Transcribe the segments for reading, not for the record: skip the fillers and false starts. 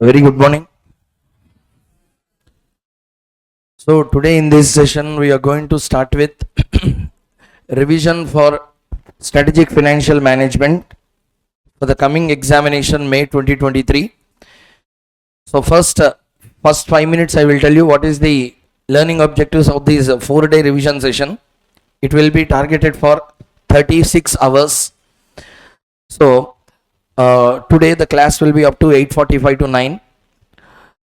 Very good morning. So today in this session we are going to start with revision for strategic financial management for the coming examination May 2023. So first 5 minutes I will tell you what is the learning objectives of this 4-day revision session. It will be targeted for 36 hours. So today the class will be up to 8:45 to 9.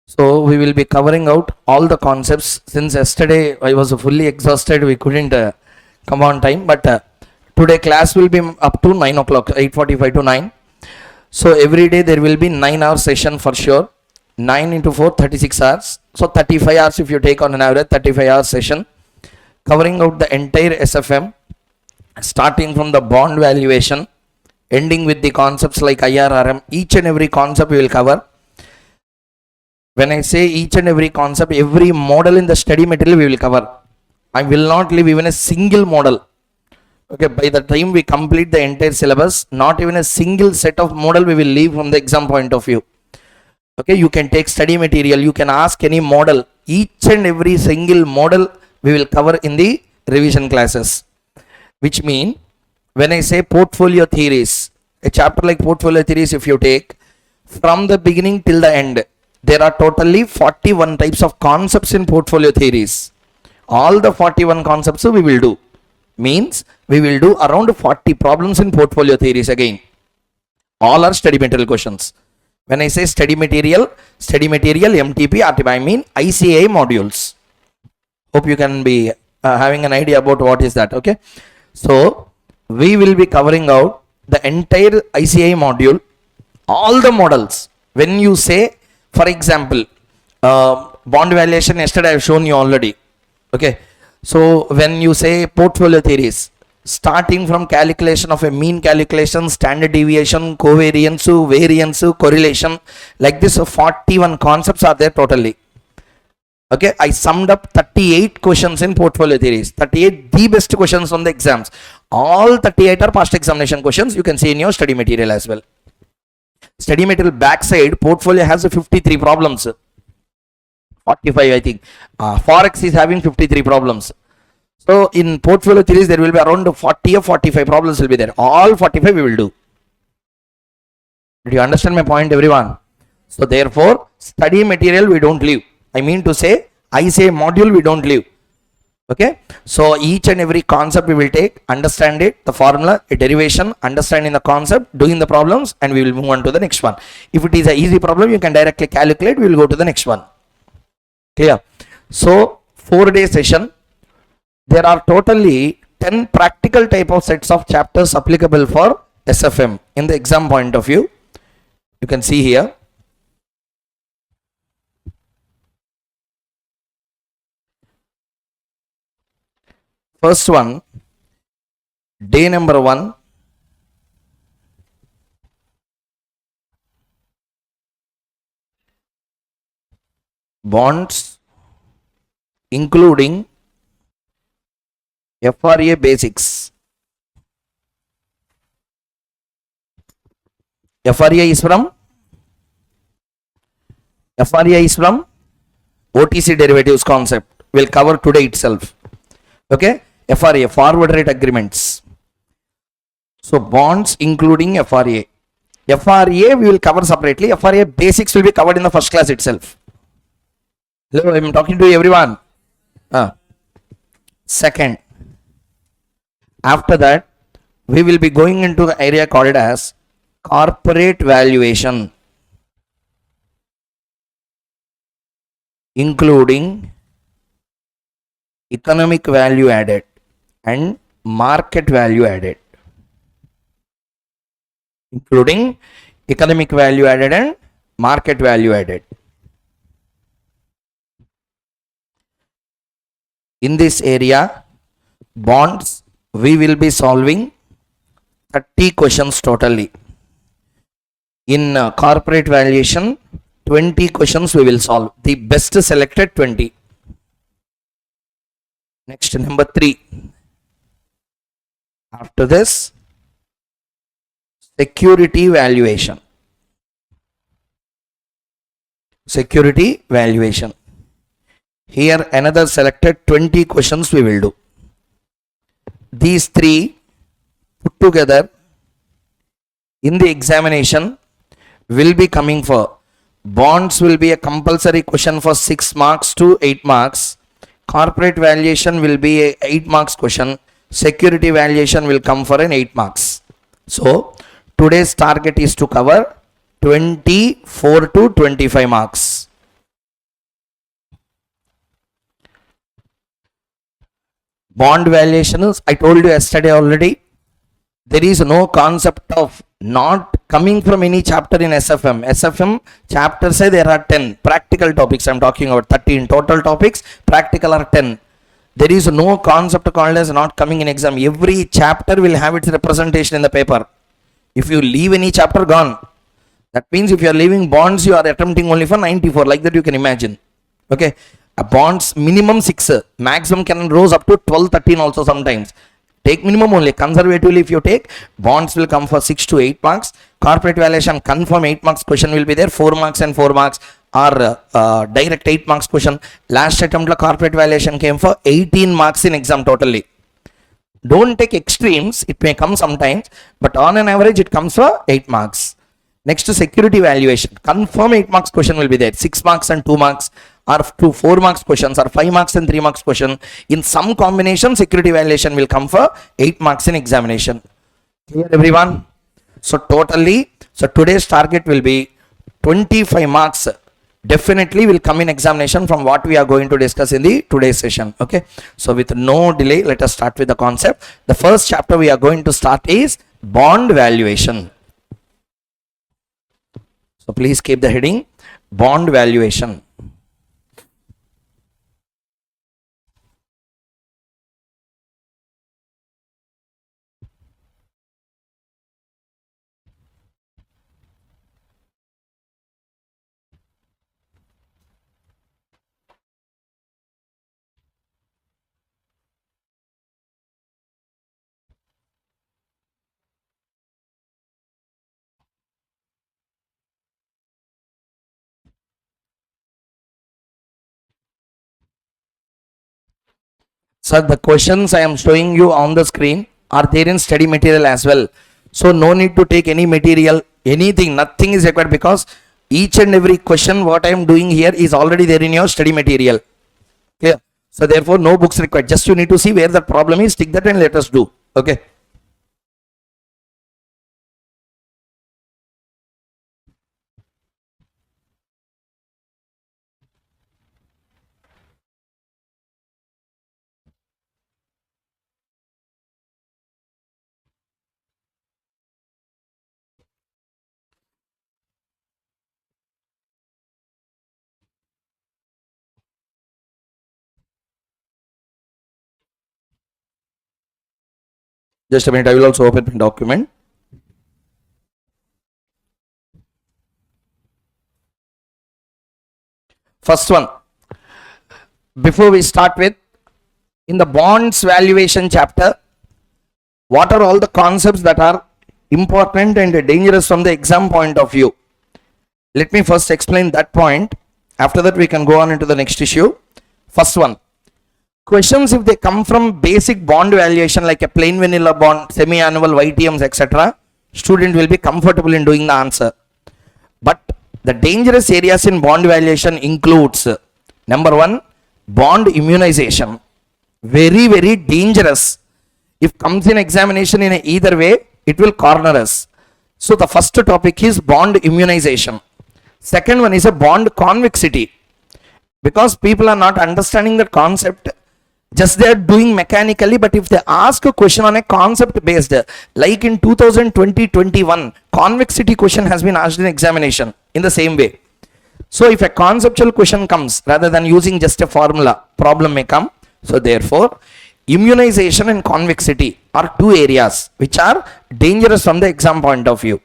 So we will be covering out all the concepts. Since yesterday I was fully exhausted, we couldn't come on time, but today class will be up to 9 o'clock, 8:45 to 9. So every day there will be 9-hour session for sure. 9 into 4, 36 hours. So 35 hours if you take on an average, 35-hour session covering out the entire SFM, starting from the bond valuation, ending with the concepts like IRRM. Each and every concept we will cover. When I say each and every concept, every model in the study material we will cover. I will not leave even a single model. Okay, by the time we complete the entire syllabus, not even a single set of model we will leave from the exam point of view. Okay, you can take study material, you can ask any model. Each and every single model we will cover in the revision classes. Which mean, when I say portfolio theories, a chapter like portfolio theories if you take, from the beginning till the end, there are totally 41 types of concepts in portfolio theories. All the 41 concepts we will do. Means we will do around 40 problems in portfolio theories again. All are study material questions. When I say study material, MTP, RTP, I mean ICAl modules. Hope you can be having an idea about what is that. Okay. So we will be covering out the entire ICAl module, all the models. When you say, for example, bond valuation, yesterday I have shown you already. Okay. So when you say portfolio theories, starting from calculation of a mean calculation, standard deviation, covariance, variance, correlation, like this 41 concepts are there totally. Okay, I summed up 38 questions in portfolio theories. 38 the best questions on the exams. All 38 are past examination questions. You can see in your study material as well. Study material backside, portfolio has 53 problems. 45 I think. Forex is having 53 problems. So in portfolio theories there will be around 40 or 45 problems will be there. All 45 we will do. Did you understand my point, everyone? So therefore, study material we don't leave. I mean to say, I say module we don't leave. Okay. So each and every concept we will take, understand it, the formula, a derivation, understanding the concept, doing the problems, and we will move on to the next one. If it is an easy problem, you can directly calculate. We will go to the next one. Clear? So 4-day session. There are totally 10 practical type of sets of chapters applicable for SFM in the exam point of view. You can see here. First one, day number 1. Bonds, including FRA basics. FRA is from OTC derivatives concept. We'll cover today itself. Okay. FRA, forward rate agreements. So bonds including FRA. FRA we will cover separately. FRA basics will be covered in the first class itself. Hello, I'm talking to everyone. Second, after that, we will be going into the area called as corporate valuation, including economic value added and market value added. Including economic value added and market value added. In this area, bonds, we will be solving 30 questions totally. In corporate valuation, 20 questions we will solve. The best selected 20. Next, number 3. After this, security valuation. security valuation. Here another selected 20 questions we will do. These three put together in the examination will be coming for bonds will be a compulsory question for 6 marks to 8 marks. Corporate valuation will be a 8 marks question. Security valuation will come for an 8 marks. So today's target is to cover 24 to 25 marks. Bond valuation is, I told you yesterday already, there is no concept of not coming from any chapter in SFM. SFM chapter say there are 10 practical topics. I am talking about 13 total topics. Practical are 10. There is no concept called as not coming in exam. Every chapter will have its representation in the paper. If you leave any chapter, gone. That means if you are leaving bonds, you are attempting only for 94. Like that you can imagine. Okay. A bonds minimum 6. Maximum can rose up to 12, 13 also sometimes. Take minimum only. Conservatively if you take, bonds will come for 6 to 8 marks. Corporate valuation confirm 8 marks question will be there. 4 marks and 4 marks are direct 8 marks question. Last attempt la corporate valuation came for 18 marks in exam totally. Don't take extremes. It may come sometimes. But on an average it comes for 8 marks. Next to security valuation. Confirm 8 marks question will be there. 6 marks and 2 marks. Or 4 marks questions or 5 marks and 3 marks question. In some combination, security valuation will come for 8 marks in examination. Clear everyone? So totally, so today's target will be 25 marks. Definitely will come in examination from what we are going to discuss in the today's session. Okay. So with no delay, let us start with the concept. The first chapter we are going to start is bond valuation. So please keep the heading bond valuation. So the questions I am showing you on the screen are there in study material as well. So no need to take any material, anything, nothing is required because each and every question what I am doing here is already there in your study material. Clear? So therefore no books required. Just you need to see where the problem is, take that and let us do. Okay. Just a minute, I will also open the document. First one, before we start with, in the bonds valuation chapter, what are all the concepts that are important and dangerous from the exam point of view? Let me first explain that point. After that, we can go on into the next issue. First one, questions if they come from basic bond valuation like a plain vanilla bond, semi-annual YTMs, etc., student will be comfortable in doing the answer. But the dangerous areas in bond valuation includes, number one, bond immunization. Very, very dangerous. If comes in examination in either way, it will corner us. So the first topic is bond immunization. Second one is a bond convexity. Because people are not understanding the concept, just they are doing mechanically, but if they ask a question on a concept based, like in 2020-21, convexity question has been asked in examination in the same way. So if a conceptual question comes, rather than using just a formula, problem may come. So therefore, immunization and convexity are two areas which are dangerous from the exam point of view.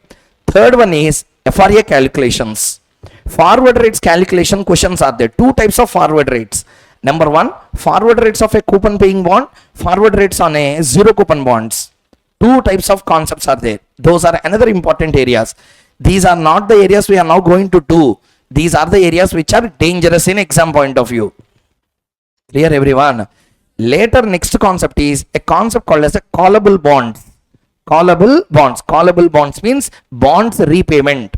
Third one is FRA calculations. Forward rates calculation questions are there. Two types of forward rates. Number one, forward rates of a coupon paying bond, forward rates on a zero coupon bonds. Two types of concepts are there. Those are another important areas. These are not the areas we are now going to do These are the areas which are dangerous in exam point of view. Clear everyone? Later next concept is a concept called as a callable bonds. Callable bonds. Callable bonds means bonds repayment.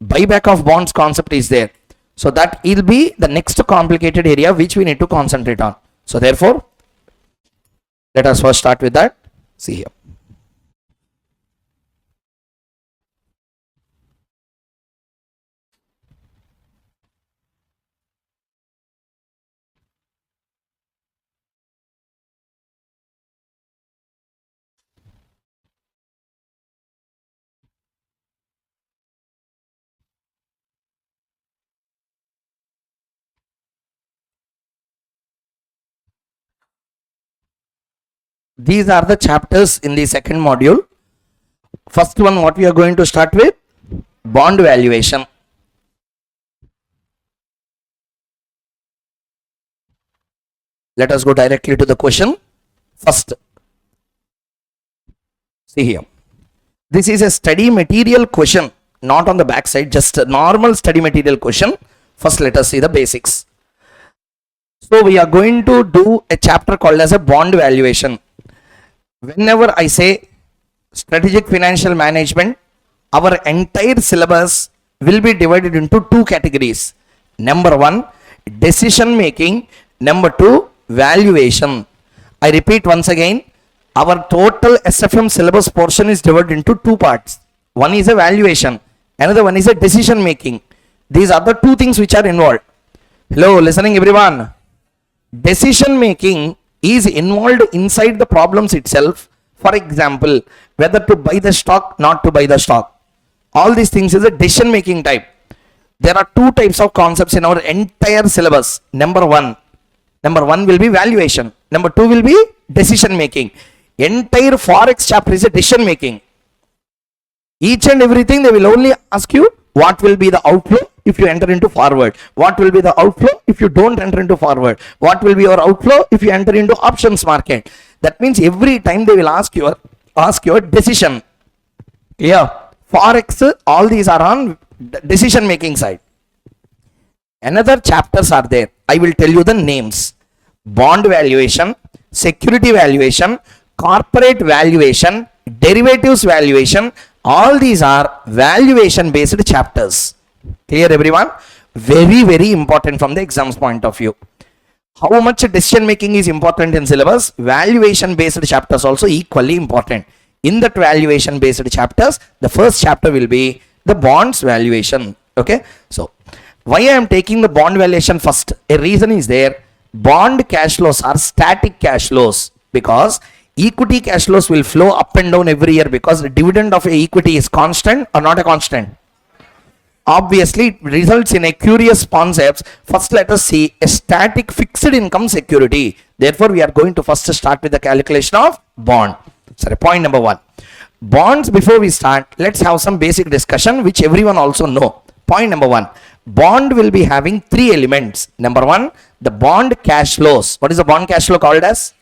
Buyback of bonds concept is there. So that will be the next complicated area which we need to concentrate on. So therefore, let us first start with that. See here. These are the chapters in the second module. First one, what we are going to start with? Bond valuation. Let us go directly to the question. First, see here. This is a study material question, not on the back side, just a normal study material question. First, let us see the basics. So we are going to do a chapter called as a bond valuation. Whenever I say strategic financial management, our entire syllabus will be divided into two categories. Number one, decision making. Number two, valuation. I repeat once again, our total SFM syllabus portion is divided into two parts. One is a valuation, another one is a decision making. These are the two things which are involved. Hello, listening everyone. Decision making is involved inside the problems itself. For example, whether to buy the stock, not to buy the stock. All these things is a decision making type. There are two types of concepts in our entire syllabus. Number one will be valuation. Number two will be decision making. Entire forex chapter is a decision making. Each and everything they will only ask you what will be the outflow if you enter into forward. What will be the outflow if you don't enter into forward? What will be your outflow if you enter into options market? That means every time they will ask your decision. Yeah, forex, all these are on decision making side. Another chapters are there. I will tell you the names. Bond valuation, security valuation, corporate valuation, derivatives valuation. All these are valuation based chapters. Clear everyone? Very, very important from the exams point of view. How much decision making is important in syllabus? Valuation based chapters also equally important. In that valuation based chapters, the first chapter will be the bonds valuation. Okay. So why I am taking the bond valuation first? A reason is there. Bond cash flows are static cash flows because equity cash flows will flow up and down every year because the dividend of a equity is constant or not a constant. Obviously, it results in a curious concepts. First, let us see a static fixed income security. Therefore, we are going to first start with the calculation of bond. Sorry, point number one. Bonds, before we start, let's have some basic discussion which everyone also know. Point number one. Bond will be having three elements. Number one, the bond cash flows. What is the bond cash flow called as?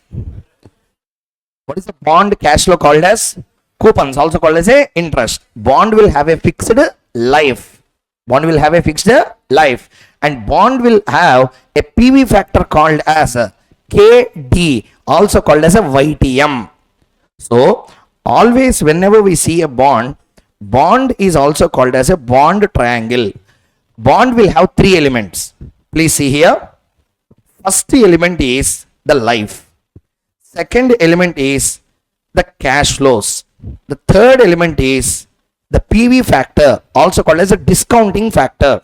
What is the bond cash flow called as? Coupons, also called as a interest. Bond will have a fixed life. Bond will have a fixed life, and bond will have a PV factor called as KD, also called as a YTM. So always whenever we see a bond, bond is also called as a bond triangle. Bond will have three elements. Please see here. First element is the life. Second element is the cash flows. The third element is the PV factor, also called as a discounting factor.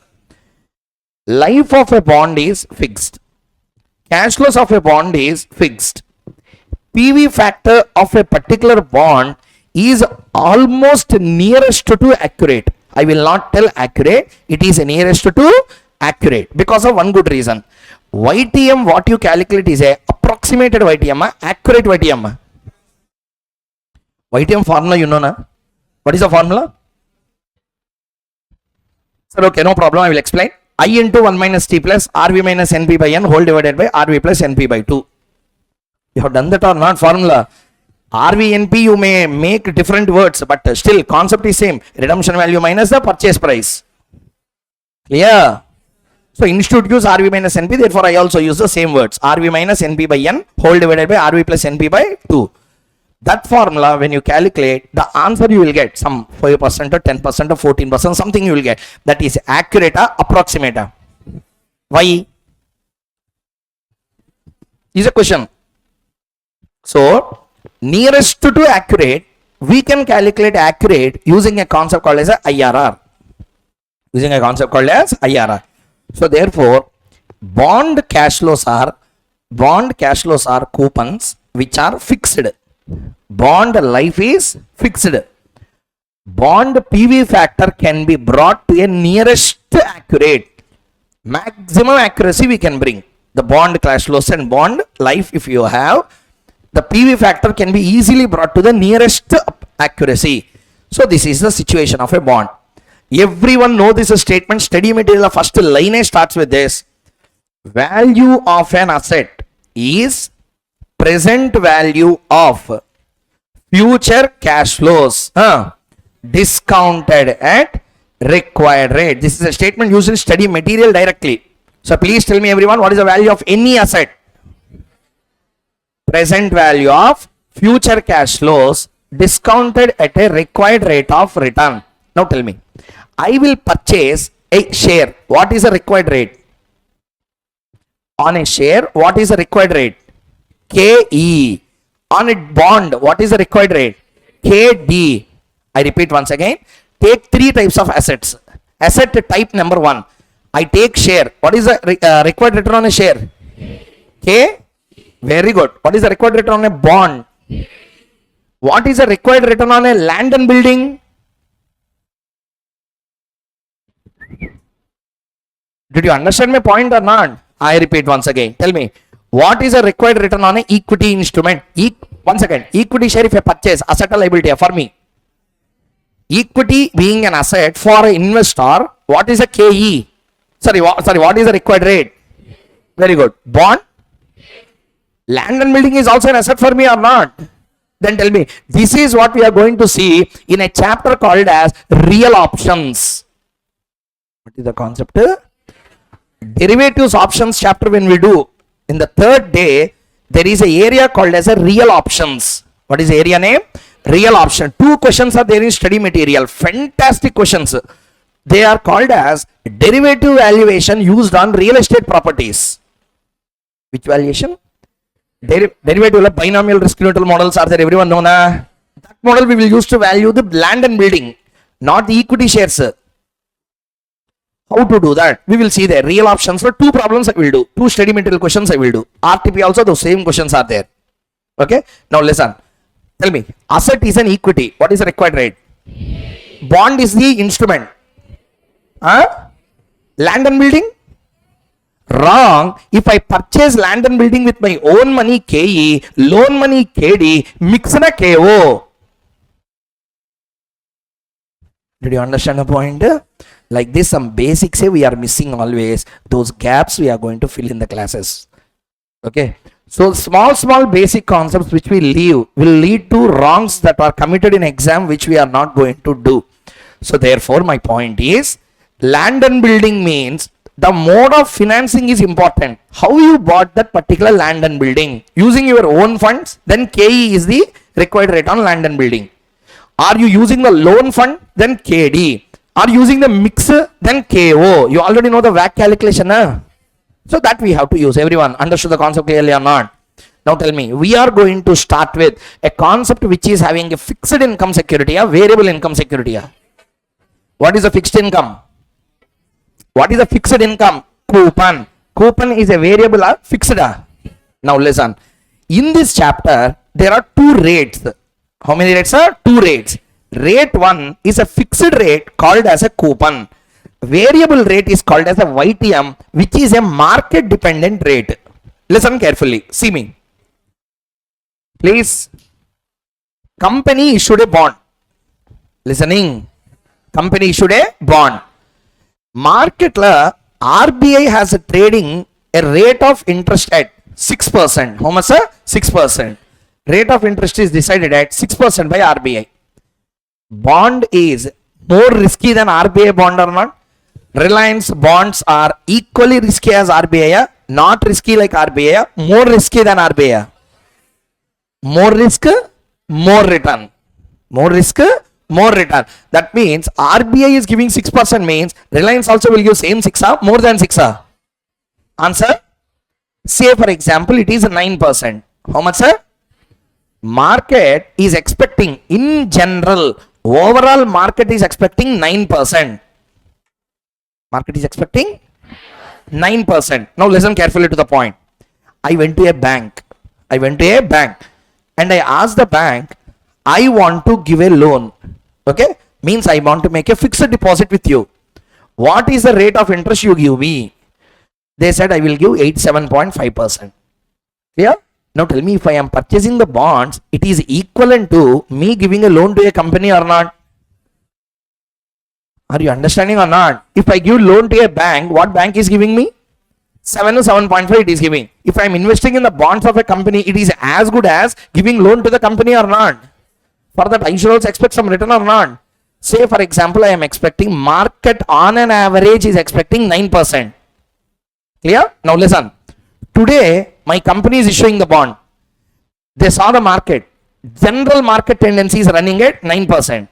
Life of a bond is fixed. Cash flows of a bond is fixed. PV factor of a particular bond is almost nearest to accurate. I will not tell accurate. It is nearest to accurate because of one good reason. YTM, what you calculate is a approximated YTM, accurate YTM. YTM formula you know na? What is the formula? Sir, okay, no problem. I will explain. I into 1 minus T plus RV minus NP by N whole divided by RV plus NP by 2. You have done that or not formula? RV, NP you may make different words, but still concept is same. Redemption value minus the purchase price. Clear? So institute use RV minus NP, therefore I also use the same words. RV minus NP by N whole divided by RV plus NP by 2. That formula, when you calculate, the answer you will get some 5% or 10% or 14%, something you will get. That is accurate or approximate. Why? Is a question. So, nearest to accurate, we can calculate accurate using a concept called as a IRR. Using a concept called as IRR. So, therefore, bond cash flows are coupons which are fixed. Bond life is fixed. Bond PV factor can be brought to a nearest accurate. Maximum accuracy we can bring. The bond cash flows and bond life, if you have, the PV factor can be easily brought to the nearest accuracy. So this is the situation of a bond. Everyone know this statement. Study material first line starts with this. Value of an asset is present value of future cash flows discounted at required rate. This is a statement used in study material directly. So please tell me everyone, what is the value of any asset? Present value of future cash flows discounted at a required rate of return. Now tell me, I will purchase a share. What is the required rate? On a share, what is the required rate? KE. On a bond, what is the required rate? KD. I repeat once again. Take three types of assets. Asset type number 1. I take share. What is the required return on a share? K. Very good. What is the required return on a bond? What is the required return on a land and building? Did you understand my point or not? I repeat once again. Tell me, what is the required return on an equity instrument? Once again, equity share if I purchase, asset or liability for me. Equity being an asset for an investor, what is a KE? What is the required rate? Very good. Bond? Land and building is also an asset for me or not? Then tell me, this is what we are going to see in a chapter called as real options. What is the concept? Derivatives options chapter when we do. In the third day, there is a area called as a real options. What is the area name? Real option. 2 questions are there in study material. Fantastic questions. They are called as derivative valuation used on real estate properties. Which valuation? Derivative binomial risk neutral models are there. Everyone know na? That model we will use to value the land and building, not the equity shares. How to do that? We will see there. Real options for 2 problems I will do. 2 study material questions I will do. RTP also those same questions are there. Okay. Now listen. Tell me. Asset is an equity. What is the required rate? Bond is the instrument. Land and building? Wrong. If I purchase land and building with my own money KE, loan money KD, mix na KO. Did you understand the point? Like this, some basics we are missing always. Those gaps we are going to fill in the classes. Okay. So small basic concepts which we leave will lead to wrongs that are committed in exam which we are not going to do. So therefore my point is, land and building means the mode of financing is important. How you bought that particular land and building? Using your own funds, then KE is the required rate on land and building. Are you using the loan fund? Then KD. Are you using the mix? Then KO. You already know the WACC calculation. So that we have to use. Everyone understood the concept clearly or not? Now tell me, we are going to start with a concept which is having a fixed income security, a variable income security. What is a fixed income? What is a fixed income? Coupon. Coupon is a variable or fixed. Now listen. In this chapter, there are 2 rates. How many rates are? 2 rates. Rate 1 is a fixed rate called as a coupon. Variable rate is called as a YTM, which is a market dependent rate. Listen carefully. See me. Please. Company issued a bond. Listening. Company issued a bond. Market la RBI has a trading a rate of interest at 6%. How much? 6%. Rate of interest is decided at 6% by RBI. Bond is more risky than RBI bond or not? Reliance bonds are equally risky as RBI, not risky like RBI, more risky than RBI. More risk, more return. More risk, more return. That means RBI is giving 6% means Reliance also will give same 6 more than 6. Answer? Say for example it is 9%. How much, sir? Market is expecting in general, overall market is expecting 9%. Market is expecting 9%. Now listen carefully to the point. I went to a bank and I asked the bank, I want to give a loan. Okay, means I want to make a fixed deposit with you. What is the rate of interest you give me? They said I will give 87.5%. Clear? Now tell me, if I am purchasing the bonds, it is equivalent to me giving a loan to a company or not? Are you understanding or not? If I give loan to a bank, what bank is giving me? 7 to 7.5 it is giving. If I am investing in the bonds of a company, it is as good as giving loan to the company or not? For that, I should also expect some return or not? Say for example, I am expecting market on an average is expecting 9%. Clear? Now listen. Today, my company is issuing the bond. They saw the market. General market tendency is running at 9%.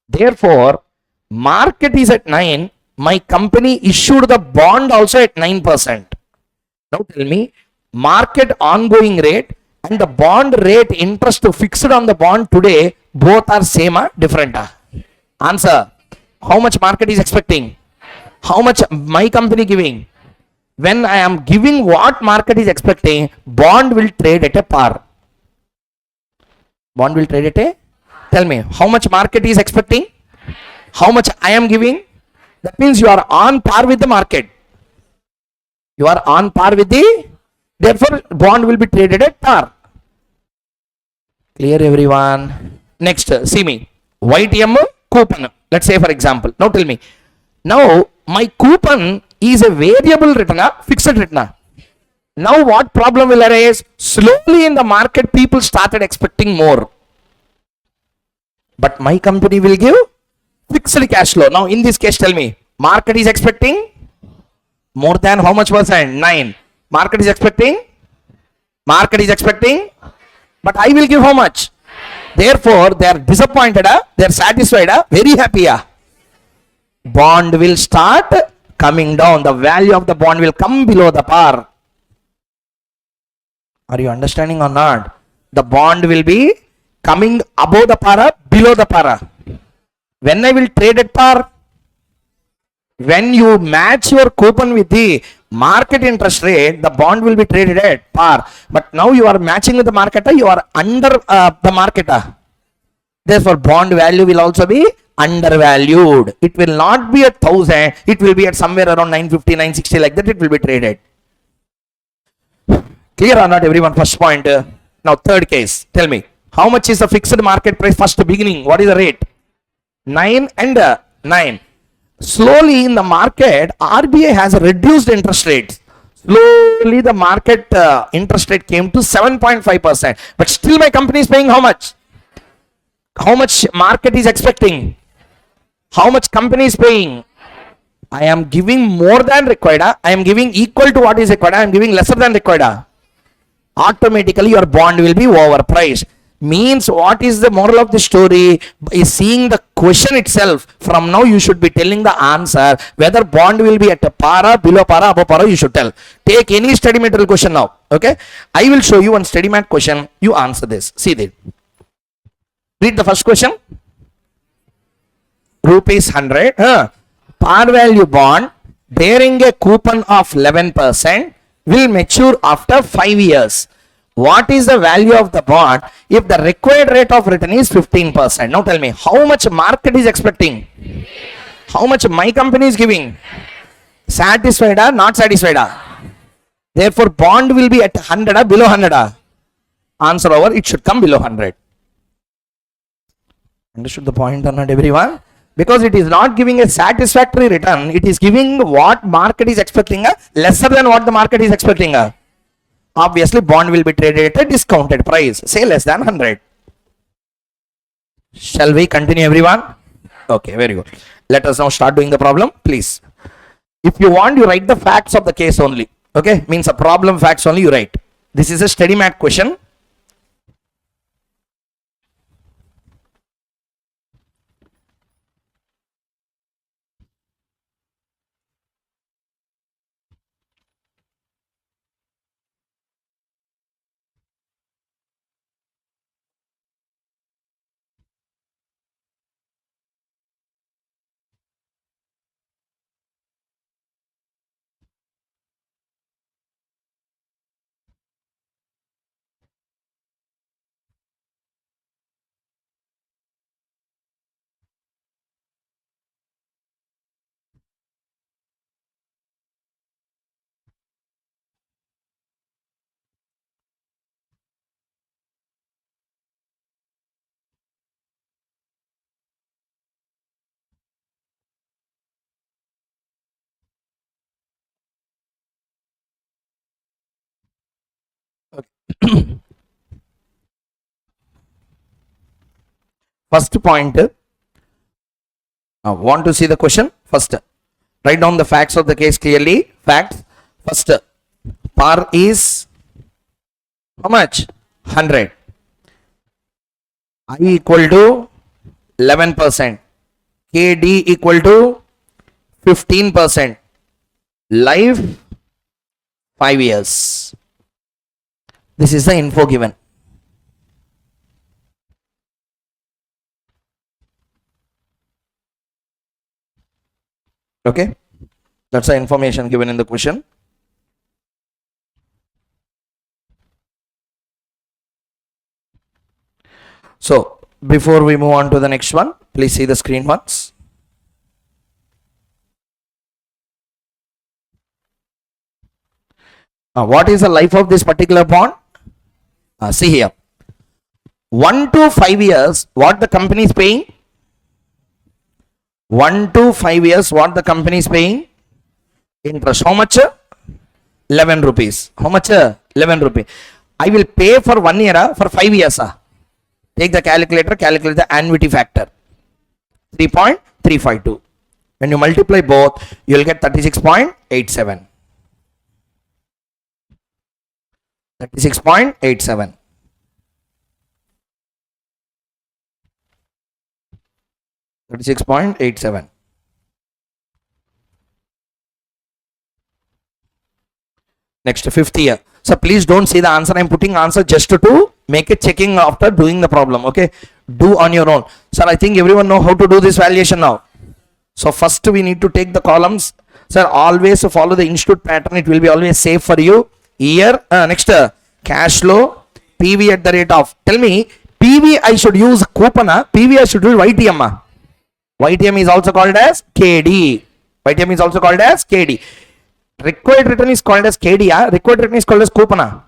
Therefore, market is at 9. My company issued the bond also at 9%. Now tell me, market ongoing rate and the bond rate interest fixed on the bond today, both are same or different? Answer. How much market is expecting? How much my company giving? When I am giving what market is expecting, bond will trade at a par. Bond will trade at a? Tell me, how much market is expecting? How much I am giving? That means you are on par with the market. You are on par with the, therefore bond will be traded at par. Clear everyone? Next, see me. YTM coupon. Let's say for example. Now tell me. Now my coupon is a variable return, fixed return. Now what problem will arise? Slowly in the market people started expecting more. But my company will give fixed cash flow. Now in this case tell me, market is expecting more than how much percent? 9. Market is expecting, but I will give how much? Therefore they are disappointed, they are satisfied, very happy. Bond will start coming down. The value of the bond will come below the par. Are you understanding or not? The bond will be coming above the par, below the par. When I will trade at par? When you match your coupon with the market interest rate, the bond will be traded at par. But now you are matching with the market, you are under the market. Therefore, bond value will also be undervalued. It will not be at 1000, it will be at somewhere around 950, 960, like that it will be traded. Clear or not everyone? First point. Now third case, tell me, how much is the fixed market price first beginning? What is the rate? 9 and 9. Slowly in the market, RBI has reduced interest rates. Slowly the market interest rate came to 7.5%. But still my company is paying how much? How much market is expecting? How much company is paying? I am giving more than required. I am giving equal to what is required. I am giving lesser than required. Automatically your bond will be overpriced. Means what is the moral of the story? Is seeing the question itself. From now you should be telling the answer. Whether bond will be at a par, below par, above par, you should tell. Take any study material question now. Okay. I will show you one study mat question. You answer this. See this. Read the first question. Rupees 100. Par value bond bearing a coupon of 11% will mature after 5 years. What is the value of the bond if the required rate of return is 15%? Now tell me, how much market is expecting? How much my company is giving? Satisfied or not satisfied? Therefore, bond will be at 100 or below 100? Answer over, it should come below 100. Understood the point or not everyone? Because it is not giving a satisfactory return, it is giving what market is expecting, lesser than what the market is expecting. Obviously, bond will be traded at a discounted price, say less than 100. Shall we continue everyone? Okay, very good. Let us now start doing the problem, please. If you want, you write the facts of the case only. Okay, means a problem facts only you write. This is a study mat question. First point, want to see the question? First, write down the facts of the case clearly. Facts. First, par is how much? 100. I equal to 11%. KD equal to 15%. Life 5 years. This is the info given. Okay, that's the information given in the question. So before we move on to the next one, please see the screen once. What is the life of this particular bond? See here, 1 to 5 years, what the company is paying? 1 to 5 years, what the company is paying? Interest. How much? 11 rupees. How much? 11 rupees. I will pay for 1 year, for 5 years. Take the calculator, calculate the annuity factor. 3.352. When you multiply both, you will get 36.87. 36.87. Next, 5th year. So please don't see the answer. I'm putting answer just to make a checking after doing the problem. Okay, do on your own. Sir, I think everyone know how to do this valuation now. So first we need to take the columns. Sir, always follow the institute pattern. It will be always safe for you. Year. Next, cash flow. PV at the rate of. Tell me, PV I should use coupon. PV I should use YTM. YTM is also called as KD. YTM is also called as KD. Required return is called as KD. Required return is called as coupon.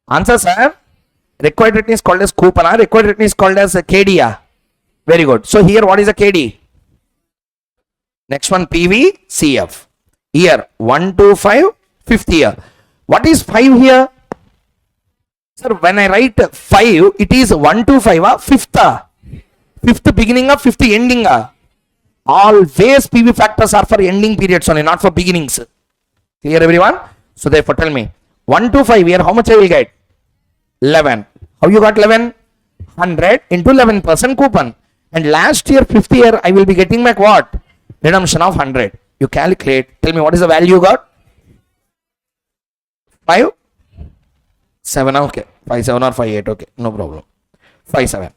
Answer, sir. Required return is called as coupon. Required return is called as KD. Very good. So here what is a KD? Next one, PV, CF. Year 1 to 5, 5th year. What is 5 here? Sir, when I write 5, it is 1 to 5, 5th. 5th beginning, 5th ending. Always PV factors are for ending periods only, not for beginnings. Clear, everyone? So therefore tell me, 1 to 5 year, how much I will get? 11. How you got 11? 100 into 11% coupon. And last year, 5th year, I will be getting back what? Redemption of 100. You calculate. Tell me what is the value you got? 5? 7. Okay. 5, 7 or 5, 8. Okay. No problem. 5, 7.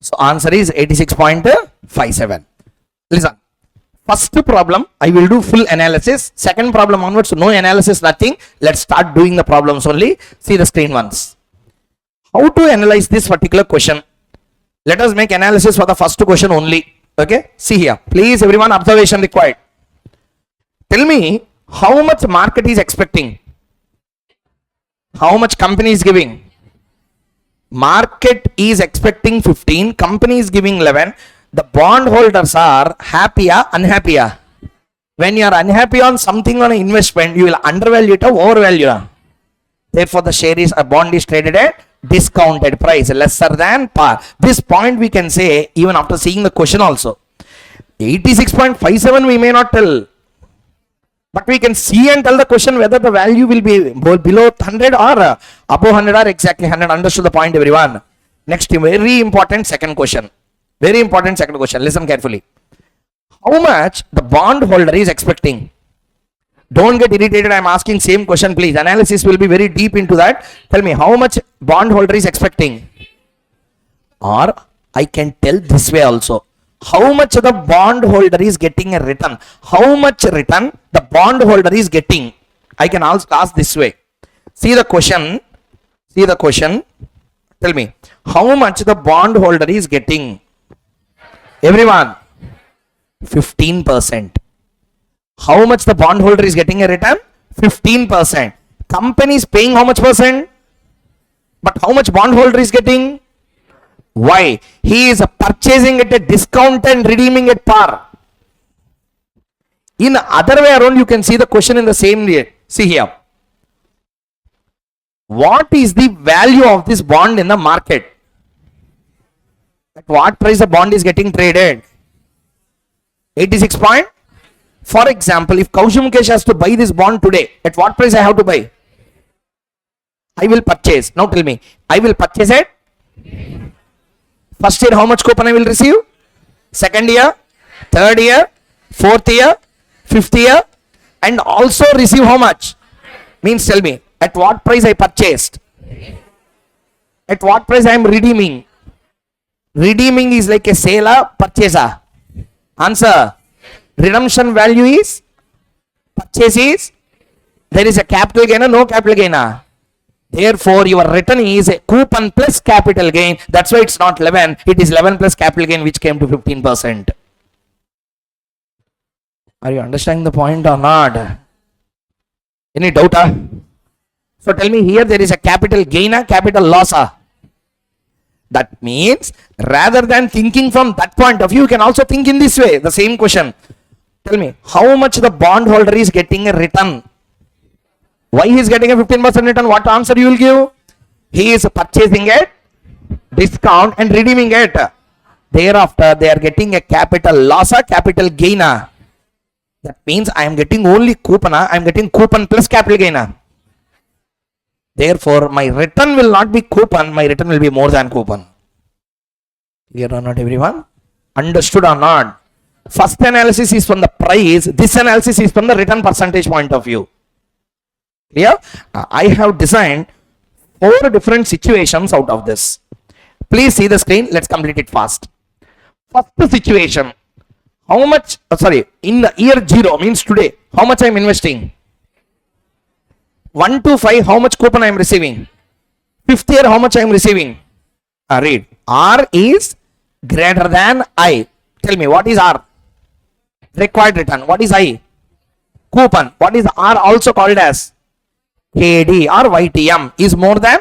So answer is 86.57. Listen. First problem, I will do full analysis. Second problem onwards, no analysis, nothing. Let's start doing the problems only. See the screen once. How to analyze this particular question? Let us make analysis for the first question only. Okay. See here. Please, everyone, observation required. Tell me how much market is expecting. How much company is giving? Market is expecting 15. Company is giving 11. The bondholders are happy or unhappy? When you are unhappy on something on an investment, you will undervalue it or overvalue. Therefore, the share is a bond is traded at discounted price, lesser than par. This point we can say even after seeing the question also. 86.57 we may not tell. But we can see and tell the question whether the value will be below 100 or above 100 or exactly 100. Understood the point, everyone? Next, very important second question. Very important second question. Listen carefully. How much the bond holder is expecting? Don't get irritated. I am asking same question, please. Analysis will be very deep into that. Tell me how much bond holder is expecting. Or I can tell this way also. How much the bond holder is getting a return? How much return the bond holder is getting? I can also ask this way. See the question. See the question. Tell me how much the bond holder is getting. Everyone, 15%. How much the bond holder is getting a return? 15%. Company is paying how much percent? But how much bond holder is getting? Why? He is purchasing at a discount and redeeming at par. In other way around, you can see the question in the same way. See here. What is the value of this bond in the market? At what price the bond is getting traded? 86 point. For example, if Koushik Mukhesh has to buy this bond today, at what price I have to buy? I will purchase. Now tell me, I will purchase it. First year, how much coupon I will receive? Second year, third year, fourth year, fifth year, and also receive how much? Means tell me, at what price I purchased? At what price I am redeeming? Redeeming is like a seller, purchaser. Answer. Redemption value is? Purchase is? There is a capital gain or no capital gain? Therefore, your return is a coupon plus capital gain. That's why it's not 11. It is 11 plus capital gain, which came to 15%. Are you understanding the point or not? Any doubt? So tell me, here there is a capital gain or capital loss? That means rather than thinking from that point of view, you can also think in this way. The same question. Tell me, how much the bond holder is getting a return? Why he is getting a 15% return? What answer you will give? He is purchasing it, discount and redeeming it. Thereafter, they are getting a capital loss or capital gain. That means I am getting only coupon. I am getting coupon plus capital gain. Therefore, my return will not be coupon. My return will be more than coupon. Clear or not, everyone? Understood or not? First analysis is from the price. This analysis is from the return percentage point of view. Clear? I have designed 4 different situations out of this. Please see the screen. Let's complete it fast. First situation. How much? In the year 0 means today. How much I am investing? 1 to 5. How much coupon I am receiving? 5th year. How much I am receiving? Read. R is greater than I. Tell me, what is R? Required return. What is I? Coupon. What is R also called as? KD or YTM is more than?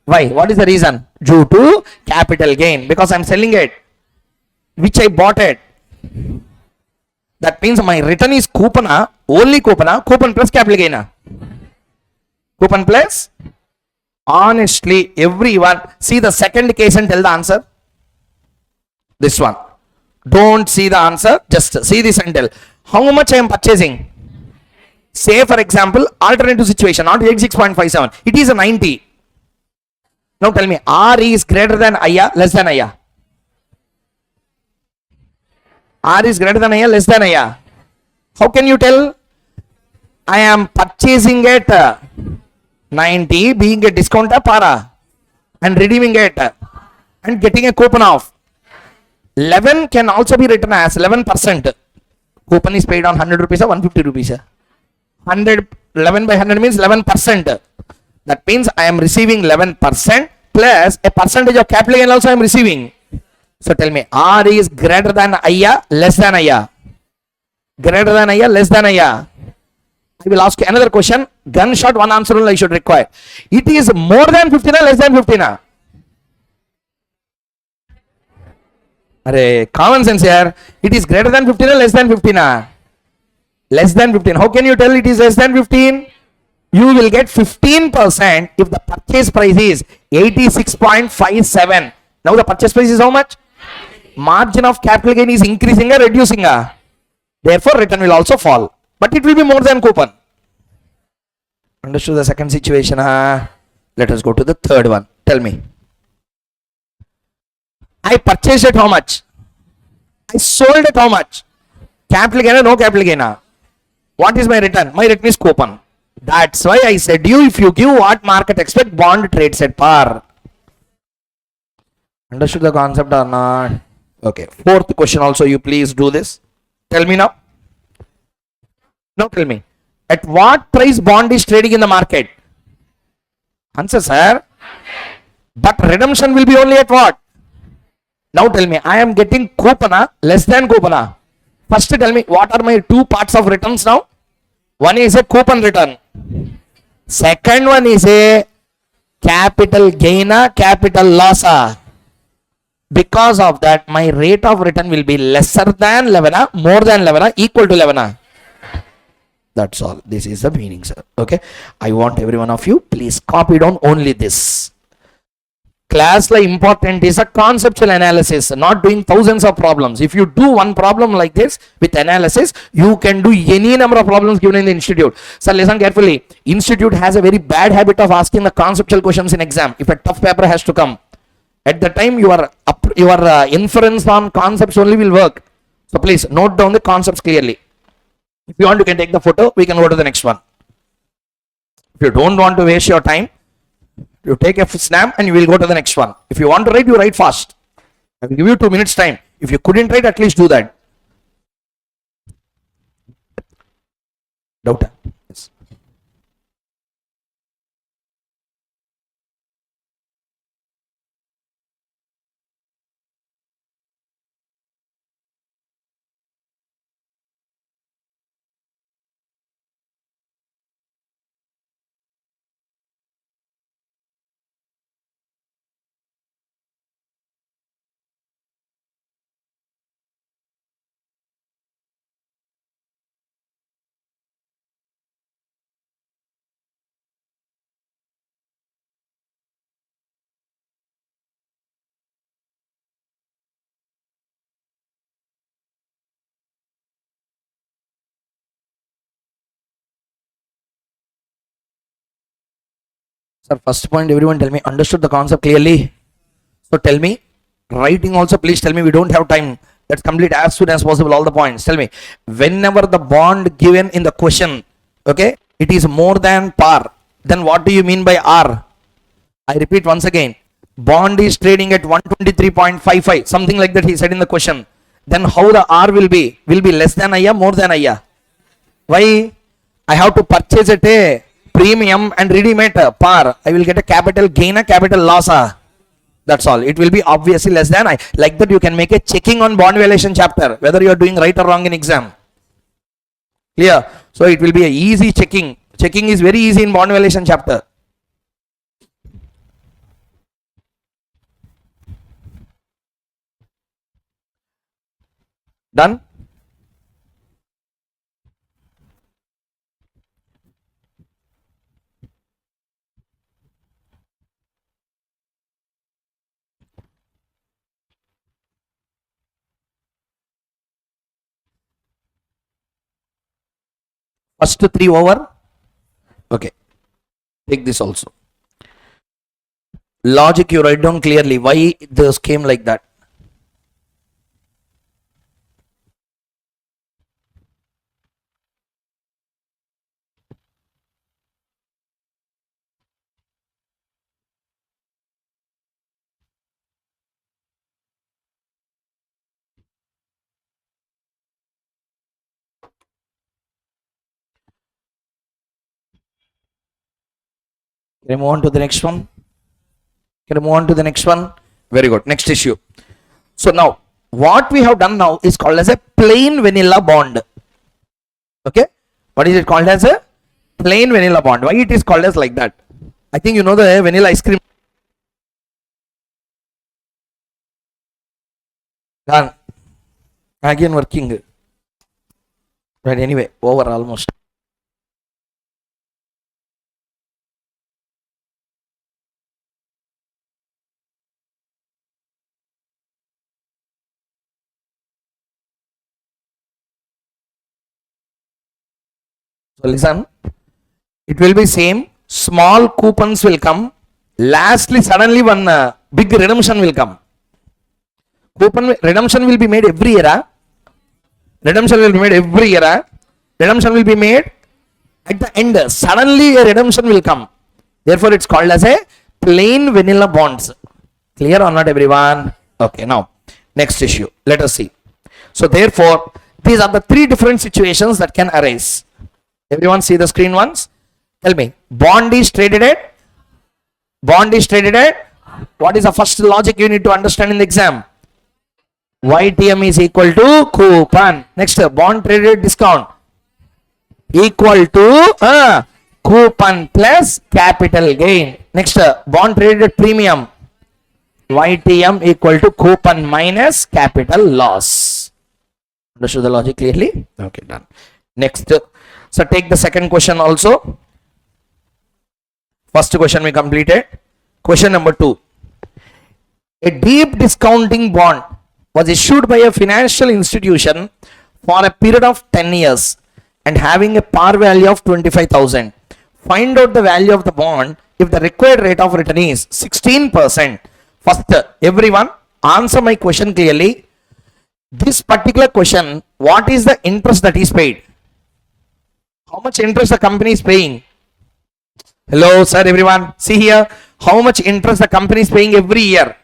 Why? What is the reason? Due to capital gain. Because I am selling it. Which I bought it. That means my return is coupon. Only coupon. Coupon plus capital gain. Coupon plus? Honestly, everyone. See the second case and tell the answer. This one. Don't see the answer. Just see this and tell. How much I am purchasing? Say for example, alternative situation, not 86.57. It is a 90. Now tell me, R is greater than I, less than I? R is greater than I, less than I? How can you tell? I am purchasing at 90, being a discount par, and redeeming it, and getting a coupon of 11 can also be written as 11%. Coupon is paid on 100 rupees or 150 rupees. 100, 11 by 100 means 11%. That means I am receiving 11% plus a percentage of capital gain also I am receiving. So tell me, R is greater than I, less than I? Greater than I, less than I? I will ask you another question. Gunshot, one answer only I should require. It is more than 15 or less than 15? Common sense here. It is greater than 15 or less than 15? Less than 15. How can you tell it is less than 15? You will get 15% if the purchase price is 86.57. Now the purchase price is how much? margin of capital gain is increasing or reducing. Therefore, return will also fall. But it will be more than coupon. Understood the second situation? Let us go to the third one. Tell me. I purchased at how much? I sold at how much? Capital gain or no capital gain? What is my return? My return is coupon. That's why I said you, if you give what market expect, bond trades at par. Understood the concept or not? Okay. Fourth question also, you please do this. Tell me now. Now tell me. At what price bond is trading in the market? Answer, sir. But redemption will be only at what? Now tell me, I am getting coupon, less than coupon. First tell me, what are my two parts of returns now? One is a coupon return. Second one is a capital gain, capital loss. Because of that, my rate of return will be lesser than 11, more than 11, equal to 11. That's all. This is the meaning, sir. Okay. I want every one of you, please copy down only this. Class la important is a conceptual analysis, not doing thousands of problems. If you do one problem like this with analysis, you can do any number of problems given in the institute. So listen carefully. Institute has a very bad habit of asking the conceptual questions in exam. If a tough paper has to come, at the time your inference on concepts only will work. So please note down the concepts clearly. If you want, you can take the photo. We can go to the next one. If you don't want to waste your time, you take a snap and you will go to the next one. If you want to write, you write fast. I will give you 2 minutes time. If you couldn't write, at least do that. Doubt? Yes. Sir, first point, everyone tell me, understood the concept clearly? So tell me, writing also, please tell me, we don't have time. Let's complete as soon as possible all the points. Tell me, whenever the bond given in the question, okay, it is more than par, then what do you mean by R? I repeat once again, bond is trading at 123.55, something like that he said in the question. Then how the R will be? Will be less than IA, more than IA. Why? I have to purchase at a premium and redeem at a par. I will get a capital gain, a capital loss. That's all. It will be obviously less than I. Like that, you can make a checking on bond valuation chapter, whether you are doing right or wrong in exam. Clear? So it will be a easy checking. Checking is very easy in bond valuation chapter. Done? First 3 over. Okay. Take this also. Logic you write down clearly. Why this came like that? Can I move on to the next one? Can I move on to the next one? Very good. Next issue. So now, what we have done now is called as a plain vanilla bond. Okay? What is it called as a plain vanilla bond? Why it is called as like that? I think you know the vanilla ice cream. Done. Again working. Right, anyway, over almost. So listen, it will be same. Small coupons will come. Lastly, suddenly one big redemption will come. Coupon redemption will be made every year. Redemption will be made every year. Redemption will be made at the end. Suddenly a redemption will come. Therefore, it's called as a plain vanilla bonds. Clear or not, everyone? Okay, now next issue. Let us see. So therefore, these are the three different situations that can arise. Everyone see the screen once? Tell me, bond is traded at? Bond is traded at? What is the first logic you need to understand in the exam? YTM is equal to coupon. Next, bond traded discount equal to coupon plus capital gain. Next, bond traded premium YTM equal to coupon minus capital loss. Understood the logic clearly? Okay, done. Next, so take the second question also. First question we completed. Question number 2. A deep discounting bond was issued by a financial institution for a period of 10 years and having a par value of 25,000. Find out the value of the bond if the required rate of return is 16%. First, everyone answer my question clearly. This particular question, what is the interest that is paid? How much interest the company is paying? Hello, sir, everyone. See here, how much interest the company is paying every year?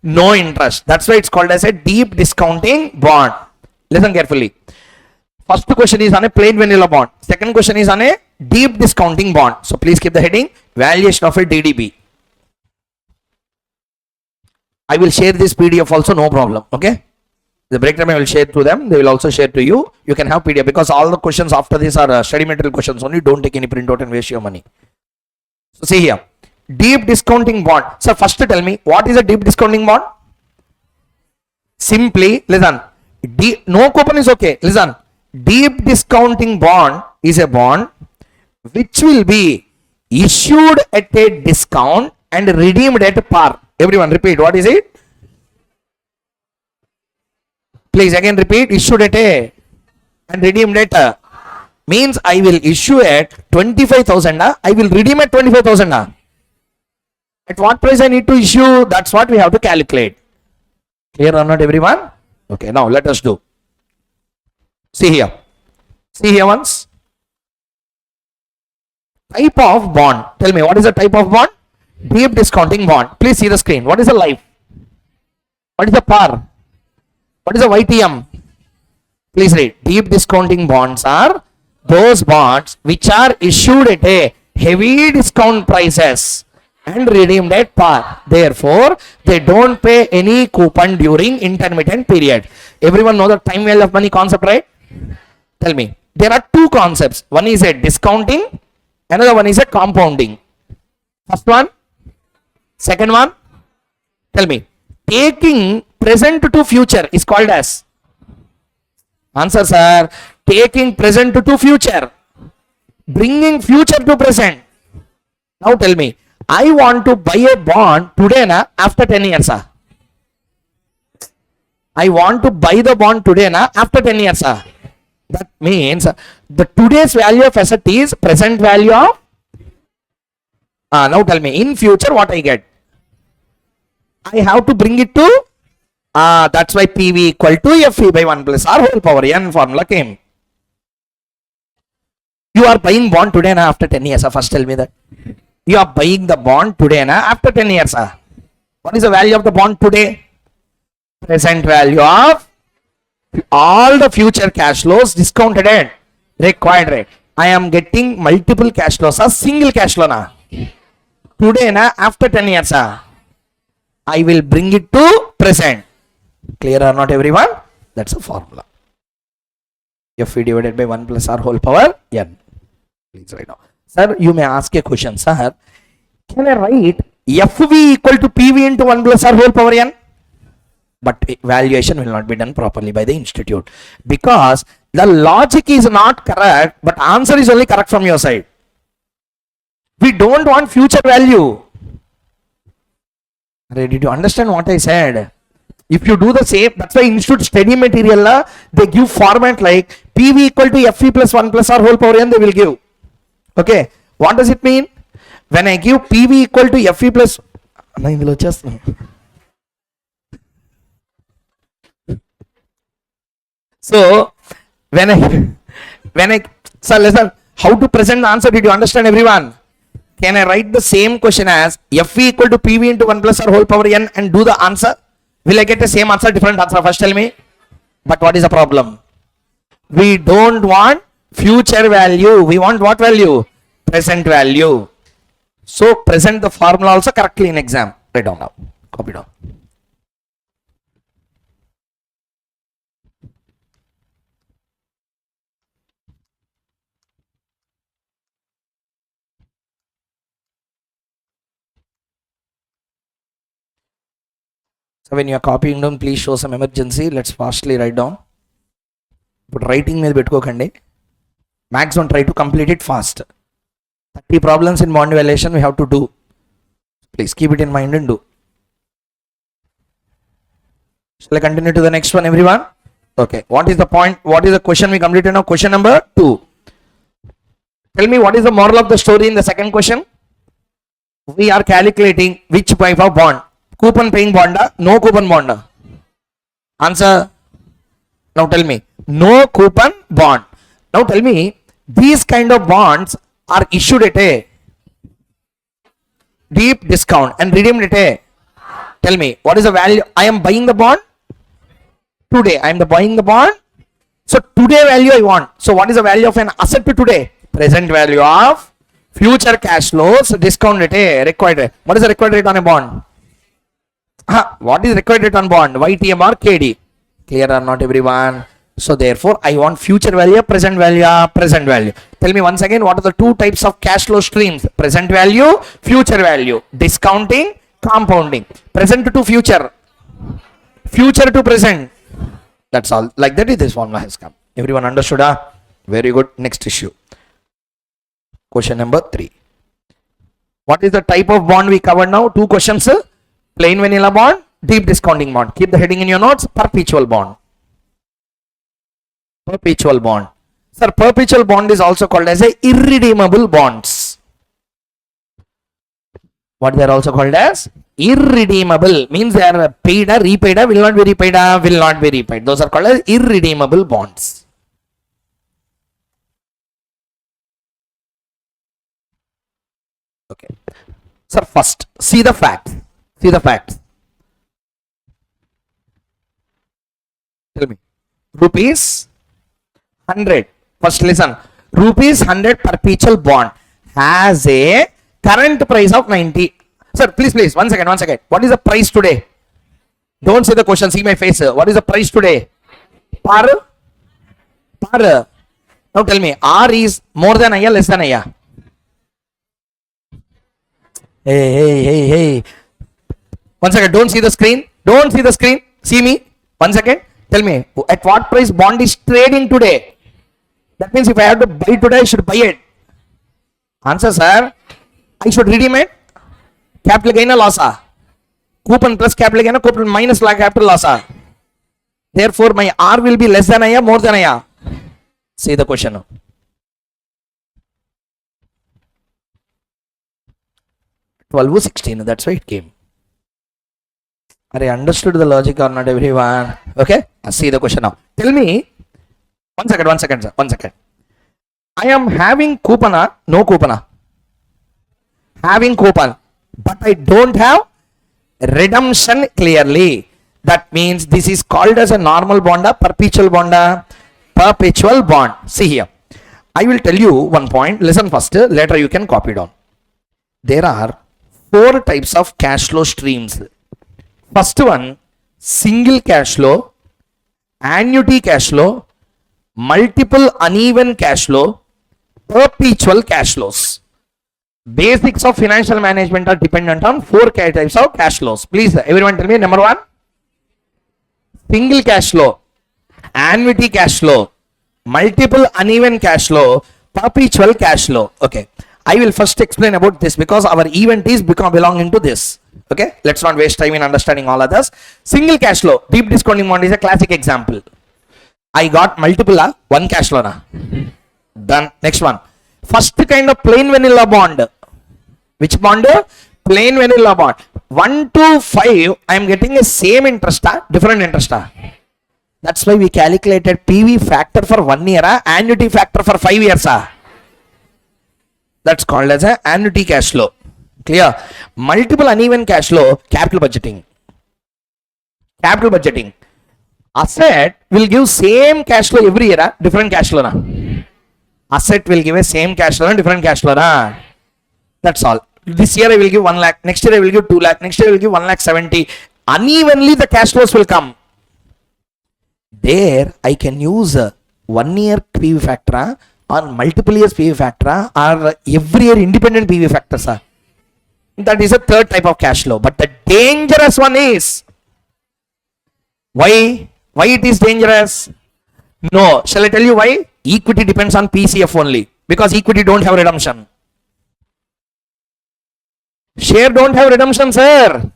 No interest. That's why it's called as a deep discounting bond. Listen carefully. First question is on a plain vanilla bond. Second question is on a deep discounting bond. So please keep the heading valuation of a DDB. I will share this PDF also, no problem. Okay. The breakdown I will share to them. They will also share to you. You can have PDF because all the questions after this are study material questions only. Don't take any printout and waste your money. So see here. Deep discounting bond. So first tell me, what is a deep discounting bond? Simply, listen. No coupon is okay. Listen. Deep discounting bond is a bond which will be issued at a discount and redeemed at par. Everyone repeat. What is it? Please again repeat. Issued at a and redeemed at a. Means I will issue at 25,000. I will redeem at 25,000. At what price I need to issue? That's what we have to calculate. Clear or not, everyone? Okay, now let us do. See here. See here once. Type of bond. Tell me, what is the type of bond? Deep discounting bond. Please see the screen. What is the life? What is the par? What is the YTM? Please read. Deep discounting bonds are those bonds which are issued at a heavy discount prices and redeemed at par. Therefore, they don't pay any coupon during intermittent period. Everyone know the time value of money concept, right? Tell me. There are two concepts. One is a discounting. Another one is a compounding. First one. Second one. Tell me. Taking present to future is called as. Answer, sir. Taking present to future. Bringing future to present. Now tell me. I want to buy a bond today after 10 years. I want to buy the bond today after 10 years. That means the today's value of asset is present value of. Now tell me, in future what I get? I have to bring it to. That's why PV equal to FE by 1 plus R whole power n formula came. You are buying bond today after 10 years. First tell me that. You are buying the bond today after 10 years. What is the value of the bond today? Present value of all the future cash flows discounted at required rate. I am getting multiple cash flows. A single cash flow today after 10 years. I will bring it to present. Clear or not, everyone? That's a formula. FE divided by 1 plus R whole power n. Please write down. Sir, you may ask a question, sir. Can I write FV equal to PV into 1 plus R whole power n? But valuation will not be done properly by the institute because the logic is not correct, but answer is only correct from your side. We don't want future value. Ready to understand what I said? If you do the same, that's why institute study material, they give format like PV equal to FE plus 1 plus R whole power n they will give. Okay, what does it mean? When I give PV equal to FE plus, so when I sir listen, how to present the answer, did you understand everyone? Can I write the same question as FE equal to PV into 1 plus R whole power n and do the answer? Will I get the same answer, different answer? First tell me. But what is the problem? We don't want future value. We want what value? Present value. So present the formula also correctly in exam. Write down now. Copy down. So when you are copying down, please show some emergency. Let's fastly write down. But writing మీద పెట్టుకోకండి. Maximum try to complete it fast. 30 problems in bond valuation we have to do. Please keep it in mind and do. Shall I continue to the next one, everyone? Okay. What is the point? What is the question we completed now? Question number 2. Tell me what is the moral of the story in the second question? We are calculating which type of bond. Coupon paying bond, no coupon bond. Answer. Now tell me. No coupon bond. Now tell me, these kind of bonds are issued at a deep discount and redeemed at a. Tell me, what is the value? I am buying the bond today. I am buying the bond. So today value I want. So what is the value of an asset to today? Present value of future cash flows discount at a required rate. What is the required rate on a bond? What is required rate on bond? YTM or KD? Clear or not, everyone? So therefore, I want future value, present value, present value. Tell me once again, what are the two types of cash flow streams? Present value, future value. Discounting, compounding. Present to future. Future to present. That's all. Like that, this formula has come. Everyone understood? Very good. Next issue. Question number 3. What is the type of bond we covered now? 2 questions. Plain vanilla bond, deep discounting bond. Keep the heading in your notes. Perpetual bond. Perpetual bond. Sir, perpetual bond is also called as a irredeemable bonds. What they are also called as? Irredeemable. Means they are paid or repaid or will not be repaid or will not be repaid. Those are called as irredeemable bonds. Okay. Sir, first, see the facts. See the facts. Tell me. Rupees 100. First listen. Rupees 100 perpetual bond has a current price of 90. Sir, please, one second. What is the price today? Don't say the question. See my face. What is the price today? Per. Now tell me. R is more than I, less than I. Hey. One second. Don't see the screen. See me. 1 second. Tell me, at what price bond is trading today? That means if I have to buy today, I should buy it. Answer, sir. I should redeem it. Capital gain or loss? Coupon plus capital gain or coupon minus capital loss? Therefore, my R will be less than I, more than I. See the question now. 12:16. That's why it came. Are you understood the logic or not, everyone? Okay. See the question now. Tell me. 1 second, sir. 1 second. I am having coupon, no coupon. Having coupon, but I don't have redemption clearly. That means this is called as a normal bond, perpetual bond, perpetual bond. See here. I will tell you one point. Listen first. Later you can copy down. There are 4 types of cash flow streams. First one, single cash flow, annuity cash flow, multiple uneven cash flow, perpetual cash flows. Basics of financial management are dependent on 4 types of cash flows. Please, everyone tell me. Number 1, single cash flow, annuity cash flow, multiple uneven cash flow, perpetual cash flow. Okay. I will first explain about this because our event is belonging to this. Okay, let's not waste time in understanding all others. Single cash flow, deep discounting bond is a classic example. I got multiple, one cash loan. Done. Next one. First kind of plain vanilla bond. Which bond? Plain vanilla bond. 1 to 5, I am getting a same interest, different interest. That's why we calculated PV factor for 1 year, annuity factor for 5 years. That's called as an annuity cash flow. Clear? Multiple uneven cash flow, capital budgeting. Capital budgeting. Asset will give same cash flow every year, different cash flow. Asset will give a same cash flow, different cash flow. That's all. This year I will give 1 lakh, next year I will give 2 lakh, next year I will give 1,70,000. Unevenly the cash flows will come. There I can use 1 year PV factor or multiple years PV factor or every year independent PV factors. That is a third type of cash flow. But the dangerous one is, why it is dangerous? No. Shall I tell you why? Equity depends on PCF only, because equity don't have redemption. Share don't have redemption, sir.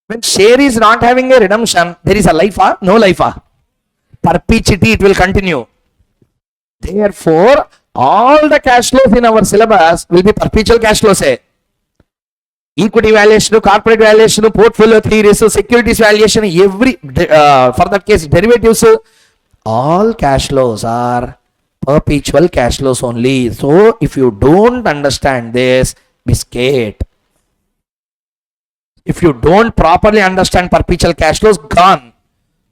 When share is not having a redemption, there is a life, no life. Perpetuity, it will continue. Therefore, all the cash flows in our syllabus will be perpetual cash flows. Equity valuation, corporate valuation, portfolio theories, securities valuation, every for that case derivatives, all cash flows are perpetual cash flows only. So if you don't understand this, be scared. If you don't properly understand perpetual cash flows, gone.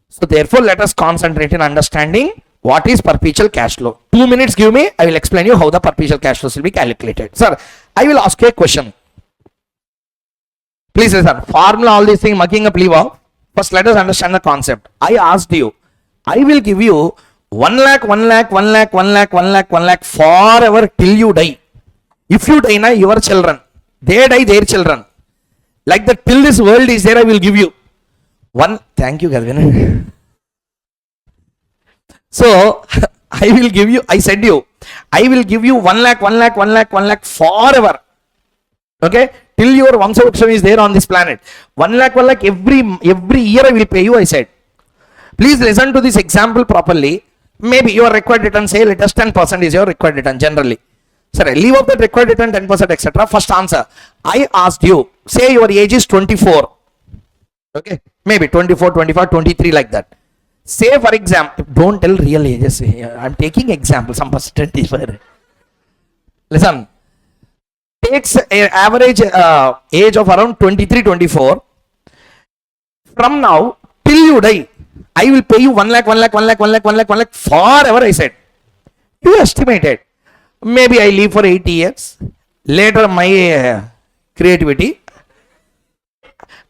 So therefore, let us concentrate in understanding what is perpetual cash flow. 2 minutes give me, I will explain you how the perpetual cash flows will be calculated. Sir, I will ask you a question. Please listen. Formula, all these things, mucking up, leave off. First, let us understand the concept. I asked you, I will give you 1 lakh, 1 lakh, 1 lakh, 1 lakh, 1 lakh, 1 lakh forever till you die. If you die, your children, they die, their children. Like that, till this world is there, I will give you one. Thank you, Galvin. So, I will give you, I said you, I will give you 1 lakh, 1 lakh, 1 lakh, 1 lakh forever. Okay? Till your Vamsavruksha is there on this planet. 1 lakh, 1 lakh every year I will pay you, I said. Please listen to this example properly. Maybe your required return, say, let us 10% is your required return generally. Sir, leave out that required return 10%, etc. First answer. I asked you, say your age is 24. Okay? Maybe 24, 25, 23 like that. Say for example, don't tell real ages. I'm taking example, some percentage. Listen. Takes an average age of around 23, 24. From now till you die, I will pay you 1 lakh, 1 lakh, 1 lakh, 1 lakh, 1 lakh, 1 lakh forever, I said. You estimated. Maybe I live for 80 years. Later my creativity.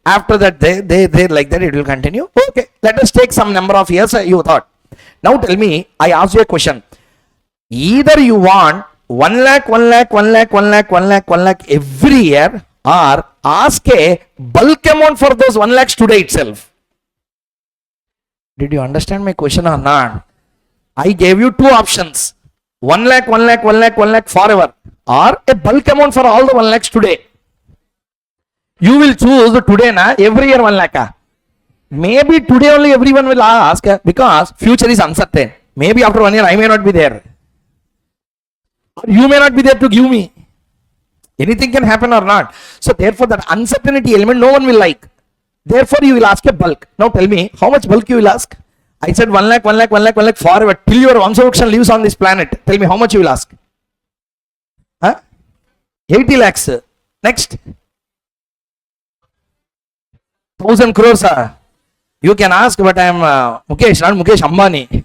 After that, they like that, it will continue. Okay, let us take some number of years, you thought. Now tell me, I asked you a question. Either you want 1 lakh, 1 lakh, 1 lakh, 1 lakh, 1 lakh, 1 lakh every year, or ask a bulk amount for those 1 lakhs today itself. Did you understand my question or not? I gave you two options. 1 lakh, 1 lakh, 1 lakh, 1 lakh forever, or a bulk amount for all the 1 lakhs today. You will choose today, every year 1 lakh. Maybe today only everyone will ask, because future is uncertain. Maybe after 1 year I may not be there. Or you may not be there to give me. Anything can happen or not. So therefore that uncertainty element no one will like. Therefore you will ask a bulk. Now tell me, how much bulk you will ask? I said 1 lakh, 1 lakh, 1 lakh, 1 lakh forever till your Vamsavruksha lives on this planet. Tell me how much you will ask? 80 lakhs. Next. 1,000 crores. You can ask, but I am Mukesh, not Mukesh Ambani.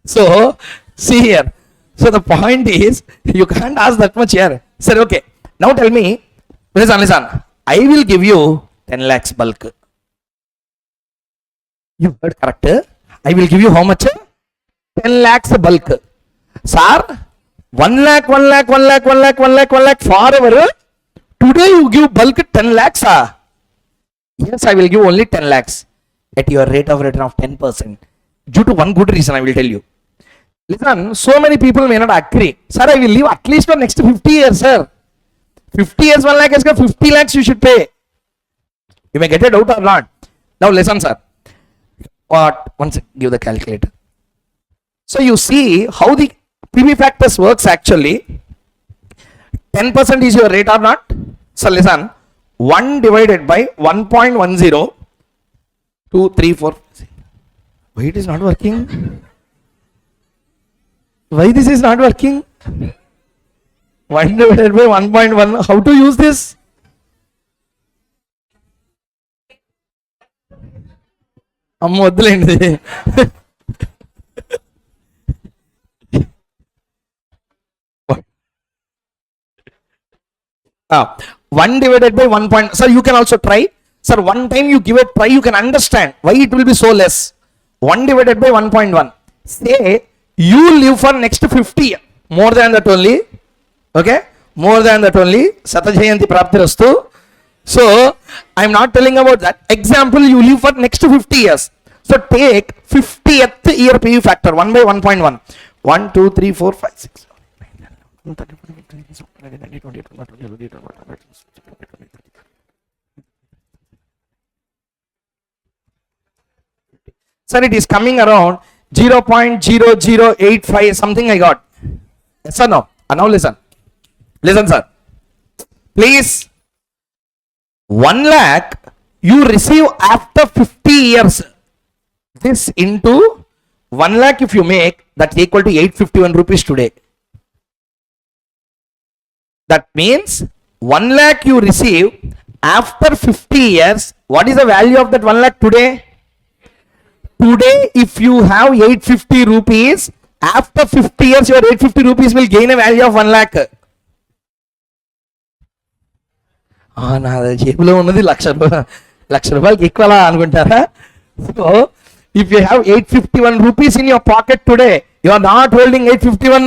So, see here. So the point is, you can't ask that much here. Sir, okay. Now tell me, listen. I will give you 10 lakhs bulk. You heard correct? I will give you how much? 10 lakhs bulk. Sir, 1 lakh, 1 lakh, 1 lakh, 1 lakh, 1 lakh, 1 lakh forever. Today you give bulk 10 lakhs. Yes, I will give only 10 lakhs at your rate of return of 10%. Due to one good reason, I will tell you. Listen, so many people may not agree. Sir, I will live at least for next 50 years, sir. 50 years, 1 lakh is 50 lakhs you should pay. You may get a doubt or not. Now listen, sir. what? Once give the calculator. So you see how the PV factors works actually. 10% is your rate or not? So listen, 1 divided by 1.10, 2, 3, 4. Why it is not working? Why this is not working? 1 divided by 1.1. How to use this? వద్దులేండి. 1 divided by 1 point. Sir, you can also try. Sir, one time you give it try, you can understand why it will be so less. 1 divided by 1.1. Say you live for next 50 years. More than that only. Okay? More than that only. Satajayanti Praptirastu. So, I am not telling about that. Example, you live for next 50 years. So, take 50th year PV factor 1 by 1.1. 1, 2, 3, 4, 5, 6, 7, 8, 9, 10, Sir, it is coming around 0.0085 something I got. Yes or no? Now listen. Listen, sir. Please. 1 lakh you receive after 50 years. This into 1 lakh if you make, that's equal to 851 rupees today. That means 1 lakh you receive after 50 years. What is the value of that 1 lakh today? Today, if you have 850 rupees, after 50 years, your 850 rupees will gain a value of 1 lakh. నా జేబులో ఉన్నది లక్ష రూపాయలకి equal అనుకుంటారా? So if you have 851 rupees in your pocket today, you are not holding 851.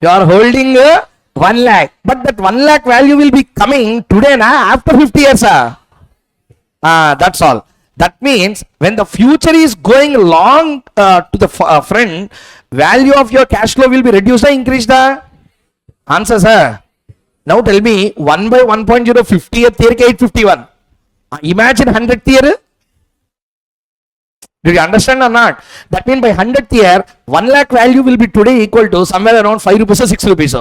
You are holding 1 lakh. But that 1 lakh value will be coming today after 50 years. That's all. That means when the future is going long to the front, value of your cash flow will be reduced or increased? Answer, sir. Now tell me, 1 by 1.0, 50th year 851. Imagine 100th year. Did you understand or not? That means by 100th year, 1 lakh value will be today equal to somewhere around 5 rupees or 6 rupees.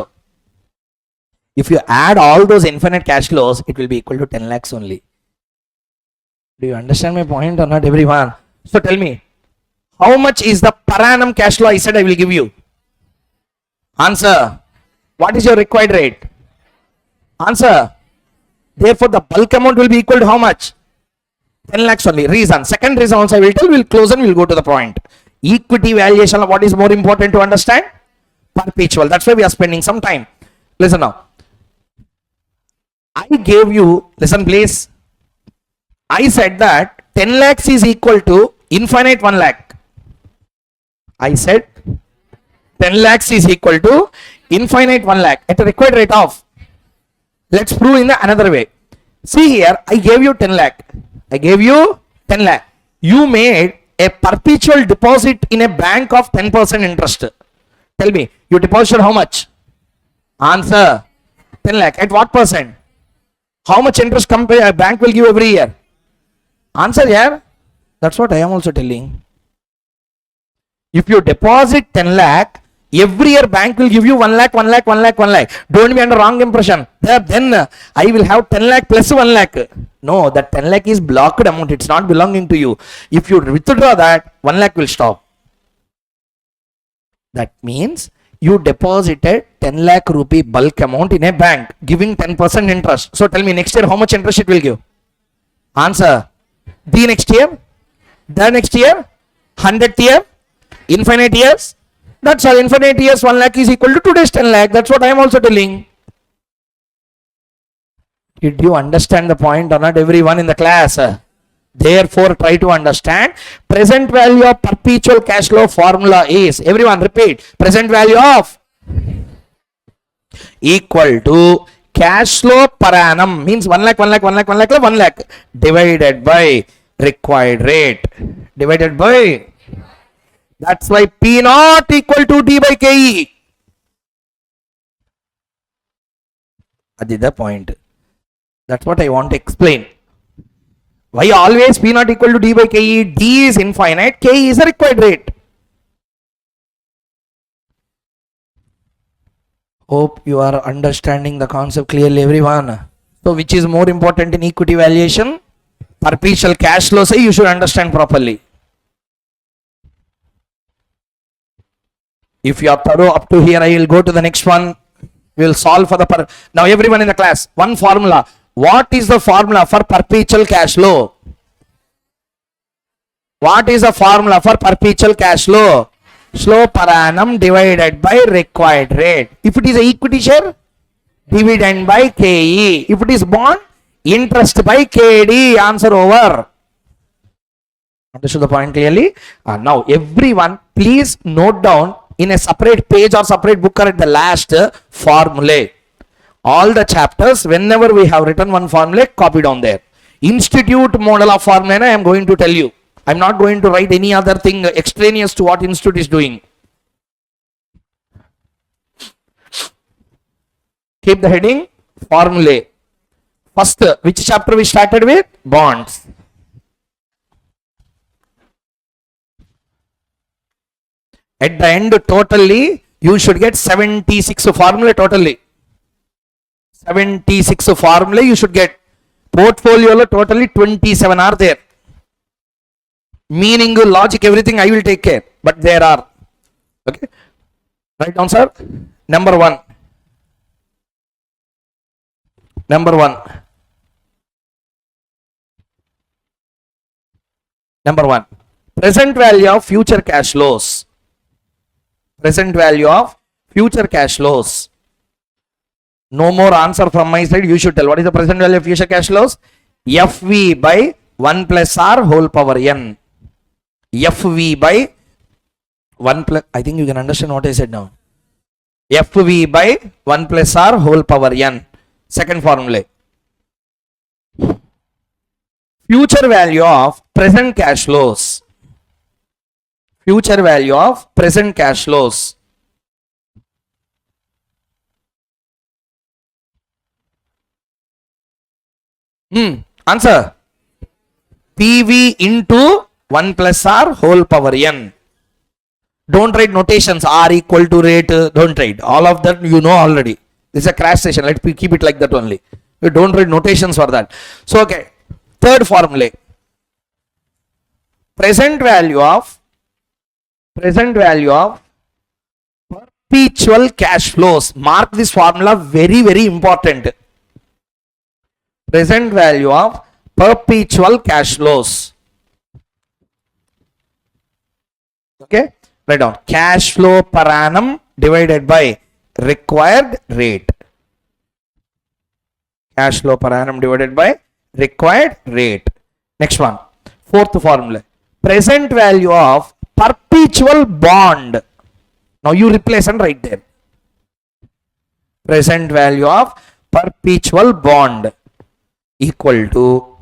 If you add all those infinite cash flows, it will be equal to 10 lakhs only. Do you understand my point or not, everyone? So tell me, how much is the per annum cash flow I said I will give you? Answer. What is your required rate? Answer. Therefore, the bulk amount will be equal to how much? 10 lakhs only. Reason. Second reason also I will tell. We'll close and we'll go to the point. Equity valuation, what is more important to understand? Perpetual. That's why we are spending some time. Listen now. I gave you, listen please. I said that 10 lakhs is equal to infinite 1 lakh. I said 10 lakhs is equal to infinite 1 lakh at a required rate of. Let's prove in another way. See here, I gave you 10 lakh. I gave you 10 lakh. You made a perpetual deposit in a bank of 10% interest. Tell me, you deposited how much? Answer. 10 lakh. At what percent? How much interest a bank will give every year? Answer here. That's what I am also telling. If you deposit 10 lakh, every year bank will give you 1 lakh, 1 lakh, 1 lakh, 1 lakh. Don't be under wrong impression. Then I will have 10 lakh plus 1 lakh. No, that 10 lakh is blocked amount. It's not belonging to you. If you withdraw that, 1 lakh will stop. That means you deposited 10 lakh rupee bulk amount in a bank, giving 10% interest. So tell me next year how much interest it will give? Answer. The next year? The next year? 100th year? Infinite years? That's all. Infinite years 1 lakh is equal to today's 10 lakh. That's what I am also telling. Did you understand the point or not, everyone in the class? Therefore, try to understand. Present value of perpetual cash flow formula is, everyone repeat, present value of equal to cash flow per annum, means 1 lakh, 1 lakh, 1 lakh, 1 lakh, 1 lakh divided by required rate, divided by. That's why P naught equal to D by KE. That is the point. That's what I want to explain. Why always P naught equal to D by KE? D is infinite, KE is a required rate. Hope you are understanding the concept clearly, everyone. So which is more important in equity valuation? Perpetual cash flow, say you should understand properly. If you are thorough up to here, I will go to the next one. We will solve for the now everyone in the class, one formula. What is the formula for perpetual cash flow? What is the formula for perpetual cash flow? Slow per annum divided by required rate. If it is a equity share, dividend by KE. If it is bond, interest by KD. Answer over. Understood the point clearly? Now everyone please note down in a separate page or separate book or at the last formulae. All the chapters, whenever we have written one formula, copy down there. Institute model of formula I am going to tell you. I am not going to write any other thing extraneous to what institute is doing. Keep the heading formulae. First, which chapter we started with? Bonds. At the end, totally, you should get 76 formula totally. 76 formula you should get. Portfolio totally 27 are there. Meaning, logic, everything I will take care. But there are. Okay. Write down, sir. Number one. Number one. Number one. Present value of future cash flows. Present value of future cash flows. No more answer from my side. You should tell what is the present value of future cash flows. FV by 1 plus R whole power N. FV by 1 plus, I think you can understand what I said now. FV by 1 plus R whole power N. Second formula. Future value of present cash flows. Future value of present cash flows. Answer. PV into 1 plus R whole power N. Don't write notations. R equal to rate. Don't write. All of that you know already. This is a crash session. Let's keep it like that only. You don't write notations for that. So, okay. Third formula. Present value of perpetual cash flows. Mark this formula, very, very important. Present value of perpetual cash flows. Okay, write down. Cash flow per annum divided by required rate. Cash flow per annum divided by required rate. Next one. Fourth formula. Present value of perpetual bond. Now you replace and write there. Present value of perpetual bond equal to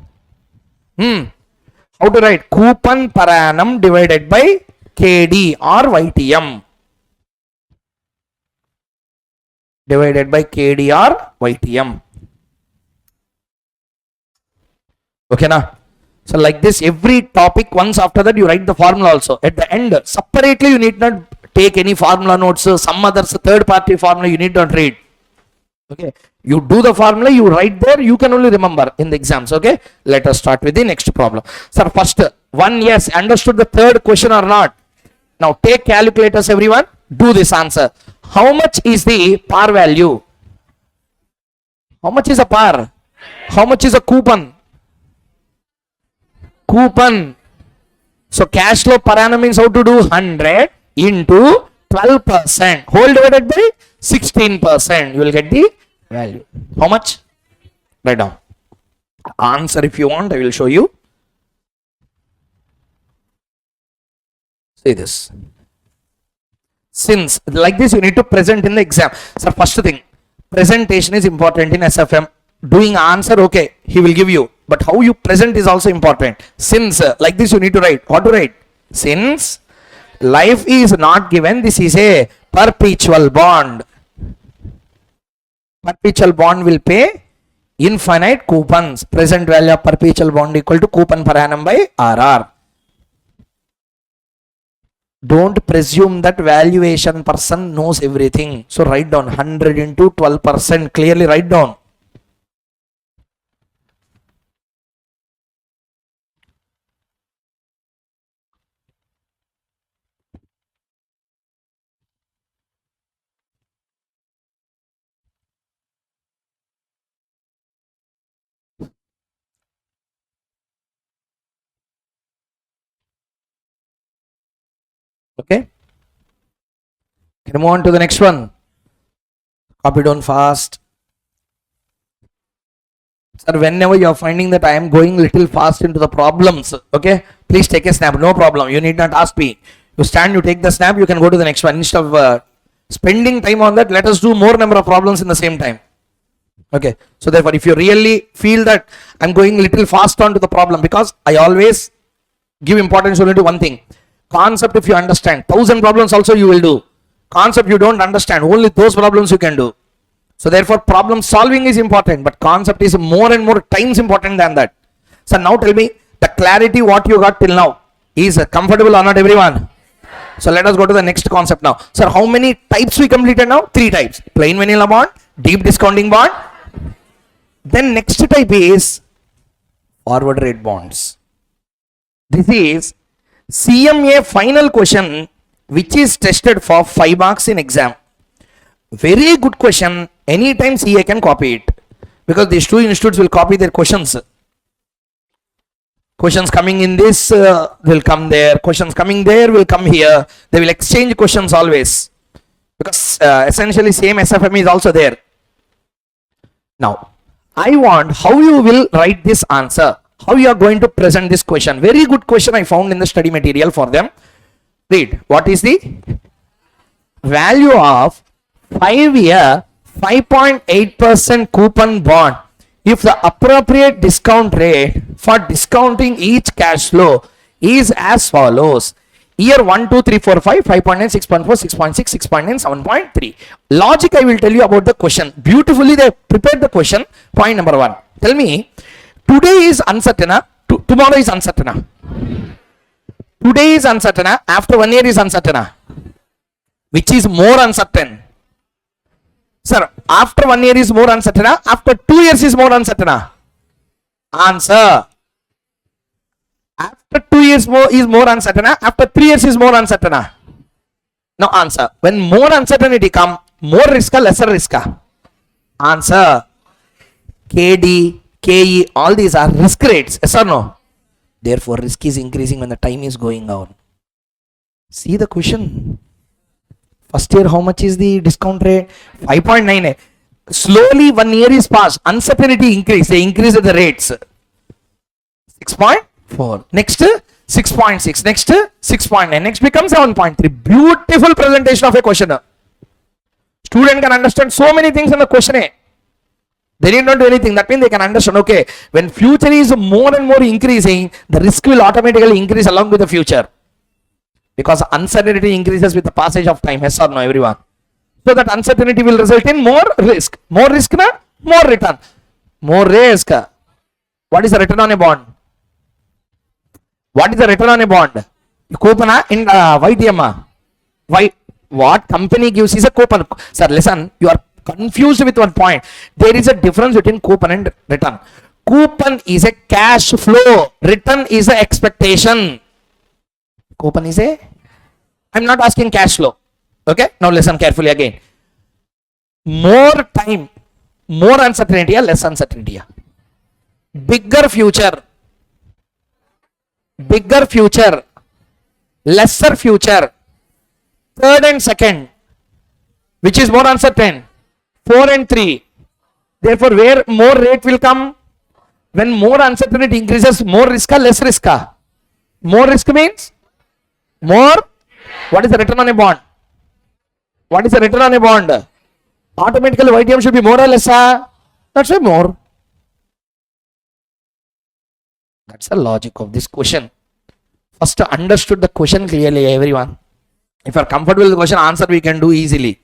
how to write? Coupon per annum divided by KD or YTM. Divided by KD or YTM. Okay, na? So like this, every topic once after that you write the formula also. At the end, separately you need not take any formula notes, some others third party formula you need not read. Okay, you do the formula, you write there, you can only remember in the exams. Okay, let us start with the next problem. Sir, first one, yes, understood the third question or not? Now take calculators, everyone, do this answer. How much is the par value? How much is a par? How much is a coupon? Coupon. So cash flow per annum means how to do? 100 into 12%. Whole divided by 16%. You will get the value. How much? Write down. Answer if you want, I will show you. See this. Since like this you need to present in the exam. So first thing, presentation is important in SFM. Doing answer, okay, he will give you. But how you present is also important. Since like this you need to write. What to write? Since life is not given, this is a perpetual bond. Perpetual bond will pay Infinite coupons. Present value of perpetual bond equal to coupon per annum by RR. Don't presume that valuation person knows everything. So write down 100 into 12%. Clearly write down. Okay. Can you move on to the next one? Copy down fast. Sir, whenever you are finding that I am going little fast into the problems, okay, please take a snap. No problem. You need not ask me. You stand, you take the snap, you can go to the next one. Instead of spending time on that, let us do more number of problems in the same time. Okay. So therefore, if you really feel that I'm going little fast on to the problem, because I always give importance only to one thing. Concept, if you understand, 1000 problems also you will do. Concept you don't understand, only those problems you can do. So therefore, problem solving is important, but concept is more and more times important than that. So now tell me, the clarity what you got till now is comfortable or not, everyone? So let us go to the next concept now. Sir, how many types we completed now? 3 types. Plain vanilla bond, deep discounting bond. Then next type is forward rate bonds. This is CMA final question which is tested for 5 marks in exam. Very good question. Anytime CA can copy it, because these two institutes will copy their questions. Questions coming in this will come there. Questions coming there will come here. They will exchange questions always, because essentially same SFM is also there. Now, I want how you will write this answer. How you are going to present this question. Very good question I found in the study material for them. Read. What is the value of 5-year 5.8% coupon bond if the appropriate discount rate for discounting each cash flow is as follows? Year 1, 2, 3, 4, 5, 5.9, 6.4, 6.6, 6.9, 7.3. Logic I will tell you about the question. Beautifully they prepared the question. Point number 1. Tell me, today is uncertain, tomorrow is uncertain. Today is uncertain, after 1 year is uncertain. Which is more uncertain? Sir, after 1 year is more uncertain, after 2 years is more uncertain. Answer. After 2 years is more uncertain, after 3 years is more uncertain. Now answer. When more uncertainty come, more risk, lesser risk. Answer. KD, KE, all these are risk rates. Yes or no? Therefore, risk is increasing when the time is going on. See the question. First year, how much is the discount rate? 5.9. Slowly 1 year is passed. Uncertainty increase. They increase the rates. 6.4. Next 6.6. Next 6.9. Next becomes 7.3. Beautiful presentation of a question. Student can understand so many things in the question. They need not do anything. That means they can understand, okay, when future is more and more increasing, the risk will automatically increase along with the future. Because uncertainty increases with the passage of time. Yes or no, everyone? So that uncertainty will result in more risk. More risk, na? More return. More risk. What is the return on a bond? What is the return on a bond? Coupon in YTM. Why? What company gives is a coupon. Sir, listen, you are confused with one point. There is a difference between coupon and return. Coupon is a cash flow. Return is a expectation. Coupon is a, I'm not asking cash flow. Okay, now listen carefully again. More time, more uncertainty or less uncertainty? Bigger future, lesser future, third and second, which is more uncertain? 4 and 3. Therefore, where more rate will come? When more uncertainty increases, more risk or less risk? More risk means more. What is the return on a bond? What is the return on a bond? Automatically YTM should be more or less. That's why more. That's the logic of this question. First understood the question clearly, everyone. If you are comfortable with the question, answer we can do easily.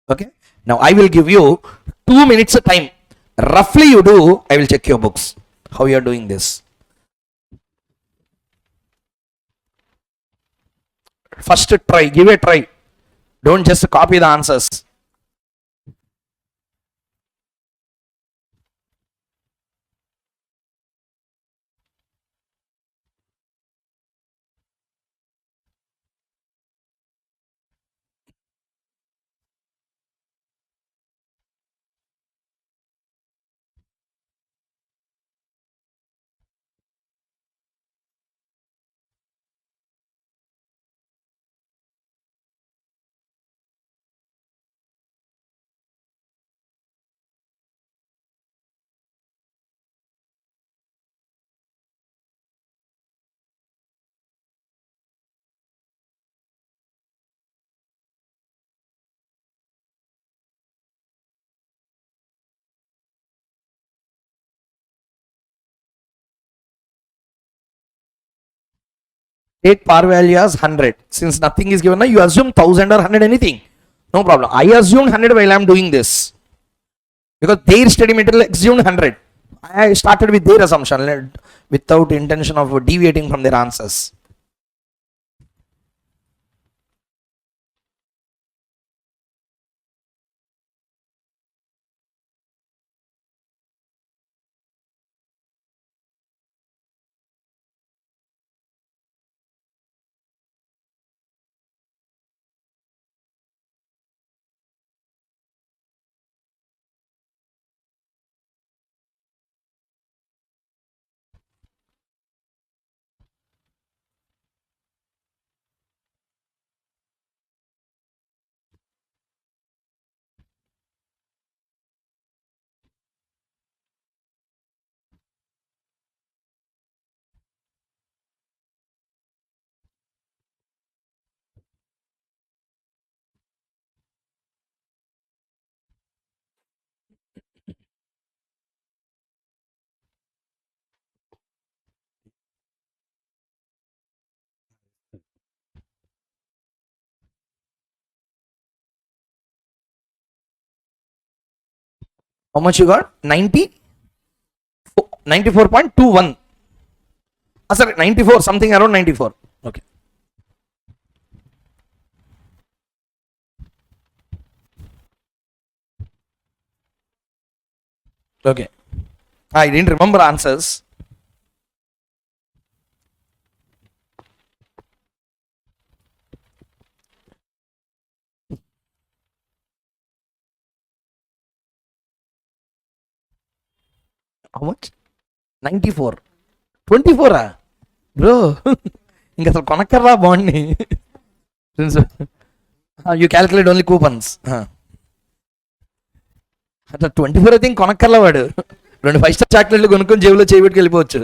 Okay. Now I will give you 2 minutes of time. roughly you do, I will check your books. How you are doing this. First try, give a try. Don't just copy the answers. Take par value as 100. Since nothing is given, you assume 1000 or 100 anything. No problem. I assumed 100 while I am doing this. Because their study material assumed 100. I started with their assumption without intention of deviating from their answers. How much you got? 90? 94.21. Sorry, 94, something around 94. Okay. Okay. I didn't remember answers. How much? 94. 24 bro. ఇంకా అసలు కొనక్కర్రా బాండ్ని. You calculate only coupons. అట్లా 24 అయితే ఇంక కొనక్కర్లా వాడు. 2 5 star చాక్లెట్లు కొనుక్కొని జేబులో చేయబెట్టుకు వెళ్ళిపోవచ్చు.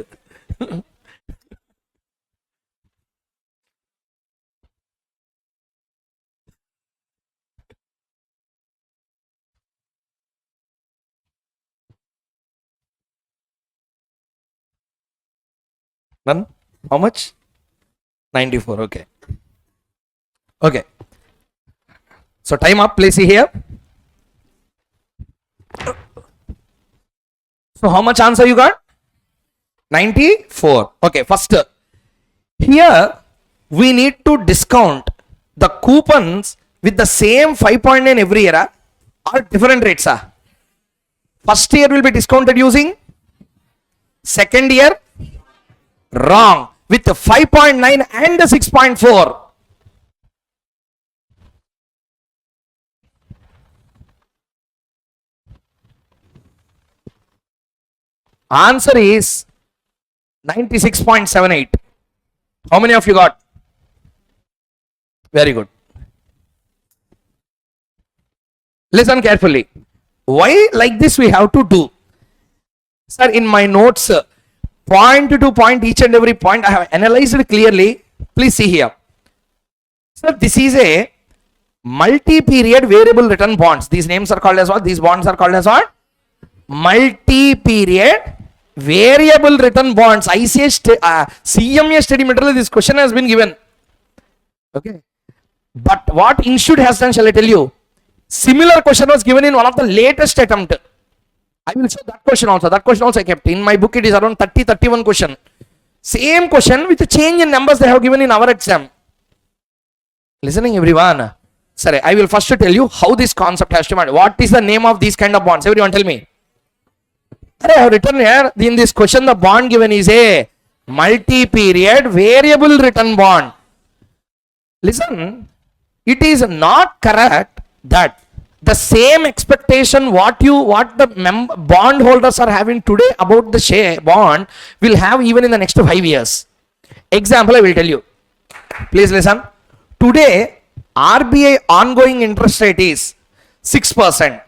Done? How much? 94. Okay. Okay. So time up. Please see here. So how much answer you got? 94. Okay. First, here we need to discount the coupons with the same 5.9 every year or different rates. First year will be discounted using. Second year, wrong, with the 5.9 and the 6.4. Answer is 96.78. How many of you got? Very good. Listen carefully. Why like this we have to do? Sir, in my notes, point to point, each and every point I have analyzed it clearly. Please see here. Sir, this is a multi-period variable return bonds. These names are called as what? These bonds are called as what? Multi-period variable return bonds. ICAl CMA study material, this question has been given. Okay. But what Institute has done, shall I tell you? Similar question was given in one of the latest attempt. I will show that question also. That question also I kept. In my book, it is around 30, 31 question. Same question with a change in numbers they have given in our exam. Listening, everyone. Sorry, I will first tell you how this concept has to be. What is the name of these kind of bonds? Everyone tell me. I have written here in this question the bond given is a multi-period variable return bond. Listen, it is not correct that the same expectation what the bond holders are having today about the share bond will have even in the next 5 years. Example, I will tell you. Please listen. Today, RBI ongoing interest rate is 6%.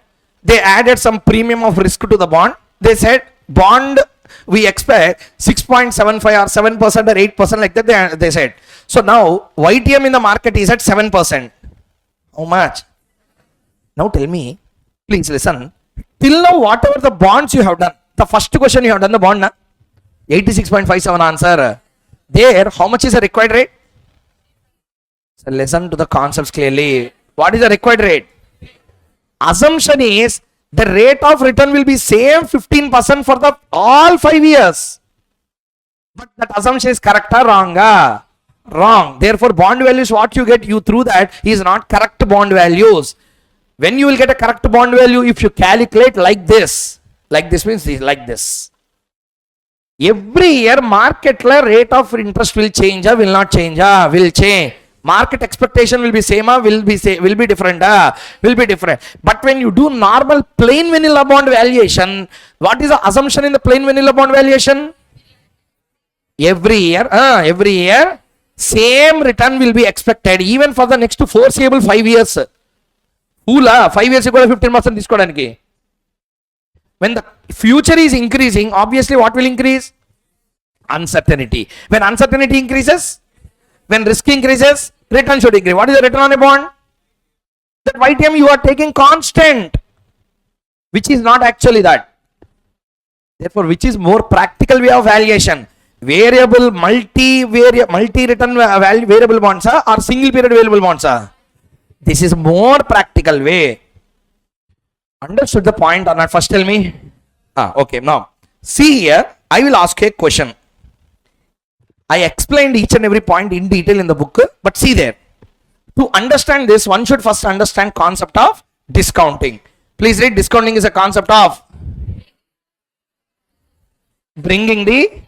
They added some premium of risk to the bond. They said bond we expect 6.75 or 7% or 8% like that they said. So now YTM in the market is at 7%. How much? Now tell me, please listen. Till now whatever the bonds you have done, the first question you have done the bond, na? 86.57 answer. There, how much is the required rate? So listen to the concepts clearly. What is the required rate? Assumption is the rate of return will be same 15% for the all 5 years. But that assumption is correct or wrong? Wrong. Therefore, bond values what you get you through that is not correct bond values. When you will get a correct bond value if you calculate like this means like this. Every year market rate of interest will change or will not change? Will change. Market expectation will be same or will be different? Will be different. But when you do normal plain vanilla bond valuation, what is the assumption in the plain vanilla bond valuation? Every year same return will be expected even for the next foreseeable 5 years. 5 years ago 15% తీసుకోవడానికి. When the future is increasing, obviously what will increase? Uncertainty. When uncertainty increases, when risk increases, return should increase. What is the return on a bond? That YTM you are taking constant, which is not actually that. Therefore, which is more practical way of valuation? Variable, multi-return variable bonds or single period variable bonds? This is more practical way. Understood the point or not? First tell me. Okay, now see here, I will ask a question. I explained each and every point in detail in the book, but see there. To understand this, one should first understand concept of discounting. Please read. Discounting is a concept of bringing the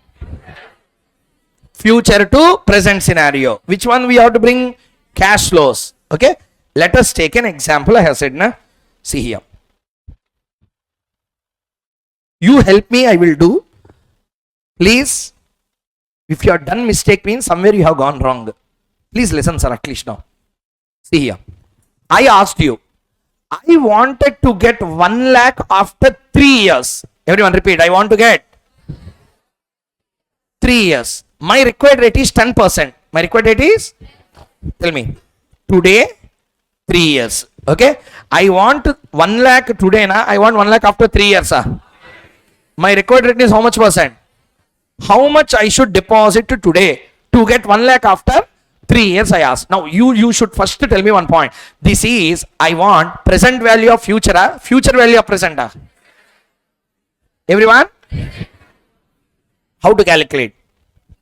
future to present scenario. Which one we have to bring? Cash flows. Okay. Let us take an example. I have said, na? See here. You help me, I will do. Please. If you have done mistake means somewhere you have gone wrong. Please listen, sir, at least now. See here. I asked you. I wanted to get 1 lakh after 3 years. Everyone repeat. I want to get 3 years. My required rate is 10%. My required rate is? Tell me. Today, 3 years. Okay. I want 1 lakh today. I want 1 lakh after 3 years. My required rate is how much percent? How much I should deposit today to get 1 lakh after 3 years? I asked. Now you should first tell me one point. This is I want present value of future, future value of present. Everyone? How to calculate?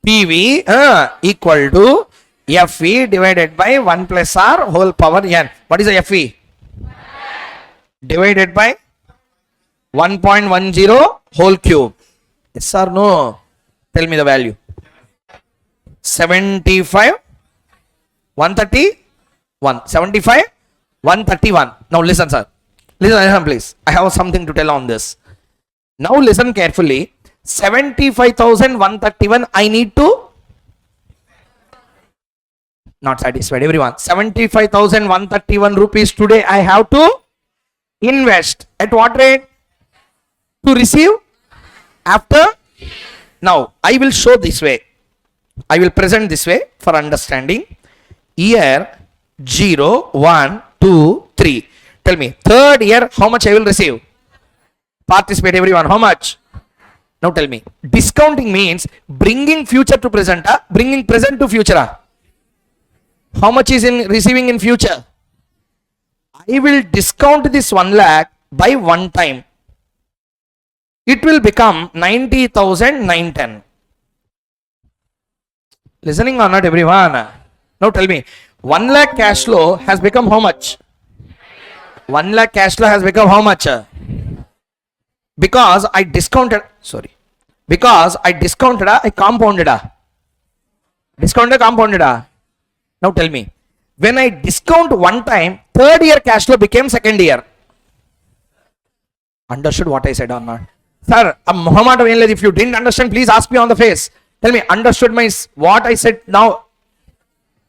PV equal to FE divided by 1 plus R whole power n. What is the FE? Divided by 1.10 whole cube. Yes or no? Tell me the value. 75, 131. 75, 131. Now listen, sir. Listen, please. I have something to tell on this. Now listen carefully. 75,131 I need to not satisfied. Everyone. 75,131 rupees today I have to invest. At what rate? To receive after. Now I will show this way. I will present this way for understanding. Year 0, 1, 2, 3. Tell me, third year how much I will receive? Participate everyone. How much? Now tell me. Discounting means bringing future to present. Bringing present to future. How much is in receiving in future? I will discount this 1 lakh by 1 time. it will become 90,910. Listening or not, everyone? Now tell me, 1 lakh cash flow has become how much? 1 lakh cash flow has become how much? Because I discounted, sorry, because I discounted, I compounded. Discounted, compounded. Now tell me, when I discount one time, third year cash flow became second year. Understood what I said or not? Sir, Muhammad, if you didn't understand, please ask me on the face. Tell me, understood my what I said now?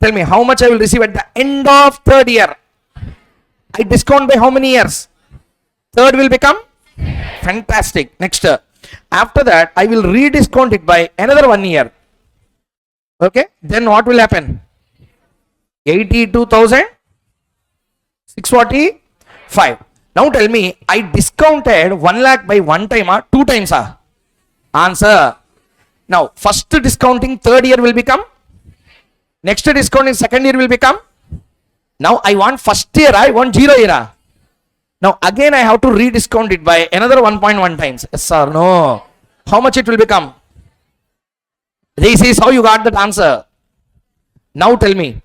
Tell me, how much I will receive at the end of third year? I discount by how many years? Third will become? Fantastic. Next, after that, I will rediscount it by another 1 year. Okay, then what will happen? 82,645. Now tell me, I discounted 1 lakh by one time or two times? Answer. Now, first discounting third year will become? Next discounting second year will become? Now I want first year, I want 0 year. Now again I have to rediscount it by another 1.1 times. Yes or no? How much it will become? This is how you got that answer. Now tell me.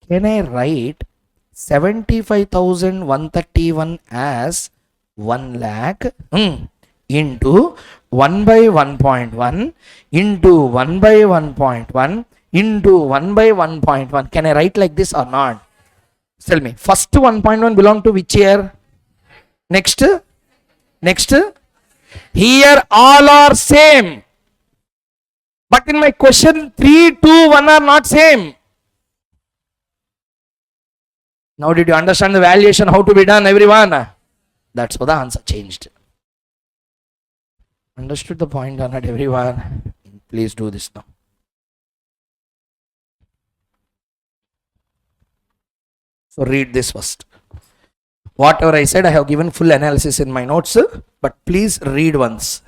Can I write 75,131 as 1 lakh into 1 by 1.1 into 1 by 1.1 into 1 by 1.1? Can I write like this or not? Tell me. First 1.1 belong to which year? Next? Here all are same. But in my question 3, 2, 1 are not same. Now did you understand the valuation how to be done, everyone? That's how the answer changed. Understood the point or not, everyone? Please do this now. So read this first. Whatever I said, I have given full analysis in my notes, but please read once.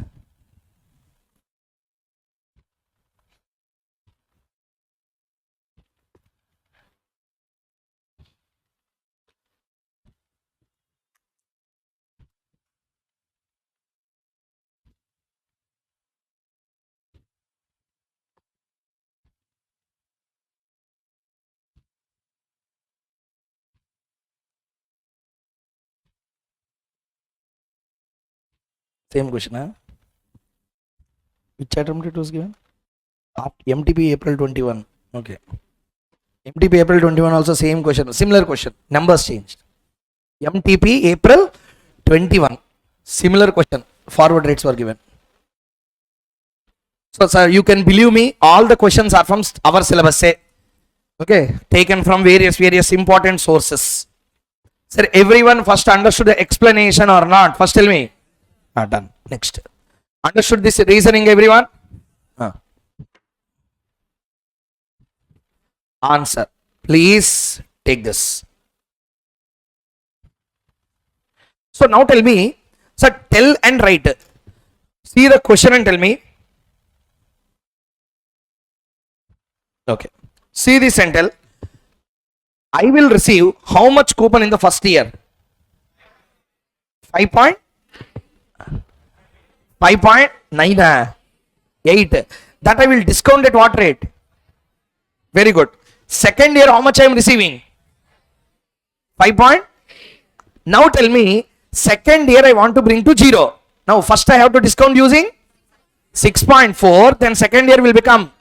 Same question, huh? Which attempt it was given? MTP April 21. Okay. MTP April 21 also same question, similar question. Numbers changed. MTP April 21. Similar question. Forward rates were given. So, sir, you can believe me, all the questions are from our syllabus. Okay, taken from various important sources. Sir, everyone first understood the explanation or not? First tell me. Done. Next. Understood this reasoning, everyone? Answer. Please take this. So now tell me, sir, tell and write. See the question and tell me. Okay. See this and tell. I will receive how much coupon in the first year? 5.98. That I will discount at what rate? Very good. Second year, how much I am receiving? 5. Now tell me, second year I want to bring to 0. Now first I have to discount using 6.4. Then second year will become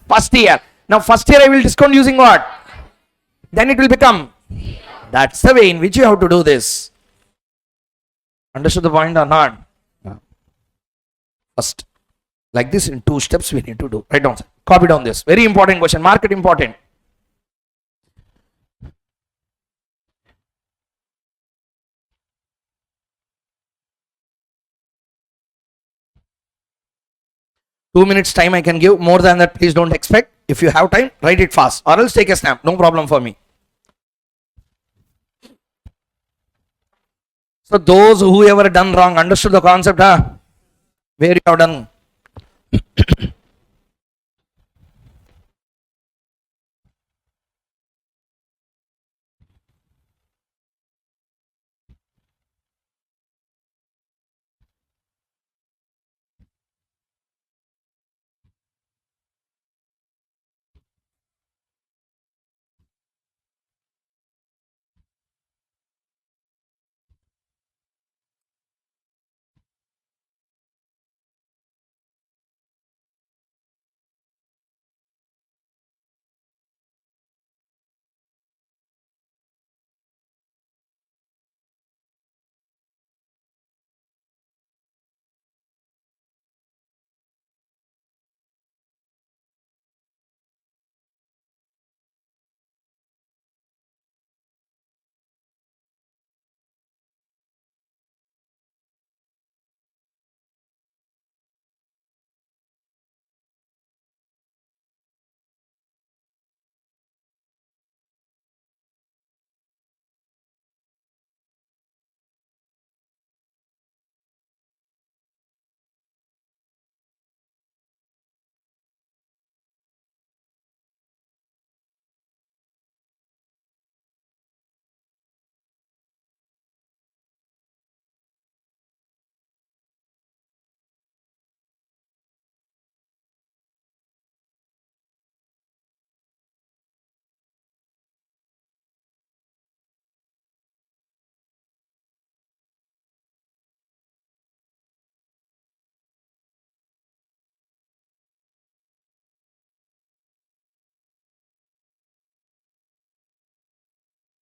first year. Now first year I will discount using what? Then it will become. That's the way in which you have to do this. Understood the point or not? First, like this in 2 steps we need to do. Write down. Copy down this. Very important question. Mark it important. Two minutes time I can give. More than that, please don't expect. If you have time, write it fast or else take a snap. No problem for me. So those who ever done wrong, understood the concept, huh? Where you have done?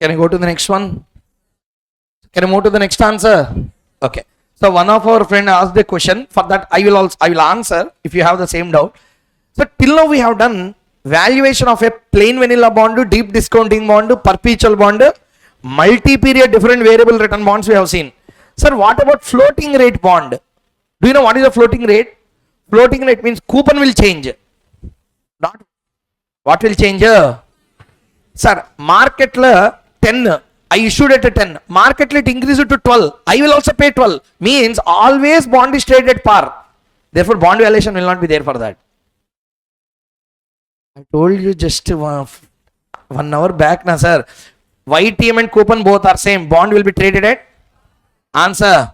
Can I go to the next one? Can I move to the next answer? Okay. So one of our friend asked the question. For that, I will answer if you have the same doubt. So till now we have done valuation of a plain vanilla bond, deep discounting bond, perpetual bond, multi-period different variable return bonds we have seen. Sir, what about floating rate bond? Do you know what is a floating rate? Floating rate means coupon will change. Not what will change? Sir, market la 10. I issued at a 10. Market let increase it to 12. I will also pay 12. Means always bond is traded at par. Therefore, bond valuation will not be there for that. I told you just 1 hour back, na sir. YTM and coupon both are same. Bond will be traded at answer.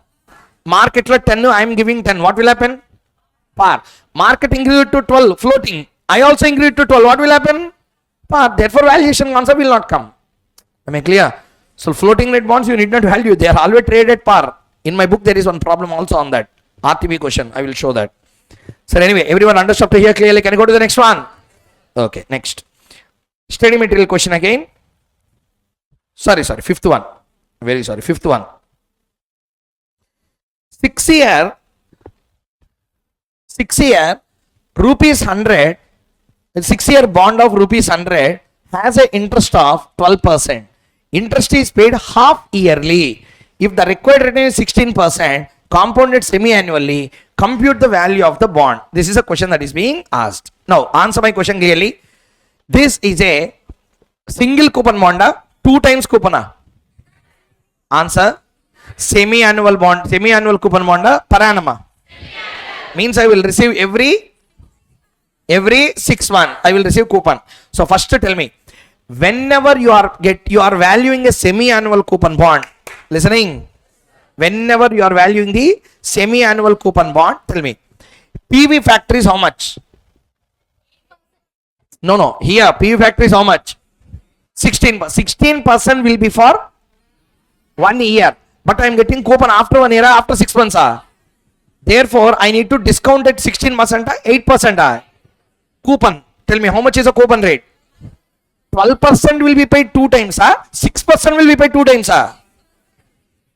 Market let 10. I am giving 10. What will happen? Par. Market increase it to 12. Floating. I also increase it to 12. What will happen? Par. Therefore, valuation concept will not come. Am I clear? So floating rate bonds you need not value. They are always traded at par. In my book there is one problem also on that. RTB question. I will show that. So anyway, everyone understood to here clearly. Can you go to the next one? Okay, next. Study material question again. Sorry, fifth one. Very sorry, fifth one. 6 year rupees 100, 6 year bond of rupees 100 has an interest of 12%. Interest is paid half yearly. If the required return is 16%, compounded semi-annually, compute the value of the bond. This is a question that is being asked. Now, answer my question clearly. This is a single coupon bond, 2 times coupon. Answer. Semi-annual bond, semi-annual coupon bond, per annum. Means I will receive every 6 months. I will receive coupon. So first tell me, whenever you are valuing a semi-annual coupon bond, listening, whenever you are valuing the semi-annual coupon bond, tell me, PV factor is how much? No, here PV factor is how much? 16%. 16% will be for 1 year, but I am getting coupon after 1 year, after 6 months. Therefore, I need to discount at 16%, 8%. Coupon. Tell me, how much is a coupon rate? 12% will be paid 2 times, 6% will be paid 2 times.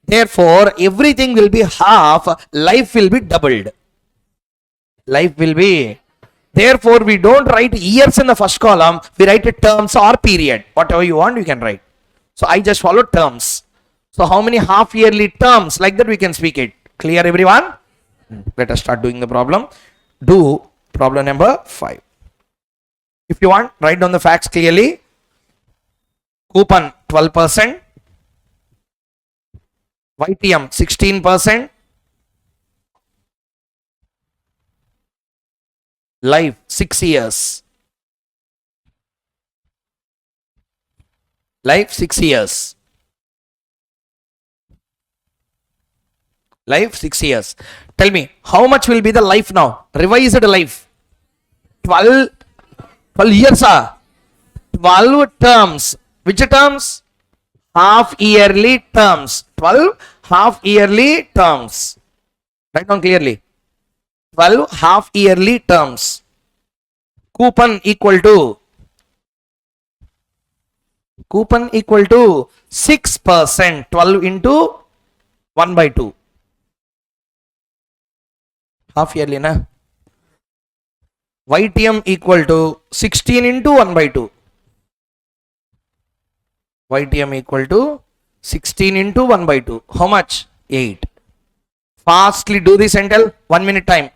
Therefore, everything will be half, life will be doubled. Life will be. Therefore, we don't write years in the first column, we write terms or period. Whatever you want, you can write. So, I just follow terms. So, how many half yearly terms? Like that we can speak it. Clear everyone? Let us start doing the problem. Do problem number 5. If you want, write down the facts clearly. Coupon 12%, YTM 16%, life 6 years. Life 6 years. Life 6 years. Tell me, how much will be the life now? Revised life. 12 years. 12 terms. Which terms? Half yearly terms. 12 half yearly terms. Write down clearly. 12 half yearly terms. Coupon equal to 6%. 12 into 1 by 2. Half yearly, na? YTM equal to 16 into 1 by 2. YTM equal to 16 into 1 by 2. How much? 8. Fastly do this and tell. 1 minute time.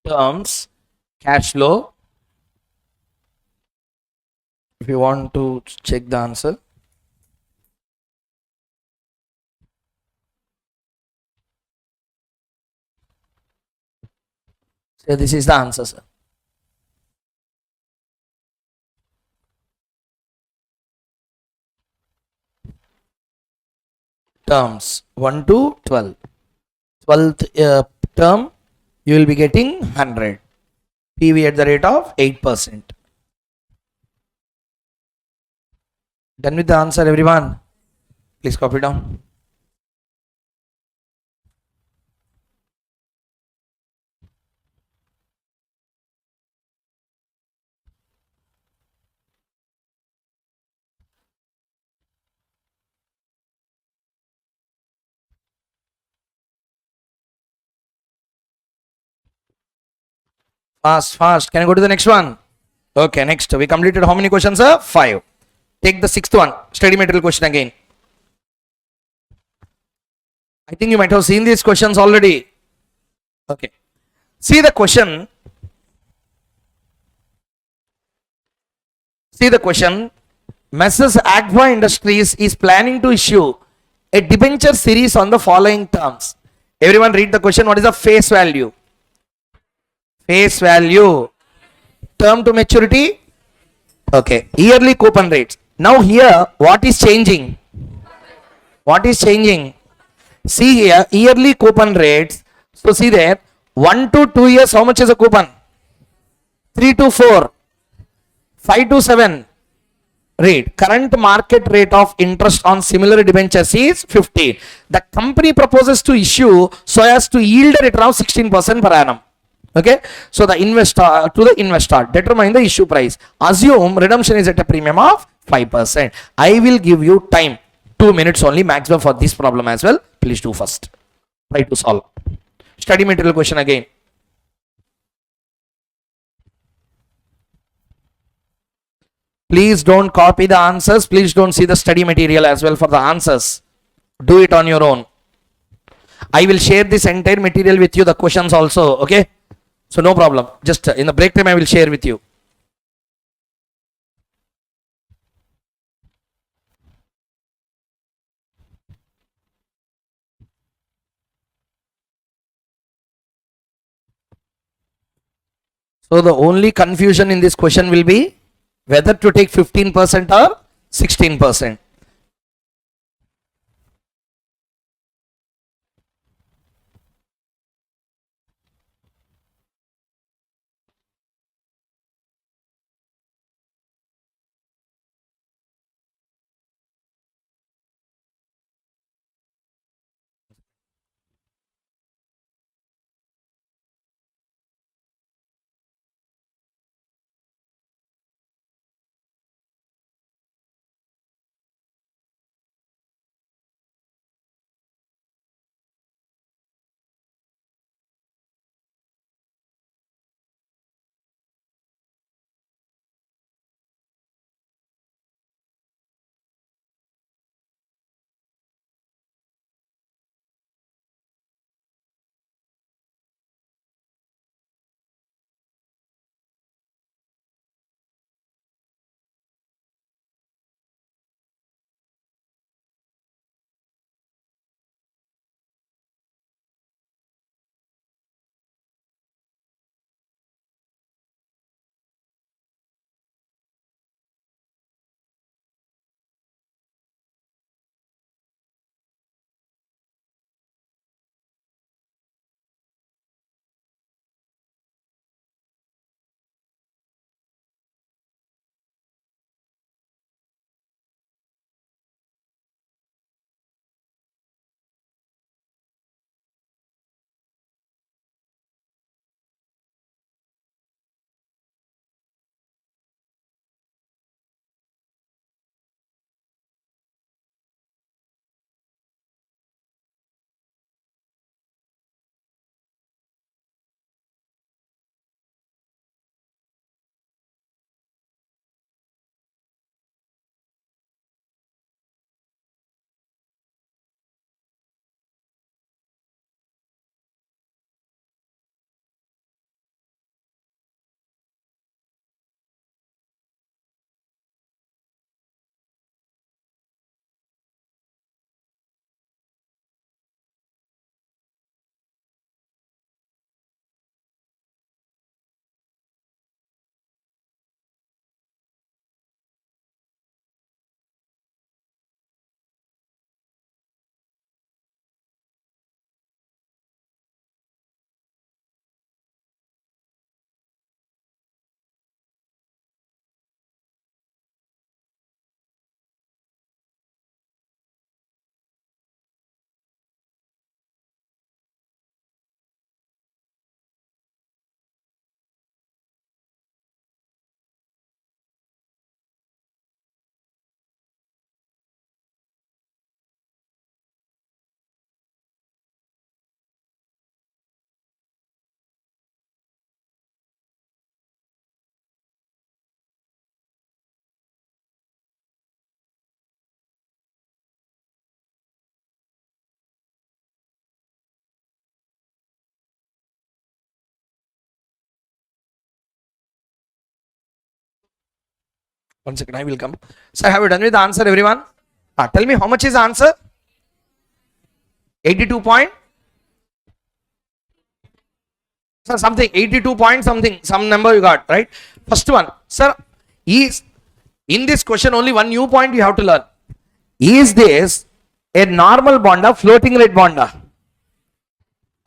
Terms, cash flow. If you want to check the answer. So this is the answer, sir. Terms 1 to 12. 12th term, you will be getting 100. PV at the rate of 8%. Done with the answer, everyone? Please copy down. Fast, fast. Can I go to the next one? Okay, next. We completed how many questions, sir? 5. Take the sixth one. Study material question again. I think you might have seen these questions already. Okay. See the question. See the question. Messrs. Agfa Industries is planning to issue a debenture series on the following terms. Everyone read the question. What is the face value? Face value. Term to maturity. Okay. Yearly coupon rates. Now here, what is changing? What is changing? See here, yearly coupon rates. So see there, 1 to 2 years, how much is a coupon? 3 to 4, 5 to 7. Rate. Current market rate of interest on similar debentures is 15. The company proposes to issue so as to yield a return of 16% per annum. Okay. So the investor, to the investor, determine the issue price. Assume redemption is at a premium of 5%. I will give you time. 2 minutes only maximum for this problem as well. Please do first. Try to solve. Study material question again. Please don't copy the answers. Please don't see the study material as well for the answers. Do it on your own. I will share this entire material with you, the questions also. Okay. So no problem. Just in the break time, I will share with you. So the only confusion in this question will be whether to take 15% or 16%. 1 second, I will come. Sir, have you done with the answer, everyone? Tell me how much is the answer? 82 point? Sir, something, 82 point something, some number you got, right? First one, sir, is in this question only one new point you have to learn. Is this a normal bond or floating rate bond?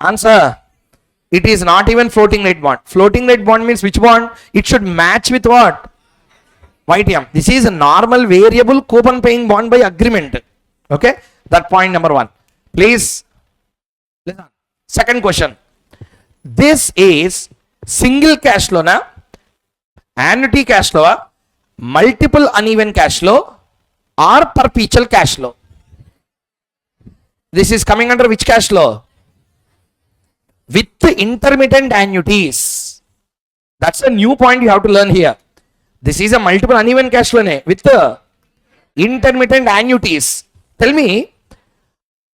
Answer. It is not even floating rate bond. Floating rate bond means which bond? It should match with what? YTM. This is a normal variable coupon paying bond by agreement. Okay, that point number one. Please listen. Second question. This is single cash flow na, annuity cash flow, multiple uneven cash flow, or perpetual cash flow. This is coming under which cash flow? With intermittent annuities. That's a new point you have to learn here. This is a multiple uneven cash flow with intermittent annuities. Tell me,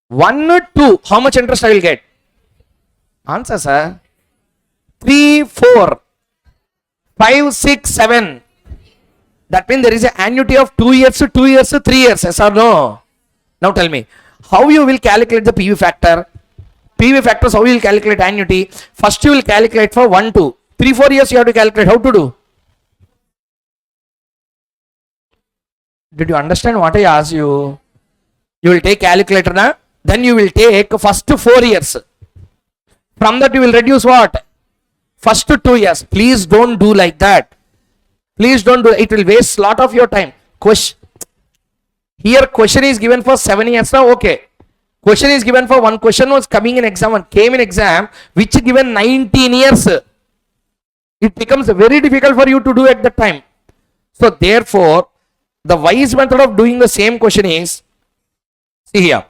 1 or 2, how much interest I will get? Answer, sir. 3, 4, 5, 6, 7. That means there is an annuity of 2 years, 2 years, 3 years. Yes or no? Now tell me, how you will calculate the PV factor? PV factors, how you will calculate annuity? First you will calculate for 1, 2. 3, 4 years you have to calculate. How to do? Did you understand what I asked you? You will take calculator na? Then you will take first 4 years. From that you will reduce what? First 2 years. Please don't do like that. Please don't do it. It will waste lot of your time. Here question is given for 7 years now. Okay. Question is given for one question was coming in exam, one came in exam which given 19 years. It becomes very difficult for you to do at that time. So therefore, the wise method of doing the same question is, see here.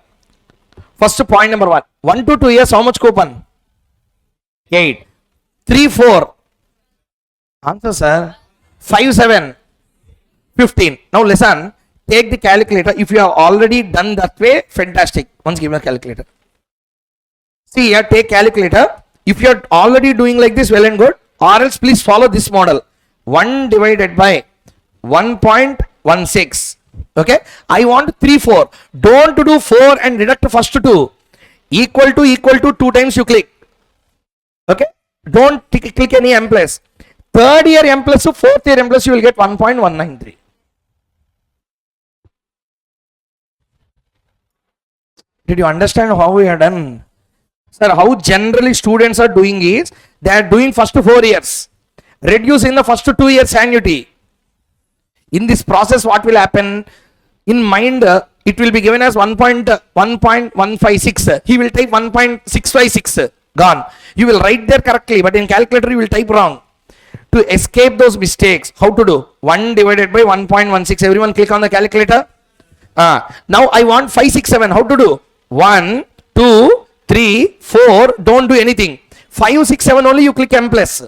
First point number 1. 1 to 2 years, how much coupon? 8. 3, 4. Answer, sir. 5, 7. 15. Now listen. Take the calculator. If you have already done that way, fantastic. Once give me a calculator. See here, take calculator. If you are already doing like this, well and good. Or else please follow this model. 1 divided by 1.16. Okay. I want 3, 4. Don't do 4 and deduct first 2. Equal to 2 times you click. Okay. Don't click any M plus. Third year M plus to fourth year M plus you will get 1.193. Did you understand how we are done? Sir, how generally students are doing is, they are doing first 4 years, reducing the first 2 years annuity. In this process, what will happen? In mind, it will be given as 1.156. He will type 1.656. Gone. You will write there correctly, but in calculator you will type wrong. To escape those mistakes, how to do? 1 divided by 1.16. Everyone click on the calculator. Now I want 5, 6, 7. How to do? 1, 2, 3, 4. Don't do anything. 5, 6, 7 only you click M plus.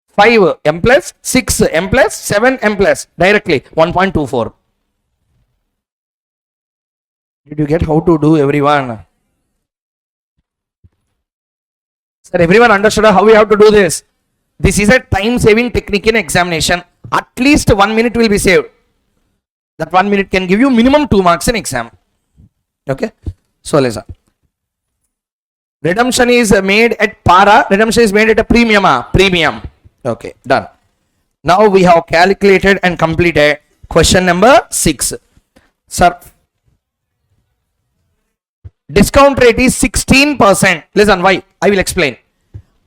5 M plus, 6 M plus, 7 M plus. Directly 1.24. Did you get how to do, everyone? Sir, everyone understood how we have to do this? This is a time saving technique in examination. At least 1 minute will be saved. That 1 minute can give you minimum 2 marks in exam. Okay. So listen. Redemption is made at para. Redemption is made at a premium. Premium. Okay. Done. Now we have calculated and completed question number 6. Sir, discount rate is 16%. Listen, why? I will explain.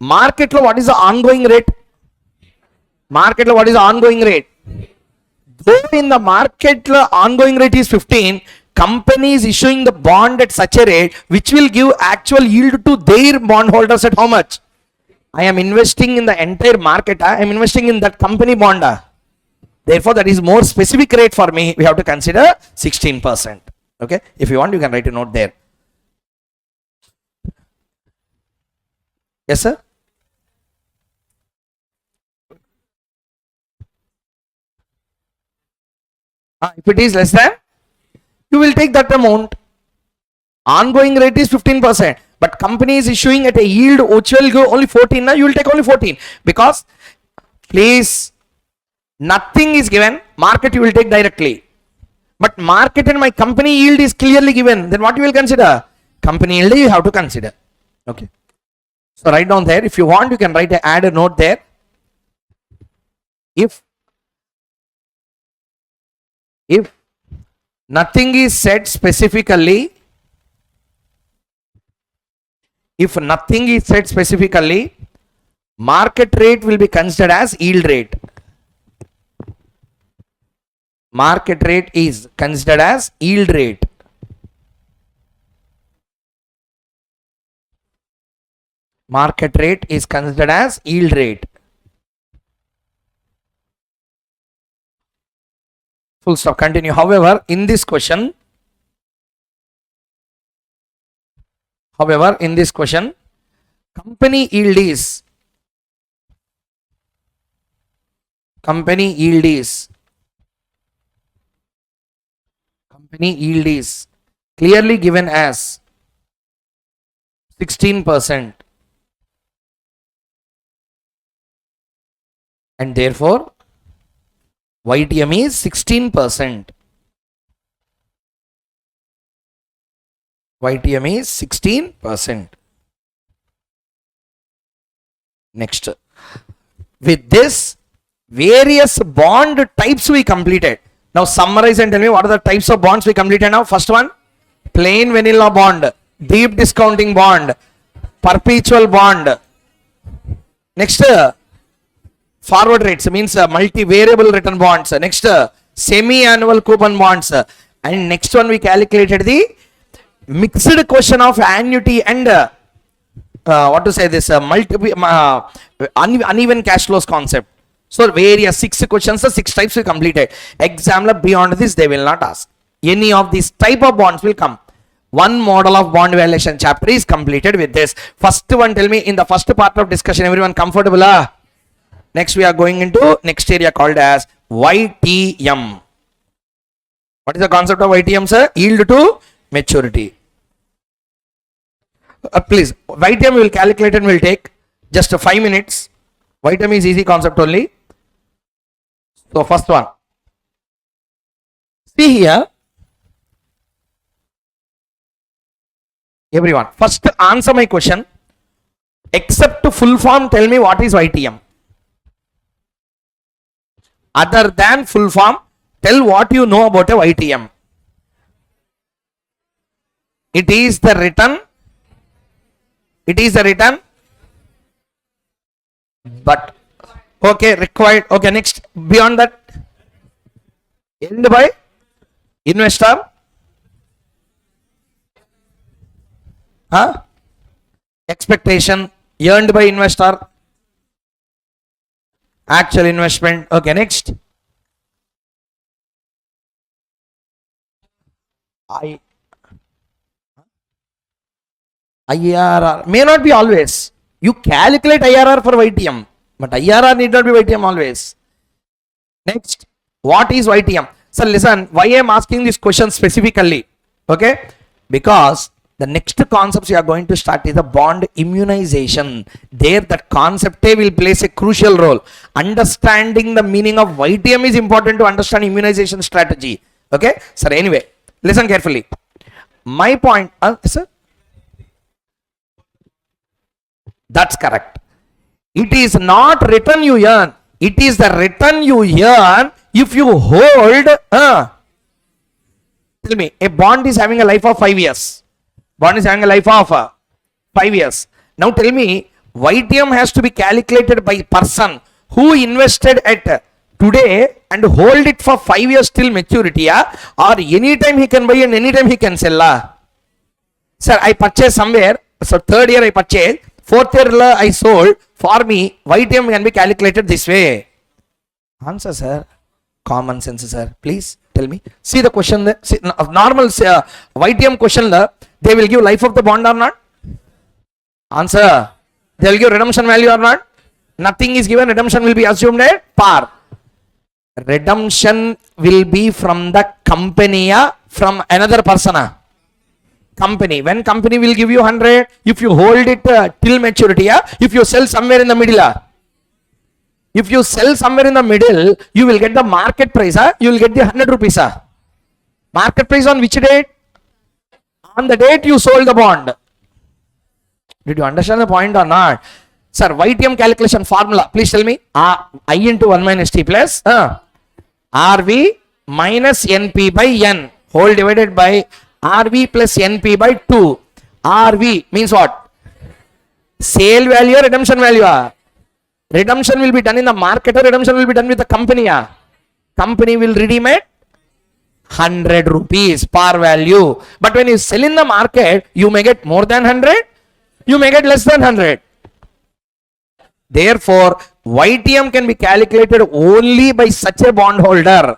Market law, what is the ongoing rate? Market law, what is the ongoing rate? Though in the market law, ongoing rate is 15, company is issuing the bond at such a rate which will give actual yield to their bondholders at how much? I am investing in the entire market. I am investing in that company bond. Therefore, that is more specific rate for me. We have to consider 16%. Okay. If you want, you can write a note there. Yes, sir. If it is less than, you will take that amount. Ongoing rate is 15%, but company is issuing at a yield which will go only 14. Now you will take only 14 because, please nothing is given, market you will take directly. But market and my company yield is clearly given. Then what you will consider? Company yield you have to consider. Okay. So write down there. If you want, you can add a note there. If nothing is said specifically, market rate will be considered as yield rate. Market rate is considered as yield rate. Market rate is considered as yield rate. Full stop. Continue. However, in this question, company yield is clearly given as 16%, and therefore YTM is 16%. YTM is 16%. Next, with this, various bond types we completed. Now summarize and tell me what are the types of bonds we completed now. First one, plain vanilla bond, deep discounting bond, perpetual bond. Next, forward rates means multi-variable return bonds. Next, semi-annual coupon bonds. And next one we calculated the mixed question of annuity and uneven cash flows concept. So various 6 questions, 6 types we completed. Exam beyond this they will not ask. Any of these type of bonds will come. One model of bond valuation chapter is completed with this. First one, tell me, in the first part of discussion, everyone comfortable? Next we are going into next area called as YTM. What is the concept of YTM, sir? Yield to maturity. Please, YTM we will calculate and we will take just 5 minutes. YTM is easy concept only. So first one, see here, everyone, first answer my question. Except to full form, tell me what is YTM. Other than full form, tell what you know about a YTM. It is the return. But okay, required. Okay, next, beyond that, earned by investor, expectation, earned by investor, actual investment. Okay, next, IRR may not be always. You calculate IRR for YTM, but IRR need not be YTM always. Next, what is YTM? So listen, why I am asking this question specifically? Okay, because the next concepts we are going to start is the bond immunization. There that concept will place a crucial role. Understanding the meaning of YTM is important to understand immunization strategy. Okay, sir, anyway, listen carefully. My point, sir? That's correct. It is not return you earn. It is the return you earn if you hold. Tell me, a bond is having a life of 5 years. Bond is having a life of 5 years. Now tell me, YTM has to be calculated by person who invested at today and hold it for 5 years till maturity, or anytime he can buy and anytime he can sell. Sir, I purchased somewhere, so 3rd year I purchased, 4th year I sold. For me, YTM can be calculated this way. Answer, sir. Common sense, sir. Please tell me. See the question. See, normal YTM question. They will give life of the bond or not? Answer. They will give redemption value or not? Nothing is given. Redemption will be assumed at par. Redemption will be from the company, from another person. Company. When company will give you 100, if you hold it till maturity, if you sell somewhere in the middle, If you sell somewhere in the middle, you will get the market price. You will get the 100 rupees. Market price on which date? On the date you sold the bond. Did you understand the point or not? Sir, YTM calculation formula. Please tell me. I into 1 minus T plus RV minus NP by N whole divided by RV plus NP by 2. RV means what? Sale value or redemption value? Redemption will be done in the market or redemption will be done with the company? Company will redeem it 100 rupees par value. But when you sell in the market, you may get more than 100, you may get less than 100. Therefore, YTM can be calculated only by such a bondholder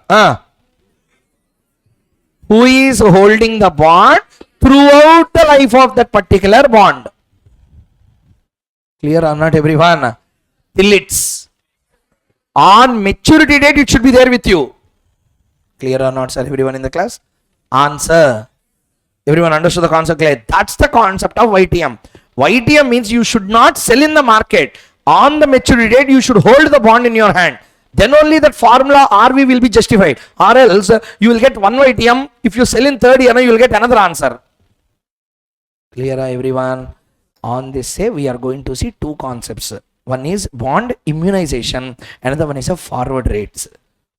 who is holding the bond throughout the life of that particular bond. Clear or not, everyone? Till it's on maturity date, it should be there with you. Clear or not, sir? Everyone in the class? Answer. Everyone understood the concept? Clear? That's the concept of YTM. YTM means you should not sell in the market. On the maturity date, you should hold the bond in your hand. Then only that formula RV will be justified. Or else, you will get one YTM. If you sell in third year, you will get another answer. Clear, everyone? On this say, we are going to see two concepts. One is bond immunization. Another one is a forward rates.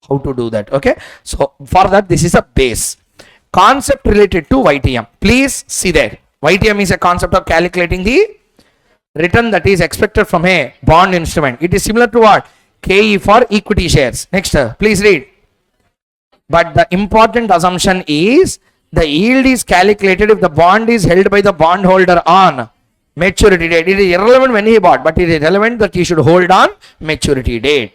How to do that? Okay. So, for that, this is a base. Concept related to YTM. Please see there. YTM is a concept of calculating the return that is expected from a bond instrument. It is similar to what? KE for equity shares. Next, please read. But the important assumption is the yield is calculated if the bond is held by the bondholder on maturity date. It is irrelevant when he bought, but it is relevant that he should hold on maturity date.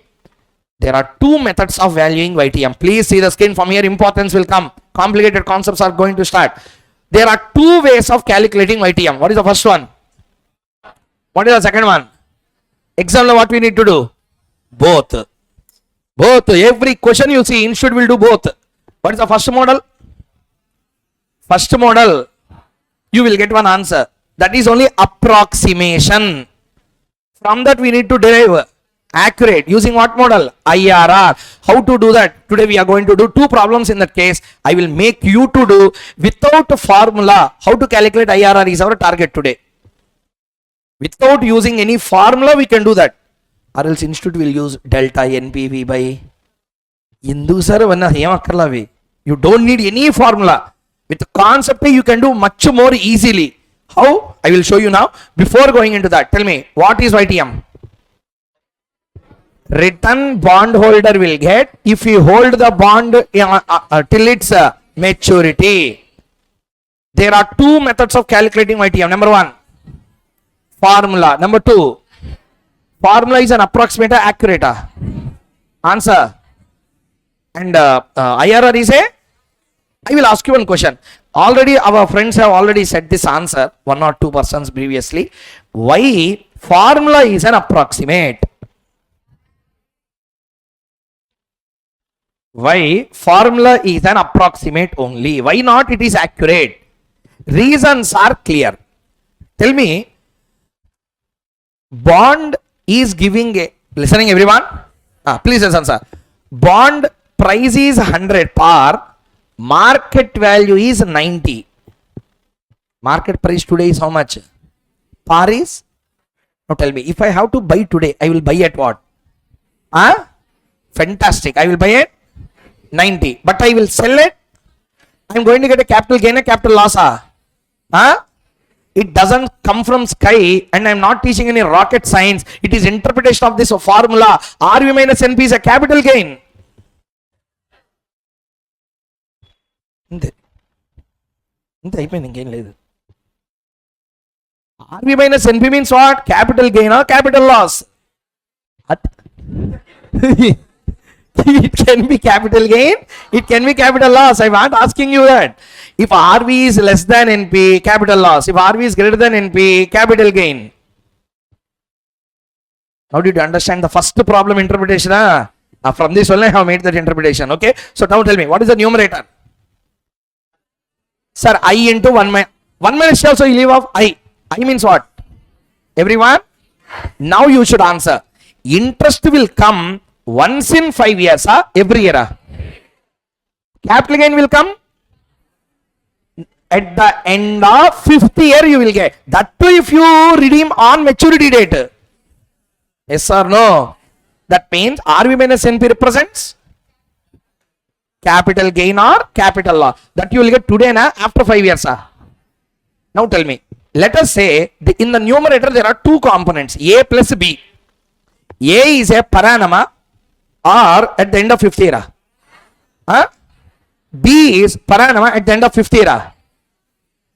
There are two methods of valuing YTM. Please see the screen. From here, importance will come. Complicated concepts are going to start. There are two ways of calculating YTM. What is the first one? What is the second one? Example, what we need to do? Both. Both. Every question you see, Institute will do both. What is the first model? First model, you will get one answer. That is only approximation. From that we need to derive accurate. Using what model? IRR. How to do that? Today we are going to do two problems in that case. I will make you to do without a formula. How to calculate IRR is our target today. Without using any formula, we can do that. Or else Institute will use delta NPV by Indu sir. You don't need any formula. With the concept, you can do much more easily. How? I will show you now. Before going into that, tell me, what is YTM? Return bondholder will get if you hold the bond till its maturity. There are two methods of calculating YTM. Number one, formula. Number two, formula is an approximate accurate answer. And IRR is a, I will ask you one question. Already our friends have already said this answer, 1 or 2 persons previously. Why formula is an approximate? Why formula is an approximate only? Why not it is accurate? Reasons are clear. Tell me, bond is giving a, listening everyone? Please listen sir. Bond price is 100 par. Market value is 90. Market price today is how much? Par is? Now tell me, if I have to buy today, I will buy at what? Fantastic. I will buy at 90. But I will sell it. I am going to get a capital gain, a capital loss. It doesn't come from sky, and I am not teaching any rocket science. It is interpretation of this formula. RV minus NP is a capital gain. RV minus NP means what? Capital gain or capital loss? It can be capital gain, it can be capital loss. I'm not asking you that. If RV is less than NP, capital loss. If RV is greater than NP, capital gain. How did you understand the first problem interpretation? From this only I have made that interpretation. Okay. So now tell me, what is the numerator? Sir, I into 1 minus also you leave off I. I means what? Everyone? Now you should answer. Interest will come once in 5 years, every year. Capital gain will come at the end of 5th year you will get. That too if you redeem on maturity date. Yes or no? That means RV minus NP represents capital gain or capital loss. That you will get today after 5 years. Now tell me. Let us say in the numerator there are two components, A plus B. A is a per annum or at the end of 5th year. B is per annum at the end of 5th year.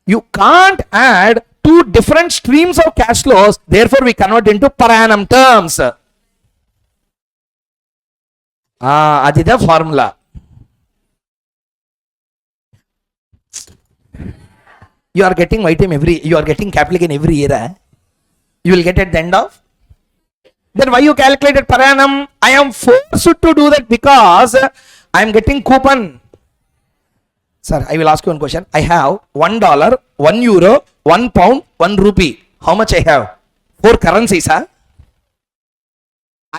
You can't add two different streams of cash flows, therefore we convert into per annum terms. That is the formula. You are getting you are getting capital gain every year. You will get at the end of. Then why you calculated per annum? I am forced to do that because I am getting coupon. Sir, I will ask you one question. I have $1, €1, £1, ₹1. How much I have? 4 currencies, I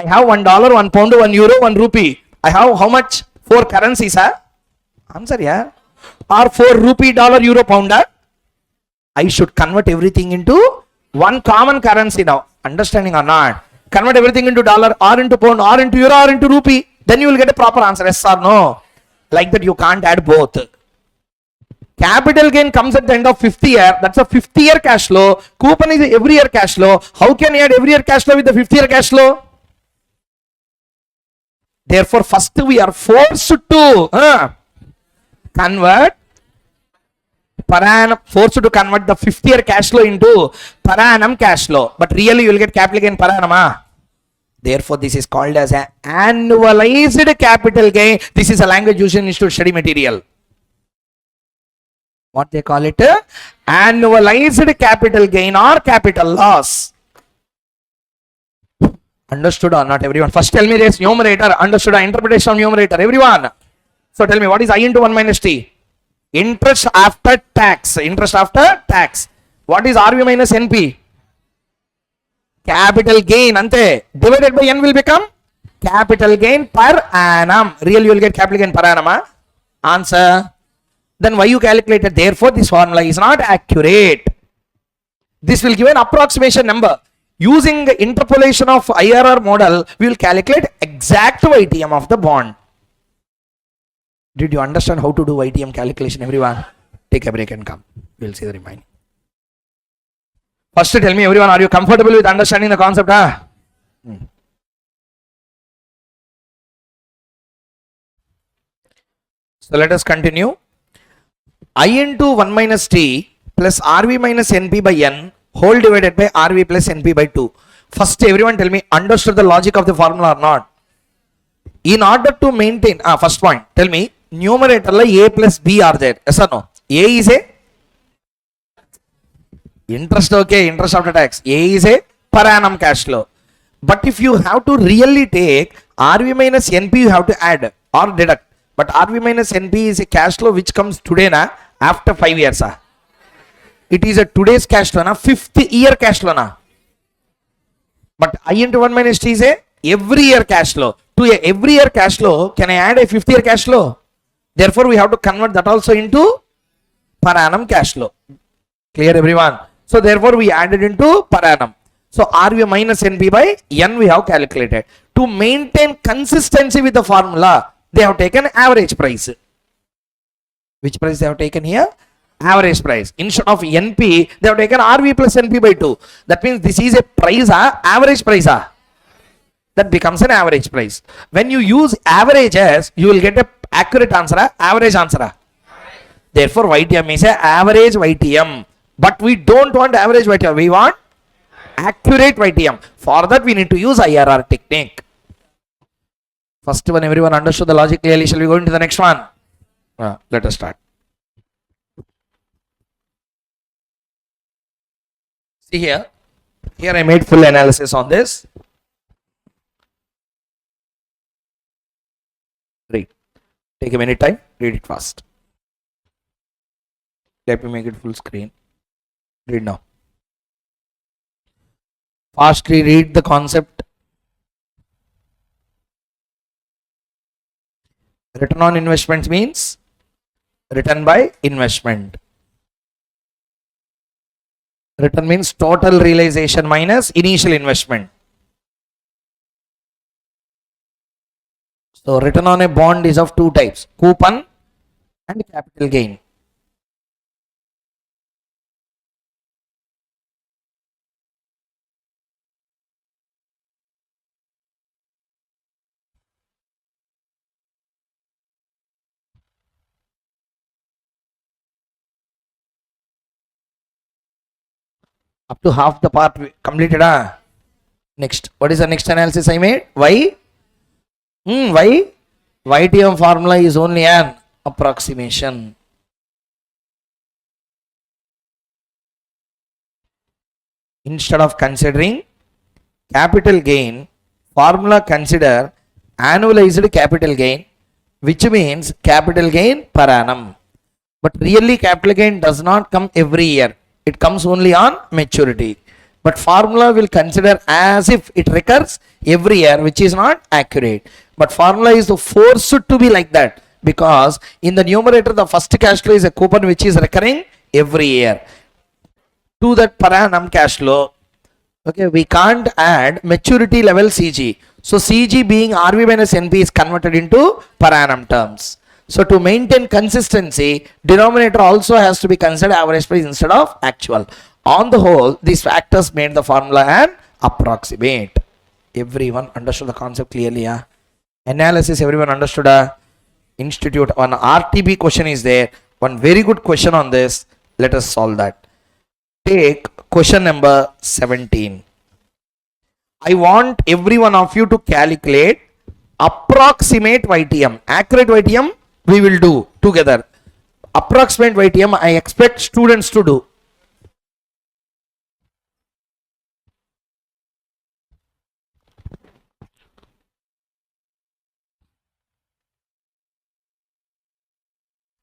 have $1, £1, €1, ₹1. I have how much? 4 currencies, Answer, yeah. Or 4 rupee, dollar, euro, pound, I should convert everything into one common currency now. Understanding or not? Convert everything into dollar or into pound or into euro or into rupee. Then you will get a proper answer. Yes or no? Like that you can't add both. Capital gain comes at the end of 5th year. That's a 5th year cash flow. Coupon is every year cash flow. How can you add every year cash flow with the 5th year cash flow? Therefore, first we are forced to convert per annum, forced to convert the 5th year cash flow into per annum cash flow. But really you will get capital gain per annum. Therefore, this is called as an annualized capital gain. This is a language used in Institute study material. What they call it? Annualized capital gain or capital loss. Understood or not, everyone? First tell me this numerator. Understood or interpretation of numerator, everyone? So tell me, what is I into 1 minus T? Interest after tax. Interest after tax. What is RV minus NP? Capital gain. Ante. Divided by N will become capital gain per annum. Really you will get capital gain per annum. Answer. Then why you calculated? Therefore, this formula is not accurate. This will give an approximation number. Using the interpolation of IRR model, we will calculate exact YTM of the bond. Did you understand how to do YTM calculation, everyone? Take a break and come. We will see the remaining. First tell me, everyone, are you comfortable with understanding the concept? So let us continue. I into 1 minus T plus RV minus NP by N whole divided by RV plus NP by 2. First everyone tell me, understood the logic of the formula or not? In order to maintain, first point, tell me, numerator A plus B are there. Yes or no? A is a interest, okay, interest after tax. A is a per annum cash flow. But if you have to really take RV minus NP, you have to add or deduct. But RV minus NP is a cash flow which comes today after 5 years. It is a today's cash flow, 5th year cash flow. But I into 1 minus T is a every year cash flow. To a every year cash flow, can I add a 5th year cash flow? Therefore, we have to convert that also into per annum cash flow. Clear, everyone? So, therefore, we added into per annum. So, RV minus NP by N we have calculated. To maintain consistency with the formula, they have taken average price. Which price they have taken here? Average price. Instead of NP, they have taken RV plus NP by 2. That means this is a price, average price. That becomes an average price. When you use averages, you will get a accurate answer, average answer. Therefore, YTM is a average YTM. But we don't want average YTM. We want accurate YTM. For that, we need to use IRR technique. First one, everyone understood the logic clearly. Shall we go into the next one? Let us start. See here. Here I made full analysis on this. Read. Take a minute time. Read it fast. Let me make it full screen. Read now. Fastly read the concept. Return on investment means return by investment. Return means total realization minus initial investment. So return on a bond is of two types, coupon and capital gain. Up to half the part completed. Next, what is the next analysis I made? Why? Why? YTM formula is only an approximation. Instead of considering capital gain, formula consider annualized capital gain, which means capital gain per annum. But really capital gain does not come every year. It comes only on maturity. But formula will consider as if it recurs every year, which is not accurate. But formula is forced to be like that, because in the numerator the first cash flow is a coupon which is recurring every year. To that per annum cash flow, okay, we can't add maturity level CG. So CG being RV minus NP is converted into per annum terms. So to maintain consistency, denominator also has to be considered average price instead of actual. On the whole, these factors made the formula an approximate. Everyone understood the concept clearly? Yeah? Analysis, everyone understood? Institute, one RTB question is there. One very good question on this. Let us solve that. Take question number 17. I want every one of you to calculate approximate YTM. Accurate YTM we will do together. Approximate YTM I expect students to do.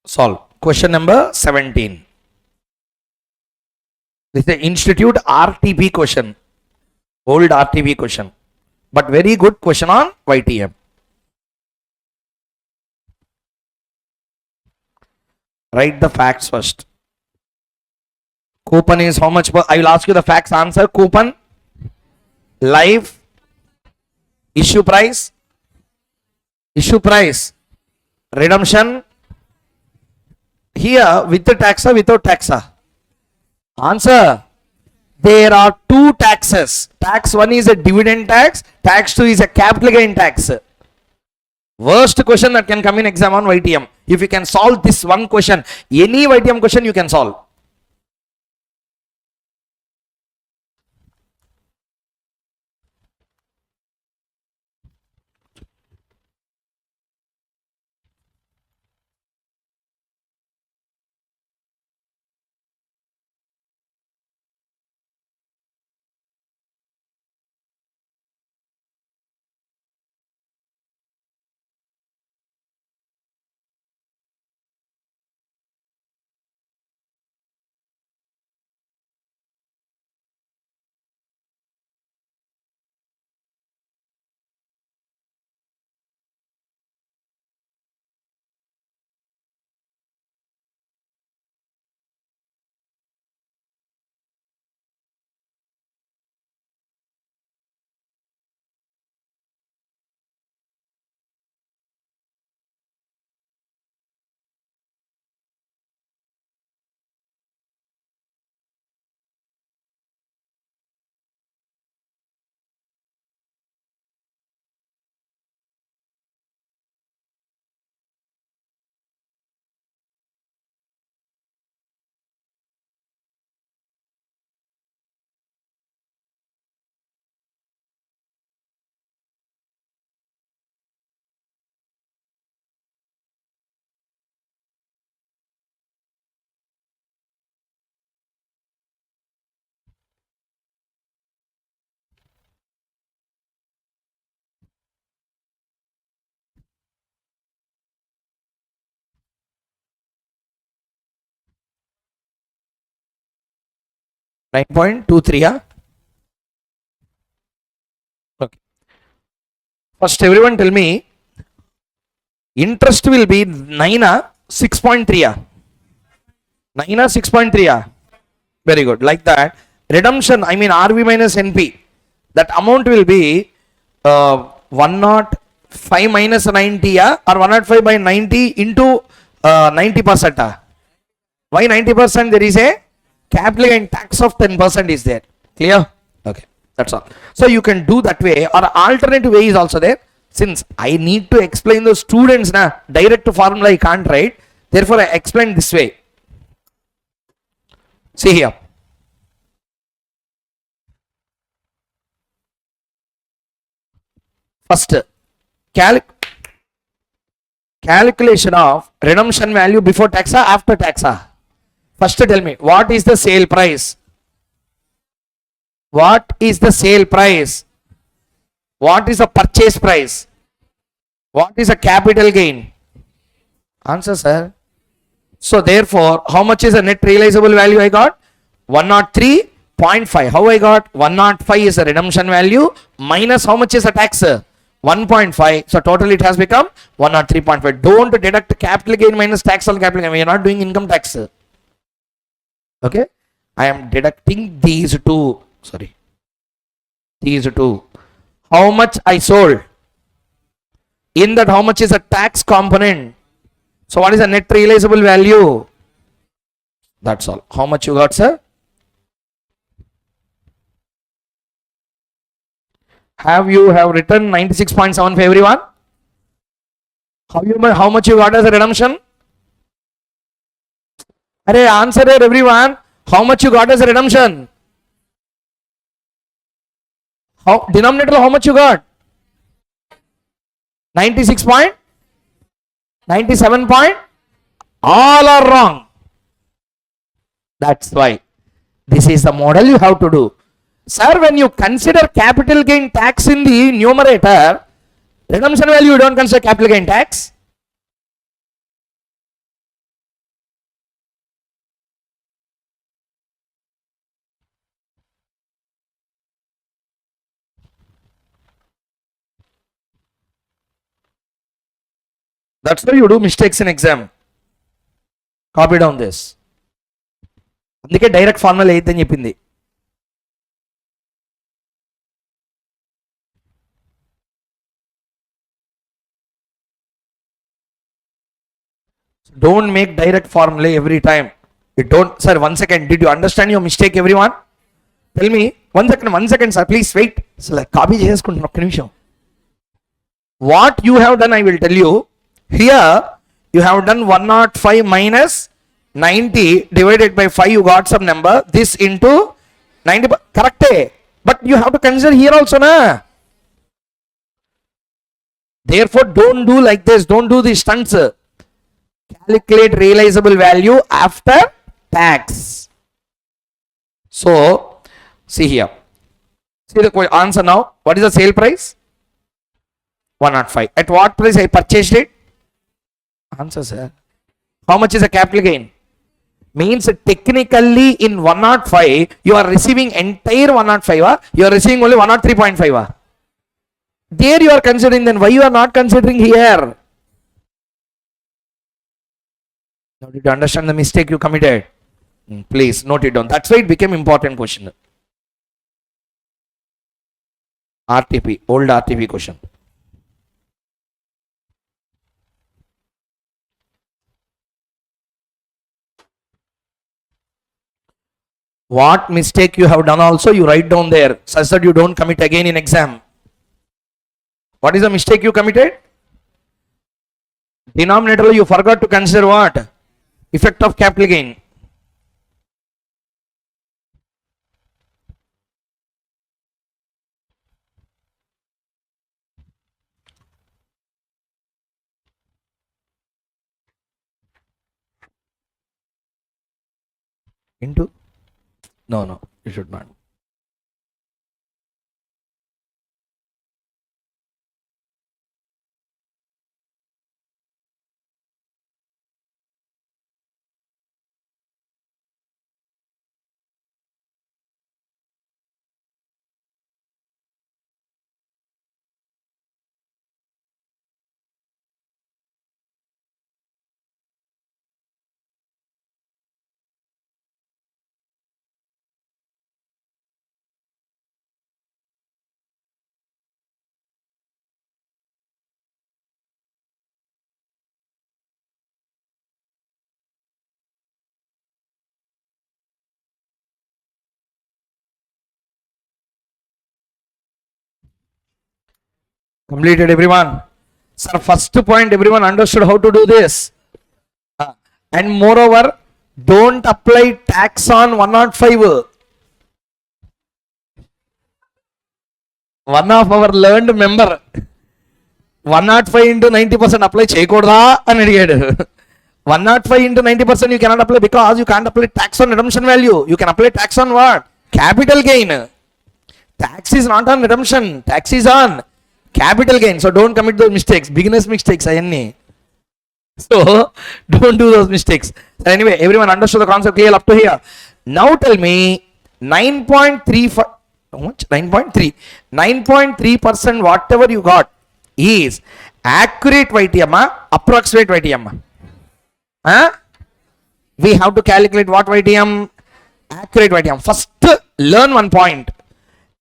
Solve. Question number 17. This is the Institute RTP question. Old RTP question. But very good question on YTM. Write the facts first. Coupon is how much? I will ask you the facts. Answer. Coupon, live, issue price, redemption. Here with the taxa, without taxa. Answer. There are two taxes. Tax 1 is a dividend tax. Tax 2 is a capital gain tax. Worst question that can come in exam on YTM. If you can solve this one question, any YTM question you can solve. Nine point 23. Okay. First, everyone tell me Interest will be 9 6.3 9 6.3 very good, like that. Redemption, I mean RV minus NP, that amount will be 105 minus 90 or 105 by 90 into 90%. Why 90%? There is a capital gain tax of 10% is there. Clear? Okay, that's all. So you can do that way, or alternative way is also there. Since I need to explain the students na direct formula I can't write, therefore I explain this way. See here. First, calculation of redemption value before tax or after tax. First tell me, what is the sale price? What is the sale price? What is the purchase price? What is the capital gain? Answer, sir. So therefore, how much is the net realizable value I got? 103.5. How I got? 105 is the redemption value minus how much is the tax? 1.5. So total it has become 103.5. Don't deduct capital gain minus tax on capital gain. We are not doing income tax. Okay. I am deducting these two. Sorry. These two. How much I sold? In that, how much is the tax component? So what is the net realizable value? That's all. How much you got, sir? Have written 96.7 for everyone? How much you got as a redemption? Arey, answer it, everyone. How much you got as a redemption? Denominator, how much you got? 96.97 point? All are wrong. That's why this is the model you have to do. Sir, when you consider capital gain tax in the numerator, redemption value you don't consider capital gain tax. That's why you do mistakes in exam. Copy down this. అందుకే direct formula ఏదని చెప్పింది. Don't make direct formula every time. You don't, sir. 1 second. Did you understand your mistake, everyone? Tell me. 1 second, sir. Please wait. So, copy చేసుకుంటున్నా ఒక్క నిమిషం. What you have done, I will tell you. Here, you have done 105 minus 90 divided by 5. You got some number. This into 90. Correct. But you have to consider here also, na. Therefore, don't do like this. Don't do the stunts. Calculate realizable value after tax. So, see here. See the answer now. What is the sale price? 105. At what price I purchased it? Answer, sir. How much is the capital gain? Means technically in 105 you are receiving entire 105. You are receiving only 103.5. There you are considering. Then why you are not considering here? Now did you understand the mistake you committed? Please note it down. That's why it became important question. RTP, old RTP question. What mistake you have done also you write down there, such that you don't commit again in exam. What is the mistake you committed? Denominator you forgot to consider what? Effect of capital gain. Into? No, you should not. Completed everyone? Sir, first point everyone understood how to do this. And moreover, don't apply tax on 105. One of our learned member 105 into 90% apply చేయకూడదా అని అడిగాడు. 105 into 90% you cannot apply because you can't apply tax on redemption value. You can apply tax on what? Capital gain. Tax is not on redemption. Tax is on capital gain. So don't commit those mistakes. Beginners mistakes అయన్ని. So don't do those mistakes. Anyway, everyone understood the concept clear up to here. Now tell me 9.35, how much? 9.3. 9.3% whatever you got is accurate YTM, approximate YTM. We have to calculate what YTM? Accurate YTM. First learn one point.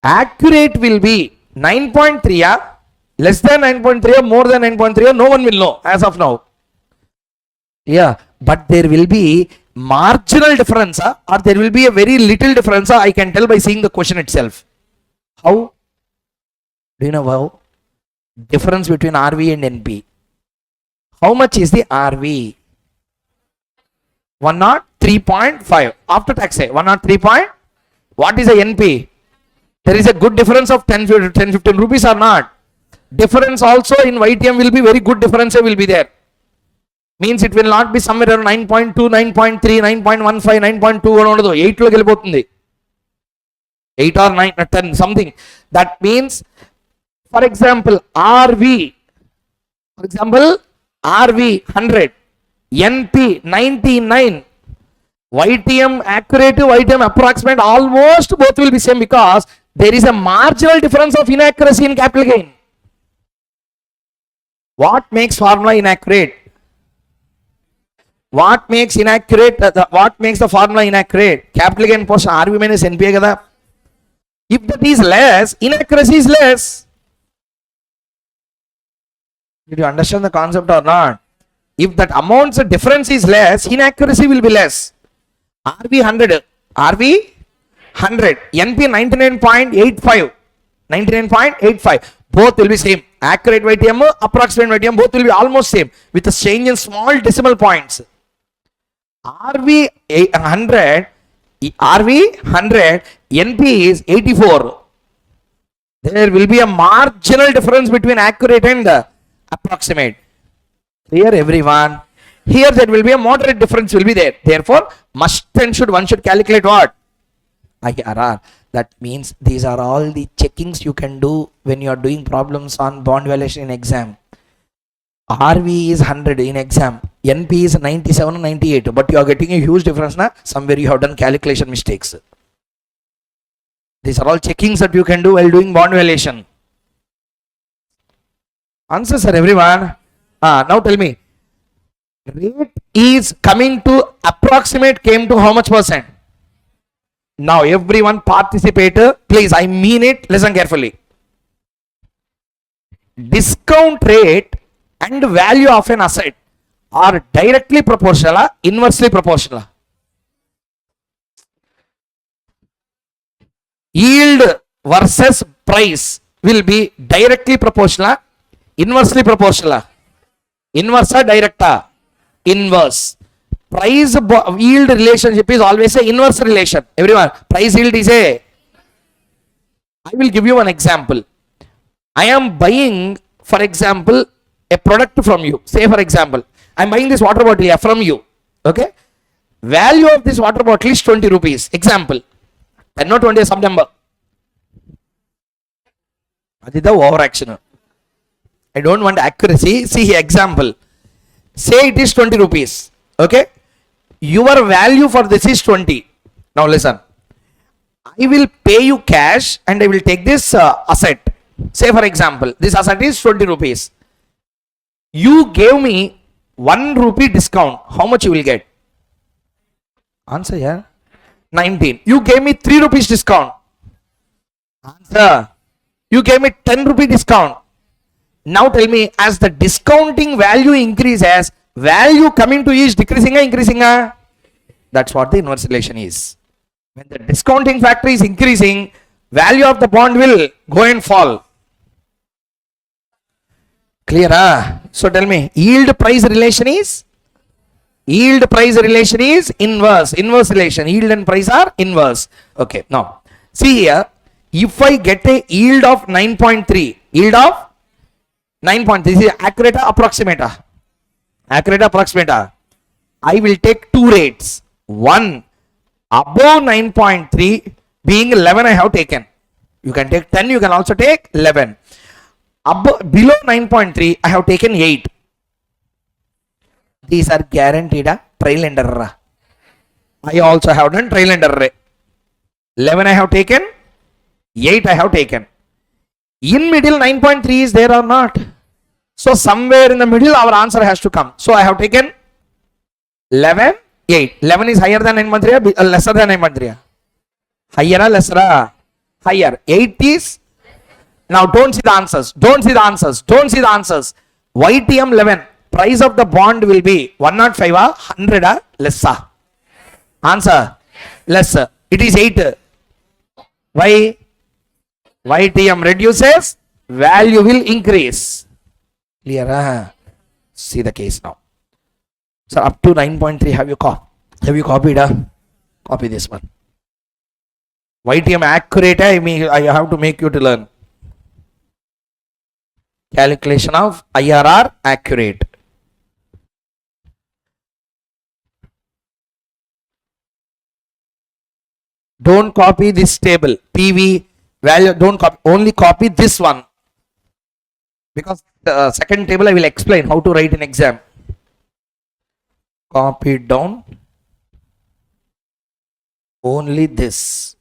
Accurate will be 9.3, less than 9.3, more than 9.3, no one will know as of now. Yeah, but there will be marginal difference, or there will be a very little difference, I can tell by seeing the question itself. How? Do you know how? Difference between RV and NP. How much is the RV? 103.5. After tax, say 103 point. What is the NP? There is a good difference of 10-15 rupees or not. Difference also in YTM will be very good difference will be there. Means it will not be somewhere around 9.2, 9.3, 9.15, 9.2 ఉండదు 8 లోకి వెళ్ళిపోతుంది. 8 or 9 or 10 something. That means for example RV, for example RV 100, NP 99, YTM accurate, YTM approximate, almost both will be same because there is a marginal difference of inaccuracy in capital gain. What makes formula inaccurate? What makes inaccurate? What makes the formula inaccurate? Capital gain portion RV minus NPA kada. If that is less, inaccuracy is less. Did you understand the concept or not? If that amount's difference is less, inaccuracy will be less. RV 100, RV 100, NP 99.85, 99.85. Both will be same. Accurate YTM, approximate YTM, both will be almost same with a change in small decimal points. RV 100, NP is 84. There will be a marginal difference between accurate and approximate. Clear everyone? Here there will be a moderate difference will be there. Therefore, must and should, one should calculate what? IRR. That means these are all the checkings you can do when you are doing problems on bond valuation in exam. RV is 100 in exam, NP is 97 or 98, but you are getting a huge difference na? Somewhere you have done calculation mistakes. These are all checkings that you can do while doing bond valuation. Answer sir everyone. Now tell me, rate is coming to approximate came to how much percent? Now everyone participate, please, I mean it, listen carefully. Discount rate and value of an asset are directly proportional, inversely proportional. Yield versus price will be directly proportional, inversely proportional. Inverse or direct? Inverse. Price yield relationship is always a inverse relation. Everyone, price yield is a, I will give you one example. I am buying, for example, a product from you. Say for example, I am buying this water bottle here from you. Okay. Value of this water bottle is 20 rupees. Example. And not 20 some number. That is the overaction. I don't want accuracy. See here example. Say it is 20 rupees. Okay. Your value for this is 20. Now listen. I will pay you cash and I will take this asset. Say for example, this asset is 20 rupees. You gave me 1 rupee discount. How much you will get? Answer yeah. 19. You gave me 3 rupees discount. Answer. You gave me 10 rupee discount. Now tell me, as the discounting value increases, value coming to you is decreasing or increasing? That's what the inverse relation is. When the discounting factor is increasing, value of the bond will go and fall. Clear? So tell me, yield price relation is inverse. Inverse relation. Yield and price are inverse. Okay. Now, see here. If I get a yield of 9.3, yield of 9.3, this is accurate or approximate? Accurate or approximate? I will take two rates. One, above 9.3 being 11 I have taken. You can take 10, you can also take 11. Below 9.3 I have taken 8. These are guaranteed trial and error. I also have done trial and error. 11 I have taken, 8 I have taken. In middle 9.3 is there or not? So somewhere in the middle our answer has to come. So I have taken 11, 8. 11 is higher than 9.3 or lesser than 9.3? Higher or lesser? Higher. 8 is? Now don't see the answers. Don't see the answers. Don't see the answers. YTM 11. Price of the bond will be 105 or 100 or lesser. Answer? Lesser. It is 8. Why? YTM reduces, value will increase. Clear? See the case now. So up to 9.3 have you copied? Copy this one. YTM accurate, I have to make you to learn. Calculation of IRR accurate. Don't copy this table. PV value, don't copy, only copy this one. Because the second table I will explain how to write in exam. Copy it down. Only this.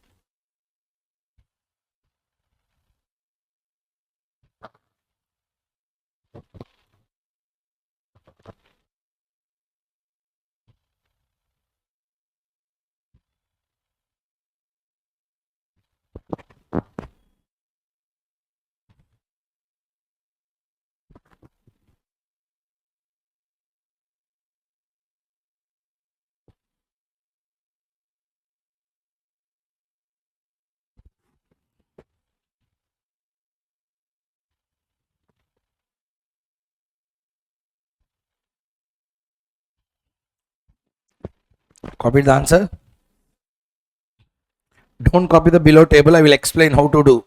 Copy the answer. Don't copy the below table. I will explain how to do.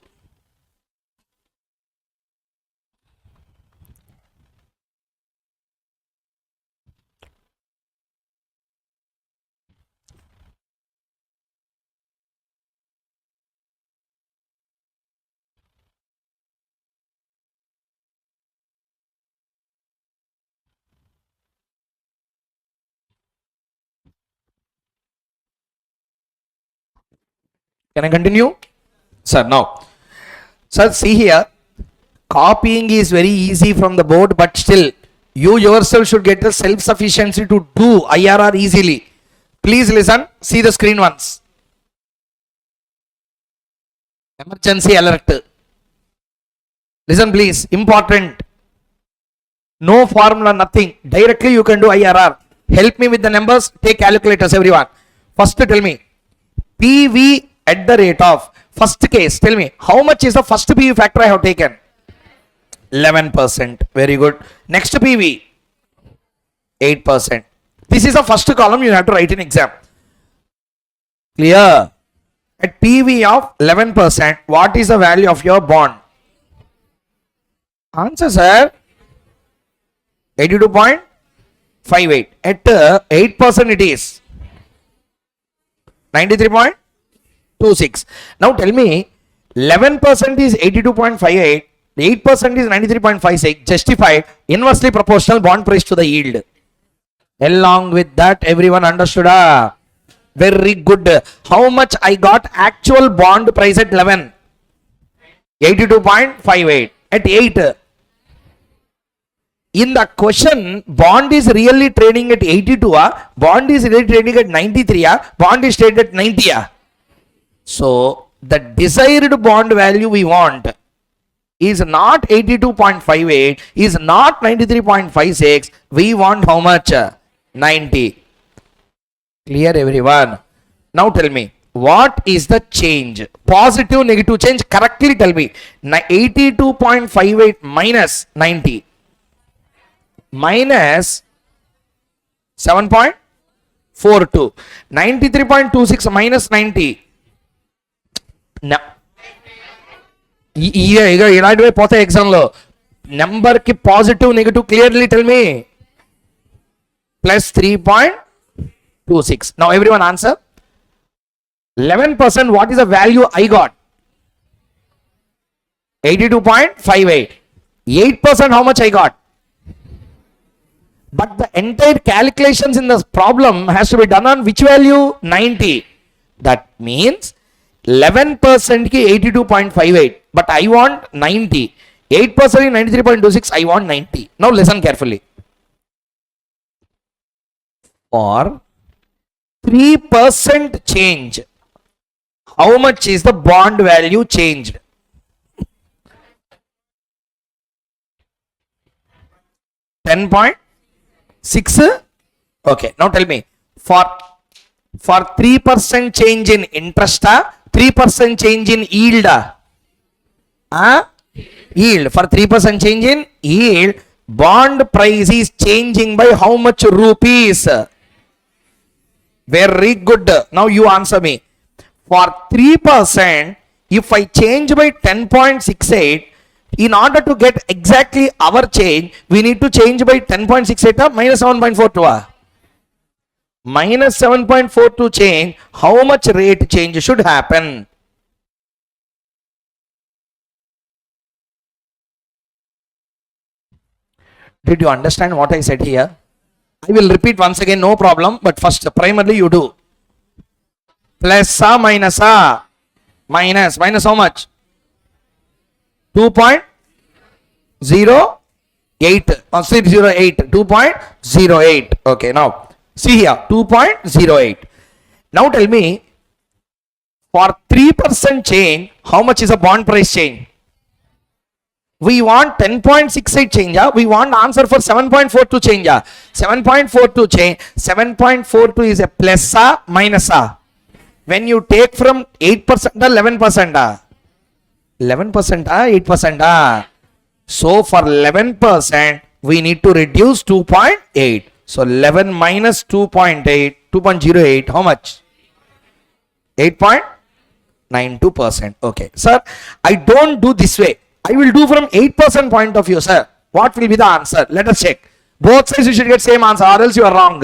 Can I continue? Sir, now. Sir, see here. Copying is very easy from the board, but still, you yourself should get the self-sufficiency to do IRR easily. Please listen. See the screen once. Emergency alert. Listen please. Important. No formula, nothing. Directly you can do IRR. Help me with the numbers. Take calculators, everyone. First tell me. PV at the rate of, first case, tell me, how much is the first PV factor I have taken? 11%. Very good. Next PV, 8%. This is the first column you have to write in exam. Clear? At PV of 11%, what is the value of your bond? Answer, sir. 82.58. At 8% it is 93.26. Now tell me, 11% is 82.58, 8% is 93.56, justified, inversely proportional bond price to the yield. Along with that, everyone understood? Very good. How much I got actual bond price at 11? 82.58. At 8. In the question, bond is really trading at 82, bond is really trading at 93, bond is traded at 90. So, the desired bond value we want is not 82.58, is not 93.56, we want how much? 90. Clear, everyone? Now tell me, what is the change? Positive, negative change, correctly tell me. 82.58 minus 90. minus 7.42. 93.26 minus 90. ఇలాంటివే పోతాయి ఎగ్జామ్లో. నెంబర్కి positive negative clearly tell me. Plus 3.26. Now everyone answer. 11%, what is the value I got? 82.58. 8%, how much I got? But the entire calculations in this problem has to be done on which value? 90. That means 11% ki 82.58. But I want 90. 8% is 93.26. I want 90. Now listen carefully. For 3% change, how much is the bond value changed? 10.6. Okay, now tell me, for 3% change in interest, 3% change in yield, yield, for 3% change in yield, bond price is changing by how much rupees? Very good. Now you answer me. For 3%, if I change by 10.68, in order to get exactly our change, we need to change by 10.68 or minus 7.42. Minus 7.42 change, how much rate change should happen? Did you understand what I said here? I will repeat once again, no problem. But first, primarily you do. Plus minus minus how much? 2.08. 2.08. Okay, now see here, 2.08. Now tell me, for 3% change, how much is a bond price change? We want 10.68 change. We want answer for 7.42 change. 7.42 change. 7.42 is a plus minus. When you take from 8% or 11%? 11%, 8%. So for 11%, we need to reduce 2.8. So 11 minus 2.8, 2.08, how much? 8.92%. Okay, sir, I don't do this way. I will do from 8% point of view, sir. What will be the answer? Let us check. Both sides you should get same answer, or else you are wrong.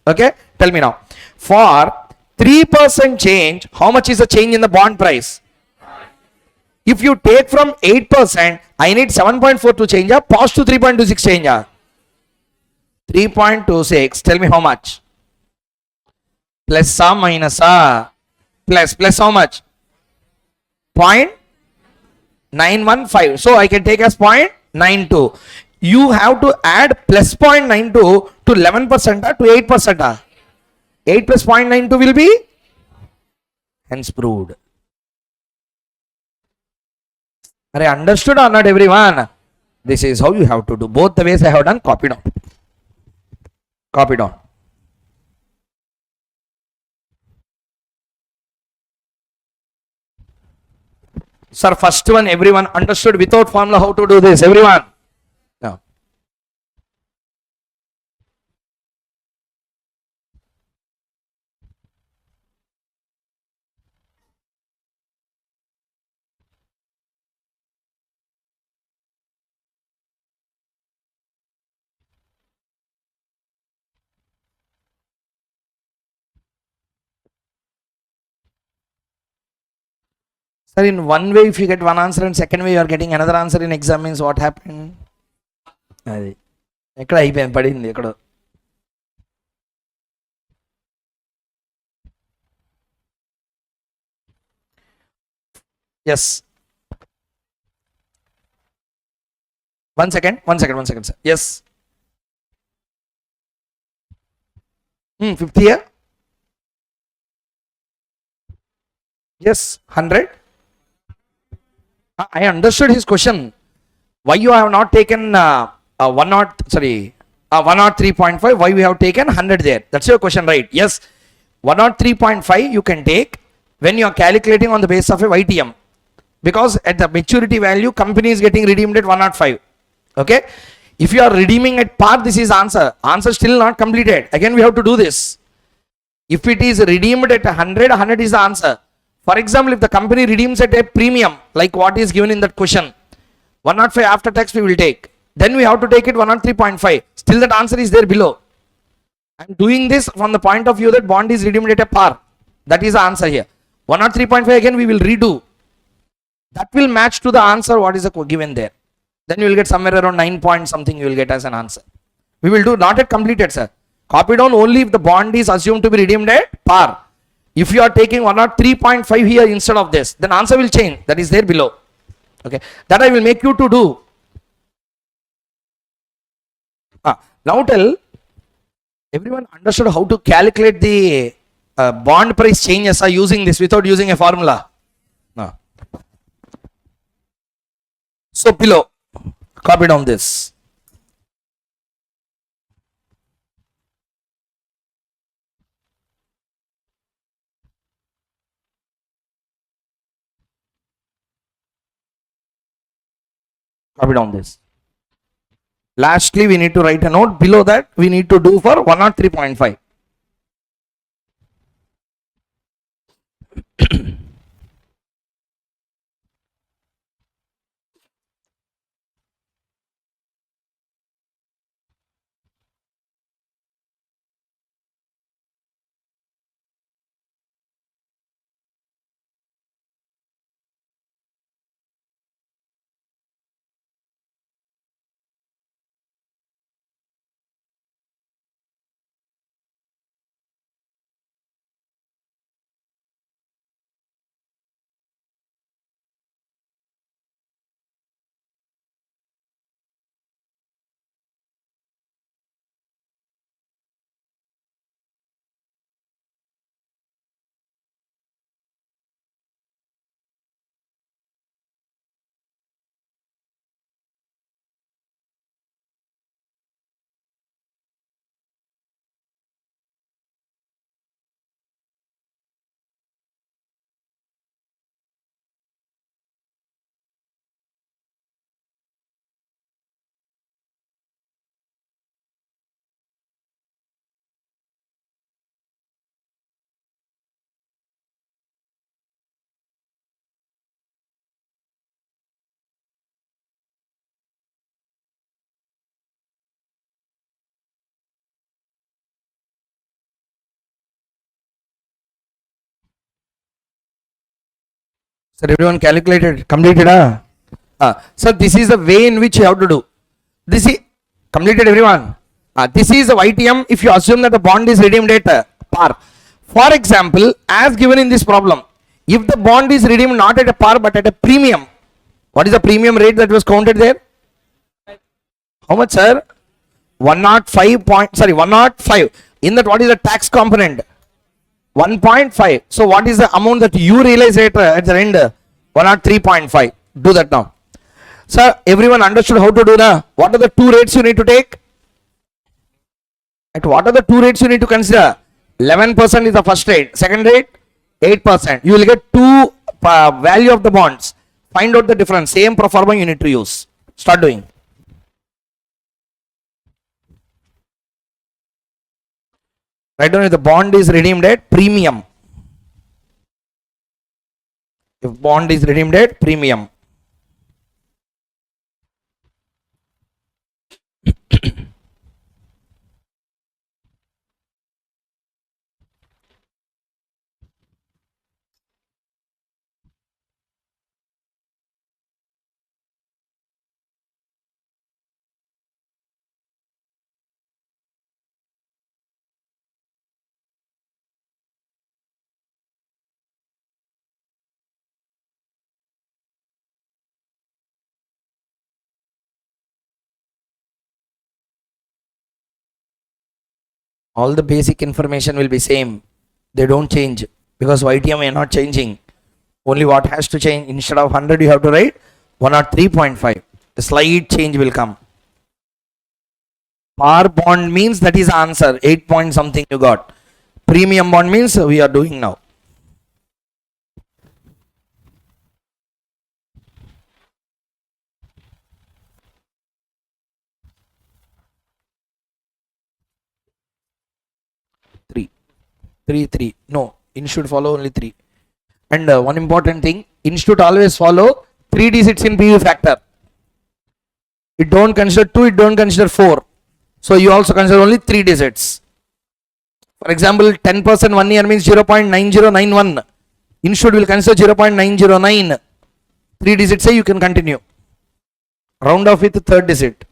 Okay, tell me now. For 3% change, how much is the change in the bond price? If you take from 8%, I need 7.42 change, positive 3.26 change. 3.26, tell me how much? Plus minus plus how much? 0.915. So I can take as 0.92. You have to add plus 0.92 to 11% to 8%. 8 plus 0.92 will be hence proved. Are I understood or not, everyone? This is how you have to do. Both the ways I have done, copy down. Copy down. Sir, first one, everyone understood without formula how to do this? Everyone? No. Sir, in one way, if you get one answer and second way you are getting another answer in exam, means what happened? అది ఎక్కడ అయిపోయింది, పడింది ఎక్కడ. Yes. One second, sir. Yes. 50 year. Yes, 100. I understood his question. Why you have not taken 103.5? Why we have taken 100 there? That's your question, right? Yes, 103.5 you can take when you are calculating on the basis of a YTM, because at the maturity value, company is getting redeemed at 105. Okay. If you are redeeming at par, this is answer. Answer still not completed. Again, we have to do this. If it is redeemed at 100, 100 is the answer. For example, if the company redeems at a premium, like what is given in that question, 105 after tax we will take. Then we have to take it 103.5. Still that answer is there below. I am doing this from the point of view that bond is redeemed at a par. That is the answer here. 103.5 again we will redo. That will match to the answer what is given there. Then you will get somewhere around 9 point something you will get as an answer. We will do not yet completed, sir. Copy down only if the bond is assumed to be redeemed at par. If you are taking 103.5 here instead of this, then answer will change. That is there below. Okay. That I will make you to do. Now tell, everyone understood how to calculate the bond price changes are using this without using a formula. No. So below, copy down this. Copy down this. Lastly, we need to write a note. Below that, we need to do for 103.5. Sir, everyone calculated, completed? So this is the way in which you have to do. This is completed, everyone. This is the YTM if you assume that the bond is redeemed at par. For example, as given in this problem, if the bond is redeemed not at a par but at a premium, what is the premium rate that was counted there? How much, sir? 105 point, sorry, 105. In that, what is the tax component? 1.5. So what is the amount that you realize at the end? 103.5. Do that now. Sir, everyone understood how to do now? What are the two rates you need to take? At what are the two rates you need to consider? 11% is the first rate. Second rate, 8%. You will get two value of the bonds. Find out the difference. Same pro forma you need to use. Start doing. Write down if the bond is redeemed at premium. If bond is redeemed at premium. All the basic information will be same. They don't change because YTM are not changing. Only what has to change, instead of 100 you have to write 103.5. The slight change will come. Par bond means that is answer, 8 point something you got. Premium bond means we are doing now. 3. 3, 3. No, in should follow only 3. And one important thing, in should always follow 3 digits in PV factor. It don't consider 2, it don't consider 4. So you also consider only 3 digits. For example, 10% 1 year means 0.9091. In should will consider 0.909. 3 digits say you can continue. Round off with the third digit.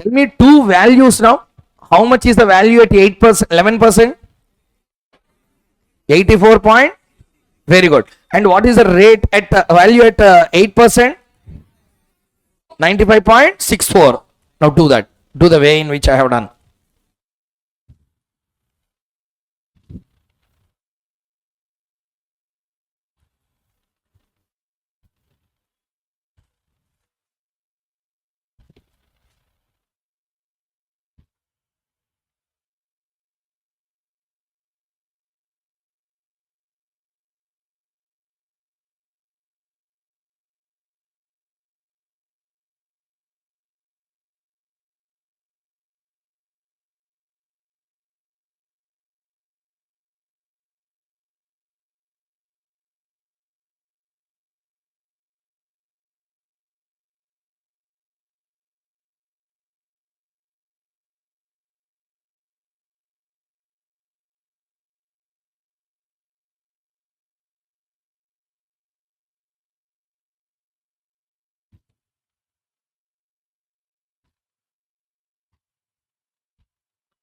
Tell me two values now. How much is the value at 8%, 11%? 84 point. Very good. And what is the rate at value at 8%? 95.64. Now do that. Do the way in which I have done.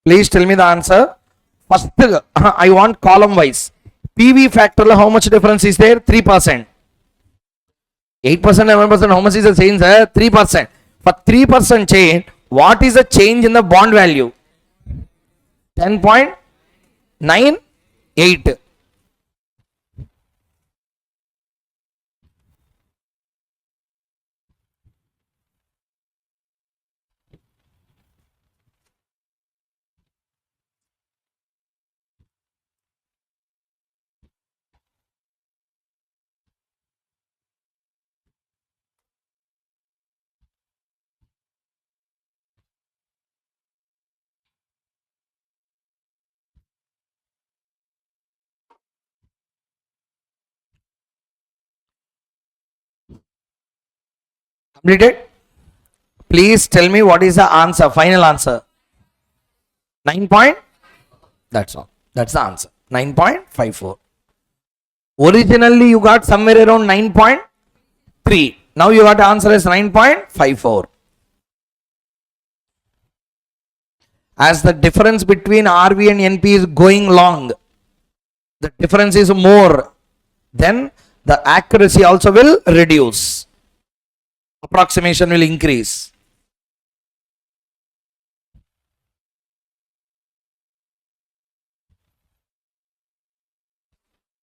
Please tell me the answer. First, I want column wise. PV factor, how much difference is there? 3%. 8% and 1%, how much is the change? 3%. For 3% change, what is the change in the bond value? 10.98. Completed? Please tell me what is the answer, final answer. 9 point? That's all. That's the answer. 9.54. Originally you got somewhere around 9.3. Now you got the answer as 9.54. As the difference between RV and NP is going long, the difference is more, then the accuracy also will reduce. Approximation will increase.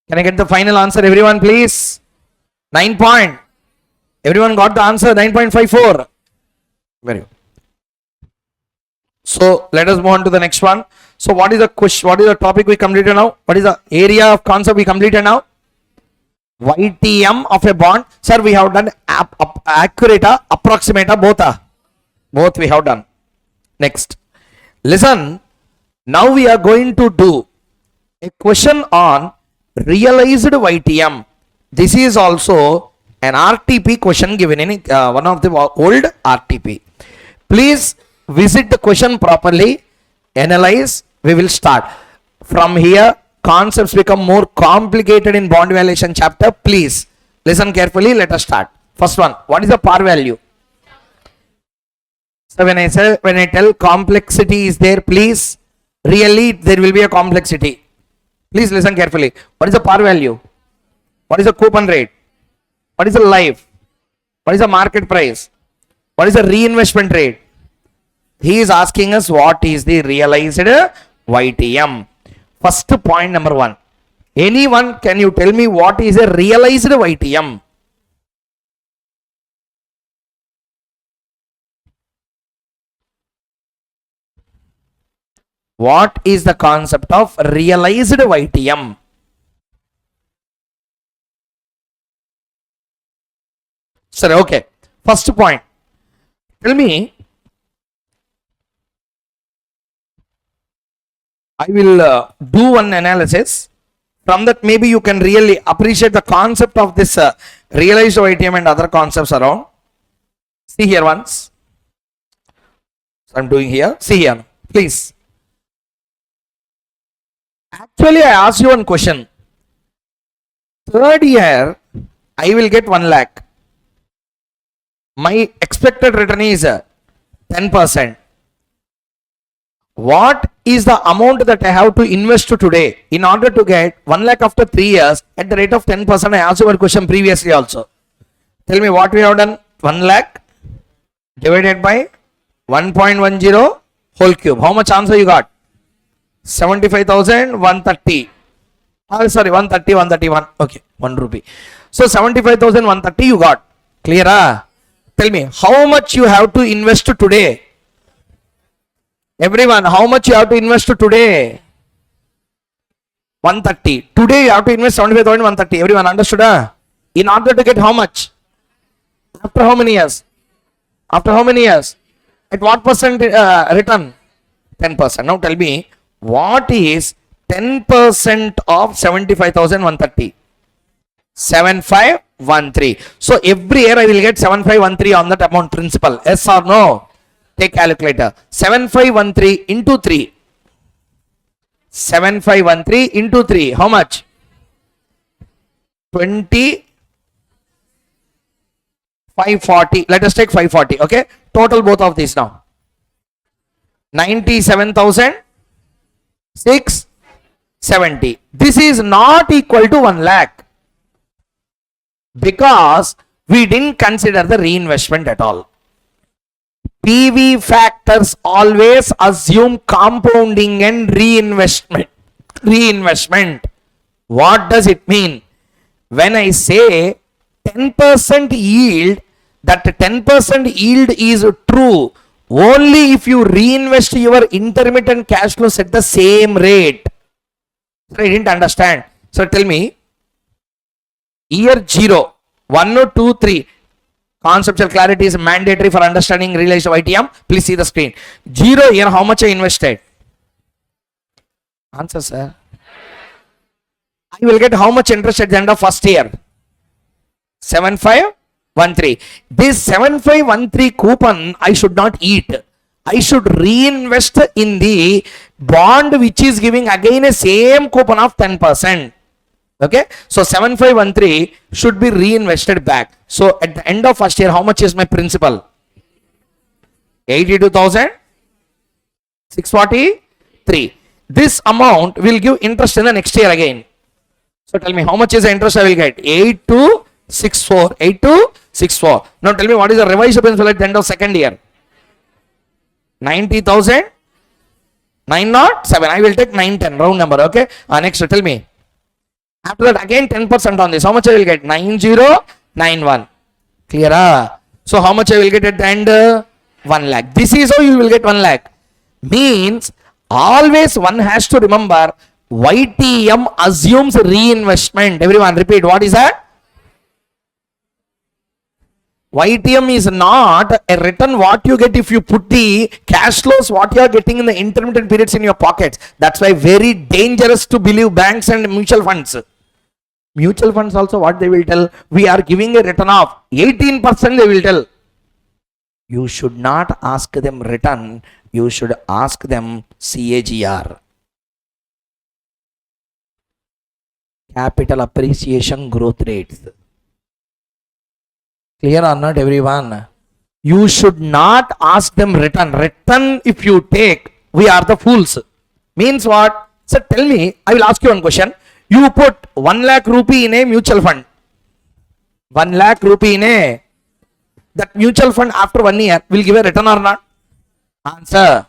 Can I get the final answer, everyone, please? 9 point. Everyone got the answer, 9.54. Very good. So let us move on to the next one. So what is the question? What is the topic we completed now? What is the area of concept we completed now? YTM of a bond. Sir, we have done accurate, approximate, both. Both we have done. Next. Listen. Now we are going to do a question on realized YTM. This is also an RTP question given in one of the old RTP. Please visit the question properly, analyze. We will start from here. Concepts become more complicated in bond valuation chapter. Please listen carefully. Let us start. First one, what is the par value? So when I tell complexity is there, please, really there will be a complexity. Please listen carefully. What is the par value? What is the coupon rate? What is the life? What is the market price? What is the reinvestment rate? He is asking us what is the realized YTM. First point number 1. Anyone, can you tell me what is a realized YTM? What is the concept of realized YTM? Sir, okay. First point. Tell me, I will do one analysis. From that, maybe you can really appreciate the concept of this realized YTM and other concepts around. See here once. So I'm doing here. See here, please. Actually, I asked you one question. Third year, I will get 1 lakh. My expected return is 10%. What is the amount that I have to invest today in order to get 1 lakh after 3 years at the rate of 10%? I asked you one question previously also. Tell me what we have done. 1 lakh divided by 1.10 whole cube. How much answer you got? 75,130. Sorry, 130, 131. Okay, 1 rupee. So 75,130 you got. Clear? Tell me, how much you have to invest today? Everyone, how much you have to invest today? 130. Today you have to invest 75,130. Everyone understood? In order to get how much? After how many years? After how many years? At what percent return? 10%. Now tell me, what is 10% of 75,130? 7513. So every year I will get 7513 on that amount principal. Yes or no? Take calculator. 7513 into 3. 7513 into 3. How much? 540. Let us take 540. Okay. Total both of these now. 97,670. This is not equal to 1 lakh. Because we didn't consider the reinvestment at all. PV factors always assume compounding and reinvestment. What does it mean? When I say 10% yield, that 10% yield is true only if you reinvest your intermittent cash flows at the same rate. So I didn't understand. So tell me, year 0, 1, 2, 3. Conceptual clarity is mandatory for understanding realized YTM. Please see the screen. 0 year, how much I invested? Answer, sir. I will get how much interest at the end of first year? 7513. This 7513 coupon I should not eat. I should reinvest in the bond which is giving again a same coupon of 10%. Okay, so 7513 should be reinvested back. So at the end of first year, how much is my principal? 82,643. This amount will give interest in the next year again. So tell me, how much is the interest I will get? 8264. 8264. Now tell me, what is the revised principal at the end of second year? 90,907. I will take 910 round number. Okay. Next, tell me. After that, again 10% on this. How much I will get? 9091. Clear? So how much I will get at the end? 1 lakh. This is how you will get 1 lakh. Means always one has to remember YTM assumes reinvestment. Everyone repeat, what is that? YTM is not a return what you get if you put the cash flows what you are getting in the intermittent periods in your pockets. That's why very dangerous to believe banks and mutual funds. Mutual funds also what they will tell, we are giving a return of 18% they will tell. You should not ask them return, you should ask them CAGR. Capital appreciation growth rates. Clear or not, everyone? You should not ask them return. Return if you take, we are the fools. Means what? So tell me, I will ask you one question. You put 1 lakh rupee in a mutual fund. 1 lakh rupee in a, that mutual fund after 1 year will give a return or not? Answer.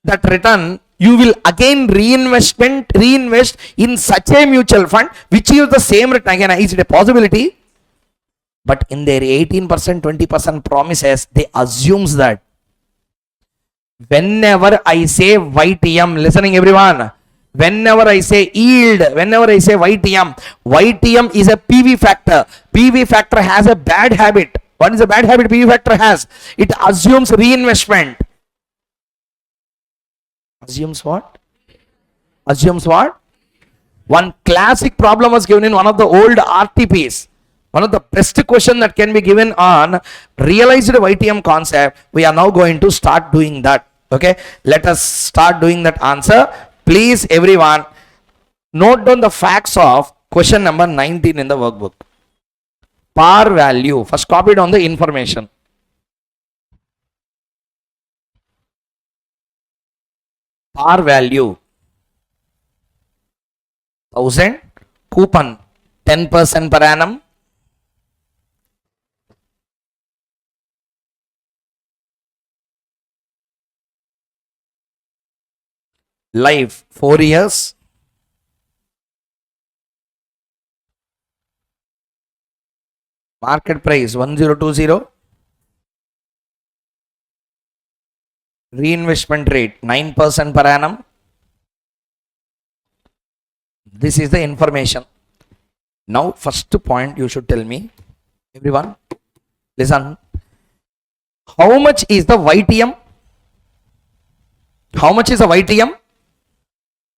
That return you will again reinvest in such a mutual fund which gives the same return again. Is it a possibility? But in their 18%, 20% promises, they assumes that Whenever I say YTM, listening everyone. Whenever I say yield, whenever I say YTM, YTM is a PV factor. PV factor has a bad habit. What is a bad habit PV factor has? It assumes reinvestment. Assumes what? Assumes what? One classic problem was given in one of the old RTPs. One of the best question that can be given on realized YTM concept. We are now going to start doing that. Okay, let us start doing that answer. Please everyone note down the facts of question number 19 in the workbook. Par value. First copy down the information. Par value 1000, coupon 10% per annum, life 4 years, market price 1020, reinvestment rate 9% per annum. This is the information. Now first point you should tell me, everyone listen, how much is the YTM? How much is the YTM?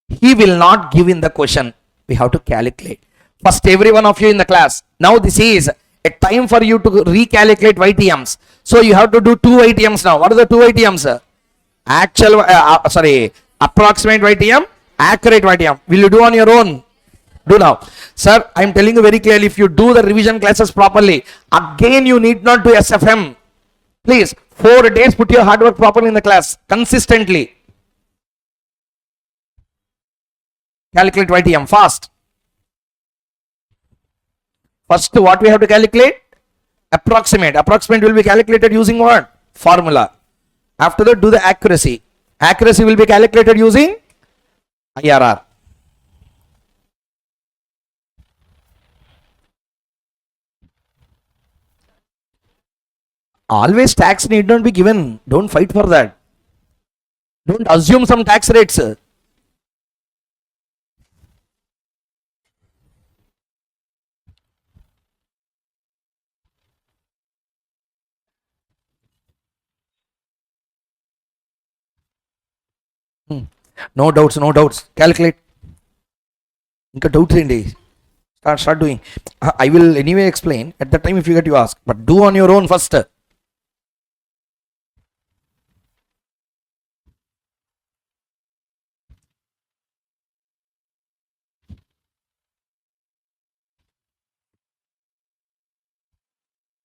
He will not give in the question. We have to calculate. First every one of you in the class, now this is a time for you to recalculate YTMs. So you have to do two YTMs now. What are the two YTMs? Actual, approximate YTM, accurate YTM. Will you do on your own? Do now. Sir, I am telling you very clearly, if you do the revision classes properly, again you need not do SFM. Please, 4 days put your hard work properly in the class, consistently. Calculate YTM fast. First, what we have to calculate? Approximate. Approximate will be calculated using what? Formula. After that, do the accuracy. Accuracy will be calculated using IRR. Always tax need not be given. Don't fight for that. Don't assume some tax rates. No doubts, no doubts. Calculate. Inka doubts indi. Start doing. I will anyway explain. At that time if you get you ask. But do on your own first.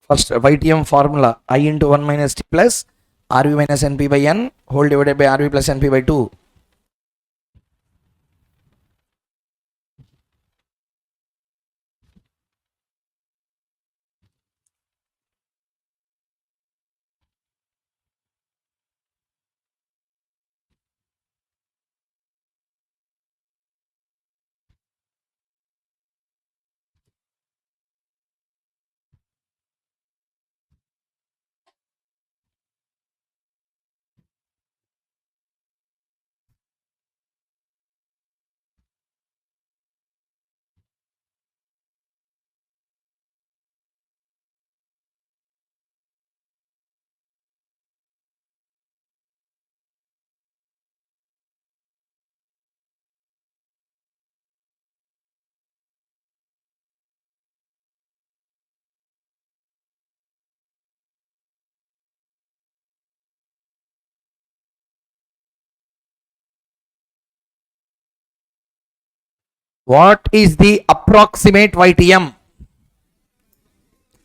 First YTM formula, I into 1 minus T plus RV minus NP by N whole divided by RV plus NP by 2. What is the approximate YTM?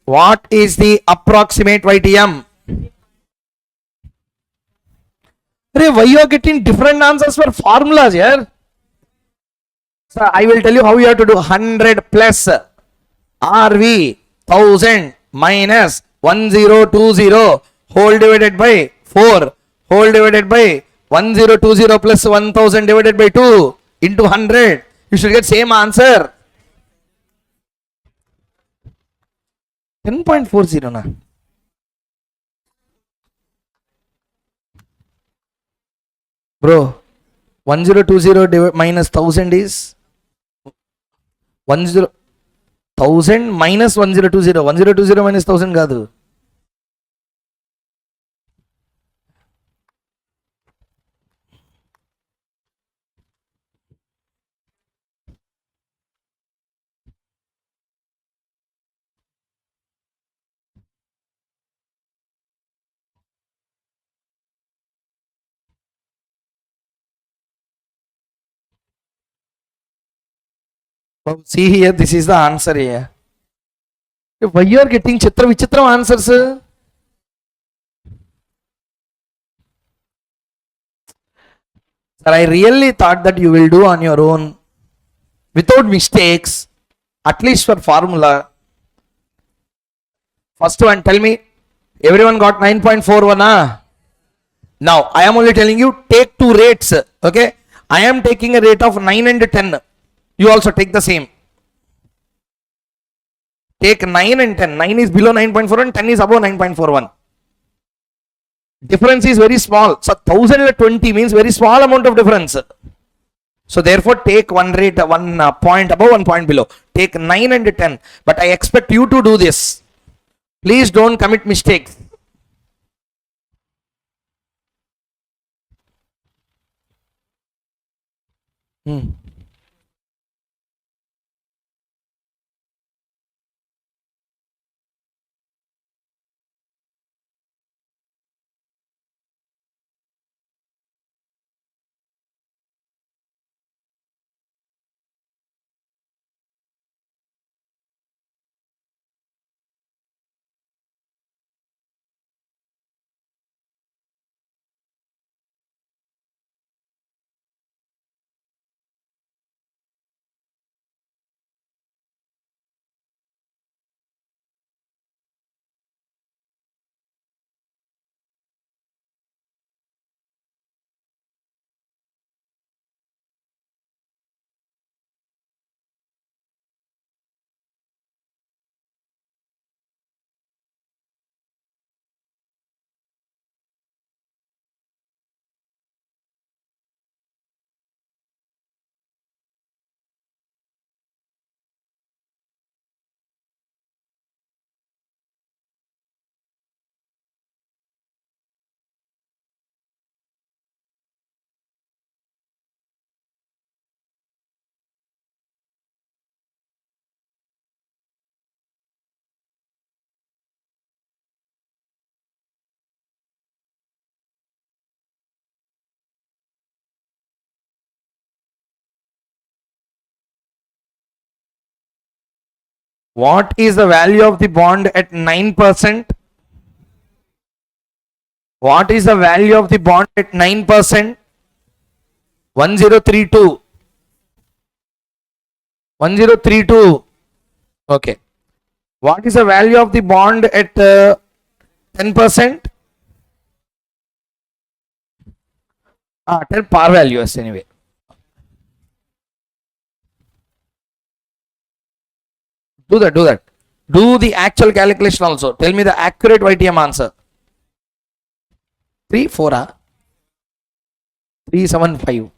What is the approximate YTM? Why you are getting different answers for formulas here? So I will tell you how you have to do. 100 plus RV 1000 minus 1020 whole divided by 4 whole divided by 1020 plus 1000 divided by 2 into 100. You should get same answer. 10.40 na. Bro, 1020 minus 1000 is 1000 minus 1020. 1020 minus 1000 కాదు. See here, this is the answer here. Why you are getting chitra vichitra answers? Sir, I really thought that you will do on your own without mistakes, at least for formula. First one, tell me, everyone got 9.41, ah? Now, I am only telling you, take two rates, okay? I am taking a rate of 9 and 10. You also take the same. Take 9 and 10. 9 is below 9.41, 10 is above 9.41. Difference is very small. So, 1020 means very small amount of difference. So, therefore, take one rate, 1 point above, 1 point below. Take 9 and 10. But I expect you to do this. Please don't commit mistakes. What is the value of the bond at 9%? What is the value of the bond at 9%? 1032. 1032. Okay. What is the value of the bond at 10%? 10 par values anyway. Do that. Do the actual calculation also. Tell me the accurate YTM answer. 3.4, 375.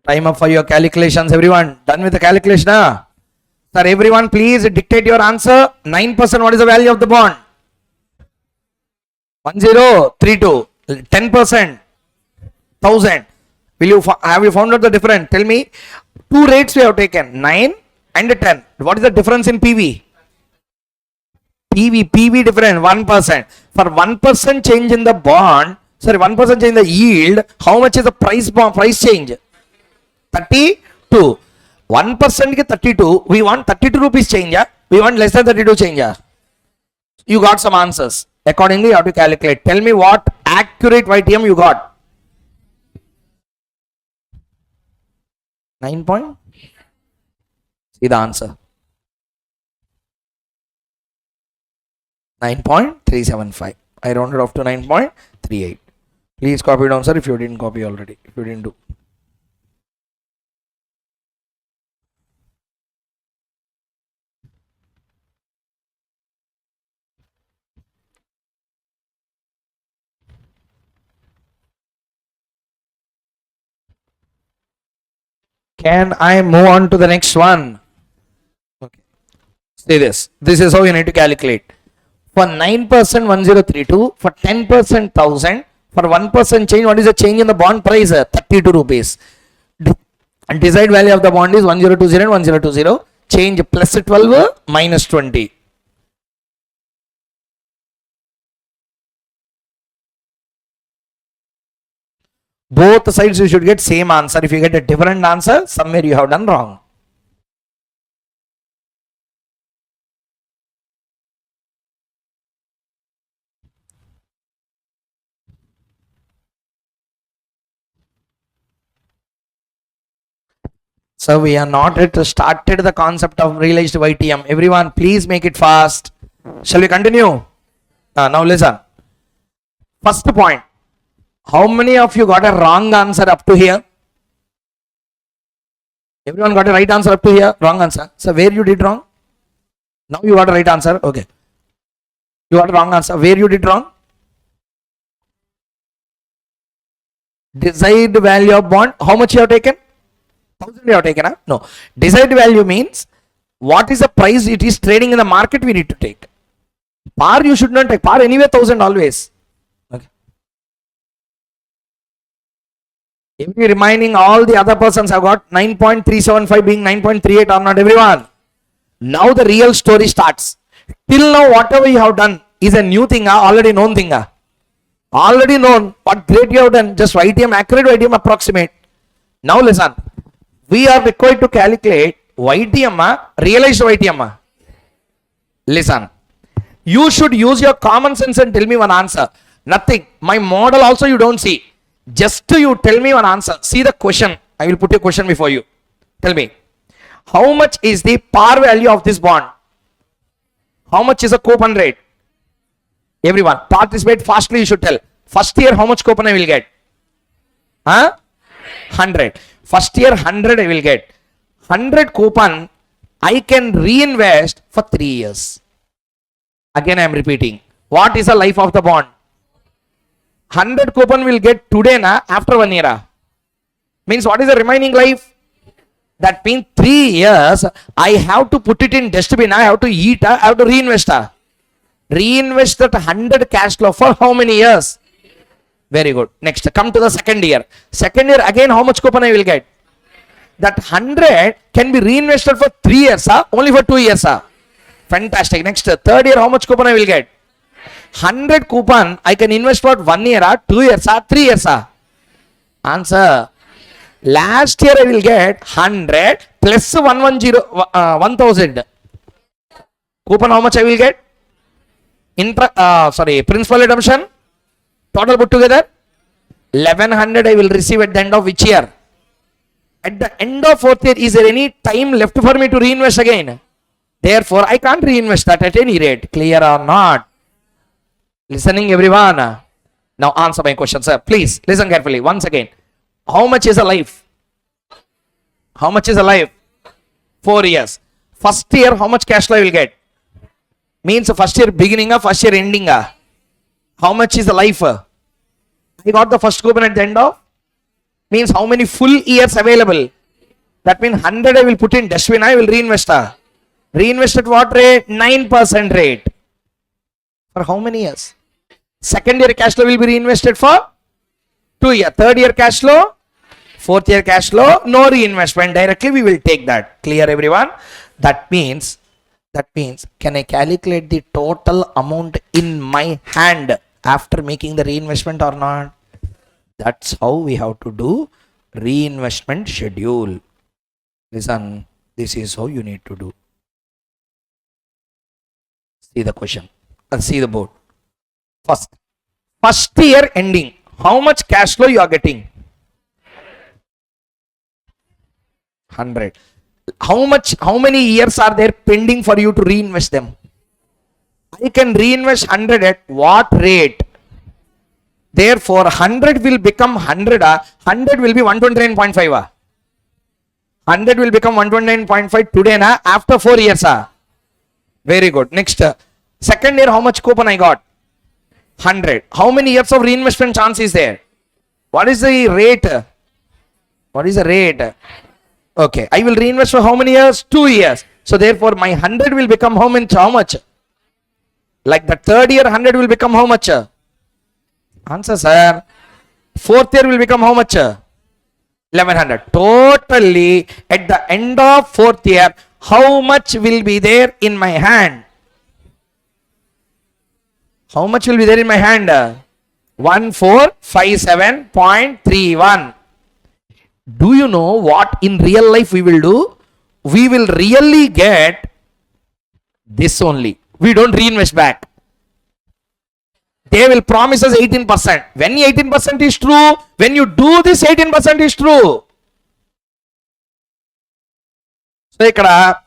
Time up for your calculations, everyone. Done with the calculation, huh? Sir, everyone, please dictate your answer. 9%, what is the value of the bond? 1032. 10%, 1000. Have you found out the difference? Tell me. Two rates we have taken, 9 and 10. What is the difference in PV? PV different, 1%. For 1% change in the bond, Sorry, 1% change in the yield. How much is the price change? 32. 1% ke 32. We want 32 rupees change. We want less than 32 change. You got some answers. Accordingly, you have to calculate. Tell me what accurate YTM you got. 9 point. See the answer. 9.375. I rounded off to 9.38. Please copy down, sir, if you didn't copy already. If you didn't do. Can I move on to the next one? Okay. See this. This is how you need to calculate. For 9% 1032, for 10% 1000, for 1% change, what is the change in the bond price? 32 rupees. And desired value of the bond is 1020 and 1020. Change plus 12 minus 20. Both sides you should get same answer. If you get a different answer, somewhere you have done wrong. So we are not yet started the concept of realized YTM. Everyone, please make it fast. Shall we continue? Now listen. First point. How many of you got a wrong answer up to here? Everyone got a right answer up to here? Wrong answer. So where you did wrong? Now you got a right answer. Okay. You got a wrong answer. Where you did wrong? Desired value of bond. How much you have taken? 1000 you have taken, huh? No. Desired value means what is the price it is trading in the market we need to take. Par you should not take. Par anyway 1000 always. Okay. Every remaining all the other persons have got 9.375 being 9.38 or not, everyone. Now the real story starts. Till now whatever you have done is a new thing, already known thing. Already known. What great you have done. Just YTM accurate, YTM approximate. Now listen. We are required to calculate YTM, realized YTM. Listen, you should use your common sense and tell me one answer. Nothing. My model also you don't see. Just you tell me one answer. See the question. I will put a question before you. Tell me. How much is the par value of this bond? How much is the coupon rate? Everyone, participate fastly, you should tell. First year, how much coupon I will get? 100. First year 100 I will get. 100 coupon I can reinvest for 3 years. Again I am repeating. What is the life of the bond? 100 coupon will get today after 1 year. Means what is the remaining life? That means 3 years I have to put it in dustbin. I have to eat. I have to reinvest. Reinvest that 100 cash flow for how many years? Very good. Next, come to the second year. Second year again how much coupon I will get? That 100 can be reinvested for 3 years, only for 2 years. Fantastic. Next, third year how much coupon I will get? 100 coupon I can invest for 1 year, 2 years, 3 years. Answer. Last year I will get 100 plus 1000. Coupon how much I will get? Principal redemption. Total put together 1100 I will receive at the end of which year? At the end of 4th year, is there any time left for me to reinvest again? Therefore, I can't reinvest that at any rate. Clear or not? Listening everyone? Now answer my question, sir. Please listen carefully once again. How much is a life? How much is a life? 4 years. First year, how much cash flow I will get? Means first year beginning, first year ending. How much is the life? I got the first coupon at the end of? Means how many full years available? That means 100 I will put in dustbin, I will reinvest. Reinvest at what rate? 9% rate. For how many years? Second year cash flow will be reinvested for 2 years. Third year cash flow? 4th year cash flow? No reinvestment. Directly we will take that. Clear everyone? That means, can I calculate the total amount in my hand after making the reinvestment or not? That's how we have to do reinvestment schedule. Listen, this is how you need to do. See the question. See the board. First year ending, how much cash flow you are getting? 100. How many years are there pending for you to reinvest them? I can reinvest 100 at what rate? Therefore, 100 will become 100. 100 will be 129.5. 100 will become 129.5 today, na? After 4 years. Very good. Next, second year, how much coupon I got? 100. How many years of reinvestment chance is there? What is the rate? What is the rate? Okay, I will reinvest for how many years? 2 years. So therefore, my 100 will become how much? Like the third year, 100 will become how much? Answer, sir. Fourth year will become how much? 1100. Totally, at the end of fourth year, how much will be there in my hand? How much will be there in my hand? 1457.31. Do you know what in real life we will do? We will really get this only. We don't reinvest back. They will promise us 18%. When 18% is true, when you do this, 18% is true. So, ikkada,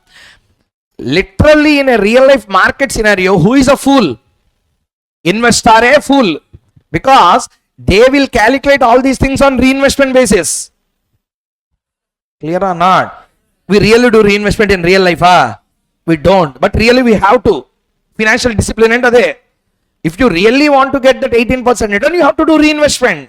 literally in a real life market scenario, who is a fool? Investor a fool. Because they will calculate all these things on reinvestment basis. Clear or not? We really do reinvestment in real life, we don't. But really we have to. Financial discipline and ade. If you really want to get that 18% return, you have to do reinvestment.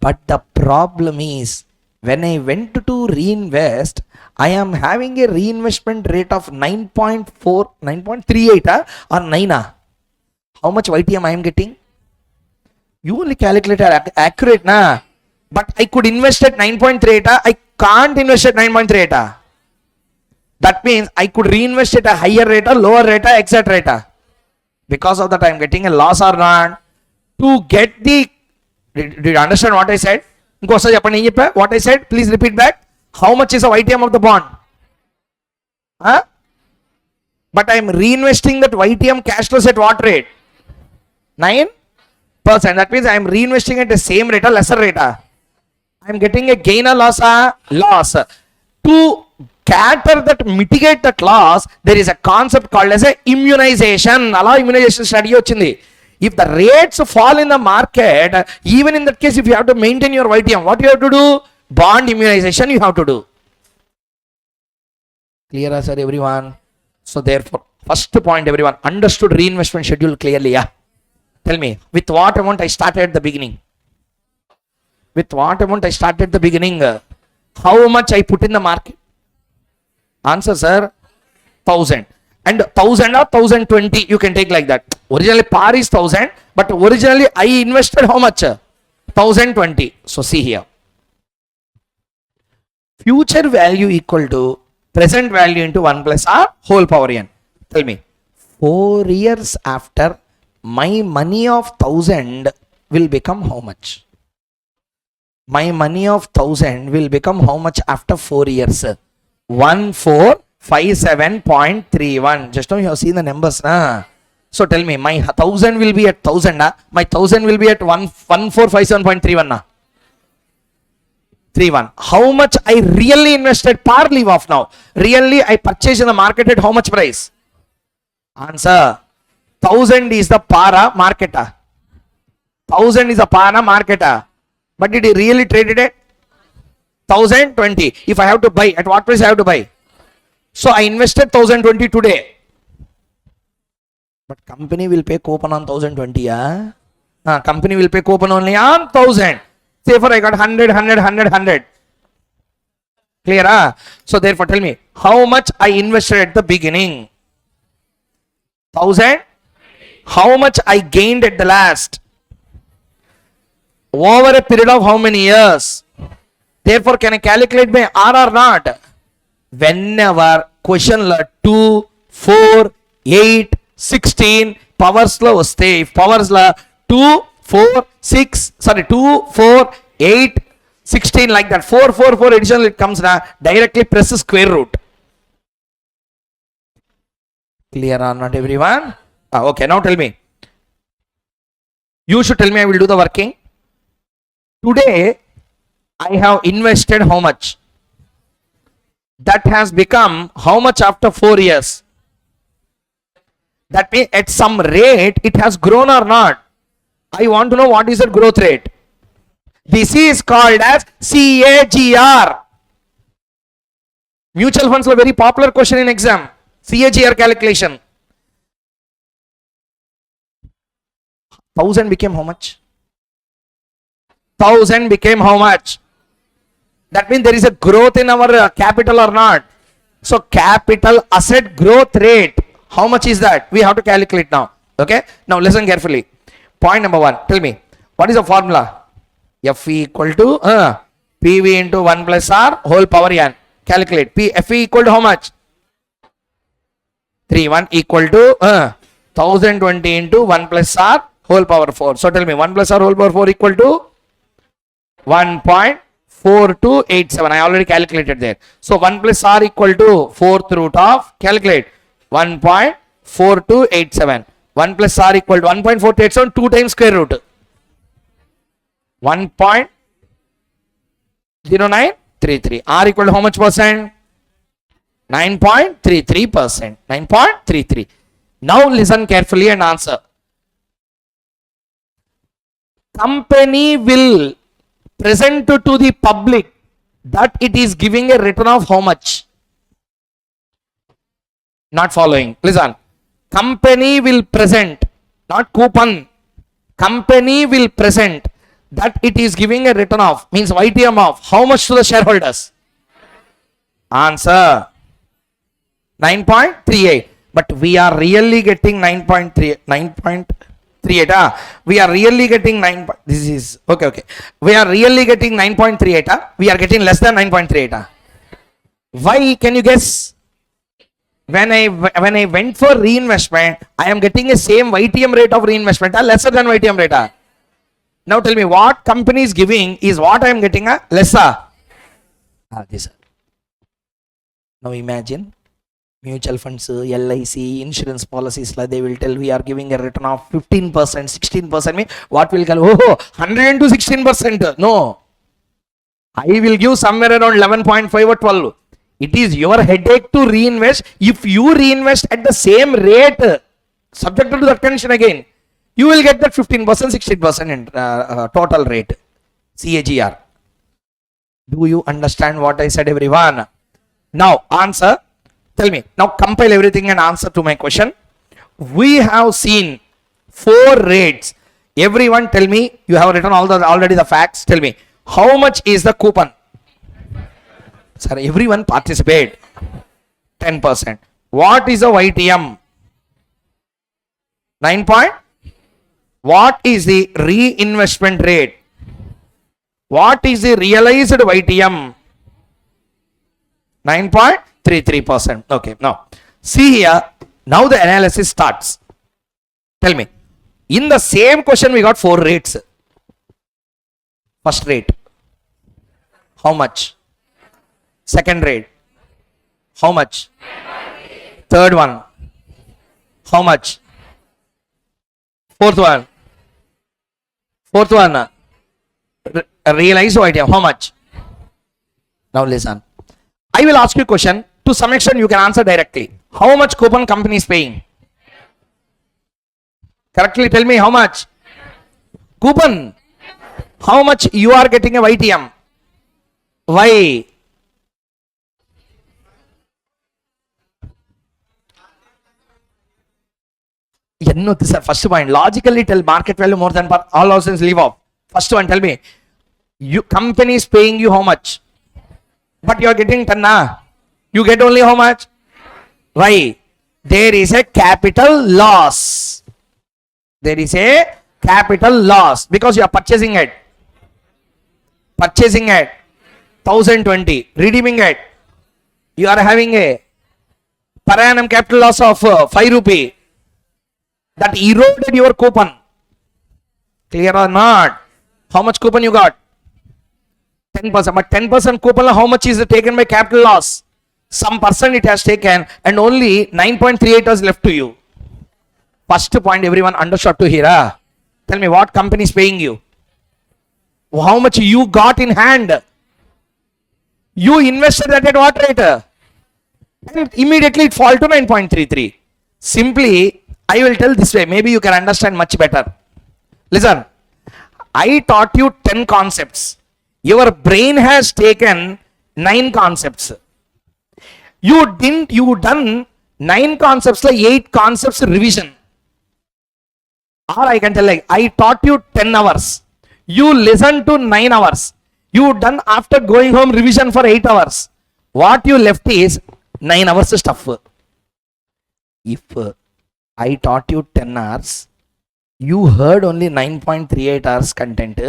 But the problem is, when I went to reinvest, I am having a reinvestment rate of 9.4, 9.38 or 9. How much YTM I am getting? You only calculate accurate, na? But I could invest at 9.38. I can't invest at 9.38. That means I could reinvest at a higher rate, or lower rate, exact rate. Because of that, I am getting a loss or not. To get the, did you understand what I said? What I said, please repeat back. How much is the YTM of the bond? But I am reinvesting that YTM cash flows at what rate? 9%. That means I am reinvesting at the same rate or lesser rate. I am getting a gain or loss? Loss. To cater that, mitigate that loss, there is a concept called as a immunization. Allah immunization study ochindi. If the rates fall in the market, even in that case, if you have to maintain your YTM, what you have to do? Bond immunization you have to do. Clear, sir, everyone? So therefore, first point, everyone understood reinvestment schedule clearly, yeah? Tell me, with what amount I started at the beginning? With what amount I started at the beginning? How much I put in the market? Answer, sir, 1000. And 1000 or 1020, you can take like that. Originally par is 1000, but originally I invested how much? 1020. So see here. Future value equal to present value into 1 plus r whole power n. Tell me, 4 years after, my money of 1000 will become how much? My money of 1000 will become how much after 4 years? 1457.31. Just now you have seen the numbers, na? So tell me, my 1000 will be at 1000, my 1000 will be at 1457.31, na? 31. How much I really invested? Par leave off now. Really I purchased in the market at how much price? Answer, 1000 is the par market. 1000 is the par market. But did he really trade it at 1020? If I have to buy, at what price I have to buy? So I invested 1020 today. But company will pay coupon on 1020. Company will pay coupon only on 1000. Say for I got 100. Clear? So therefore tell me, how much I invested at the beginning? 1000. How much I gained at the last? Over a period of how many years? Therefore, can I calculate by R or not? Whenever question 2, 4, 8, 16, powers లో వస్తే if powers లో 2 4 6 sorry 2 4 8 16 like that 4 4 4 additional it comes na directly press square root. Clear or not everyone? Okay, now tell me, you should tell me. I will do the working. Today I have invested how much? That has become how much after 4 years? That means at some rate it has grown or not. I want to know what is the growth rate. This is called as CAGR. Mutual funds are very popular question in exam. CAGR calculation. 1000 became how much? 1000 became how much? That means there is a growth in our capital or not. So capital asset growth rate, how much is that? We have to calculate now. Okay, now listen carefully. Point number 1, tell me, what is the formula? F equal to PV into 1 plus R whole power n. Calculate. F equal to how much? 31 equal to 1020 into 1 plus R whole power 4. So tell me, 1 plus R whole power 4 equal to 1.4287. I already calculated there. So 1 plus R equal to 4th root of, calculate, 1.4287. 1 plus R equal to 1.487, 2 times square root. 1.0933. R equal to how much percent? 9.33%. 9.33. Now listen carefully and answer. Company will present to the public that it is giving a return of how much? Not following. Listen. Company will present, not coupon. Company will present that it is giving a return of, means YTM of, how much to the shareholders? Answer 9.38. But we are really getting 9.38. We are really getting 9. This is okay. We are really getting 9.38. We are getting less than 9.38. Why? Can you guess? When I went for reinvestment, I am getting a same YTM rate of reinvestment, lesser than YTM rate. Now tell me, what company is giving is what I am getting a lesser. This. Now imagine mutual funds, LIC, insurance policies, like they will tell we are giving a return of 15%, 16%. Mean what will call 100 to 16%? No, I will give somewhere around 11.5 or 12. It is your headache to reinvest. If you reinvest at the same rate, subject to that condition again, you will get that 15%, 16% in total rate. CAGR. Do you understand what I said, everyone? Now answer. Tell me. Now compile everything and answer to my question. We have seen 4 rates. Everyone tell me, you have written already the facts. Tell me, how much is the coupon? Sir, everyone participate. 10%. What is the YTM? 9 point. What is the reinvestment rate? What is the realized YTM? 9.33%. Okay, now see here. Now the analysis starts. Tell me, in the same question we got 4 rates. First rate, how much? Second rate, how much? Third one, how much? Fourth one, realize YTM, how much? Now listen, I will ask you a question. To some extent you can answer directly. How much coupon company is paying? Correctly tell me, how much? Coupon. How much you are getting a YTM? Why? First point, logically tell market value more than par, all options leave off. First one, tell me, you company is paying you how much? But you are getting 10 na? You get only how much? Why? There is a capital loss. There is a capital loss because you are purchasing it. 1020, redeeming it. You are having a per annum capital loss of 5 rupee. That eroded your coupon. Clear or not? How much coupon you got? 10%. But 10% coupon, how much is taken by capital loss? Some percent it has taken, and only 9.38 was left to you. First point, everyone understood to here. Tell me, what company is paying you? How much you got in hand? You invested that at what rate? And immediately it fall to 9.33. Simply, I will tell this way. Maybe you can understand much better. Listen, I taught you 10 concepts. Your brain has taken 9 concepts. You done 9 concepts like 8 concepts revision. Or I can tell like, I taught you 10 hours. You listened to 9 hours. You done after going home revision for 8 hours. What you left is 9 hours stuff. If I taught you 10 hours, you heard only 9.38 hours content.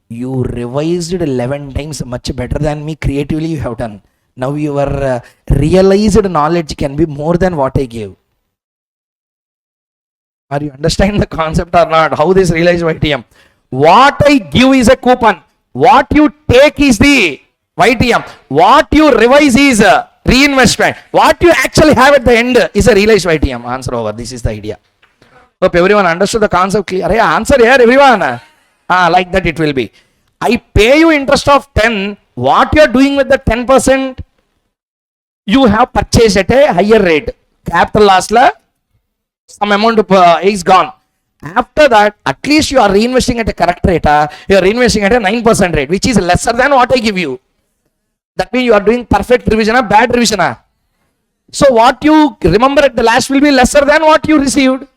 You revised it 11 times much better than me creatively you have done. Now your realized knowledge can be more than what I gave. Are you understand the concept or not? How this realized YTM? What I give is a coupon. What you take is the YTM. What you revise is a reinvestment. What you actually have at the end is a realized YTM. Answer over. This is the idea. Hope everyone understood the concept clear. Answer here, everyone. Like that it will be. I pay you interest of 10. What you are doing with the 10%? You have purchased at a higher rate. Capital loss la some amount is gone. After that, at least you are reinvesting at a correct rate. You are reinvesting at a 9% rate, which is lesser than what I give you. That means you are doing perfect revision or bad revision. So what you remember at the last will be lesser than what you received.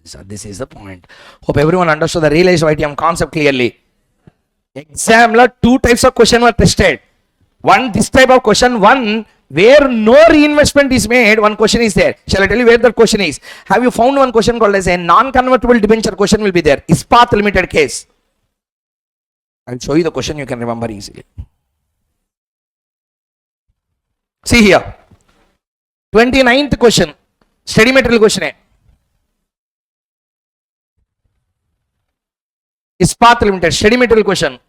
So this is the point. Hope everyone understood the realized YTM concept clearly. Exam la 2 types of question were tested. One, this type of question, one where no reinvestment is made, one question is there. Shall I tell you where that question is? Have you found one question called as a non-convertible debenture question will be there. Ispat limited case. I'll show you the question, you can remember easily. See here. 29th question. Study material question. Ispat limited. Study material question.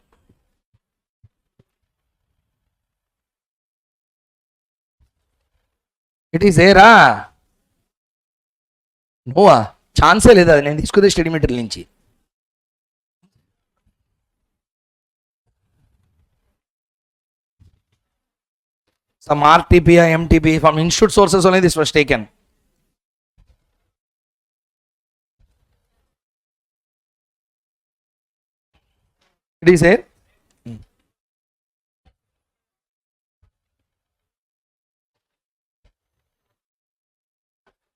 It is there. No, chance లేదా నేను తీసుకునే study material నుంచి. Some RTP or MTP from institute sources only this was taken. It is there.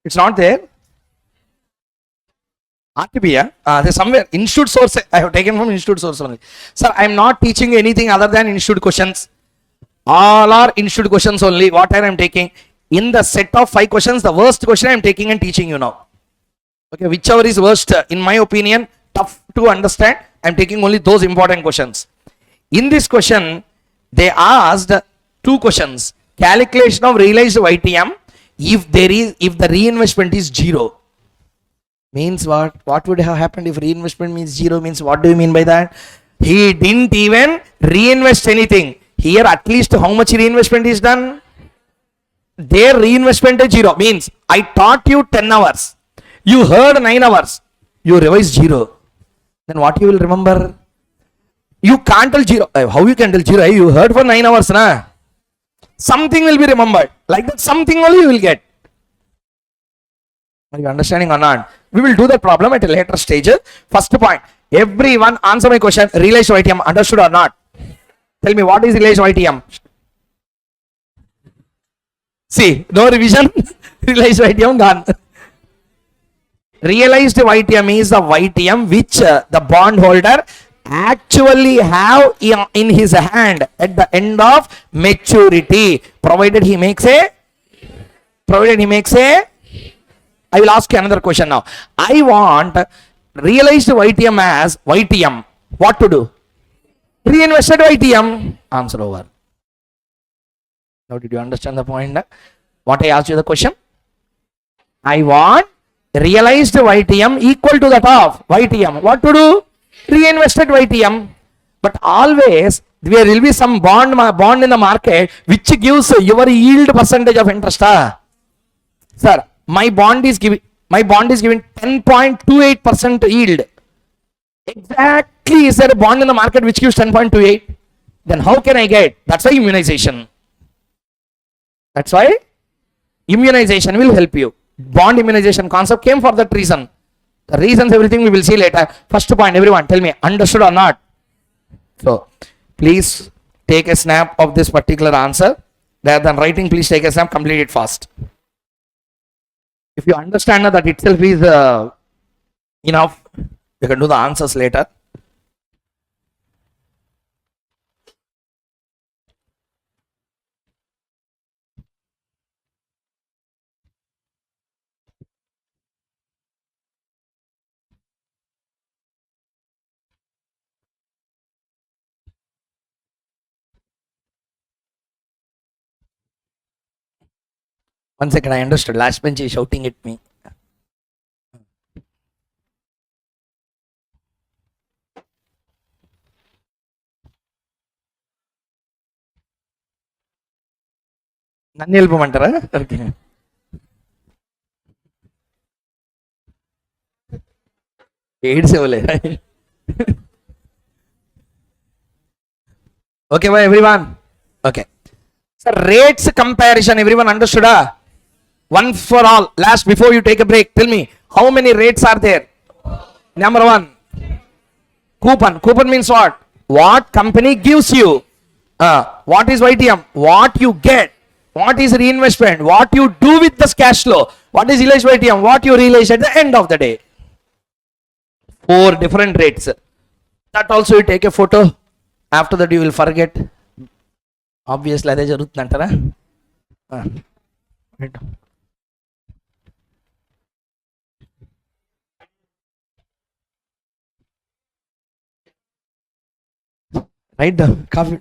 It's not there. RTP, there's somewhere institute source. I have taken from institute source only. Sir, I am not teaching anything other than institute questions. All are institute questions only. What I am taking in the set of 5 questions, the worst question I am taking and teaching you now. Okay, whichever is worst, in my opinion, tough to understand. I am taking only those important questions. In this question, they asked 2 questions. Calculation of realized YTM. If the reinvestment is 0, means what would have happened if reinvestment means 0? Means what do you mean by that? He didn't even reinvest anything. Here at least how much reinvestment is done? Their reinvestment is 0. Means I taught you 10 hours. You heard 9 hours. You revised 0. Then what you will remember? You can't tell 0. How you can tell 0? You heard for 9 hours, na? Something will be remembered. Like that, something only you will get. Are you understanding or not? We will do that problem at a later stage. First point. Everyone answer my question. Realized YTM. Understood or not? Tell me what is realized YTM? See, no revision. Realized YTM gone. Realized YTM is the YTM which the bondholder actually have in his hand at the end of maturity, provided he makes a I will ask you another question now. I want realized YTM as YTM. What to do? Reinvested YTM. Answer over. Now did you understand the point? What I asked you the question? I want realized YTM equal to that of YTM. What to do? Reinvested YTM. But always there will be some bond in the market which gives your yield percentage of interest. Sir, my bond is giving 10.28% yield. Exactly, is there a bond in the market which gives 10.28? Then how can I get? That's why immunization. That's why immunization will help you. Bond immunization concept came for that reason. The reasons, everything we will see later. First point, everyone tell me, understood or not? So please take a snap of this particular answer. Rather than writing, please take a snap, complete it fast. If you understand that itself is enough, you can do the answers later. One second, I understood. Last bench is shouting at me. నన్ను వెళ్ళిపోమంటారా? Okay, ఏడ్సేవలే. Okay, bye everyone. Okay. So rates comparison, everyone understood? One for all. Last, before you take a break, tell me how many rates are there? Number one, coupon. Coupon means what? What company gives you. What is YTM? What you get. What is reinvestment? What you do with this cash flow? What is realized YTM? What you realize at the end of the day. 4 different rates. That also you take a photo. After that you will forget. Obviously అదే జరుగుతుందంటారా? Write down. Copy.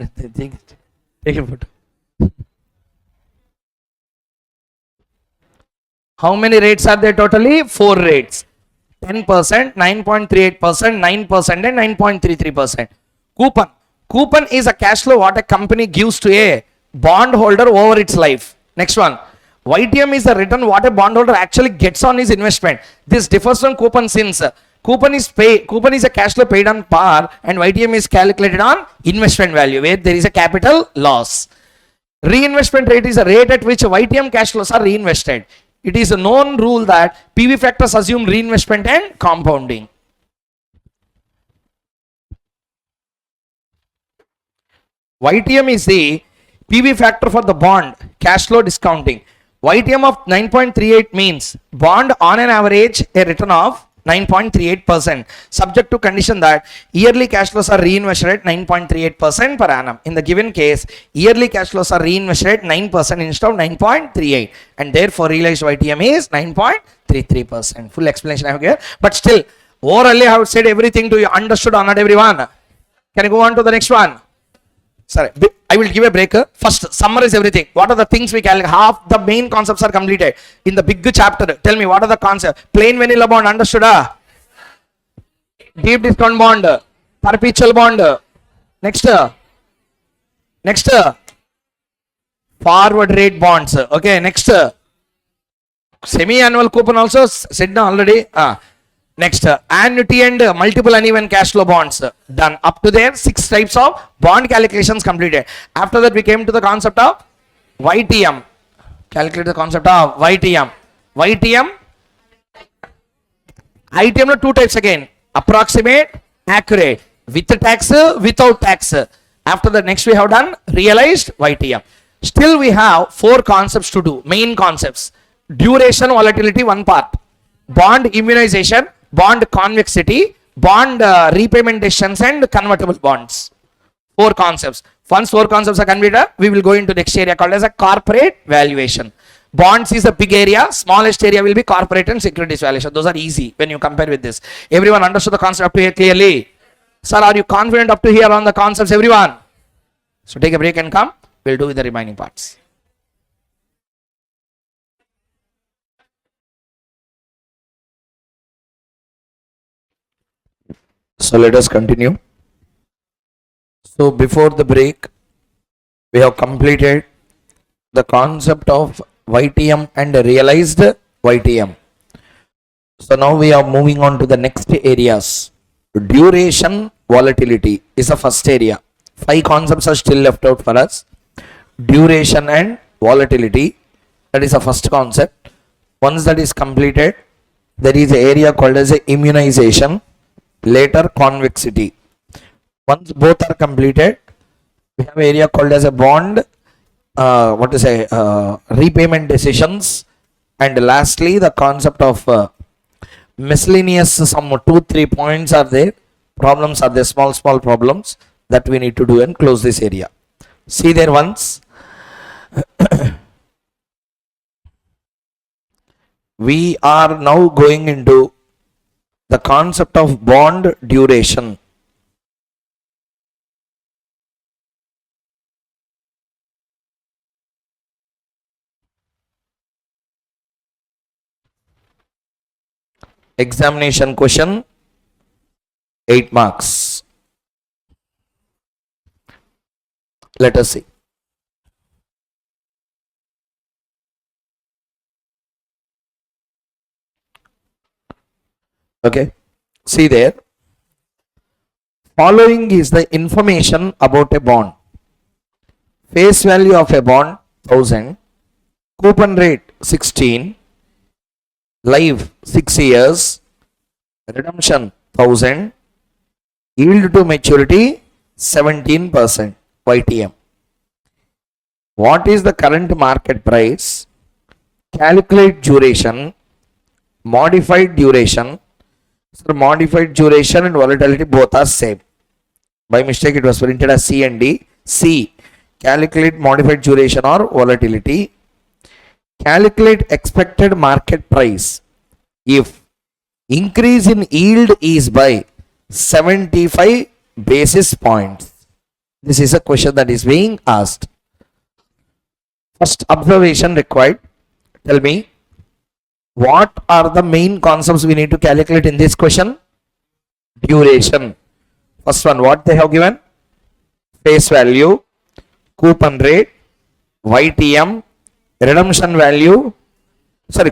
Take a photo. How many rates are there totally? 4 rates. 10%, 9.38%, 9% and 9.33%. Coupon. Coupon is a cash flow what a company gives to a bond holder over its life. Next one. YTM is the return what a bondholder actually gets on his investment. This differs from coupon since coupon is a cash flow paid on par and YTM is calculated on investment value where there is a capital loss. Reinvestment rate is a rate at which YTM cash flows are reinvested. It is a known rule that PV factors assume reinvestment and compounding. YTM is the PV factor for the bond cash flow discounting. YTM of 9.38 means bond on an average a return of 9.38% subject to condition that yearly cash flows are reinvested at 9.38% per annum. In the given case, yearly cash flows are reinvested at 9% instead of 9.38 and therefore realized YTM is 9.33%. Full explanation I have given, but still orally I have said everything to you. Understood or not, everyone? Can I go on to the next one? Sorry, I will give a break. First, summarize everything. What are the things we calculate? Half the main concepts are completed in the big chapter. Tell me, what are the concepts? Plain vanilla bond, understood? Deep discount bond, perpetual bond. Next, forward rate bonds. Okay, next, semi-annual coupon also said already. Next, annuity and multiple uneven cash flow bonds. Done. Up to there, 6 types of bond calculations completed. After that, we came to the concept of YTM. Calculate the concept of YTM. ITM no 2 types again. Approximate, accurate. With tax, without tax. After that, next we have done realized YTM. Still we have 4 concepts to do. Main concepts. Duration, volatility, one part. Bond immunization, bond convexity, bond repayment decisions and convertible bonds. 4 concepts. Once 4 concepts are completed, we will go into next area called as a corporate valuation. Bonds is a big area, smallest area will be corporate and securities valuation. Those are easy when you compare with this. Everyone understood the concept up to here clearly? Sir, are you confident up to here on the concepts, everyone? So take a break and come, we'll do with the remaining parts. So let us continue. So before the break, we have completed the concept of YTM and realized YTM. So now we are moving on to the next areas. Duration volatility is the first area. 5 concepts are still left out for us. Duration and volatility, that is the first concept. Once that is completed, there is an area called as a immunization, later convexity. Once both are completed, we have an area called as a bond, repayment decisions, and lastly the concept of miscellaneous. Some 2-3 points are there, problems are there, small problems that we need to do and close this area. See there once. We are now going into the concept of bond duration. Examination question, 8 marks. Let us see. Okay, see there. Following is the information about a bond. Face value of a bond 1000, coupon rate 16, life 6 years, redemption 1000, yield to maturity 17%, YTM. What is the current market price? Calculate duration, modified duration. So modified duration and volatility both are same. By mistake it was printed as C and D. C, calculate modified duration or volatility. Calculate expected market price if increase in yield is by 75 basis points. This is a question that is being asked. First observation required. Tell me, what are the main concepts we need to calculate in this question? Duration. First one, what they have given? Face value, coupon rate, YTM, redemption value,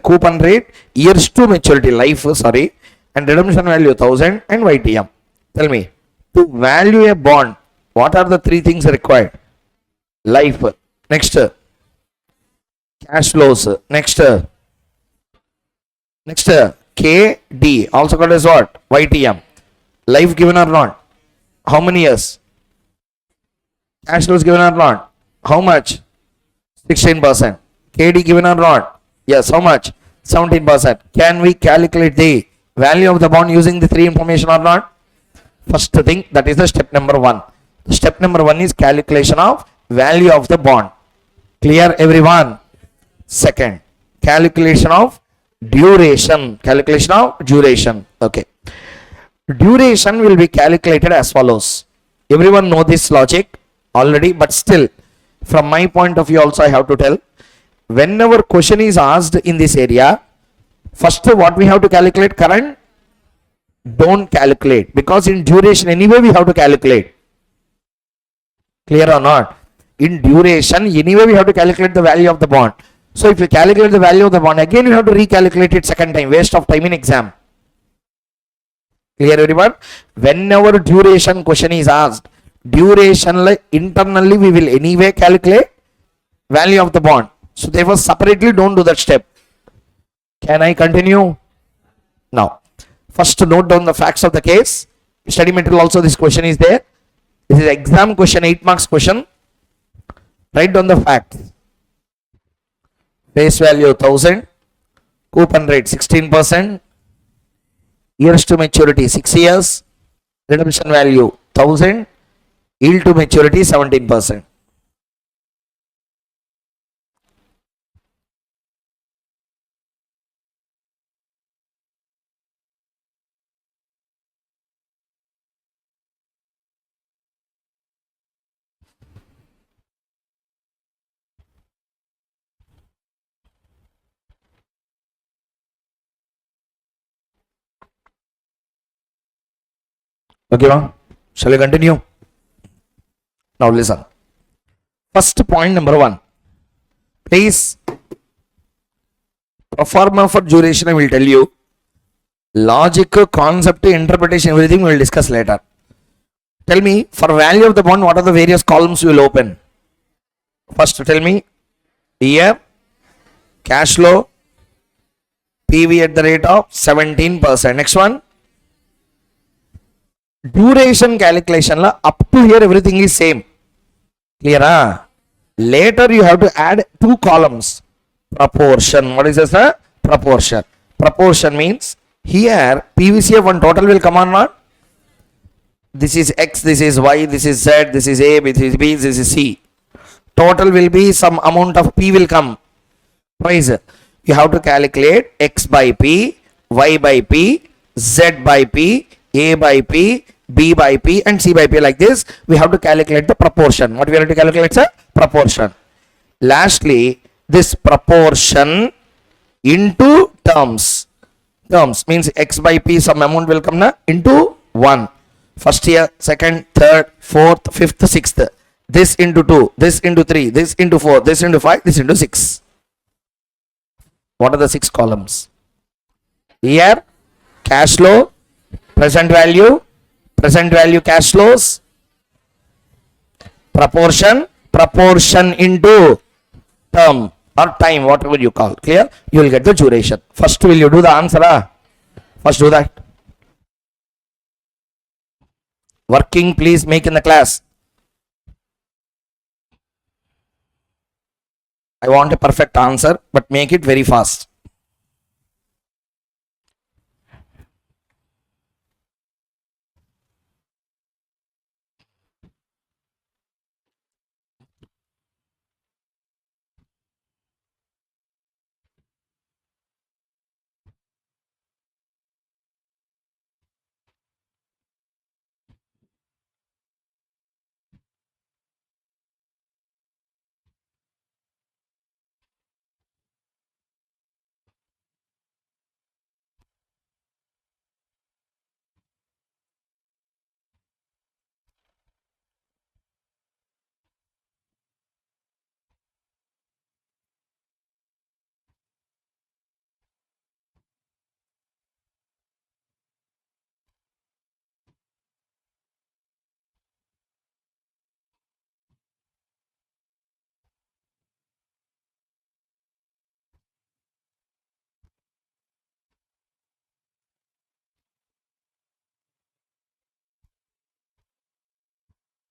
coupon rate, years to maturity, life, and redemption value 1000 and YTM. Tell me, to value a bond, what are the 3 things required? Life, next cash flows, next KD, also called as what? YTM. Life given or not? How many years? Cash flows given or not? How much? 16%. KD given or not? Yes, how much? 17%. Can we calculate the value of the bond using the 3 information or not? First thing, that is the step number 1. Step number 1 is calculation of value of the bond. Clear everyone? Second, calculation of duration. Calculation of duration. Okay. Duration will be calculated as follows. Everyone know this logic already, but still, from my point of view also I have to tell. Whenever question is asked in this area, first what we have to calculate? Current? Don't calculate, because in duration anyway we have to calculate. Clear or not? In duration anyway we have to calculate the value of the bond. So if you calculate the value of the bond, again you have to recalculate it second time. Waste of time in exam. Clear everyone? Whenever duration question is asked, duration internally we will anyway calculate value of the bond. So therefore separately don't do that step. Can I continue? Now, first note down the facts of the case. Study material also this question is there. This is exam question, 8 marks question. Write down the facts. Face value 1000, coupon rate 16%, years to maturity 6 years, redemption value 1000, yield to maturity 17%. Okay, ma'am. Shall we continue? Now listen. First point number one. Please, performer for duration I will tell you. Logic, concept, interpretation, everything we will discuss later. Tell me, for value of the bond, what are the various columns you will open? First, tell me, year, cash flow, PV at the rate of 17%. Next one, duration calculation, la, up to here everything is same. Clear? Ah? Later you have to add two columns. Proportion. What is this? Proportion. Proportion means here PVCF one total will come on not? This is X, this is Y, this is Z, this is A, this is B, this is C. Total will be some amount of P will come. Price. You have to calculate X by P, Y by P, Z by P, A by P, B by P and C by P. Like this, we have to calculate the proportion. What we have to calculate, sir? Proportion. Lastly, this proportion into terms. Terms means X by P some amount will come na, into 1. First year, second, third, fourth, fifth, sixth. This into 2, this into 3, this into 4, this into 5, this into 6. What are the 6 columns? Year, cash flow, present value cash flows, proportion into term or time, whatever you call. Clear? You will get the duration. First, will you do the answer? First, do that. Working, please make in the class. I want a perfect answer, but make it very fast.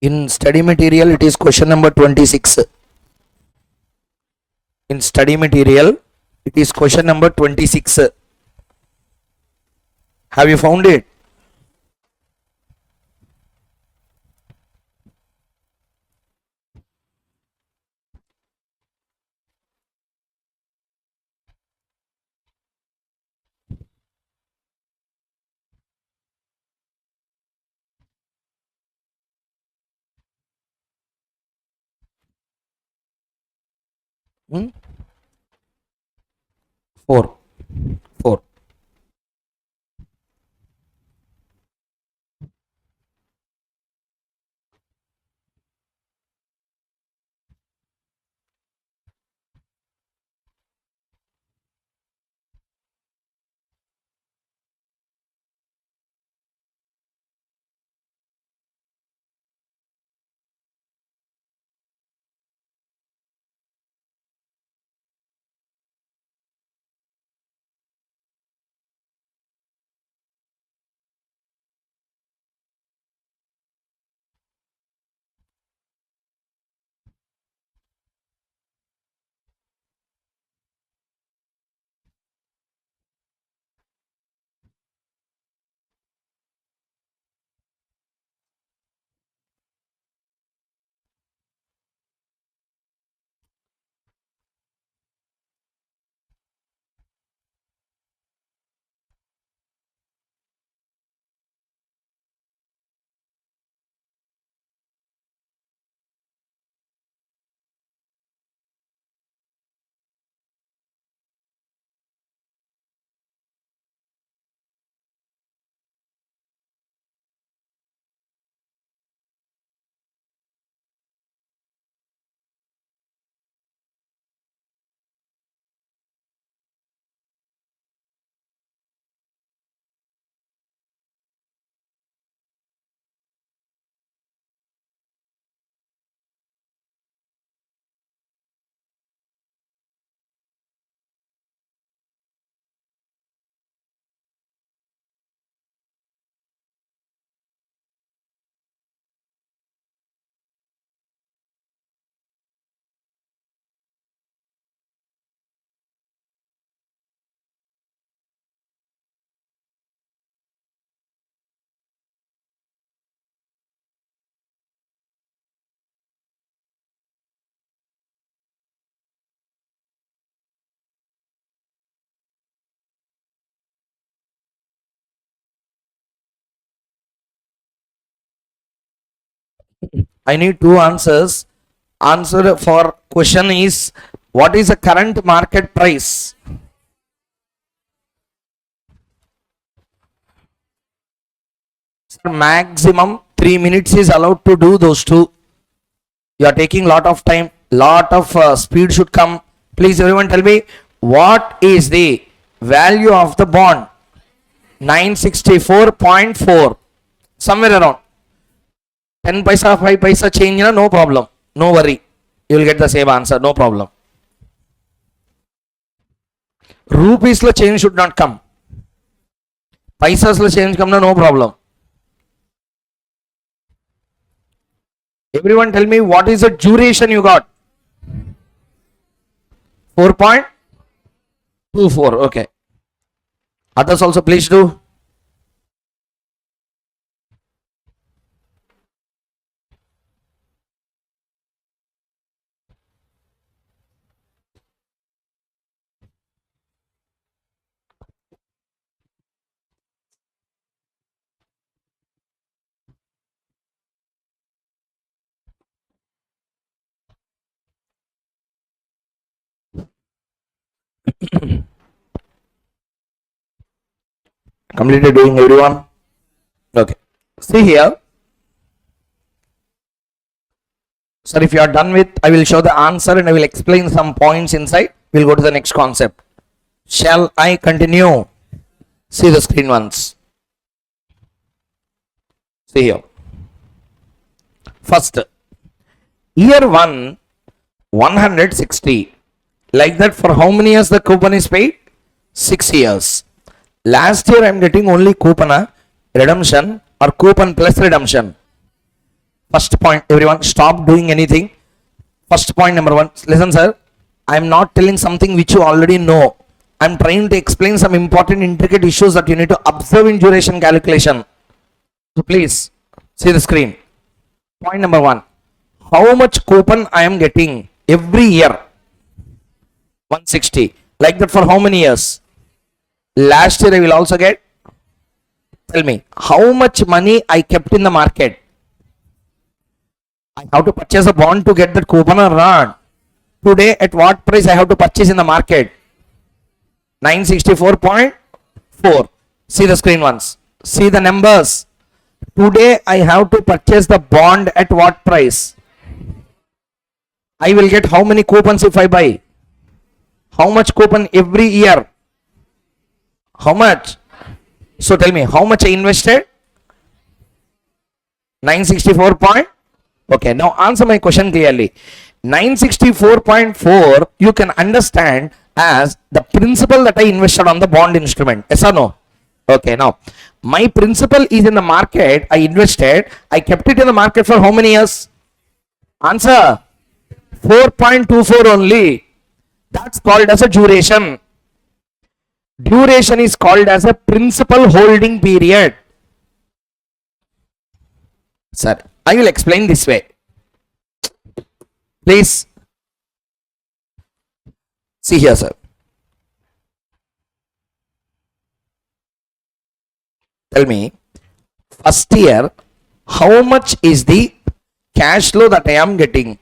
In study material, it is question number 26. In study material, it is question number 26. Have you found it? Hmm? 4. 4. I need two answers. Answer for question is, what is the current market price? Sir, maximum 3 minutes is allowed to do those two. You are taking lot of time, lot of speed should come. Please everyone tell me, what is the value of the bond? 964.4, somewhere around 10 paisa 5 paisa change, no problem, no worry, you will get the same answer, no problem. Rupees lo change should not come, paisas lo change come, no problem. Everyone tell me, what is the duration you got? 4.24. Okay, others also please do. Completed doing, everyone? Okay, see here. Sir, if you are done with, I will show the answer and I will explain some points inside. We'll go to the next concept. Shall I continue? See the screen once. See here. First, year 1, 160. Like that, for how many years the coupon is paid? 6 years. Last year I am getting only coupon redemption or coupon plus redemption. First point, everyone, stop doing anything. First point number 1, listen sir, I am not telling something which you already know. I am trying to explain some important intricate issues that you need to observe in duration calculation. So please see the screen. Point number 1, how much coupon I am getting every year? 160. Like that, for how many years? Last year I will also get. Tell me, how much money I kept in the market? I have to purchase a bond to get that coupon or not? Today, at what price I have to purchase in the market? 964.4. See the screen once. See the numbers. Today I have to purchase the bond at what price? I will get how many coupons if I buy? How much coupon every year? How much? So tell me, how much I invested? 964 point. Okay, now answer my question clearly. 964.4 you can understand as the principal that I invested on the bond instrument. Yes or no? Okay, now my principal is in the market. I invested. I kept it in the market for how many years? Answer 4.24 only. That's called as a duration. Duration is called as a principal holding period. Sir, I will explain this way. Please see here, sir. Tell me, first year, how much is the cash flow that I am getting?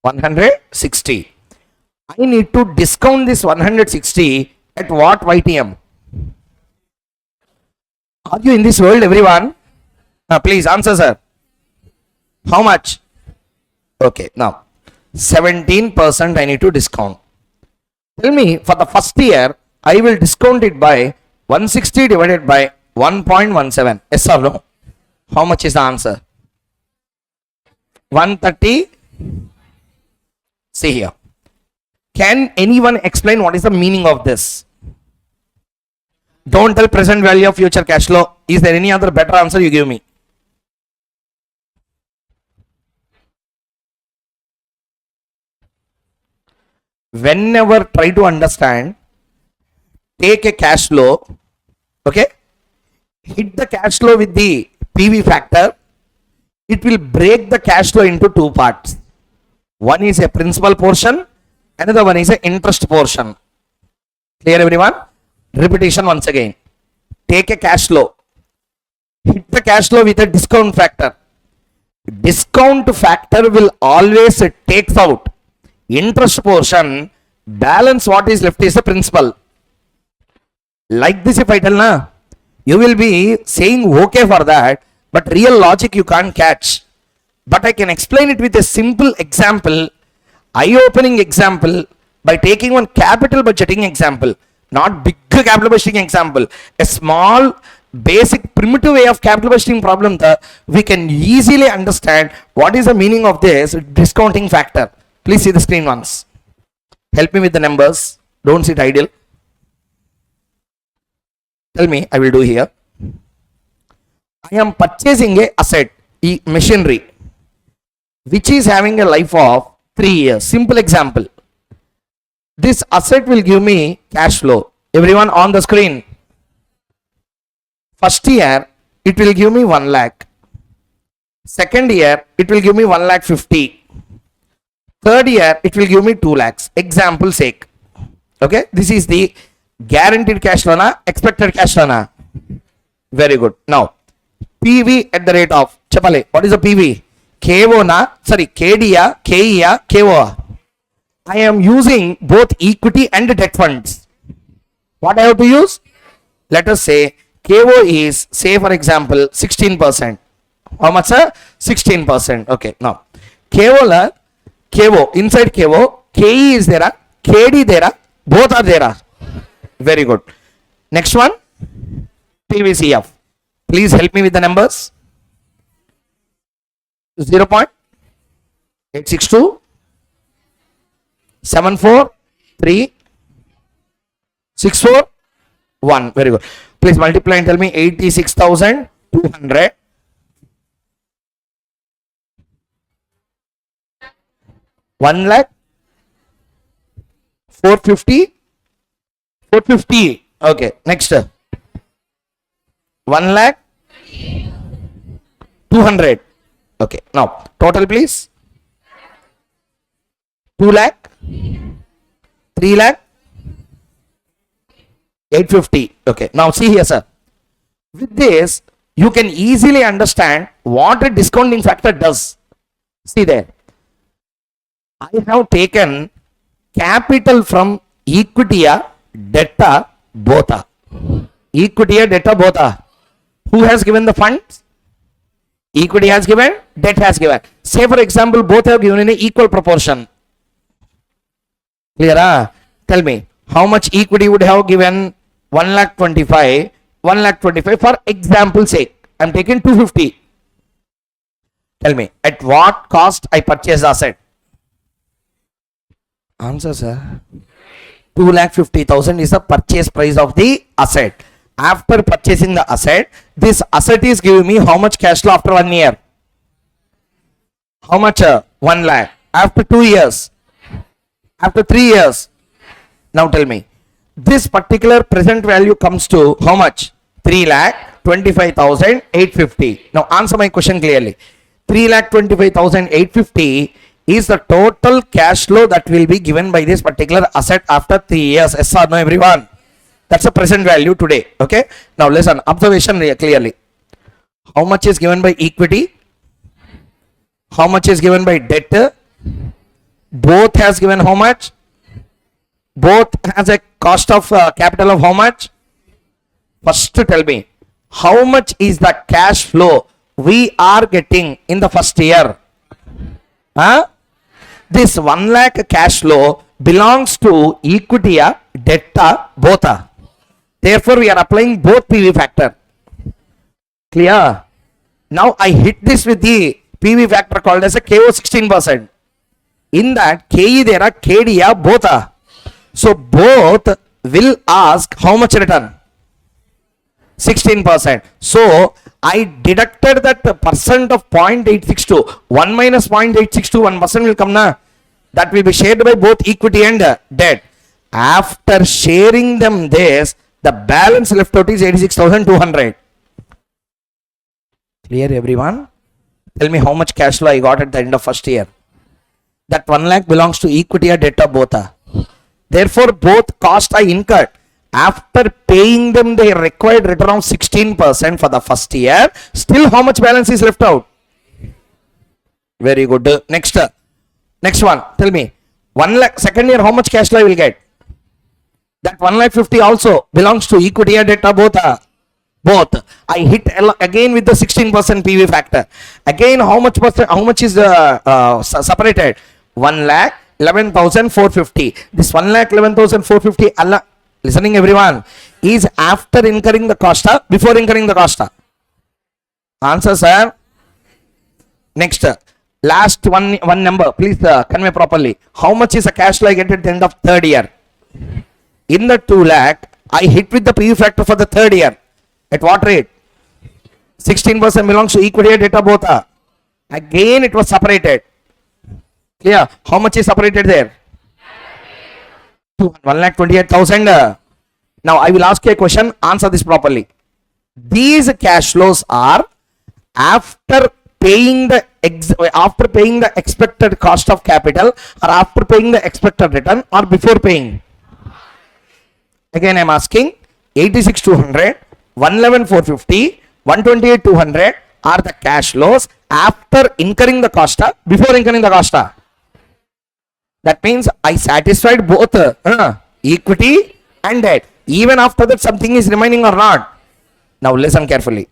160. I need to discount this 160 at what YTM? Are you in this world, everyone? Please answer, sir. How much? Okay, now 17% I need to discount. Tell me, for the first year, I will discount it by 160 divided by 1.17. Yes or no? How much is the answer? 130. See here. Can anyone explain what is the meaning of this? Don't tell present value of future cash flow. Is there any other better answer you give me? Whenever try to understand, take a cash flow, okay, hit the cash flow with the PV factor, it will break the cash flow into two parts. One is a principal portion, another one is a interest portion. Clear, everyone? Repetition once again. Take a cash flow, Hit the cash flow with a discount factor. Discount factor will always takes out interest portion. Balance what is left is the principal. Like this, if I tell na, you will be saying okay for that, but real logic you can't catch. But I can explain it with a simple example, eye-opening example, by taking one capital budgeting example, not big capital budgeting example, a small basic primitive way of capital budgeting problem that we can easily understand what is the meaning of this discounting factor. Please see the screen once. Help me with the numbers. Don't sit idle. Tell me, I will do here. I am purchasing a asset, machinery, which is having a life of 3 years. Simple example. This asset will give me cash flow. Everyone on the screen. First year, it will give me 1 lakh. Second year, it will give me 1 lakh 50. Third year, it will give me 2 lakhs. Example sake. Okay, this is the guaranteed cash flow na, expected cash flow na. Very good. Now, PV at the rate of, Chapale, what is the PV? KO na, sorry, KD ya, KE ya, KO. I am using both equity and debt funds. What I have to use? Let us say KO is, say for example, 16%. How much, sir? 16%. Okay, now KO la, KO, inside KO, KE is there, KD there, both are there. Very good. Next one, PVCF. Please help me with the numbers. 0.862, 743, 641. Very good. Please multiply and tell me 86,200. 1 lakh 450. 450. Okay. Next. 1 lakh 200. Okay. Now total please. 2 lakh 3 lakh 850. Okay. Now see here, sir. With this, you can easily understand what a discounting factor does. See there. I have taken capital from equity, debt, both. Equity, debt, both. Who has given the funds? Equity has given, debt has given. Say for example, both have given in an equal proportion. Clear? Tell me, how much equity would have given? 1 lakh 25, 1 lakh 25 for example sake. I am taking 250. Tell me, at what cost I purchased the asset? Answer, sir. 2,50,000 is the purchase price of the asset. After purchasing the asset, this asset is giving me how much cash flow after 1 year? How much? 1 lakh. After 2 years? After 3 years? Now tell me, this particular present value comes to how much? 3,25,850. Now answer my question clearly. 3,25,850 is the total cash flow that will be given by this particular asset after 3 years. Yes or no, everyone? That's the present value today. Okay. Now listen, observation clearly. How much is given by equity? How much is given by debt? Both has given how much? Both has a cost of capital of how much? First tell me, how much is the cash flow we are getting in the first year? Huh? This 1 lakh cash flow belongs to equity, debt, both. Therefore, we are applying both PV factor. Clear? Now, I hit this with the PV factor called as a KO 16%. In that, KE there are KD, both. So, both will ask how much return? 16%. So, I deducted that percent of 0.862. 1 minus 0.862, 1% will come na. That will be shared by both equity and debt. After sharing them this, the balance left out is 86,200. Clear, everyone? Tell me how much cash flow I got at the end of first year. That 1 lakh belongs to equity or debt or both. Therefore, both cost I incurred. After paying them the required return of 16% for the first year, still how much balance is left out? Very good. Next one. Tell me. 1 lakh, second year, how much cash flow I will get? That 1,50,000 also belongs to equity or debt or both. Both. I hit again with the 16% PV factor. Again, how much is separated? 1,11,450. This 1,11,450, Allah, listening everyone, is after incurring the cost, before incurring the cost? Answer, sir. Next, last one number, please convey properly. How much is the cash flow I get at the end of third year? In the 2 lakh, I hit with the PV factor for the third year. At what rate? 16% belongs to equity or debt both. Again, it was separated. Clear? How much is separated there? 1,28,000. Now, I will ask you a question. Answer this properly. These cash flows are after paying the expected cost of capital, or after paying the expected return, or before paying? Again, I am asking. 86,200, 111,450, 128,200 are the cash flows after incurring the cost, before incurring the cost. That means I satisfied both equity and debt. Even after that, something is remaining or not? Now listen carefully.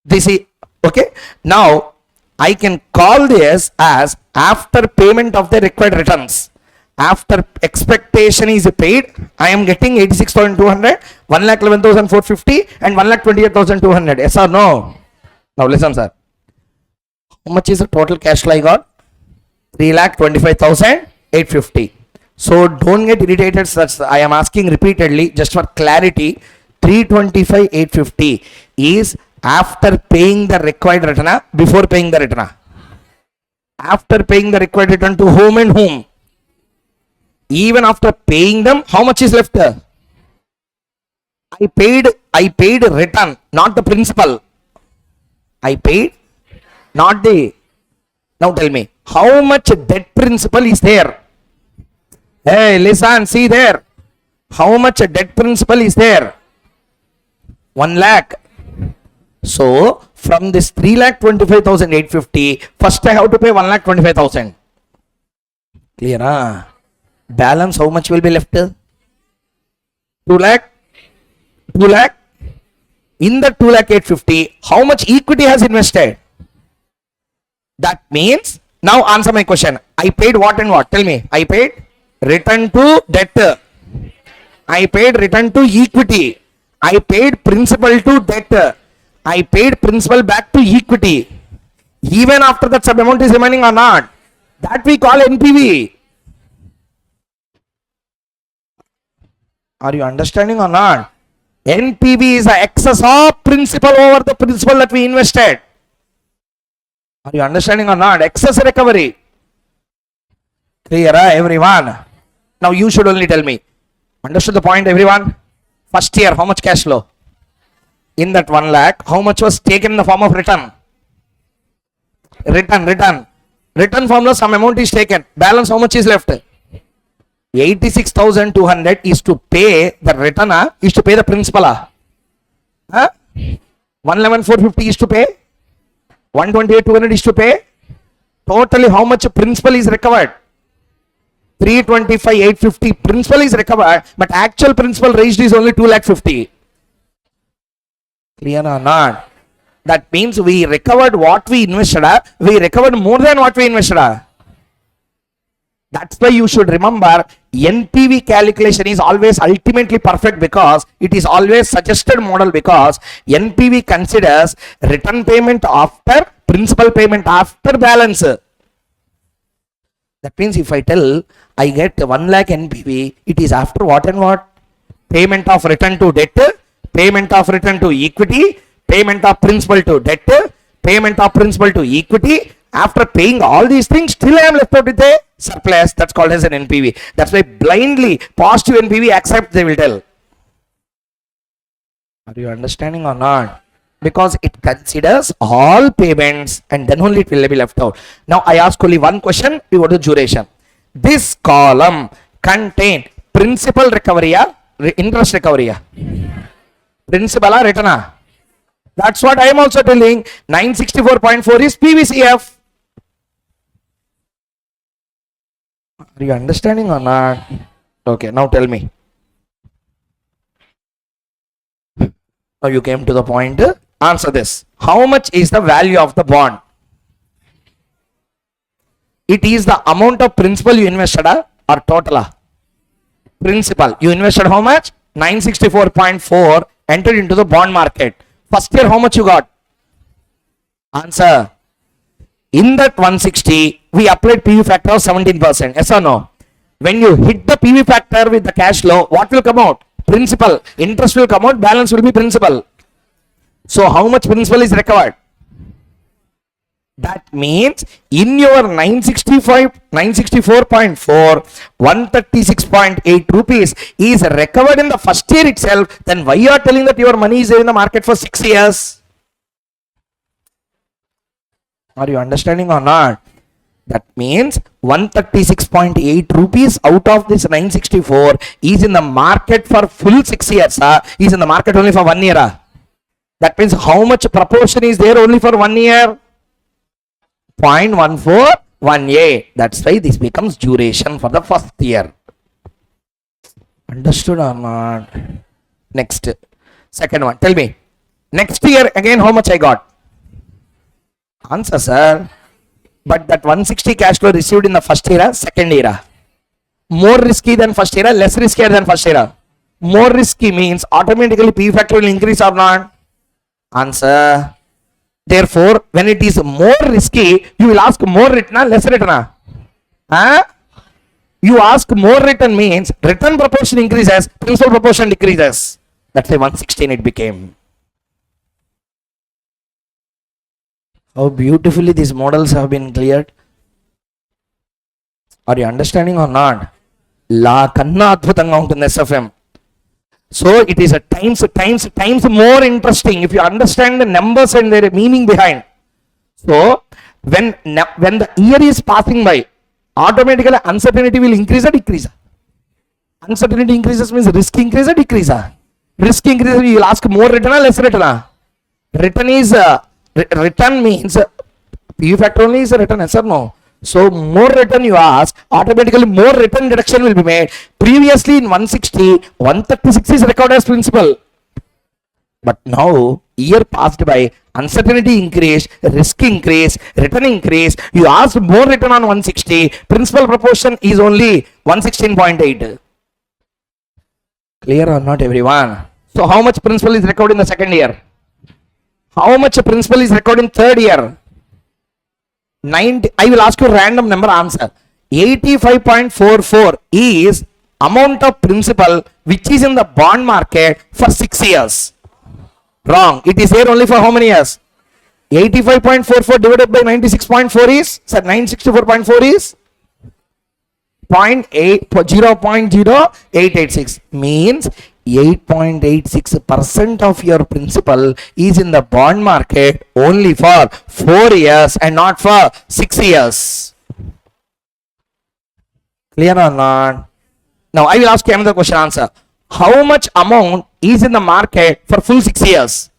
This is okay. Now I can call this as after payment of the required returns. After expectation is paid, I am getting 86,200, 1,11,450 and 1,28,200. Yes or no? Now listen, sir. How much is the total cash flow I got? 3,25,850. So don't get irritated, such I am asking repeatedly just for clarity. 325,850 is after paying the required return, before paying the return? After paying the required return to whom and whom? Even after paying them, how much is left? I paid return, not the principal. I paid, not the. Now tell me, how much debt principal is there? Hey, listen, see there. How much debt principal is there? 1 lakh. So, from this 3,25,850, first I have to pay 1,25,000. Clear? Balance, how much will be left? 2 lakh. 2 lakh. In the 2,850,000, how much equity has invested? That means, now answer my question. I paid what and what? Tell me. I paid return to debt. I paid return to equity. I paid principal to debt. I paid principal back to equity. Even after that sub amount is remaining or not? That we call NPV. Are you understanding or not? NPV is the excess of principal over the principal that we invested. Are you understanding or not? Excess recovery. Clear, everyone? Now you should only tell me. Understood the point, everyone? First year, how much cash flow? In that 1 lakh, how much was taken in the form of return? Return formula, some amount is taken. Balance, how much is left? 86,200 is to pay the return, is to pay the principal. 111,450 is to pay. 128,200 is to pay. Totally, how much principal is recovered? 325,850 principal is recovered, but actual principal raised is only 2,50,000. Clear or not? That means we recovered what we invested. We recovered more than what we invested. That's why you should remember NPV calculation is always ultimately perfect, because it is always suggested model, because NPV considers return payment after principal payment after balance. That means if I tell I get 1 lakh NPV, it is after what and what? Payment of return to debt, payment of return to equity, payment of principal to debt, payment of principal to equity. After paying all these things, still I am left out with a surplus. That's called as an NPV. That's why blindly positive NPV accept, they will tell. Are you understanding or not? Because it considers all payments and then only it will be left out. Now I ask only one question, we go to duration. This column contain principal recovery Interest recovery. Principal or return. That's what I am also telling. 964.4 is PVCF. Are you understanding or not? Okay, now tell me. Now you came to the point. Answer this. How much is the value of the bond? It is the amount of principal you invested or total? Principal. You invested how much? 964.4 entered into the bond market. First year, how much you got? Answer. In that 160, we applied PV factor of 17%. Yes or no? When you hit the PV factor with the cash flow, what will come out? Principal. Interest will come out, balance will be principal. So how much principal is required? That means in your 964.4, 136.8 rupees is recovered in the first year itself. Then why you are telling that your money is in the market for 6 years? Are you understanding or not? That means 136.8 rupees out of this 964 is in the market for full 6 years. Is in the market only for 1 year. That means how much proportion is there only for 1 year? 0.141A. That's why this becomes duration for the first year. Understood or not? Next. Second one. Tell me. Next year again how much I got? Answer, sir. But that 160 cash flow received in the first year, second year. More risky than first year, less riskier than first year. More risky means automatically P factor will increase or not? Answer. Therefore, when it is more risky, you will ask more return, less return. Huh? You ask more return means return proportion increases, principal proportion decreases. That's why 116 it became. How beautifully these models have been cleared. Are you understanding or not? La kanna adbhutanga untundi SFM. So it is a times more interesting if you understand the numbers and their meaning behind. So when the year is passing by, automatically uncertainty will increase or decrease. Uncertainty increases means risk increase or decrease. Risk increases, you will ask more return or less return. Return is return means P factor only is a return, yes or no? So more return you ask, automatically more return deduction will be made. Previously in 160, 136 is recorded as principal. But now year passed by, uncertainty increased, risk increase, return increase. You ask more return on 160, principal proportion is only 116.8. Clear or not, everyone? So how much principal is recorded in the second year? How much principal is recorded in third year? 90. I will ask you random number answer. 85.44 is amount of principal which is in the bond market for 6 years. Wrong. It is there only for how many years? 85.44 divided by 96.4 is, sir, 964.4 is 0.0886 means 8.86% of your principal is in the bond market only for 4 years and not for 6 years. Clear or not? Now I will ask you another question answer. How much amount is in the market for full 6 years?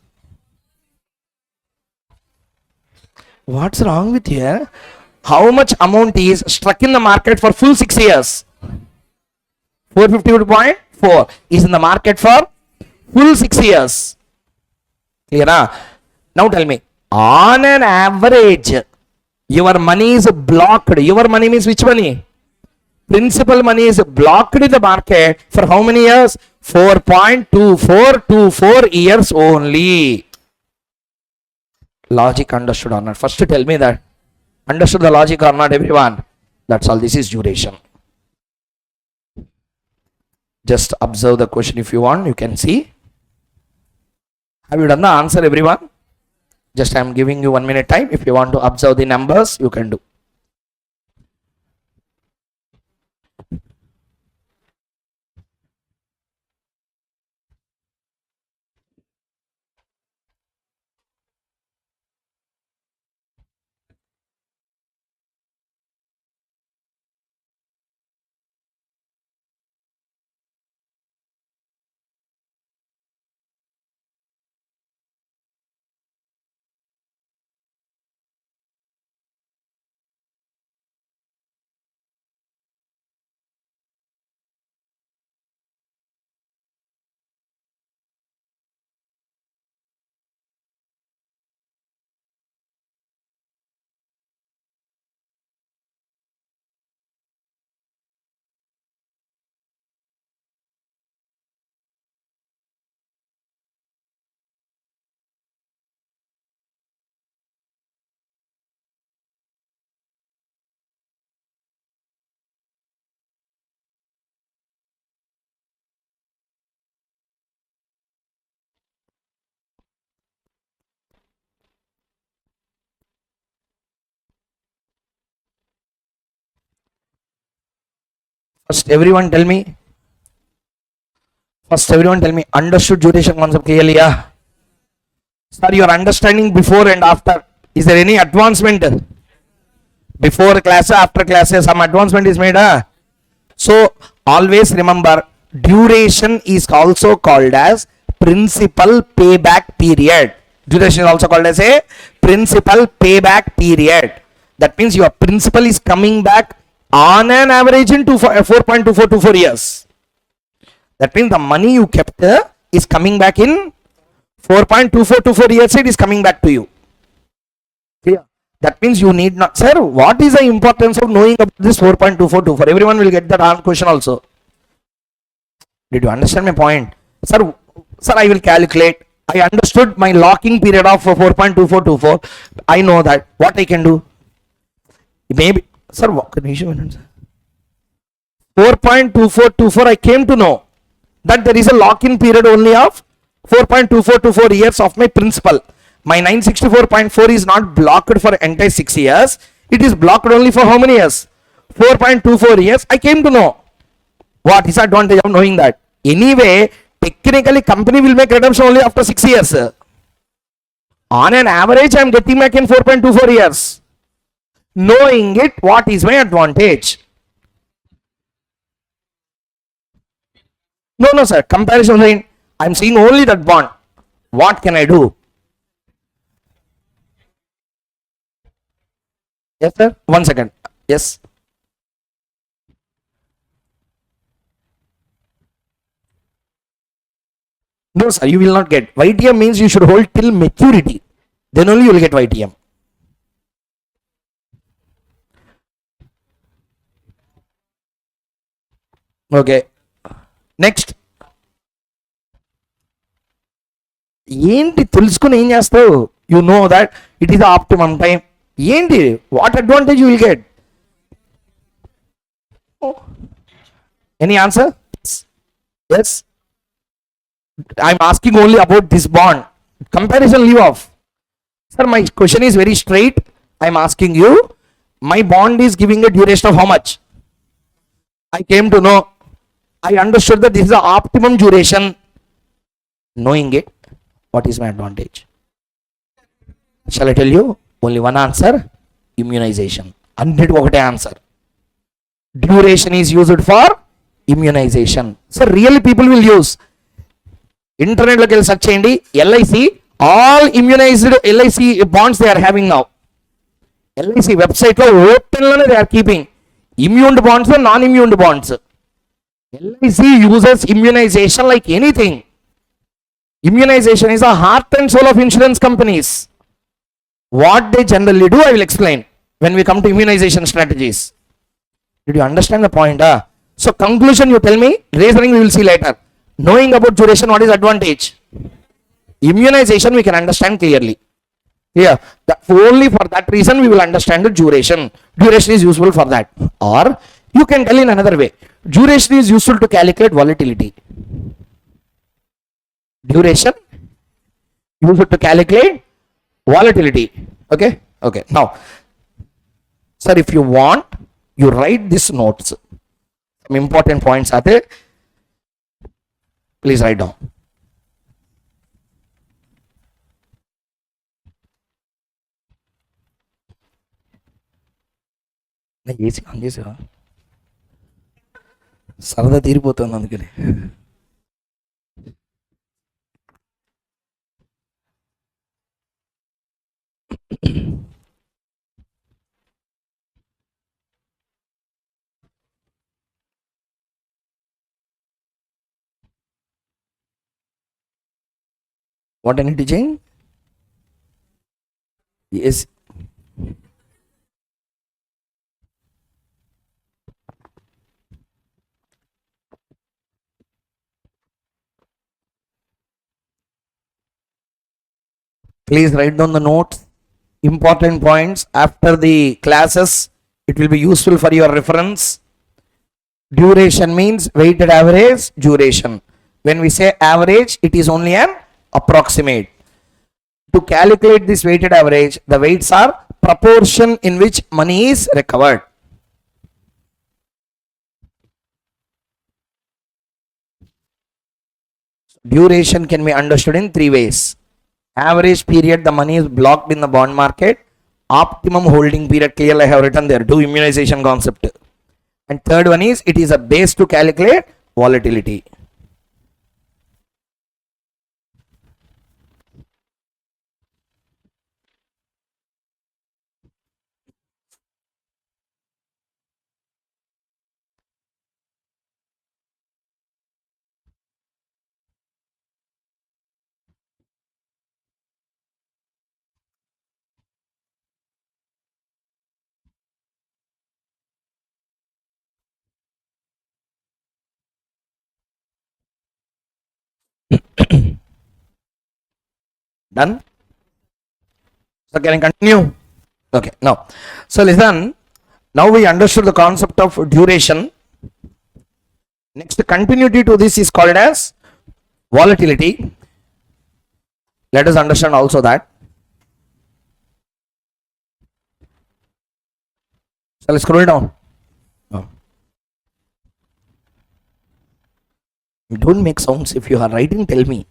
What's wrong with you? How much amount is struck in the market for full 6 years? 452.4 is in the market for full 6 years. Clear? Now tell me, on an average, your money is blocked. Your money means which money? Principal money is blocked in the market for how many years? 4.2424 years only. Logic understood or not? First tell me that. Understood the logic or not, everyone? That's all. This is duration. Just observe the question if you want. You can see. Have you done the answer, everyone? Just I am giving you 1 minute time. If you want to observe the numbers, you can do. First, everyone tell me. Understood duration concept clearly? Yeah. Sir, your understanding before and after. Is there any advancement? Before class, after class, some advancement is made. So always remember, duration is also called as principal payback period. Duration is also called as a principal payback period. That means your principal is coming back on an average in 4.2424 years. That means the money you kept is coming back in 4.2424 years. It is coming back to you. Clear? That means you need not, sir, what is the importance of knowing about this 4.2424? Everyone will get that question also. Did you understand my point? Sir, I will calculate. I understood my locking period of 4.2424. I know that. What I can do? Maybe, sir, what can you show? 4.2424, I came to know that there is a lock-in period only of 4.2424 years of my principal. My 964.4 is not blocked for entire 6 years. It is blocked only for how many years? 4.24 years. I came to know. What is the advantage of knowing that? Anyway, technically company will make redemption only after 6 years. On an average, I am getting back in 4.24 years. Knowing it, what is my advantage? No, sir. Comparison line. I am seeing only that bond. What can I do? Yes, sir. 1 second. Yes. No, sir. You will not get. YTM means you should hold till maturity. Then only you will get YTM. Okay. Next. ఏంటి తెలుసుకుని ఏం చేస్తావు? You know that it is the optimum time. ఏంటి? What advantage you will get? Any answer? Yes. I am asking only about this bond. Comparison leave off. Sir, my question is very straight. I am asking you, my bond is giving a duration of how much? I came to know. I understood that this is the optimum duration. Knowing it, what is my advantage? Shall I tell you? Only one answer. Immunization. 100 answer. Duration is used for immunization. So really people will use. Internet look search cheyandi. LIC, all immunized LIC bonds they are having now. LIC website lo open lone they are keeping immune bonds and non-immune bonds. LIC uses immunization like anything. Immunization is the heart and soul of insurance companies. What they generally do, I will explain when we come to immunization strategies. Did you understand the point? So conclusion you tell me, reasoning we will see later. Knowing about duration, what is advantage? Immunization we can understand clearly. Yeah, only for that reason we will understand the duration. Duration is useful for that. Or you can tell in another way. Duration is useful to calculate volatility. Duration used to calculate volatility. Okay. Now, sir, if you want, you write these notes. Some important points are there. Please write down. AC on చేసావా? సరదా తీరిపోతుంది అందుకని. What I need to change? Yes. Please write down the notes, important points after the classes. It will be useful for your reference. Duration means weighted average duration. When we say average, it is only an approximate. To calculate this weighted average, the weights are proportion in which money is recovered. Duration can be understood in three ways. Average period the money is blocked in the bond market. Optimum holding period, clearly I have written there, do immunization concept. And third one is, it is a base to calculate volatility. Done? So can I continue? Okay, now. So listen, now we understood the concept of duration. Next continuity to this is called as volatility. Let us understand also that. So let's scroll down. Oh. Don't make sounds. If you are writing, tell me.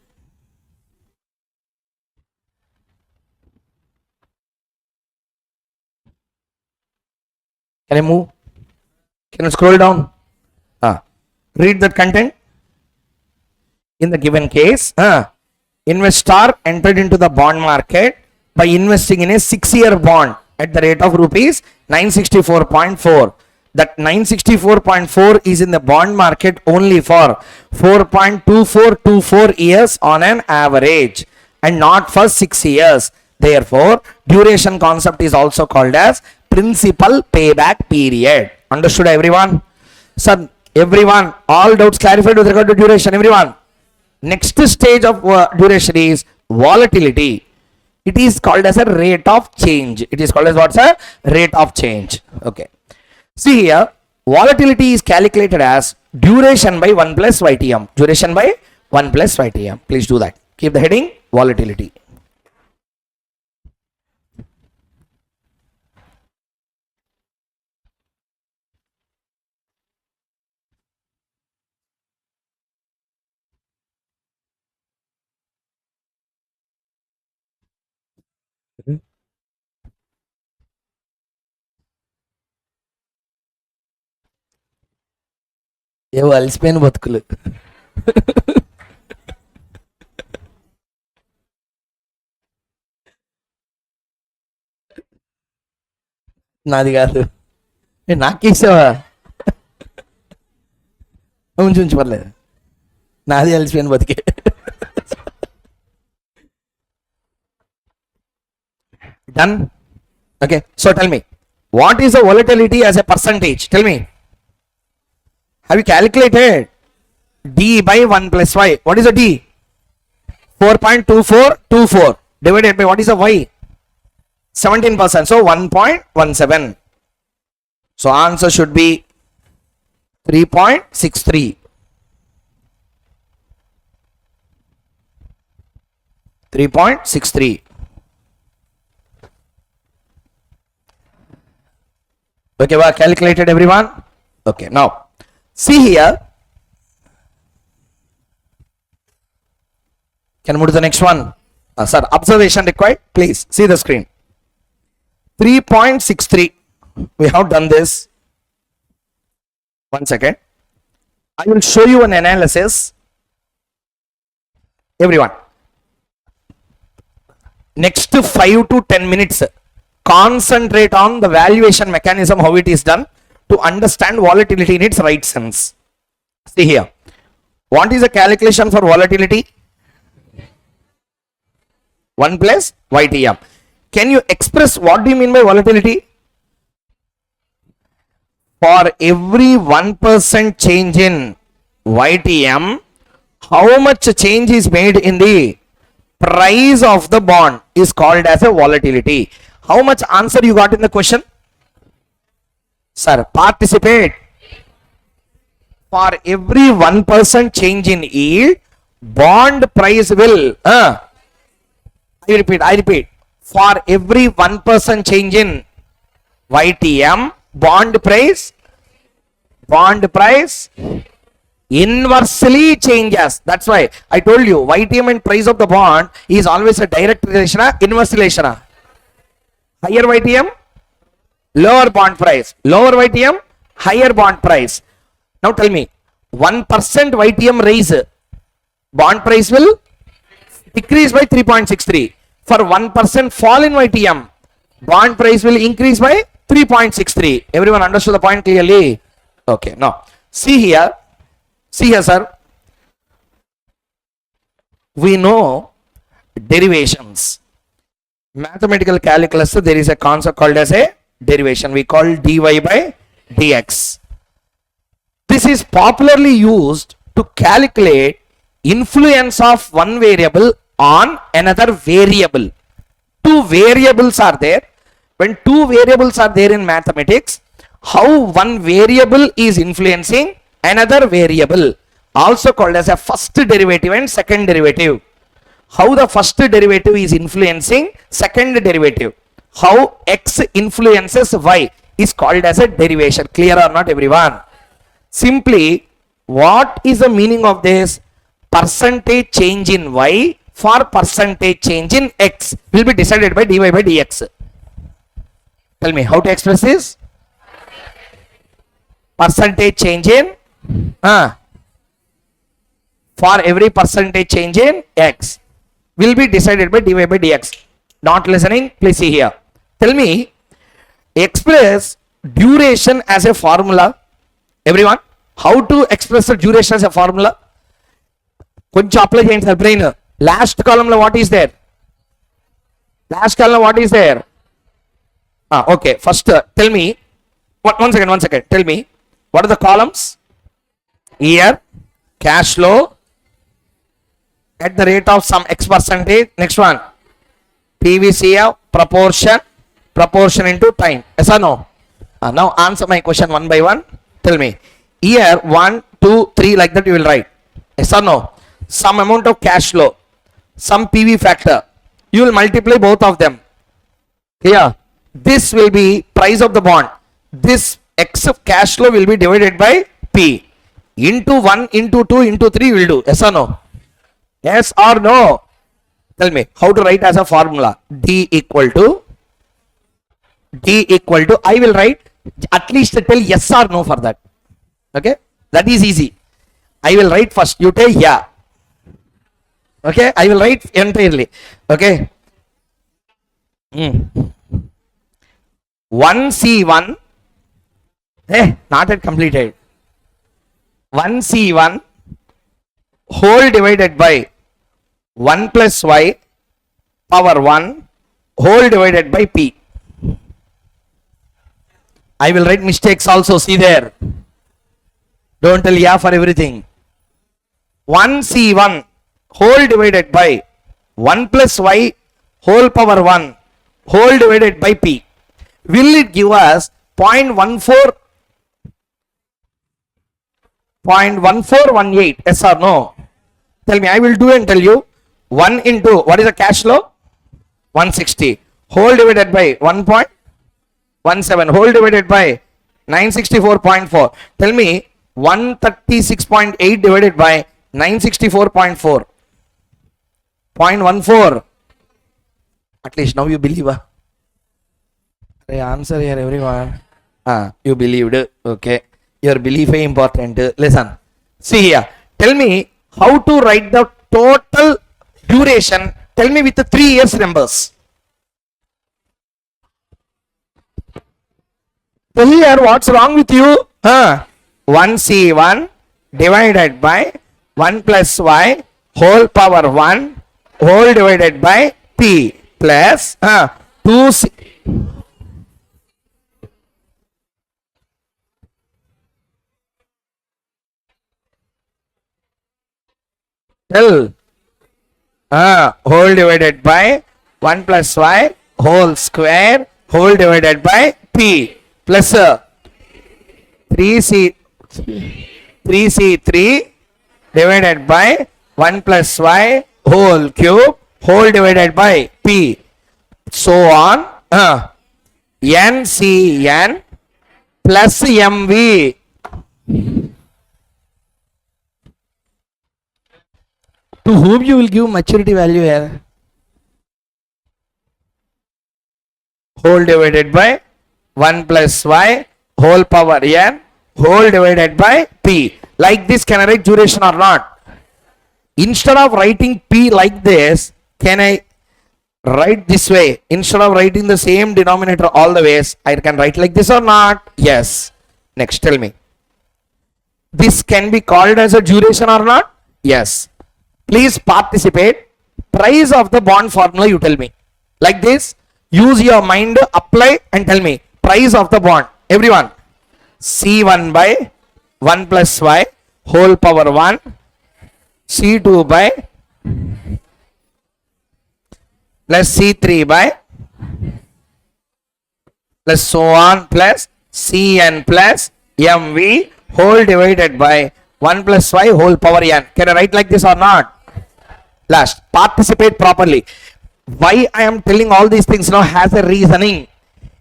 Can I move? Can you scroll down? Read that content. In the given case, investor entered into the bond market by investing in a 6-year bond at the rate of rupees 964.4. That 964.4 is in the bond market only for 4.2424 years on an average and not for 6 years. Therefore, duration concept is also called as principal payback period. Understood, everyone? So, everyone, all doubts clarified with regard to duration, everyone? Next stage of duration is volatility. It is called as a rate of change. It is called as what's a rate of change. Okay. See here, volatility is calculated as duration by 1 plus YTM. Duration by 1 plus YTM. Please do that. Keep the heading volatility. ఏవో అలసిపోయిన బతుకులు. నాది కాదు, నాకేసావా? ఉంచు పర్లేదు, నాది అలసిపోయిన బతికే. Done? Okay, so tell me, what is the volatility as a percentage? Tell me. Have you calculated D by 1 plus Y? What is the D? 4.2424 divided by what is the Y? 17%. So 1.17. So answer should be 3.63. 3.63. Okay, well calculated, everyone? Okay, now see here. Can you move to the next one? Sir, observation required. Please see the screen. 3.63. We have done this. 1 second. I will show you an analysis. Everyone, next 5 to 10 minutes, concentrate on the valuation mechanism, how it is done, to understand volatility in its right sense. See here, what is the calculation for volatility? 1 plus YTM. Can you express what do you mean by volatility? For every 1% change in YTM, how much change is made in the price of the bond is called as a volatility. How much answer you got in the question? Sir, participate. For every 1% change in yield, bond price will, I repeat, for every 1% change in YTM, bond price inversely changes. That's why I told you YTM and price of the bond is always a direct relation, inverse relation. Higher YTM, lower bond price. Lower YTM, higher bond price. Now tell me, 1% YTM raise, bond price will decrease by 3.63. For 1% fall in YTM, bond price will increase by 3.63. Everyone understood the point clearly? Okay, now see here, sir. We know derivations. Mathematical calculus, there is a concept called as a derivation. We call dy by dx. This is popularly used to calculate influence of one variable on another variable. Two variables are there. When two variables are there in mathematics, how one variable is influencing another variable, also called as a first derivative and second derivative. How the first derivative is influencing second derivative. How x influences y is called as a derivation. Clear or not, everyone? Simply, what is the meaning of this? Percentage change in y for percentage change in x will be decided by dy by dx. Tell me how to express this? Percentage change in for every percentage change in x will be decided by dy by dx. Not listening? Please see here. Tell me, express duration as a formula. Everyone, how to express the duration as a formula? Koncha apply cheyandi sir brain. Last column lo what is there? Last column what is there? Okay. First, tell me. One second. Tell me, what are the columns? Year, cash flow, at the rate of some x percentage. Next one, PVCF, proportion into time. Yes or no? Now answer my question one by one. Tell me, year 1, 2, 3, like that you will write. Yes or no? Some amount of cash flow, some PV factor. You will multiply both of them. Here, this will be price of the bond. This x of cash flow will be divided by P. Into 1, into 2, into 3 will do. Yes or no? Yes or no? Tell me how to write as a formula. D equal to, I will write, at least tell yes or no for that. Okay, that is easy. I will write first, you tell yeah. Okay, I will write entirely. Okay, 1C1, not yet completed. 1C1 whole divided by 1 plus y power 1 whole divided by P. I will write mistakes also, see there. Don't tell yeah for everything. 1C1 whole divided by 1 plus y whole power 1 whole divided by P. Will it give us 0.1418? Yes or no? Tell me, I will do and tell you. 1 into, what is the cash flow? 160 whole divided by 1.17 whole divided by 964.4. Tell me, 136.8 divided by 964.4. 0.14. At least now you believe. Answer here, everyone. You believed. Okay. Your belief is important. Listen. See here. Tell me how to write the total duration. Tell me with the 3 years numbers. So here, what's wrong with you? 1C1 divided by 1 plus y whole power 1 whole divided by P plus 2C. Tell whole divided by 1 plus y whole square whole divided by P plus 3C3 divided by 1 plus y whole cube whole divided by P, so on. NCN plus MV. To whom you will give maturity value here? Whole divided by 1 plus y whole power n whole divided by p. Like this, can I write duration or not? Instead of writing p like this, can I write this way? Instead of writing the same denominator all the ways, I can write like this or not? Yes. Next, tell me. This can be called as a duration or not? Yes. Please participate. Price of the bond formula you tell me. Like this, use your mind, apply and tell me. Price of the bond. Everyone. C1 by 1 plus y whole power 1. C2 by plus C3 by plus so on plus Cn plus mv whole divided by 1 plus y whole power n. Can I write like this or not? Last, participate properly. Why I am telling all these things now has a reasoning.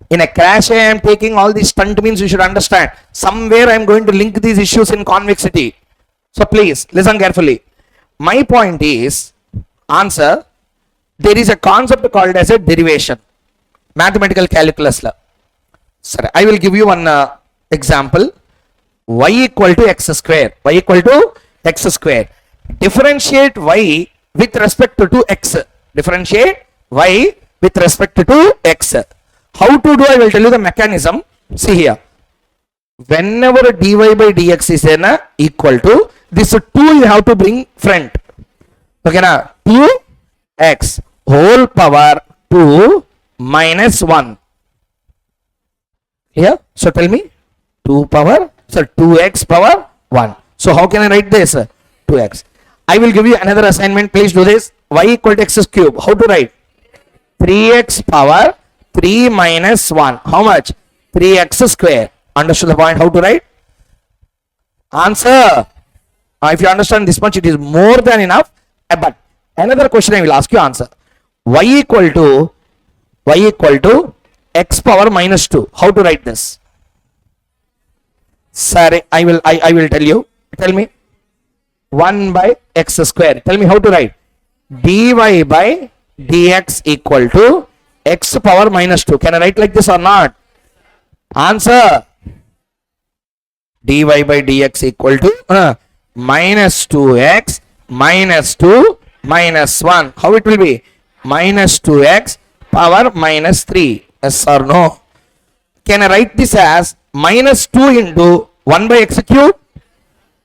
In a crash I am taking all these stunt means you should understand. Somewhere I am going to link these issues in convexity. So please listen carefully. My point is, answer, there is a concept called as a derivation. Mathematical calculus law. Sir, I will give you one example. Y equal to x square. Y equal to x square. Differentiate y with respect to x. Differentiate y with respect to x. How to do? I will tell you the mechanism. See here. Whenever dy by dx is equal to this 2, you have to bring front. Okay na? 2x whole power 2 minus 1. Here. So tell me. 2x power 1. So how can I write this? 2x. I will give you another assignment. Please do this. Y equal to x cube. How to write? 3x power 3 minus 1. How much? 3x square. Understood the point? How to write? Answer. If you understand this much, it is more than enough. But another question I will ask you, answer. Y equal to x power minus 2. How to write this? Sorry, I will tell you. Tell me. 1 by x square. Tell me how to write. Dy by dx equal to x power minus 2. Can I write like this or not? Answer. Dy by dx equal to minus 2x minus 2 minus 1. How it will be? Minus 2x power minus 3. Yes or no? Can I write this as minus 2 into 1 by x cube?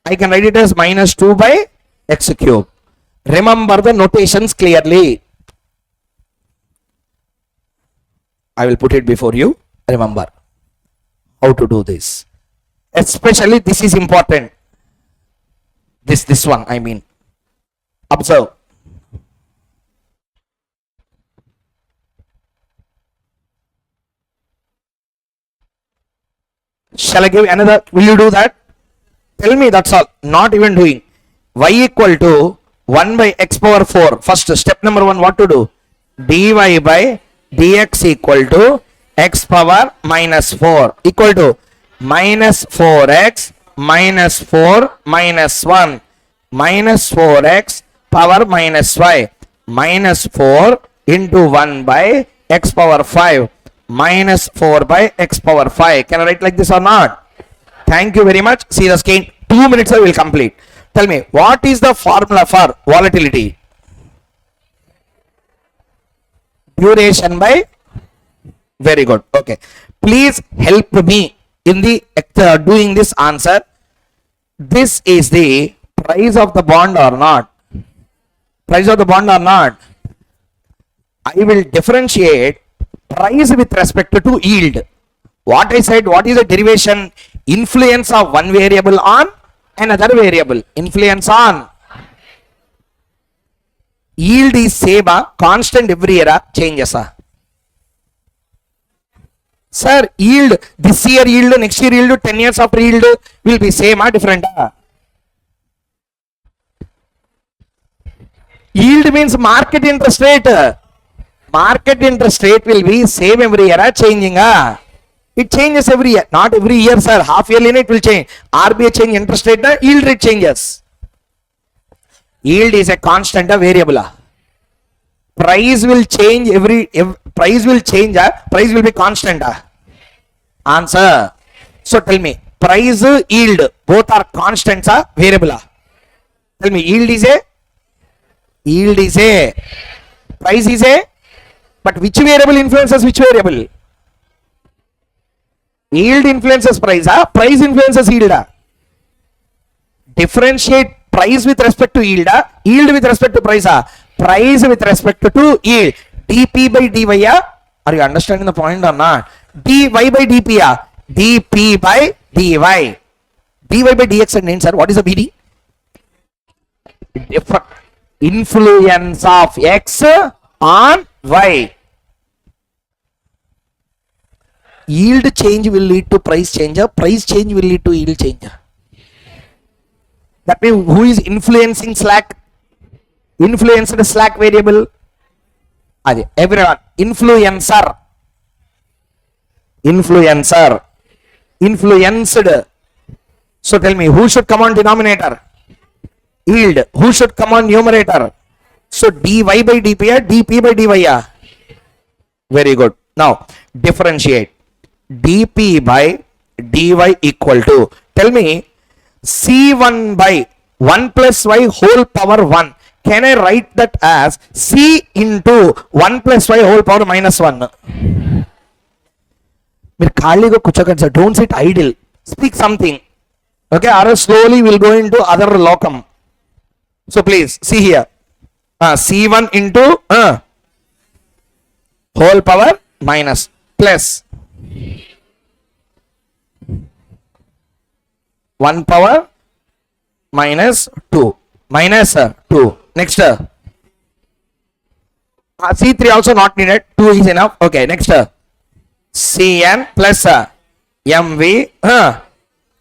I can write it as minus 2 by x cube. Remember the notations clearly. I will put it before you. Remember how to do this. Especially this is important. This one, I mean. Observe. Shall I give another? Will you do that? Tell me, that's all. Not even doing. Y equal to 1 by x power 4. First, step number 1, what to do? Dy by dx equal to x power minus 4 equal to minus 4x minus 4 minus 1 minus 4x power minus y minus 4 into 1 by x power 5 minus 4 by x power 5. Can I write like this or not? Thank you very much. See the screen. 2 minutes I will complete. Tell me, what is the formula for volatility? Duration by? Very good. Okay. Please help me in the doing this answer. This is the price of the bond or not? Price of the bond or not? I will differentiate price with respect to yield. What I said, what is the derivation? Influence of one variable on another variable. Influence on. Yield is same, constant every year, changes. Sir, yield, this year yield, next year yield, 10 years after yield will be same or different? Yield means market interest rate. Market interest rate will be same every year, changing. It changes every year. Not every year, sir. Half yearly it will change. RBI change interest rate, yield rate changes. Yield is a constant, a variable. Price will change price will change, price will be constant. Answer. So tell me, price, yield, both are constants, variable. Tell me, yield is a, price is a, but which variable influences which variable? Yield influences price, price influences yield. Differentiate price with respect to yield, yield with respect to price, price with respect to yield. dp by dy, are you understanding the point or not? dy by dp, dp by dy. dy by dx and sir, what is the bd? Influence of x on y. Yield change will lead to price change, price change will lead to yield change. That means who is influencing slack? Influenced slack variable? Everyone. Influencer. Influenced. So tell me, who should come on denominator? Yield. Who should come on numerator? So dy by dp, dp by dy. Very good. Now differentiate. dp by dy equal to, tell me, c1 by 1 plus y whole power 1. Can I write that as c into 1 plus y whole power minus 1? Sir, don't sit idle. Speak something. Okay, or slowly we'll go into other locum. So please see here. C1 into whole power minus plus 1 power minus 2 minus 2. Next, C3 also not needed, 2 is enough. Okay, next, Cn plus mv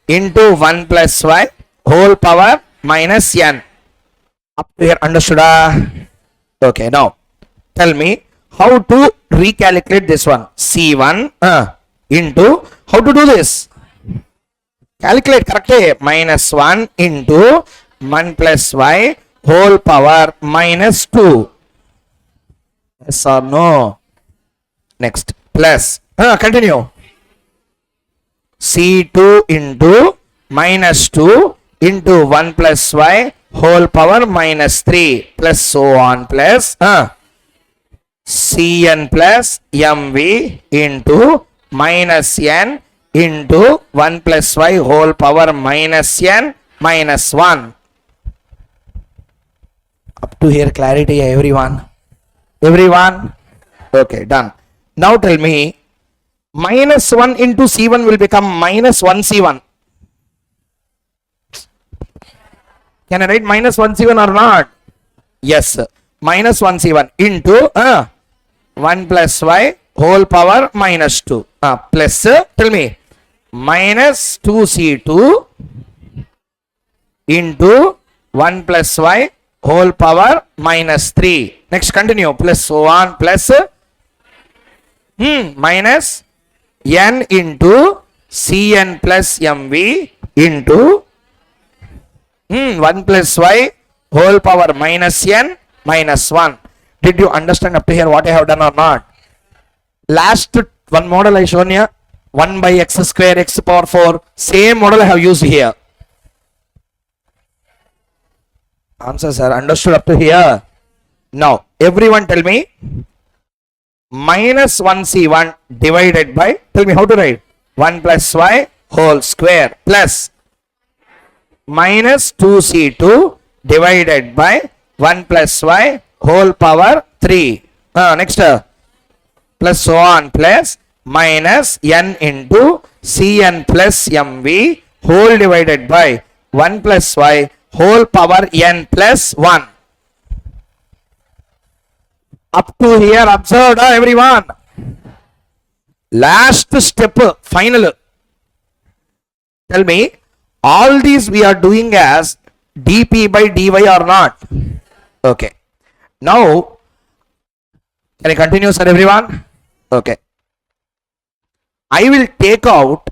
into 1 plus y whole power minus n. Up to here, understood? Okay, now tell me how to recalculate this one. C1 into, how to do this? Calculate correctly. Minus 1 into 1 plus y whole power minus 2. Yes or no? Next, plus, continue. C2 into minus 2 into 1 plus y whole power minus 3 plus so on plus Cn plus mv into minus n into 1 plus y whole power minus n minus 1. Up to here, clarity, everyone? Everyone? Okay, done. Now tell me, minus 1 into C1 will become minus 1 C1. Can I write minus 1 C1 or not? Yes. Minus 1 C1 into 1 plus y whole power minus 2. Plus, tell me, minus 2 C2 into 1 plus y whole power minus 3. Next, continue. Plus so on plus minus n into Cn plus mv into 1 plus y whole power minus n minus 1. Did you understand up to here what I have done or not? Last one model I shown you, 1 by x square x power 4. Same model I have used here. Answer, sir. Understood up to here? Now, everyone tell me, minus 1 C1 divided by, tell me how to write, 1 plus y whole square plus minus 2 C2 divided by 1 plus y whole power 3. Next, plus so on plus minus n into Cn plus mv whole divided by 1 plus y whole power n plus 1. Up to here, observed, everyone? Last step, final. Tell me, all these we are doing as dp by dy or not? Okay. Now, can I continue, sir, everyone? Okay. I will take out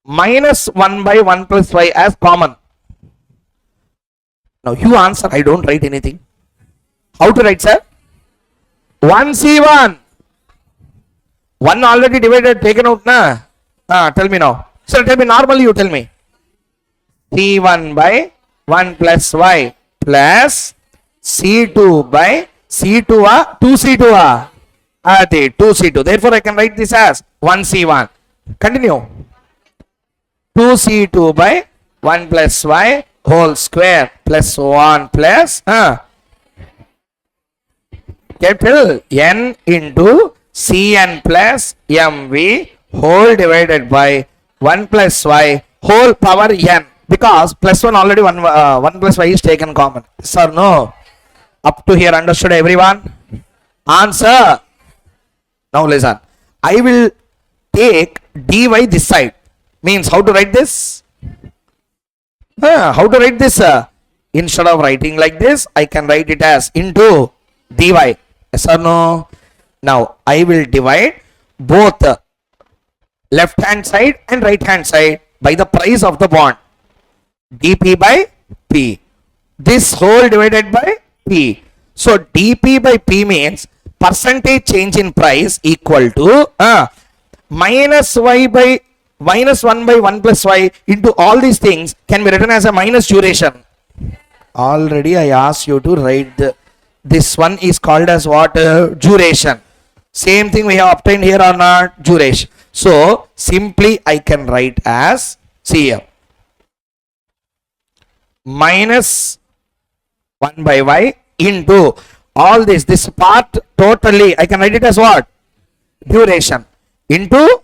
minus 1 by 1 plus y as common. Now you answer. I don't write anything. How to write, sir? 1C1. 1 already divided, taken out, na? Tell me now. Sir, tell me normally, you tell me. C1 by 1 plus Y plus C2 by C2 2C2 2C2. Therefore, I can write this as 1C1. Continue. 2C2 by 1 plus Y whole square plus 1 plus capital N into Cn plus Mv whole divided by 1 plus Y whole power N. Because plus 1 already 1 plus Y is taken common. Yes or no? Up to here understood everyone? Answer. Now listen. I will take dy this side. Means how to write this? How to write this? Instead of writing like this, I can write it as into dy. Yes or no? Now I will divide both left hand side and right hand side by the price of the bond. dp by p. This whole divided by p. So dp by p means percentage change in price equal to minus y by minus 1 by 1 plus y into all these things can be written as a minus duration. Already I asked you to write this one is called as what? Duration. Same thing we have obtained here or not? Duration. So simply I can write as, see here, minus 1 by y into all this part totally I can write it as what? Duration into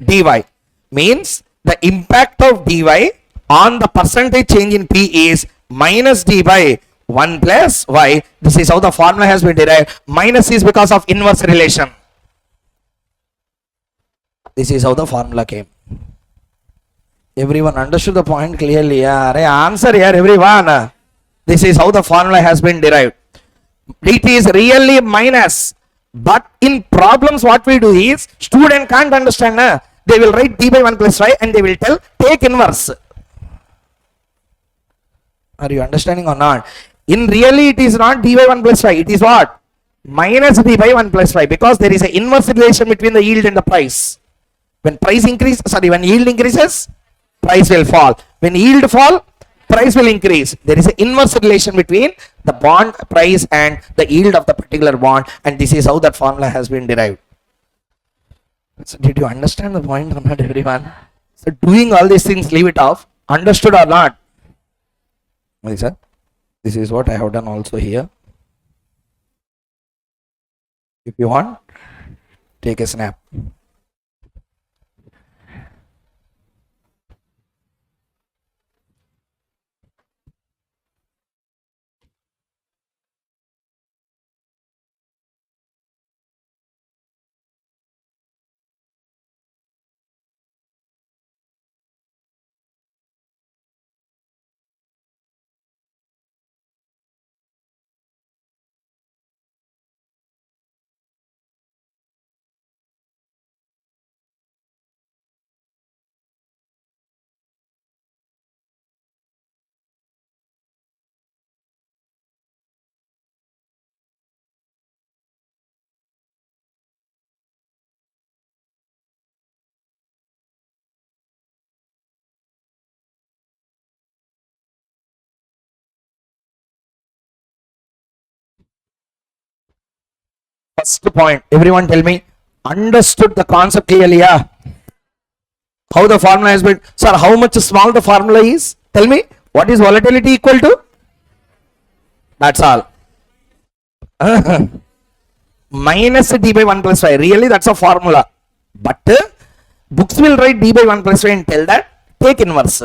dy. Means the impact of dy on the percentage change in p is minus d by 1 plus y. This is how the formula has been derived. Minus is because of inverse relation. This is how the formula came. Everyone understood the point clearly? Yeah. Answer here, everyone. This is how the formula has been derived. It is really minus. But in problems what we do is, student can't understand. They will write d by 1 plus y and they will tell take inverse. Are you understanding or not? In really it is not d by 1 plus y. It is what? Minus d by 1 plus y, because there is an inverse relation between the yield and the price. When price increases, when yield increases, price will fall. When yield fall, price will increase. There is an inverse relation between the bond price and the yield of the particular bond, and this is how that formula has been derived. So did you understand the point or not, everyone? So doing all these things, leave it off. Understood or not? Listen, this is what I have done also here. If you want, take a snap. First point, everyone tell me, understood the concept clearly? Yeah. How the formula has been, sir, how much small the formula is? Tell me, what is volatility equal to? That's all. Minus d by 1 plus y. Really, that's a formula. But books will write d by 1 plus y and tell that take inverse.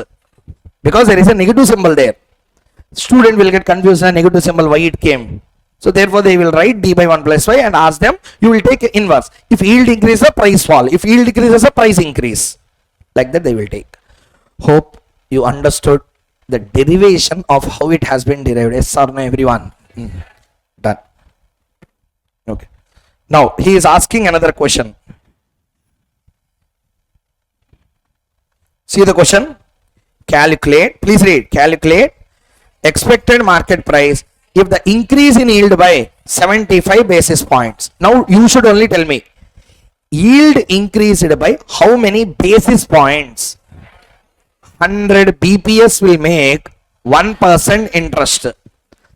Because there is a negative symbol there. Student will get confused, a negative symbol, why it came. So therefore they will write d by 1 plus y and ask them, you will take inverse. If yield increases, the price fall. If yield decreases, the price increase. Like that they will take. Hope you understood the derivation of how it has been derived. Yes or no, everyone? Done. Okay. Now he is asking another question. See the question? Calculate. Please read. Calculate expected market price if the increase in yield by 75 basis points. Now you should only tell me yield increased by how many basis points? 100 bps will make 1% interest.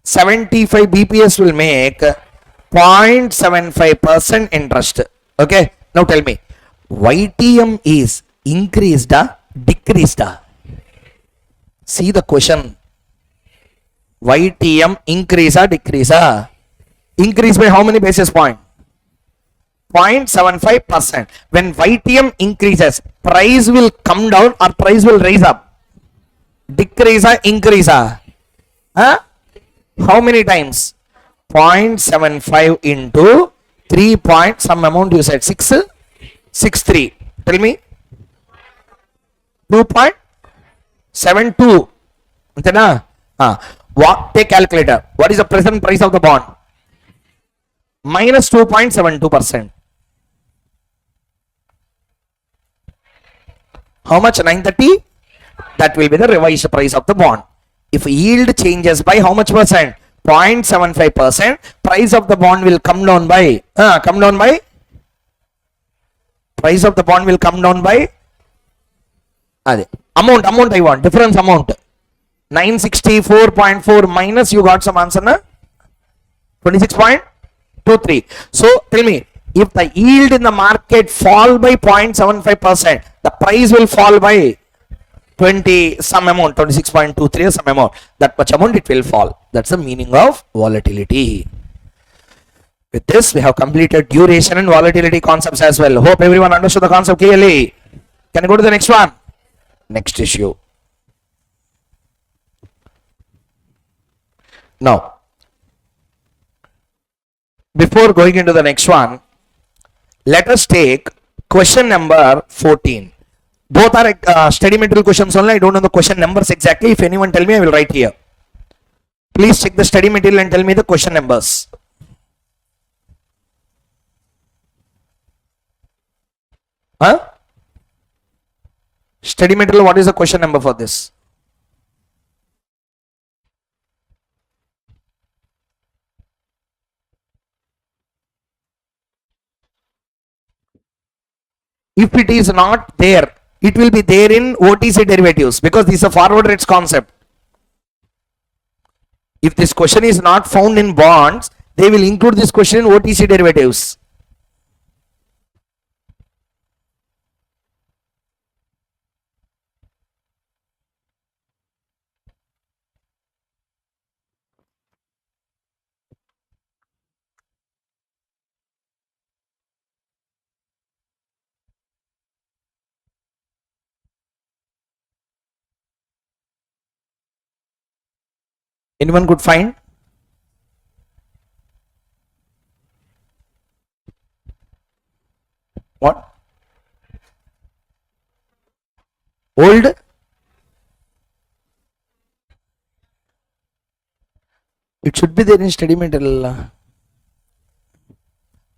75 bps will make 0.75% interest. Okay, now tell me YTM is increased or decreased? See the question. YTM increase or decrease? Increase by how many basis point? 0.75%. When YTM increases, price will come down or price will rise up? Decrease or increase? How many times? 0.75 into 3 point some amount you said 663. Tell me. 2.72. What? Take calculator. What is the present price of the bond? Minus 2.72%. How much? 930. That will be the revised price of the bond. If yield changes by how much percent? 0.75%. Price of the bond will come down by price of the bond will come down by amount I want, difference amount. 964.4 minus, you got some answer na? 26.23. So tell me, if the yield in the market fall by 0.75%, the price will fall by 20 some amount, 26.23 or some amount. That much amount it will fall. That's the meaning of volatility. With this, we have completed duration and volatility concepts as well. Hope everyone understood the concept clearly. Can I go to the next one? Next issue. Now, before going into the next one, let us take question number 14. Both are study material questions only. I don't know the question numbers exactly. If anyone tell me, I will write here. Please check the study material and tell me the question numbers. Study material, what is the question number for this? If it is not there, it will be there in OTC derivatives because this is a forward rates concept. If this question is not found in bonds, they will include this question in OTC derivatives. Anyone could find? What? Old? It should be there in study material.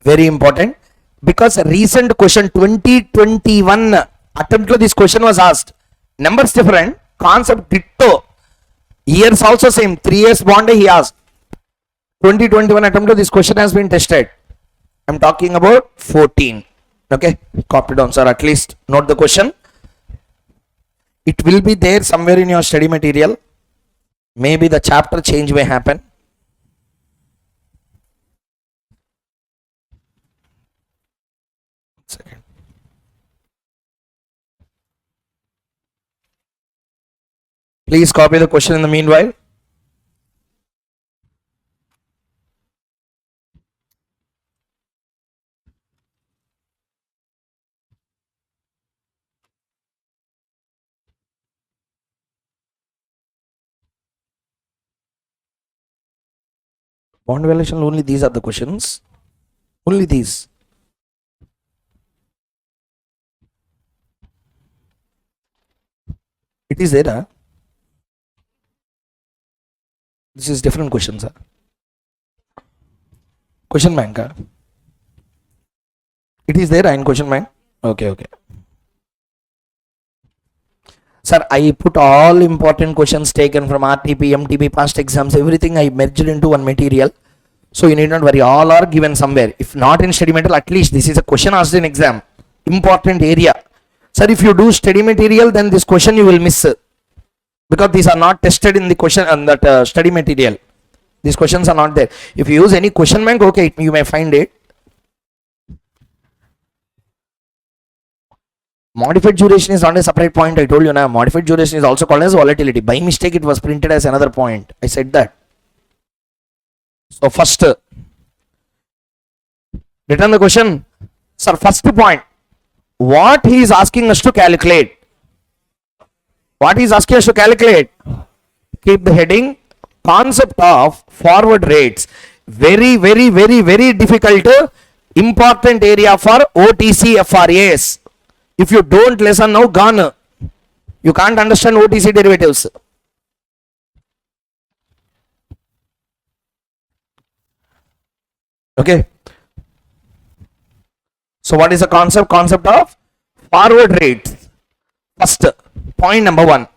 Very important, because a recent question 2021 attempt to this question was asked. Numbers different, concept ditto. Years also same. 3 years bond he asked. 2021 attempt to this question has been tested. I'm talking about 14. Okay, copy down, sir. At least note the question. It will be there somewhere in your study material. Maybe the chapter change may happen. Second. Please copy the question in the meanwhile. Bond valuation, only these are the questions. Only these. It is there, huh? This is different questions, huh? Question bank, huh? It is there in question bank. Okay. Sir, I put all important questions taken from RTP, MTP, past exams, everything I merged into one material. So you need not worry, all are given somewhere. If not in study material, at least this is a question asked in exam. Important area. Sir, if you do study material, then this question you will miss. Because these are not tested in the question and that study material. These questions are not there. If you use any question bank, okay, you may find it. Modified duration is not a separate point. I told you now. Modified duration is also called as volatility. By mistake, it was printed as another point. I said that. So first, return the question. Sir, first point. What he is asking us to calculate? What he is asking us to calculate? Keep the heading. Concept of forward rates. Very, very, very, very difficult. Important area for OTC FRAs. If you don't listen now, gone. You can't understand OTC derivatives. Okay. So what is the concept? Concept of forward rates. First, point number 1.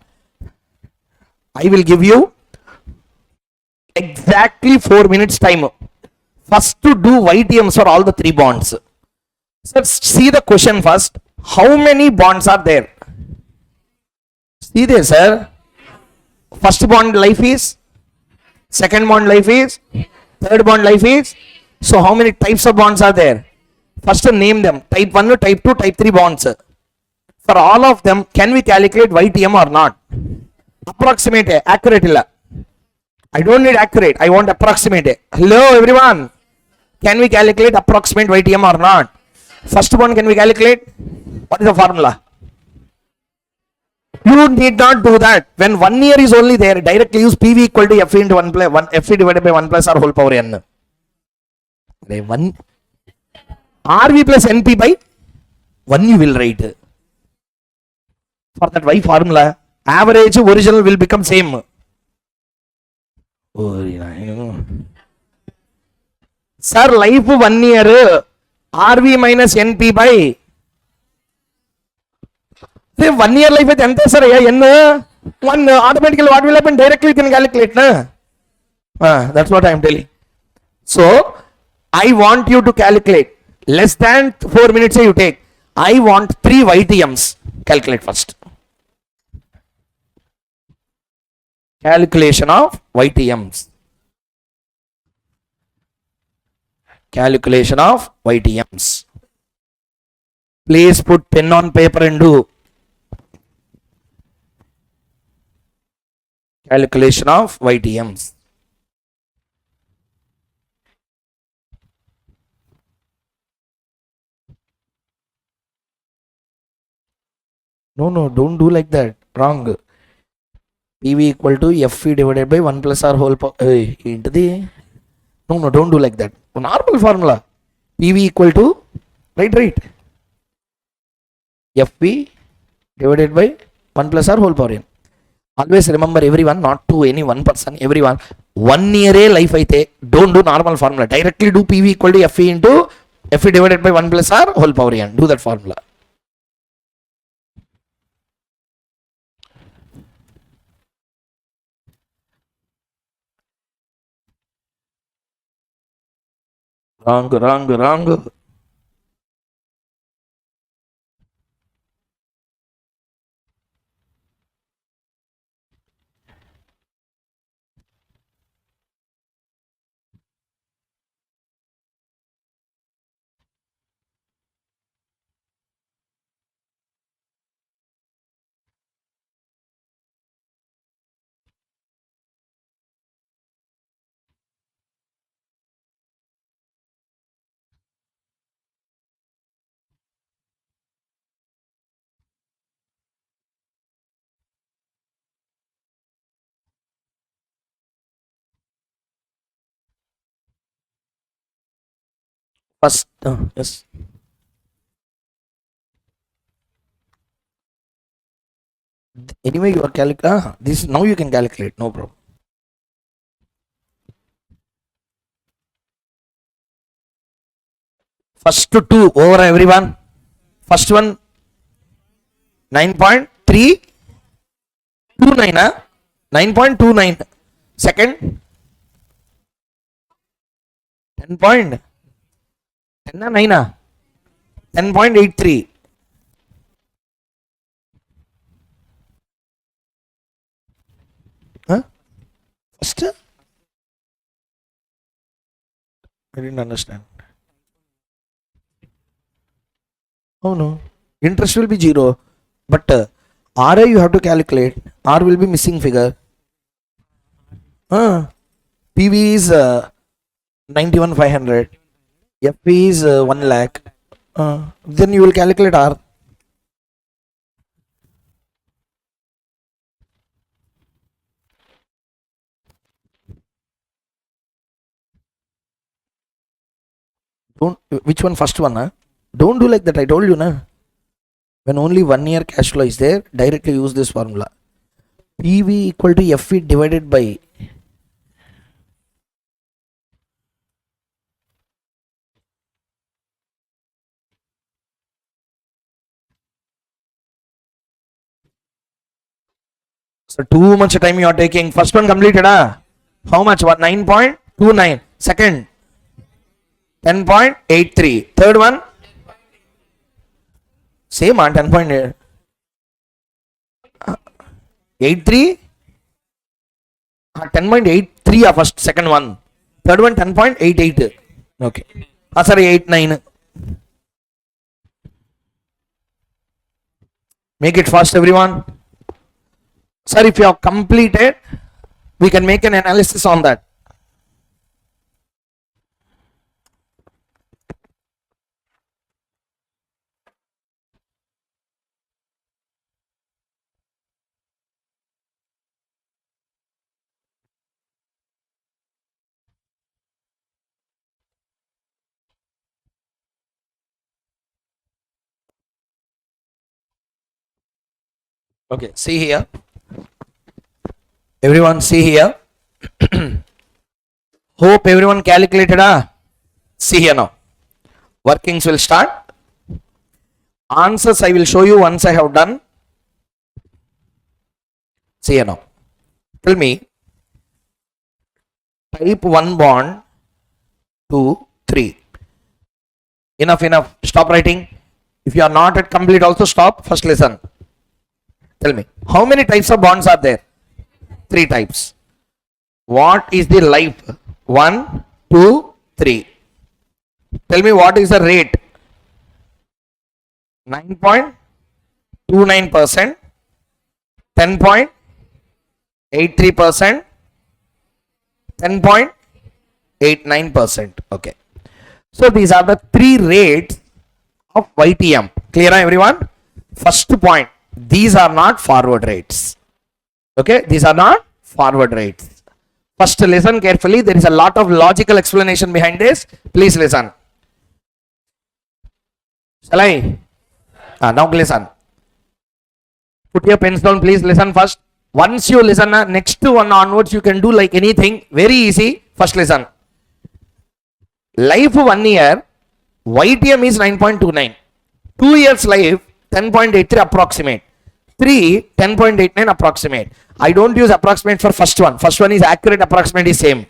I will give you exactly 4 minutes time. First to do YTMs for all the 3 bonds. So see the question first. How many bonds are there? See there, sir. First bond life is, second bond life is, third bond life is. So how many types of bonds are there? First name them. Type 1, type 2, type 3 bonds. For all of them, can we calculate YTM or not? Approximate, accurate illa. I don't need accurate. I want approximate. Hello everyone. Can we calculate approximate YTM or not? First bond can we calculate? What is the formula? You need not do that. When 1 year is only there, directly use PV equal to F into 1 plus 1 F divided by 1 plus R whole power n. 1 RV plus NP by 1 you will write. For that Y formula, average original will become same. Sir, life 1 year RV minus NP by 1 year life with enter sir n 1 automatically what will happen? Directly you can calculate na? That's what I am telling. So I want you to calculate less than 4 minutes you take. I want 3 YTMs. Calculate first. Calculation of YTMs. Calculation of YTMs. Please put pen on paper and do. Calculation of YTMs. No, don't do like that. Wrong. PV equal to FE divided by 1 plus R whole power. Into the. No, don't do like that. Normal formula. PV equal to. Right. FP divided by 1 plus R whole power n. Always remember everyone, not to any one person, everyone. 1 year life aithe, don't do normal formula. Directly do PV equal to FE into FE divided by 1 plus R whole power n. Do that formula. Wrong. First, yes. Anyway, you are calculating. This now you can calculate, no problem. First 2 over everyone. First one 9.3 29, 9.29. Second, 10.10, 9, 10.83. First, I didn't understand. Oh no, interest will be 0, but RA you have to calculate. R will be missing figure. PV is 91,500. FP is 1 lakh. Then you will calculate R. Don't, which one? First one, Don't do like that. I told you, when only 1 year cash flow is there, directly use this formula. PV equal to FV divided by so too much time you are taking. First one completed, how much? 9.29. Second, 10.83. Third one, same, 10.83. Ah, 10.83 first, second one. Third one 10.88. Okay. Sorry, 89. Make it fast, everyone. Sir, if you have completed, we can make an analysis on that. Okay, see here. Everyone see here. Hope everyone calculated. See here now. Workings will start. Answers I will show you once I have done. See here now. Tell me. Type 1 bond, 2, 3. Enough. Stop writing. If you are not at complete, also stop. First listen. Tell me, how many types of bonds are there? 3 types. What is the life? 1, 2, 3. Tell me what is the rate? 9.29%, 10.83%, 10.89%. Okay. So these are the 3 rates of YTM. Clear, everyone? First point. These are not forward rates. Okay, these are not forward rates. First, listen carefully. There is a lot of logical explanation behind this. Please listen. Shall I? Now listen. Put your pens down. Please listen first. Once you listen, next one onwards you can do like anything. Very easy. First listen. Life 1 year, YTM is 9.29. 2 years life, 10.83 approximate. 3, 10.89 approximate. I don't use approximate for first one. First one is accurate, approximate is same.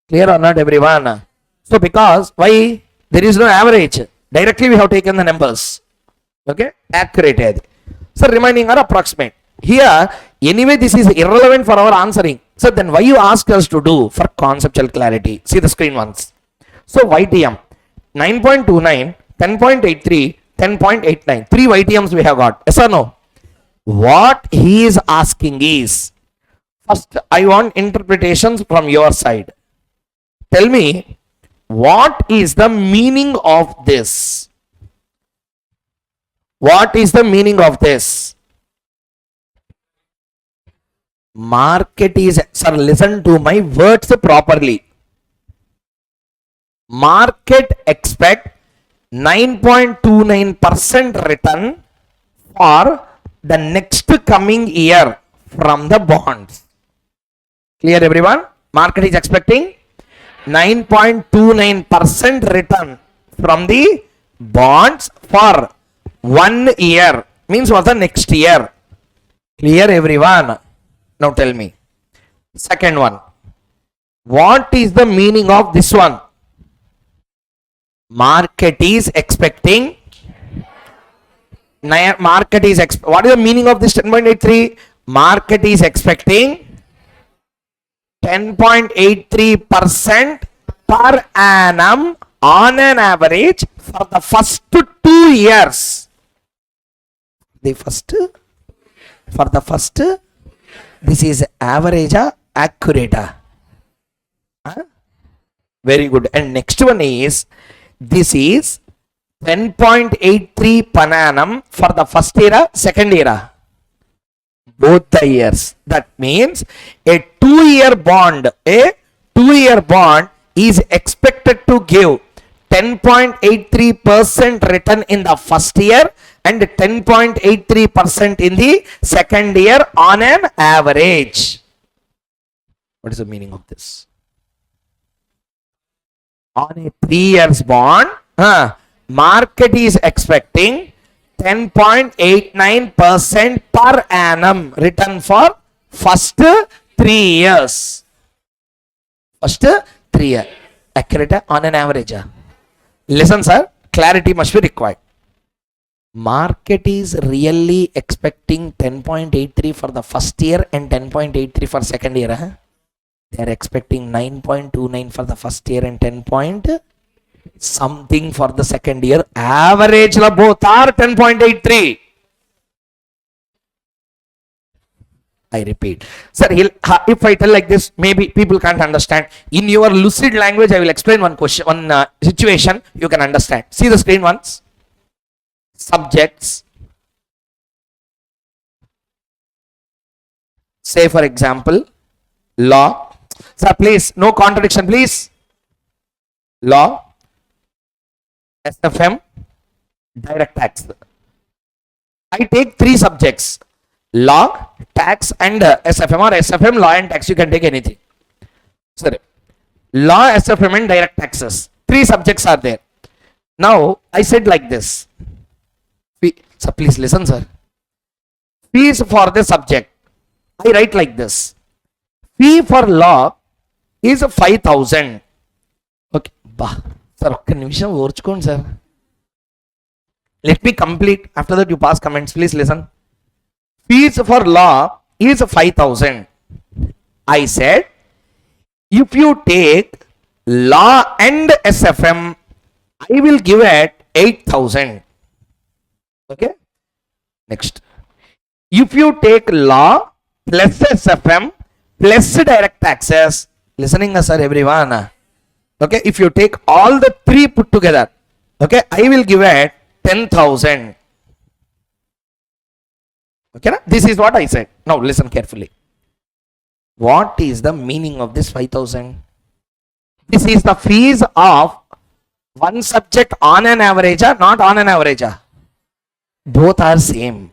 Clear or not, everyone? So because, why? There is no average. Directly we have taken the numbers. Okay? Accurate. So remaining are approximate. Here, anyway this is irrelevant for our answering. So then why you ask us to do? For conceptual clarity. See the screen once. So YTM, 9.29, 10.83, 10.89. 3 YTMs we have got. Yes or no? What he is asking is, first I want interpretations from your side. Tell me, what is the meaning of this? What is the meaning of this? Market is, sir, listen to my words properly. Market expect 9.29% return for the next coming year from the bonds. Clear, everyone? Market is expecting 9.29% return from the bonds for 1 year. Means for the next year. Clear everyone? Now tell me. Second one. What is the meaning of this one? Market is expecting. What is the meaning of this 10.83? Market is expecting 10.83% per annum on an average for the first 2 years. For the first, this is average or accurate? Very good. And next one is, this is 10.83 per annum for the first year, second year, both the years. That means a 2-year bond, is expected to give 10.83% return in the first year and 10.83% in the second year on an average. What is the meaning of this? On a 3 years bond, market is expecting 10.89% per annum return for first 3 years. First 3 years. Accurate on an average. Listen, sir, clarity must be required. Market is really expecting 10.83 for the first year and 10.83 for second year. They are expecting 9.29 for the first year and 10 point something for the second year. Average la both are 10.83. I repeat. Sir, if I tell like this, maybe people can't understand. In your lucid language, I will explain one question, one situation you can understand. See the screen once. Subjects. Say for example, law. Sir, please, no contradiction, please. Law, SFM, direct tax. I take 3 subjects. Law, tax and SFM, or SFM, law and tax. You can take anything. Sir, law, SFM and direct taxes. 3 subjects are there. Now, I said like this. Sir, please listen, sir. Fees for the subject. I write like this. Fee for law is 5,000. Okay. Sir, ఒక్క నిమిషం ఓర్చుకోండి sir. Let me complete. After that you pass comments. Please listen. Fees for law is 5,000. I said, if you take law and SFM, I will give it 8,000. Okay. Next. If you take law plus SFM plus direct taxes, listening sir everyone. Okay, if you take all the 3 put together, okay, I will give it 10,000. Okay, this is what I said. Now listen carefully. What is the meaning of this 5,000? This is the fees of one subject on an average, not on an average. Both are same.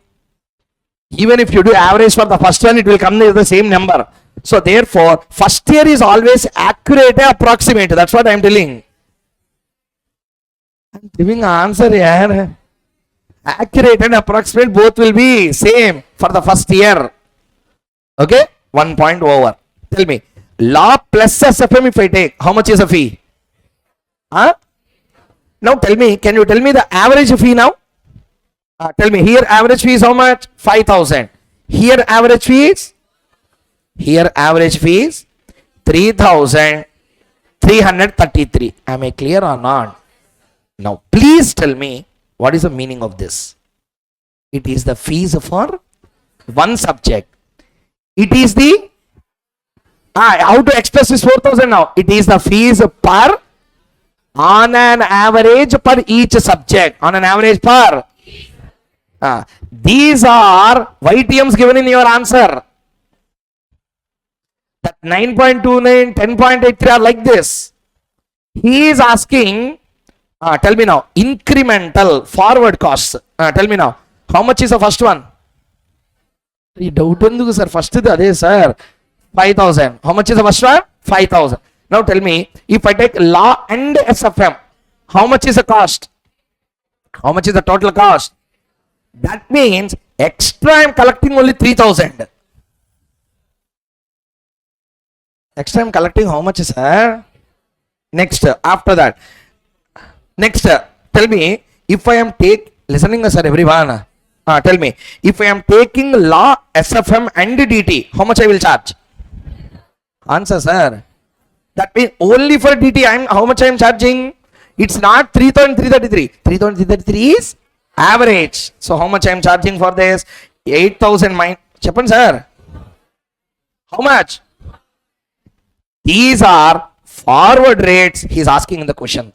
Even if you do average for the first one, it will come with the same number. So therefore, first year is always accurate, approximate. That's what I am telling. I am giving answer here. Accurate and approximate both will be same for the first year. Okay, 1 point over. Tell me, law plus SFM if I take, how much is the fee? Now tell me, can you tell me the average fee now? Tell me, here average fee is how much? 5,000. Here average fee is? Here average fee is 3,333. Am I clear or not? Now please tell me, what is the meaning of this? It is the fees for one subject. It is the, how to express this 4,000 now? It is the fees per, on an average per each subject. On an average per. These are YTMs given in your answer. That 9.29, 10.83 are like this. He is asking, tell me now, incremental forward costs. Tell me now, how much is the first one? Doubt unduku sir, first is ade sir, 5,000. How much is the first one? 5,000. Now tell me, if I take law and SFM, how much is the cost? How much is the total cost? That means Extra I am collecting only 3,000. Extra I am collecting how much, sir? Next, after that. Next, tell me, if I am listening, sir, everyone. Tell me, if I am taking law, SFM and DT, how much I will charge? Answer, sir. That means only for DT, how much I am charging? It's not 3,333. 3,333 is average. So how much I am charging for this? 8,000 minus. Chappan, sir. How much? These are forward rates. He is asking in the question.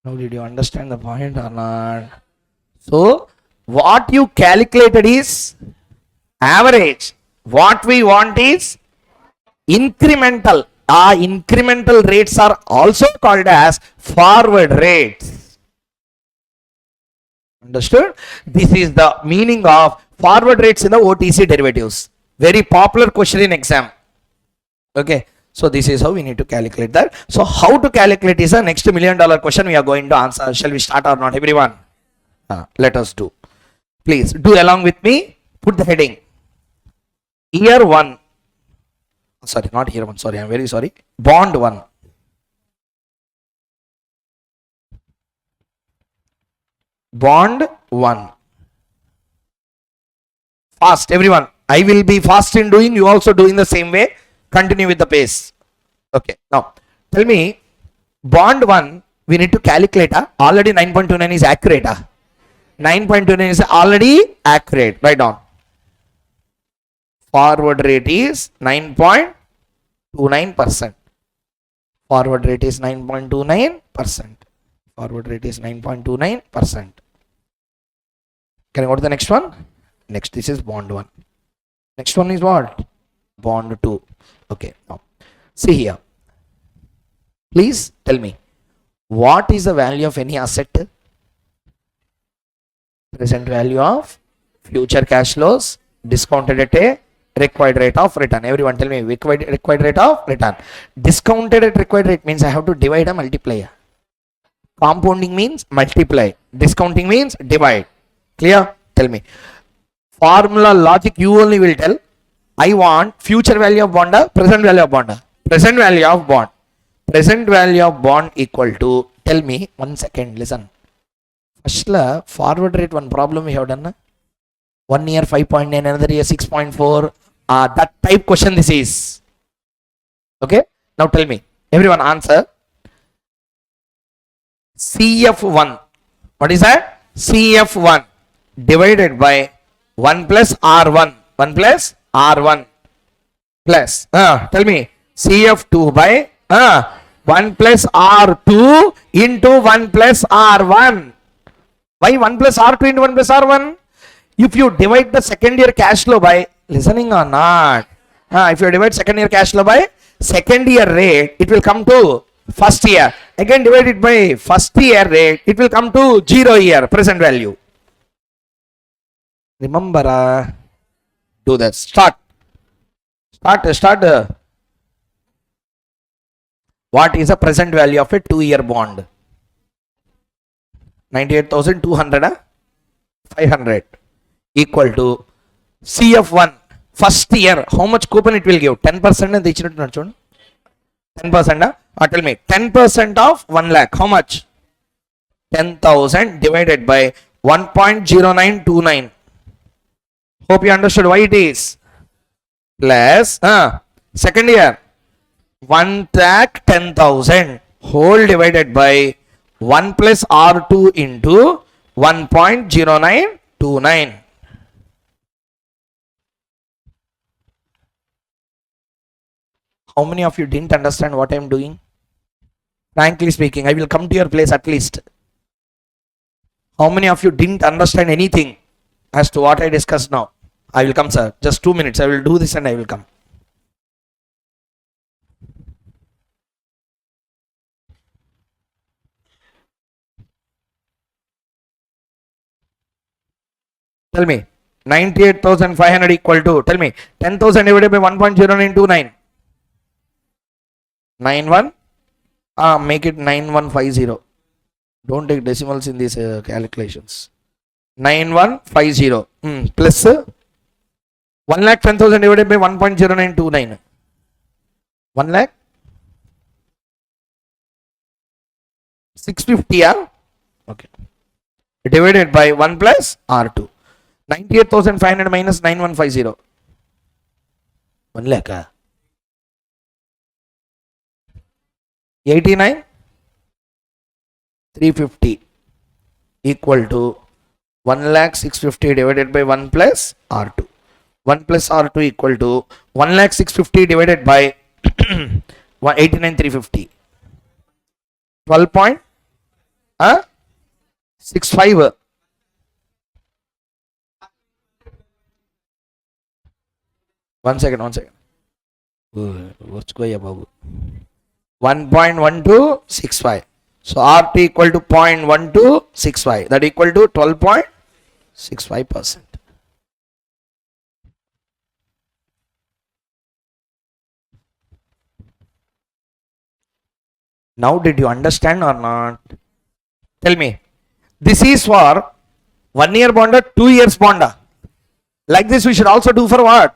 Now, did you understand the point or not? So, what you calculated is average. What we want is incremental. Incremental rates are also called as forward rates. Understood? This is the meaning of forward rates in the OTC derivatives. Very popular question in exam. Okay. So this is how we need to calculate that. So how to calculate is the next $1 million question we are going to answer. Shall we start or not, everyone? Let us do. Please do along with me. Put the heading. Year 1. Sorry, not year 1. Sorry, I am very sorry. Bond 1. Bond 1. Fast, everyone. I will be fast in doing. You also doing the same way. Continue with the pace. Okay. Now, tell me, bond 1, we need to calculate. Already 9.29 is accurate. 9.29 is already accurate. Write down. Forward rate is 9.29%. Forward rate is 9.29%. Forward rate is 9.29%. Can I go to the next one? Next, this is bond 1. Next one is what? Bond 2. Okay. Now, see here. Please tell me, what is the value of any asset? Present value of future cash flows discounted at a required rate of return. Everyone tell me, required rate of return. Discounted at required rate means I have to divide a multiplier. Compounding means multiply. Discounting means divide. Clear? Tell me. Formula logic you only will tell. I want future value of bond, present value of bond. Present value of bond. Present value of bond equal to, tell me, 1 second, listen. First, forward rate one problem we have done. 1 year 5.9, another year 6.4. That type question this is. Okay. Now tell me, everyone answer. CF1. What is that? CF1 divided by 1 plus R1. 1 plus R1 plus, tell me, CF2 by 1 plus R2 into 1 plus R1. Why 1 plus R2 into 1 plus R1? If you divide the second year cash flow by, listening or not? If you divide second year cash flow by second year rate, it will come to first year. Again divide it by first year rate, it will come to 0 year present value. Remember, do that. Start. What is the present value of a 2-year bond? 98,200, 500 equal to CF1 first year. How much coupon it will give? 10% and 10%. Tell me, 10% of 1 lakh. How much? 10,000 divided by 1.0929. Hope you understood why it is. Plus second year 1 lakh 10,000 whole divided by 1 plus R2 into 1.0929. How many of you didn't understand what I am doing? Frankly speaking, I will come to your place at least. How many of you didn't understand anything as to what I discussed now? I will come, sir. Just 2 minutes. I will do this and I will come. Tell me, 98,500 equal to, tell me, 10,000 divided by 1.0929. 91. Make it 9150. Don't take decimals in these calculations. 9150 plus 1,10,000 divided by 1.0929. 1 lakh 650, yeah? Okay. Divided by 1 plus R2. 98,500 minus 9150. 1 lakh. 89,350 equal to 1 lakh 650 divided by 1 plus R2. 1 plus R2 equal to 1 lakh 650 divided by 89,350. 12.65. 1 second, 1 second. What's going on? 1.1265. So RT equal to 0.1265. That equal to 12.65%. Now did you understand or not? Tell me. This is for 1 year bond or 2 years bond. Like this we should also do for what?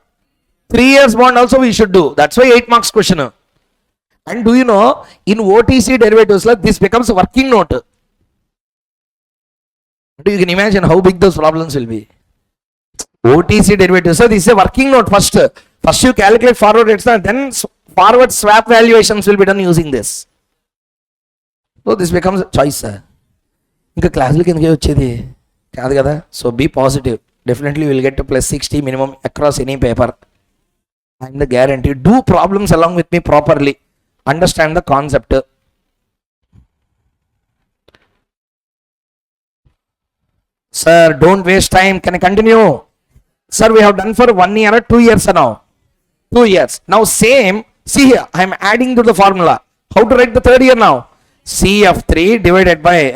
3 years bond also we should do. That's why 8 marks question. And do you know, in OTC derivatives, this becomes a working note. You can imagine how big those problems will be. OTC derivatives, so this is a working note first. First you calculate forward rates, then forward swap valuations will be done using this. So this becomes a choice. Inka class lo kindiki vachedi kaadu kada. So be positive. Definitely you will get to plus 60 minimum across any paper. I am the guarantee. Do problems along with me properly. Understand the concept. Sir, don't waste time. Can I continue? Sir, we have done for 1 year or 2 years now. 2 years. Now same. See here, I am adding to the formula. How to write the third year now? CF3 divided by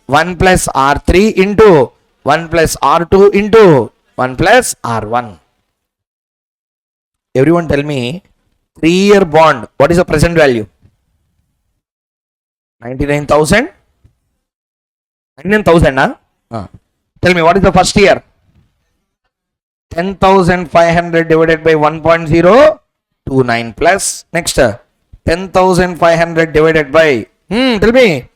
1 plus R3 into 1 plus R2 into 1 plus R1. Everyone tell me, 3-year bond, what is the present value? 99,000? 99,000, huh? Tell me, what is the first year? 10,500 divided by 1.029 plus next 10,500 divided by tell me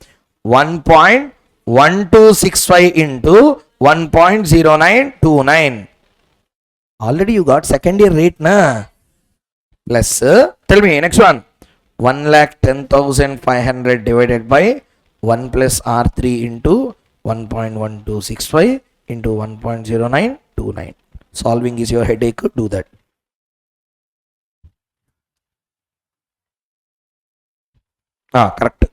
1.1265 into 1.0929. Already you got second year rate na, plus tell me next one 1,10,500 divided by 1 plus R3 into 1.1265 into 1.0929. Solving is your headache. Do that. Correct.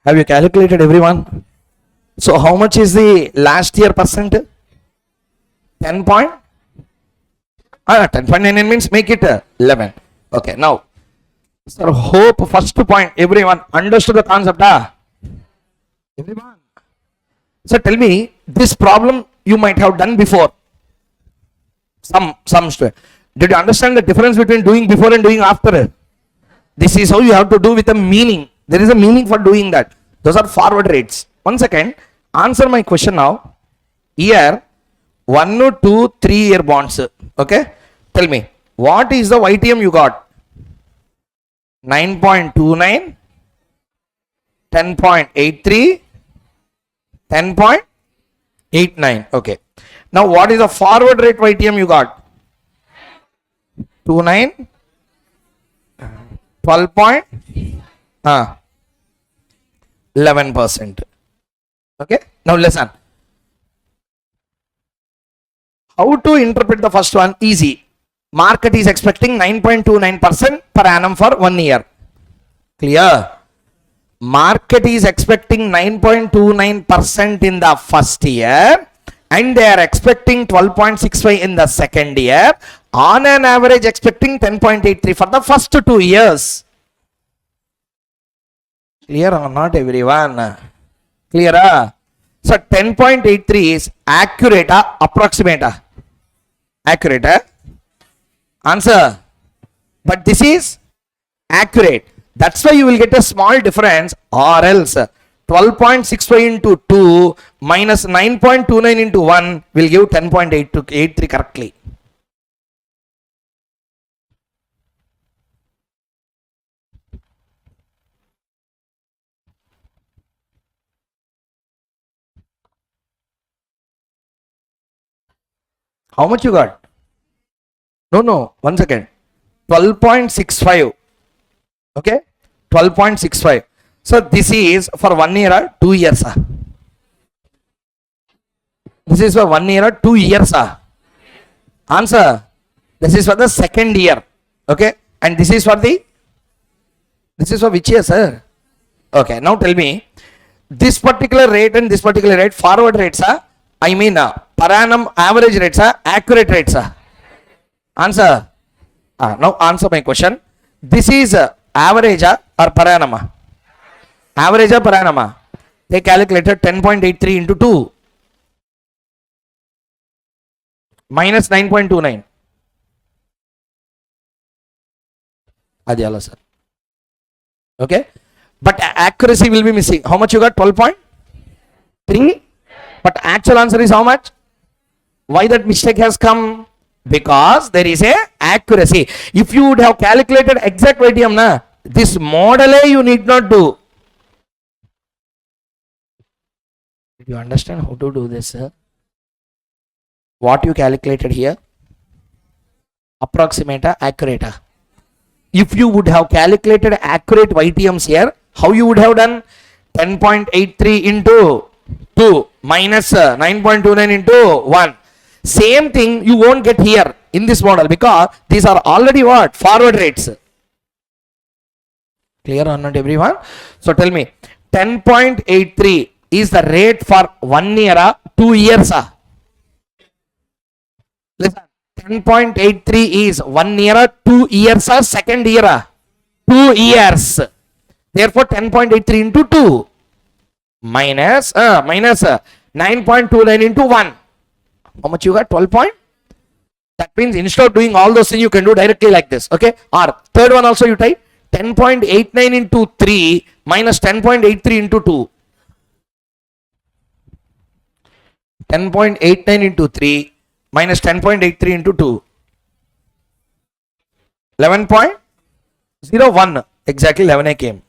Have you calculated everyone? So how much is the last year percent? 10 point? 10.99 means make it 11. Okay, now, sir, hope first point, everyone understood the concept, everyone. So tell me, this problem you might have done before. Some student. Did you understand the difference between doing before and doing after? This is how you have to do with a meaning. There is a meaning for doing that. Those are forward rates. 1 second. Answer my question now. Here, 1, 2, 3 year bonds. Okay. Tell me, what is the YTM you got? 9.29, 10.83, 10.89. Okay. Now, what is the forward rate YTM you got? 29, 12 point, 11%. Okay. Now, listen. How to interpret the first one? Easy. Market is expecting 9.29% per annum for 1 year. Clear? Market is expecting 9.29% in the first year and they are expecting 12.65 in the second year. On an average expecting 10.83 for the first 2 years. Clear or not, everyone? Clear? So 10.83 is accurate or approximate? Accurate? Answer. But this is accurate. That's why you will get a small difference, or else 12.65 into 2 minus 9.29 into 1 will give 10.83 correctly. How much you got? No, 1 second. 12.65. Okay, 12.65. So this is for 1 year or 2 years. This is for 1 year or 2 years. Answer. This is for the second year. Okay, and this is for which year, sir? Okay, now tell me, this particular rate and this particular rate, forward rates per annum average rates accurate rates. Answer. Now answer my question. This is average or per annum? Average or per annum? They calculated 10.83 into 2 minus 9.29. Adiyala, sir. Okay, but accuracy will be missing. How much you got? 12.3. But actual answer is how much? Why that mistake has come? Because there is a accuracy. If you would have calculated exact YTM, this model you need not do. Did you understand how to do this, sir? What you calculated here? Approximate, accurate. If you would have calculated accurate YTMs here, how you would have done? 10.83 into 2 minus 9.29 into 1. Same thing you won't get here in this model because these are already what? Forward rates. Clear or not, everyone? So tell me, 10.83 is the rate for 1 year, 2 years. Listen, 10.83 is 1 year, 2 years, second year, 2 years. Therefore, 10.83 into 2 minus 9.29 into 1. How much you got? 12 point? That means instead of doing all those things, you can do directly like this. Okay. Or third one also you type 10.89 into 3 minus 10.83 into 2. 10.89 into 3 minus 10.83 into 2. 11.01. Exactly 11 came.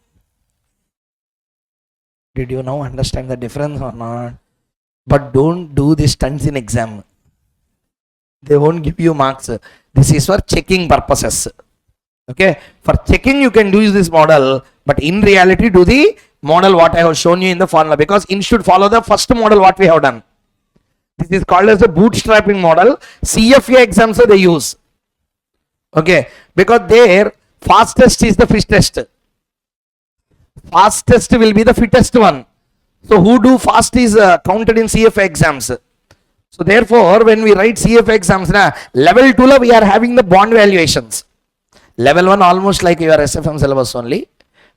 Did you now understand the difference or not? But don't do this stunts in exam. They won't give you marks. This is for checking purposes. Okay. For checking you can do this model, but in reality do the model what I have shown you in the formula, because in should follow the first model what we have done. This is called as the bootstrapping model. CFA exams they use. Okay. Because their fastest is the fittest. fastest will be the fittest one. So who do fast is counted in CFA exams. So therefore, when we write CFA exams, level 2 we are having the bond valuations. Level 1 almost like your SFM syllabus only.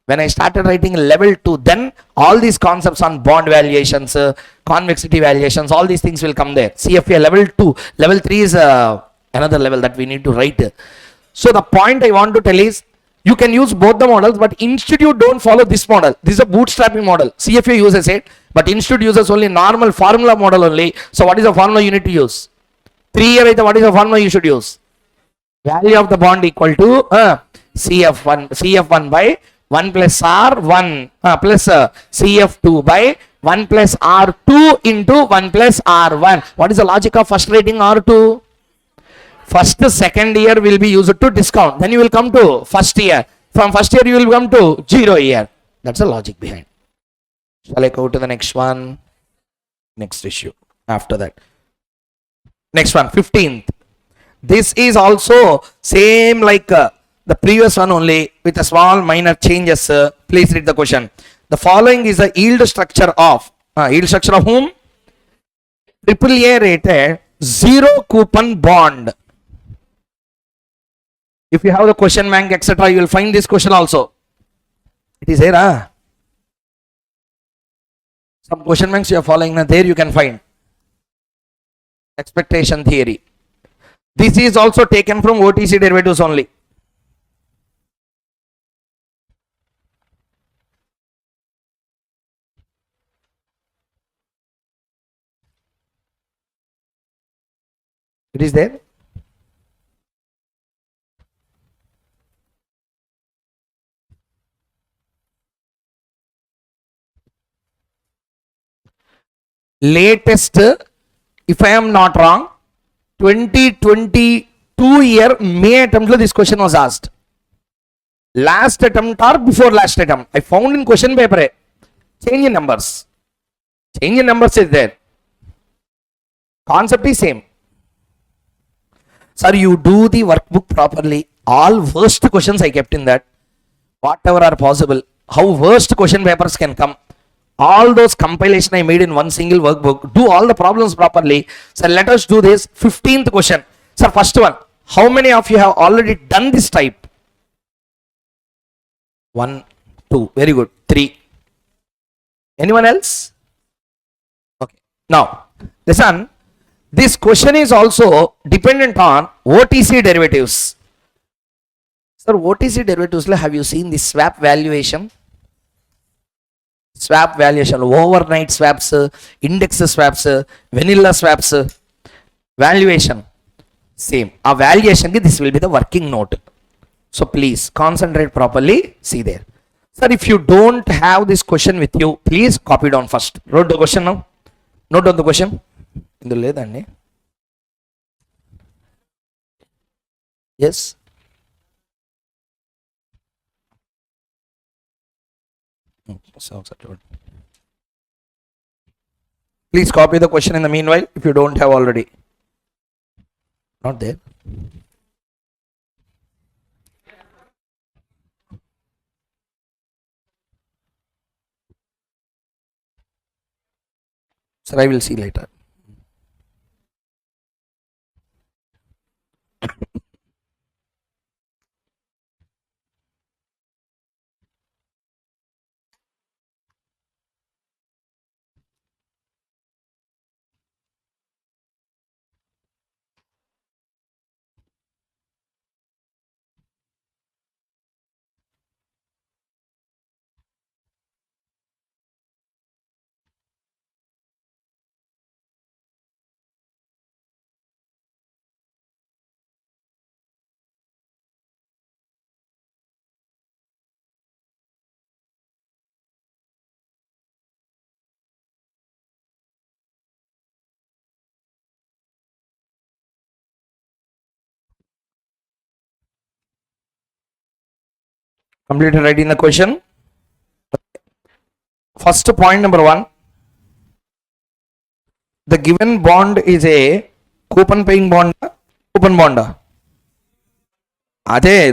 When I started writing level 2, then all these concepts on bond valuations, convexity valuations, all these things will come there. CFA level 2, level 3 is another level that we need to write. So the point I want to tell is, you can use both the models, but institute don't follow this model. This is a bootstrapping model. CFA uses it, but institute uses only normal formula model only. So what is the formula you need to use? 3 year, what is the formula you should use? Value of the bond equal to CF1 by 1 plus R1 plus CF2 by 1 plus R2 into 1 plus R1. What is the logic of first rating R2? First, second year will be used to discount. Then you will come to first year. From first year you will come to 0 year. That's the logic behind. Shall I go to the next one? Next issue after that. Next one, 15th. This is also same like the previous one only with a small minor changes. Please read the question. The following is the yield structure of whom? AAA rated 0 coupon bond. If you have the question bank, etc., you will find this question also. It is there. Some question banks you are following, there you can find. Expectation theory. This is also taken from OTC derivatives only. It is there. Latest, if I am not wrong, 2022 year May attempt this question was asked. Last attempt or before last attempt, I found in question paper, change in numbers. Change in numbers is there. Concept is same. Sir, you do the workbook properly. All worst questions I kept in that. Whatever are possible. How worst question papers can come. All those compilation I made in one single workbook. Do all the problems properly. So let us do this. 15th question. Sir, first one. How many of you have already done this type? 1, 2. Very good. 3. Anyone else? Okay. Now, listen. This question is also dependent on OTC derivatives. Sir, OTC derivatives, have you seen the swap valuation? Swap valuation, overnight swaps, index swaps, vanilla swaps, valuation. Same. A valuation, this will be the working note. So please concentrate properly. See there. Sir, if you don't have this question with you, please copy down first. Wrote the question now. Note down the question. ఇందులో లేదండి. Yes. Please copy the question in the meanwhile if you don't have already. Not there. Sir, I will see later. Completed writing the question. First point number 1. The given bond is a coupon paying bond. Coupon bond.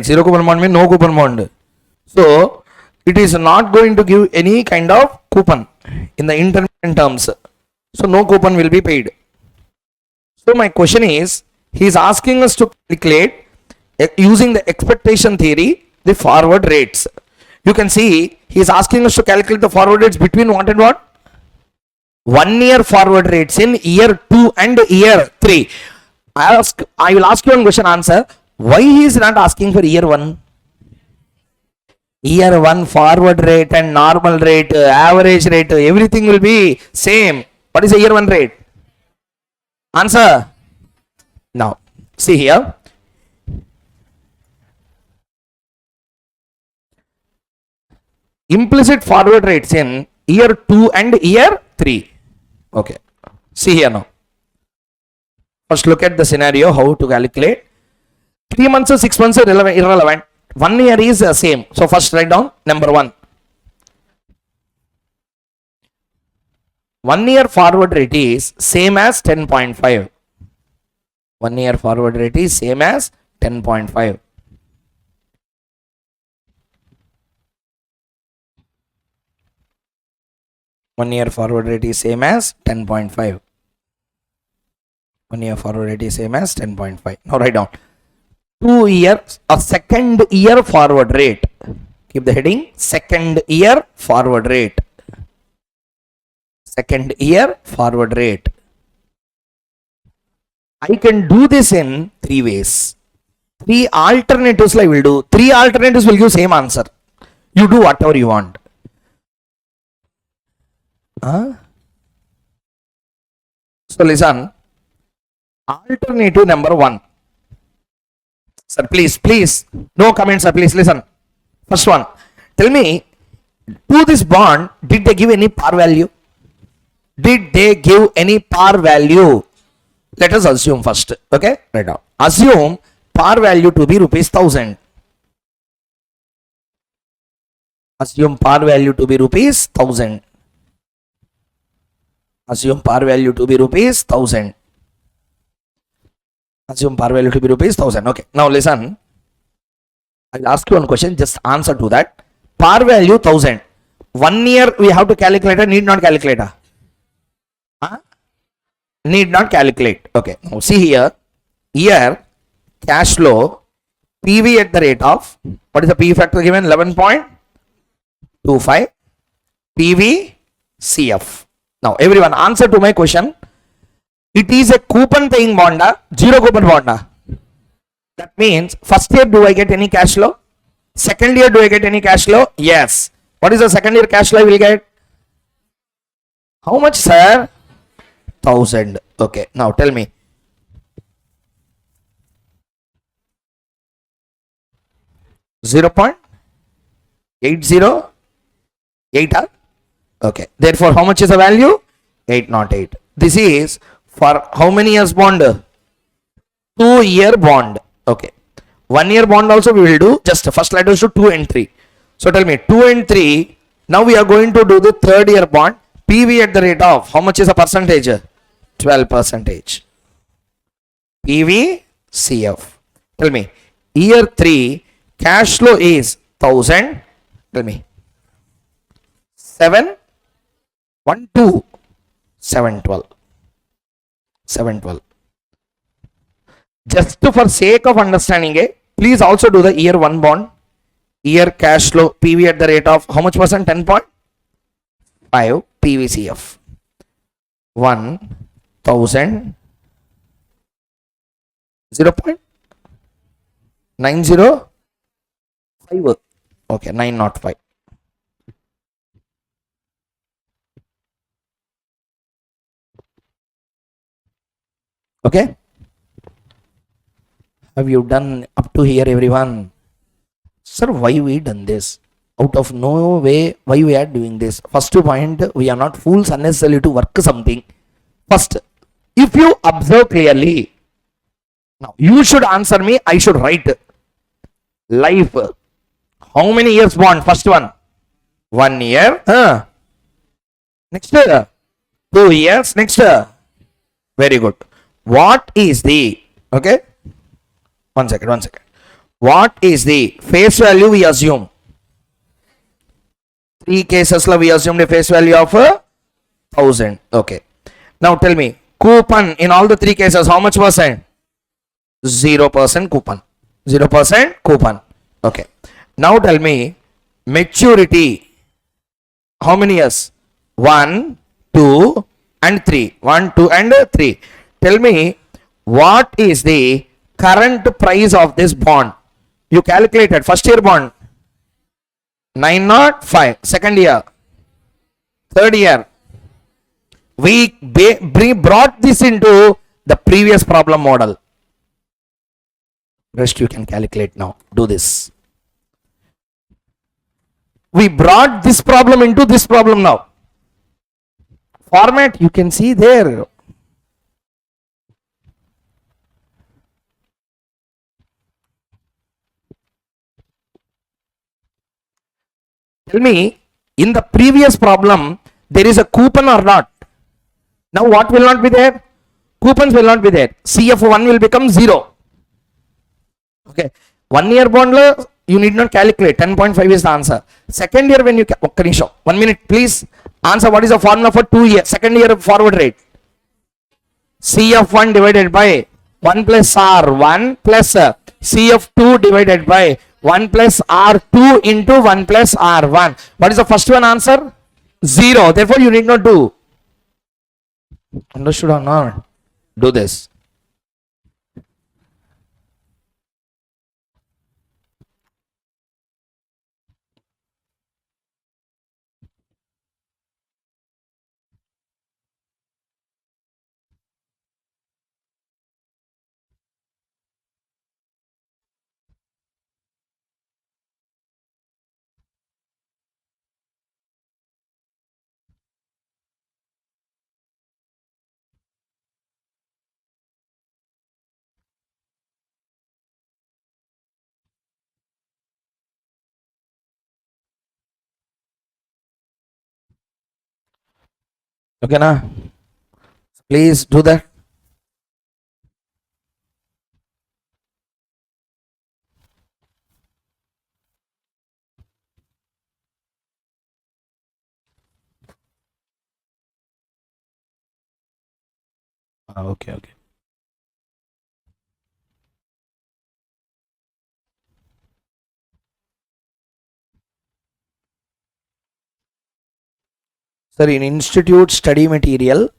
Zero coupon bond means no coupon bond. So it is not going to give any kind of coupon in the intermittent terms. So no coupon will be paid. So my question is, he is asking us to calculate using the expectation theory the forward rates. You can see he is asking us to calculate the forward rates between what and what? 1 year forward rates in year 2 and year 3. I will ask you one question, answer. Why he is not asking for year 1? Year 1 forward rate and normal rate, average rate, everything will be same. What is the year 1 rate? Answer. Now, see here. Implicit forward rates in year 2 and year 3. Okay. See here now. First look at the scenario, how to calculate. 3 months or 6 months are irrelevant. 1 year is the same. So first write down number 1. 1 year forward rate is same as 10.5. 1 year forward rate is same as 10.5. One year forward rate is same as 10.5. 1 year forward rate is same as 10.5. Now write down 2 years a second year forward rate. Keep the heading second year forward rate. Second year forward rate. I can do this in 3 ways. 3 alternatives I will do. 3 alternatives will give same answer. You do whatever you want. So listen. Alternative number 1. Sir, please. No comments, sir. Please listen. First one. Tell me, to this bond, did they give any par value? Did they give any par value? Let us assume first. Okay? Right now. Assume par value to be rupees 1000. Assume par value to be rupees 1000. Assume par value to be rupees 1000. Assume par value to be rupees 1000. Okay. Now listen. I'll ask you one question. Just answer to that. Par value 1000. 1 year we have to calculate. Need not calculate. Need not calculate. Okay. Now see here. Here cash flow PV at the rate of, what is the PV factor given? 11.25 PV CF. Now everyone answer to my question. It is a coupon paying bond, zero coupon bond. That means first year do I get any cash flow? Second year do I get any cash flow? Yes. What is the second year cash flow I will get? How much, sir? 1000. Okay. Now tell me. $0.808. Okay. Therefore, how much is the value? 808. This is for how many years bond? 2 year bond. Okay. 1 year bond also we will do. Just first let us do 2 and 3. So tell me 2 and 3. Now we are going to do the 3rd year bond. PV at the rate of, how much is the percentage? 12%. PV CF. Tell me year 3 cash flow is 1000. Tell me 712. Just for sake of understanding, please also do the year 1 bond. Year cash flow PV at the rate of how much percent? 10.5 PVCF. 1000 0.905. Okay, 905. Okay. Have you done up to here, everyone? Sir, why we done this? Out of no way, why we are doing this? First point, we are not fools unnecessarily to work something. First, if you observe clearly, now you should answer me, I should write. Life. How many years bond? First one. 1 year. Next. 2 years. Next. Very good. What is the, okay? One second. What is the face value we assume? Three cases we assumed a face value of 1000. Okay. Now tell me, coupon in all the three cases, how much percent? 0% coupon. 0% coupon. Okay. Now tell me, maturity. How many years? 1, 2, and 3. 1, 2, and 3. Tell me, what is the current price of this bond? You calculated first year bond 905, second year, third year. We brought this into the previous problem model. Rest you can calculate now. Do this. We brought this problem into this problem now. Format you can see there. Tell me, in the previous problem, there is a coupon or not? Now what will not be there? Coupons will not be there. CF1 will become 0. Okay. 1 year bond, you need not calculate. 10.5 is the answer. Second year when you, 1 minute please. Answer, what is the formula for 2 years? Second year forward rate. CF1 divided by 1 plus R1 plus CF2 divided by 1 plus R2 into 1 plus R1. What is the first one answer? 0. Therefore, you need not do. Understood or not? Do this. Okay, na? Please do that. Okay. Sir, in institute study material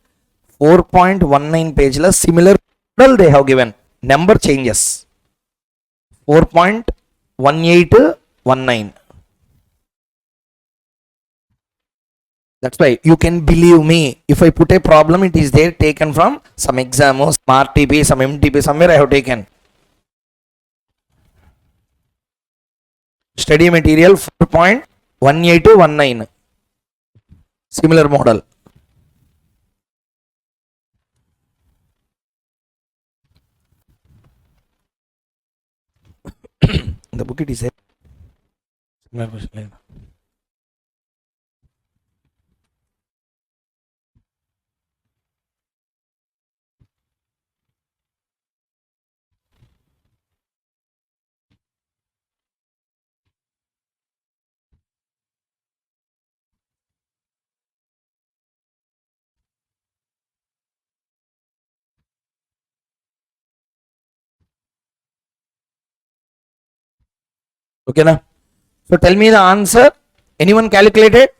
4.19 page similar model they have given. Number changes. 4.1819. That's why you can believe me. If I put a problem, it is there taken from some exam or some RTP, some MTP, somewhere I have taken. Study material 4.1819. Similar model. The book it is there. Okay, na? So tell me the answer. Anyone calculated?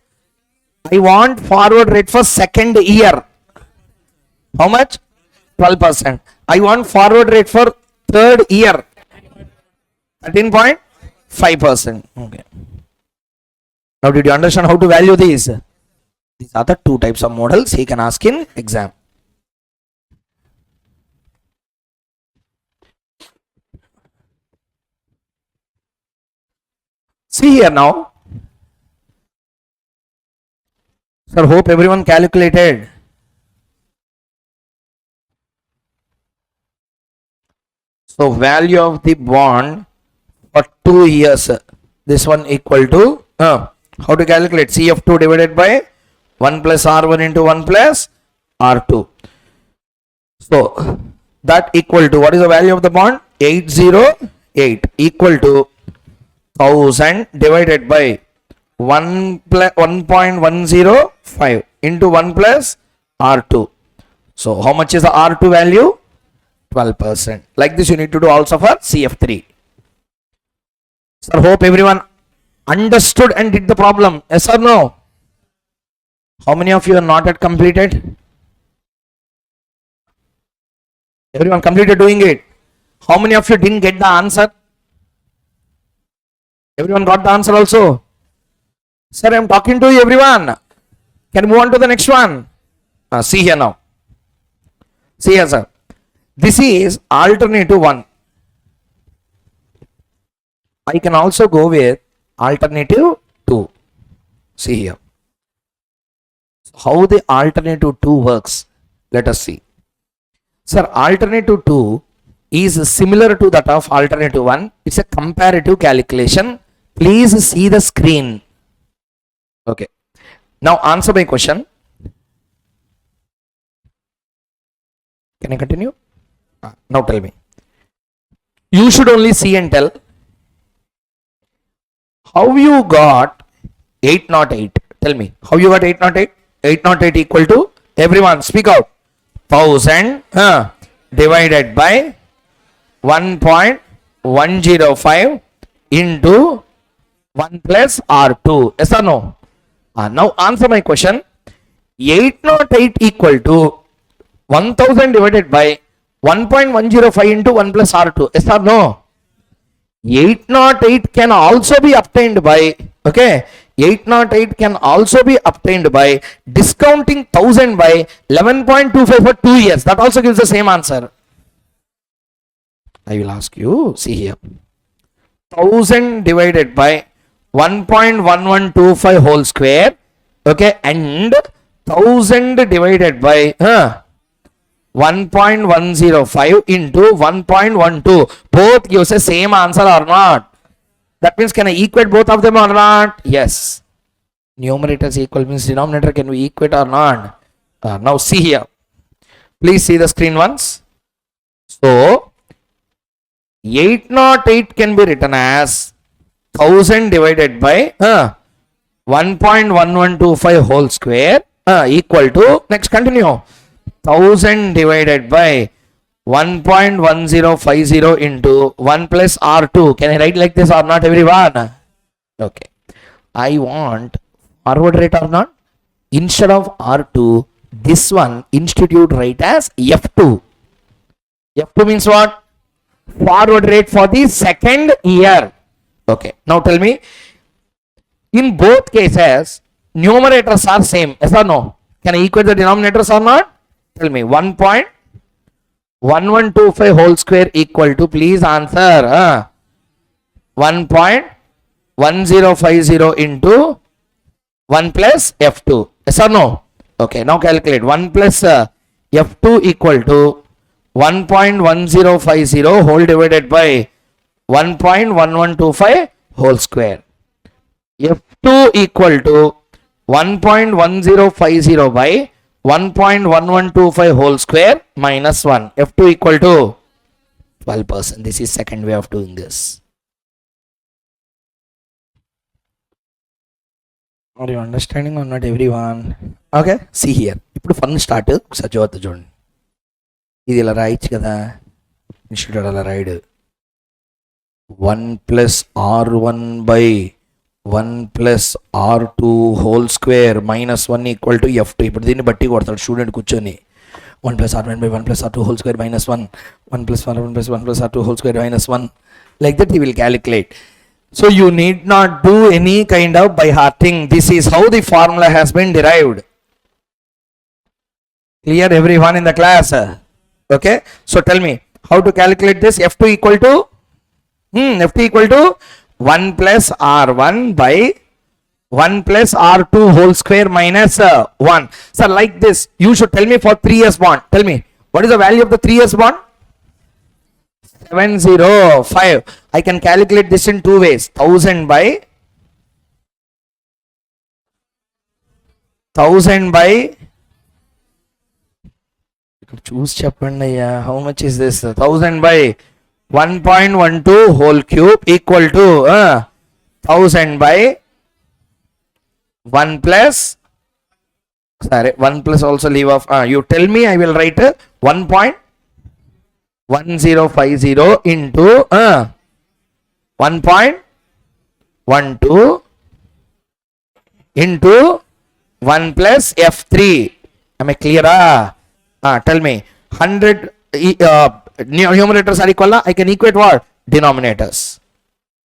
I want forward rate for second year. How much? 12%. I want forward rate for third year. 13.5%. Okay. Now did you understand how to value these? These are the two types of models he can ask in exam. See here now. Sir, hope everyone calculated. So value of the bond for 2 years. This one equal to how to calculate? CF2 divided by 1 plus R1 into 1 plus R2. So that equal to, what is the value of the bond? 808 equal to 1000 divided by 1.105 into 1 plus R2. So how much is the R2 value? 12%. Like this you need to do also for CF3. Sir, hope everyone understood and did the problem. Yes or no? How many of you are not yet completed? Everyone completed doing it. How many of you didn't get the answer? Everyone got the answer also? Sir, I am talking to you, everyone. Can you move on to the next one? See here now. See here, sir. This is alternative 1. I can also go with alternative 2. See here. How the alternative 2 works? Let us see. Sir, alternative 2 is similar to that of alternative 1. It's a comparative calculation. Please see the screen. Okay. Now answer my question. Can I continue? Now tell me. You should only see and tell. How you got 808? Tell me. How you got 808? 808 equal to, everyone speak out, 1000 divided by 1.105 into 1 plus R2. Yes or no? Now answer my question. 808 equal to 1000 divided by 1.105 into 1 plus R2. Yes or no? 808 can also be obtained by, okay, 808 can also be obtained by discounting 1000 by 11.25 for 2 years. That also gives the same answer. I will ask you, see here. 1000 divided by 1.1125 whole square, okay, and 1000 divided by 1.105 into 1.12. Both gives the same answer or not? That means, can I equate both of them or not? Yes. Numerator is equal means denominator can we equate or not? Now see here. Please see the screen once. So 808 can be written as 1000 divided by 1.1125 whole square equal to, next continue, 1000 divided by 1.1050 into 1 plus R2. Can I write like this or not, everyone? Okay. I want forward rate or not? Instead of R2, this one institute write as F2. F2 means what? Forward rate for the second year. Okay. Now tell me, in both cases, numerators are same. Yes or no? Can I equate the denominators or not? Tell me. 1.1125 whole square equal to, please answer, 1.1050 into 1 plus F2. Yes or no? Okay. Now calculate. 1 plus F2 equal to 1.1050 whole divided by 1.1125 whole square. F2 equal to 1.1050 by 1.1125 whole square minus 1. F2 equal to 12%. This is second way of doing this. Are you understanding or not, everyone? Okay. See here. ఇప్పుడు fun start ఒకసారి చూడండి. ఇది ఇలా రాయొచ్చు కదా, institute అలా రాయడు. 1 plus R1 by 1 plus R2 whole square minus 1 equal to F2. ఇప్పుడు దీన్ని బట్టి కొడతాడు స్టూడెంట్ కూర్చొని. 1 plus R1 by 1 plus R2 whole square minus 1. 1 plus R1 plus 1 plus R2 whole square minus 1. Like that he will calculate. So you need not do any kind of by hearting. This is how the formula has been derived. Clear, everyone in the class? Okay. So tell me how to calculate this. F2 equal to F2 equal to 1 plus R1 by 1 plus R2 whole square minus 1. So like this, you should tell me for 3 years bond. Tell me, what is the value of the 3 years bond? 705. I can calculate this in 2 ways. 1000 by 1000 by, choose chapandaya. How much is this? 1000 by 1.12 whole cube equal to 1000 by 1 plus, sorry, 1 plus also leave off. You tell me, I will write 1.1050 into 1.12 into 1 plus F3. Am I clear? Tell me. 100 numerators are equal. I can equate what? Denominators.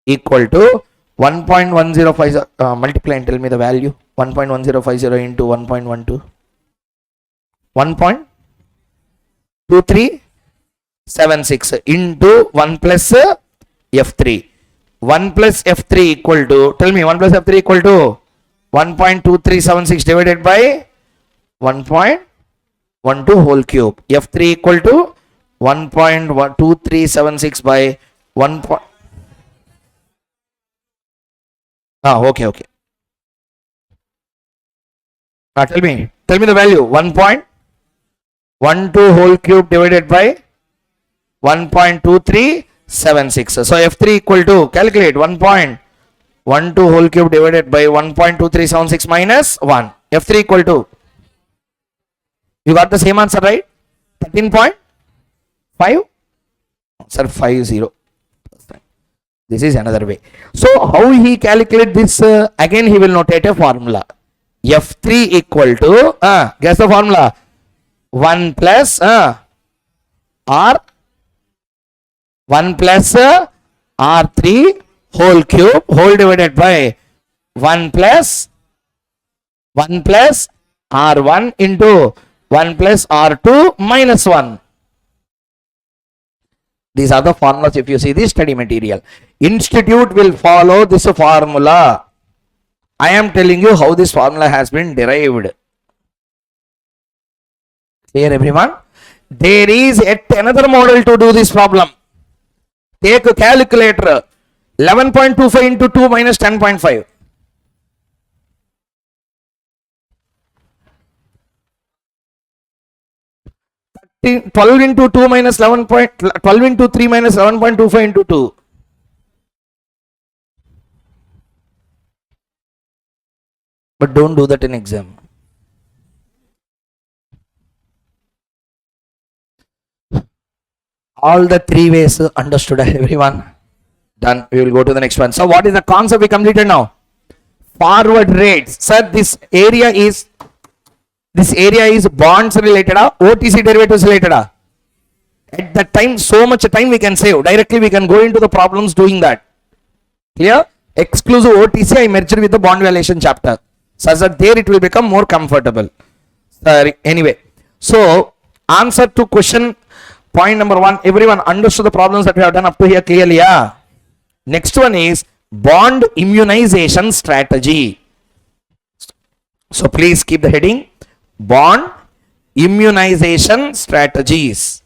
Equal to 1.1050. Multiply and tell me the value. 1.1050 into 1.12. 1.2376 into 1 plus F3. 1 plus F3 equal to, tell me, 1 plus F3 equal to 1.2376 divided by 1.12 whole cube. F3 equal to 1.2376 by 1. Okay. Tell me the value. 1.12 whole cube divided by 1.2376. So F3 equal to, calculate 1.12 whole cube divided by 1.2376 minus 1. F3 equal to, you got the same answer, right? 13.5. Sir, 50. This is another way. So how he calculate this? Again he will notate a formula. F3 equal to, guess the formula, 1 plus R 1 plus R3 whole cube whole divided by 1 plus R1 into 1 plus R2 minus 1. These are the formulas if you see the study material. Institute will follow this formula. I am telling you how this formula has been derived. Clear, everyone? There is yet another model to do this problem. Take a calculator. 11.25 into 2 minus 10.5. 12 into 2 minus 12 into 3 minus 11.25 into 2. But don't do that in exam. All the three ways understood, everyone. Done. We will go to the next one. So what is the concept we completed now? Forward rates. Sir, this area is bonds related, OTC derivatives related. At that time, so much time we can save. Directly we can go into the problems doing that. Clear? Exclusive OTC I merged with the bond valuation chapter. So that there it will become more comfortable. Anyway, so answer to question point number 1. Everyone understood the problems that we have done up to here clearly. Next one is bond immunization strategy. So please keep the heading. Bond immunization strategies.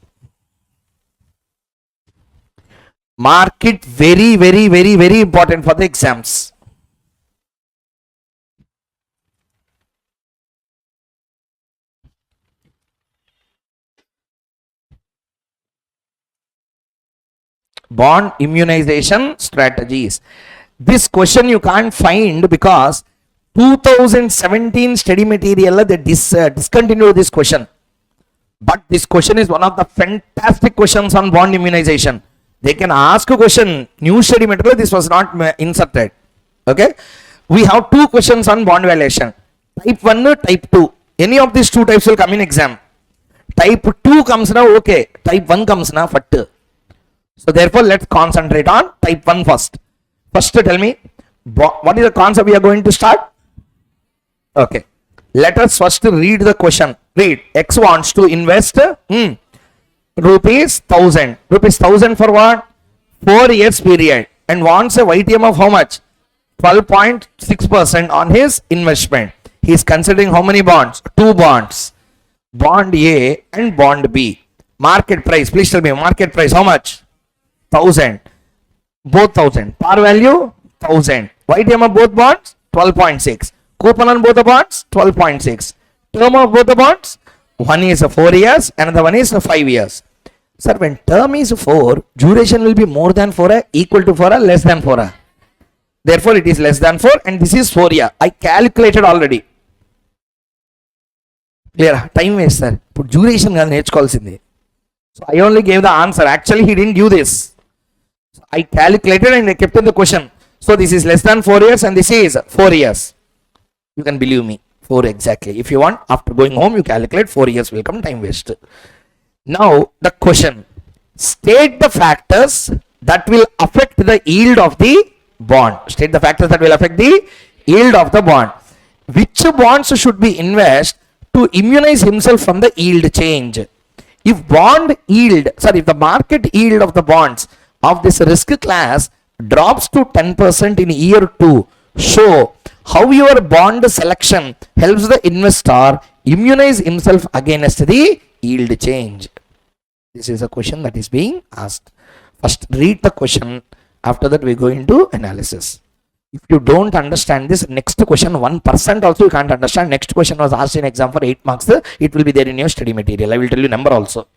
Mark it very important for the exams. Bond immunization strategies. This question you can't find because 2017 study material they discontinued this question. But this question is one of the fantastic questions on bond immunization. They can ask a question, new study material, this was not inserted. Okay. We have two questions on bond valuation. Type 1, type 2. Any of these two types will come in exam. Type 2 comes now, okay. Type 1 comes now, fat. So therefore, let's concentrate on type 1 first. First, tell me, what is the concept we are going to start? Okay. Let us first read the question. Read. X wants to invest rupees 1000. Rupees 1000 for what? 4 years period. And wants a YTM of how much? 12.6% on his investment. He is considering how many bonds? 2 bonds. Bond A and bond B. Market price. Please tell me, market price how much? 1000. Both 1000. Par value 1000. YTM of both bonds 12.6. Coupon on both the bonds 12.6. Term of both the bonds, one is 4 years, another one is 5 years. Sir, when term is 4, duration will be more than 4, equal to 4, less than 4. Therefore, it is less than 4 and this is 4 year. I calculated already. Clear? Time waste, sir. Put duration ga నేర్చుకోవాల్సింది. So I only gave the answer. Actually, he didn't do this. So I calculated and I kept in the question. So this is less than 4 years and this is 4 years. You can believe me. 4 exactly. If you want, after going home, you calculate 4 years will come, time waste. Now, the question. State the factors that will affect the yield of the bond. State the factors that will affect the yield of the bond. Which bonds should be invested to immunize himself from the yield change? If if the market yield of the bonds of this risk class drops to 10% in year 2, show how your bond selection helps the investor immunize himself against the yield change. This is a question that is being asked. First read the question, after that we go into analysis. If you don't understand this, next question 1% also you can't understand. Next question was asked in exam for 8 marks. It will be there in your study material. I will tell you number also.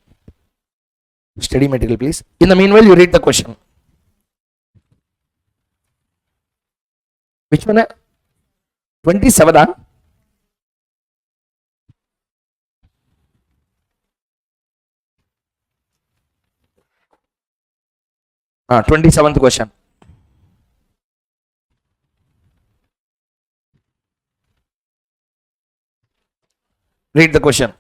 Study material, please. In the meanwhile, you read the question. Which one? 27. 27th question. Read the question.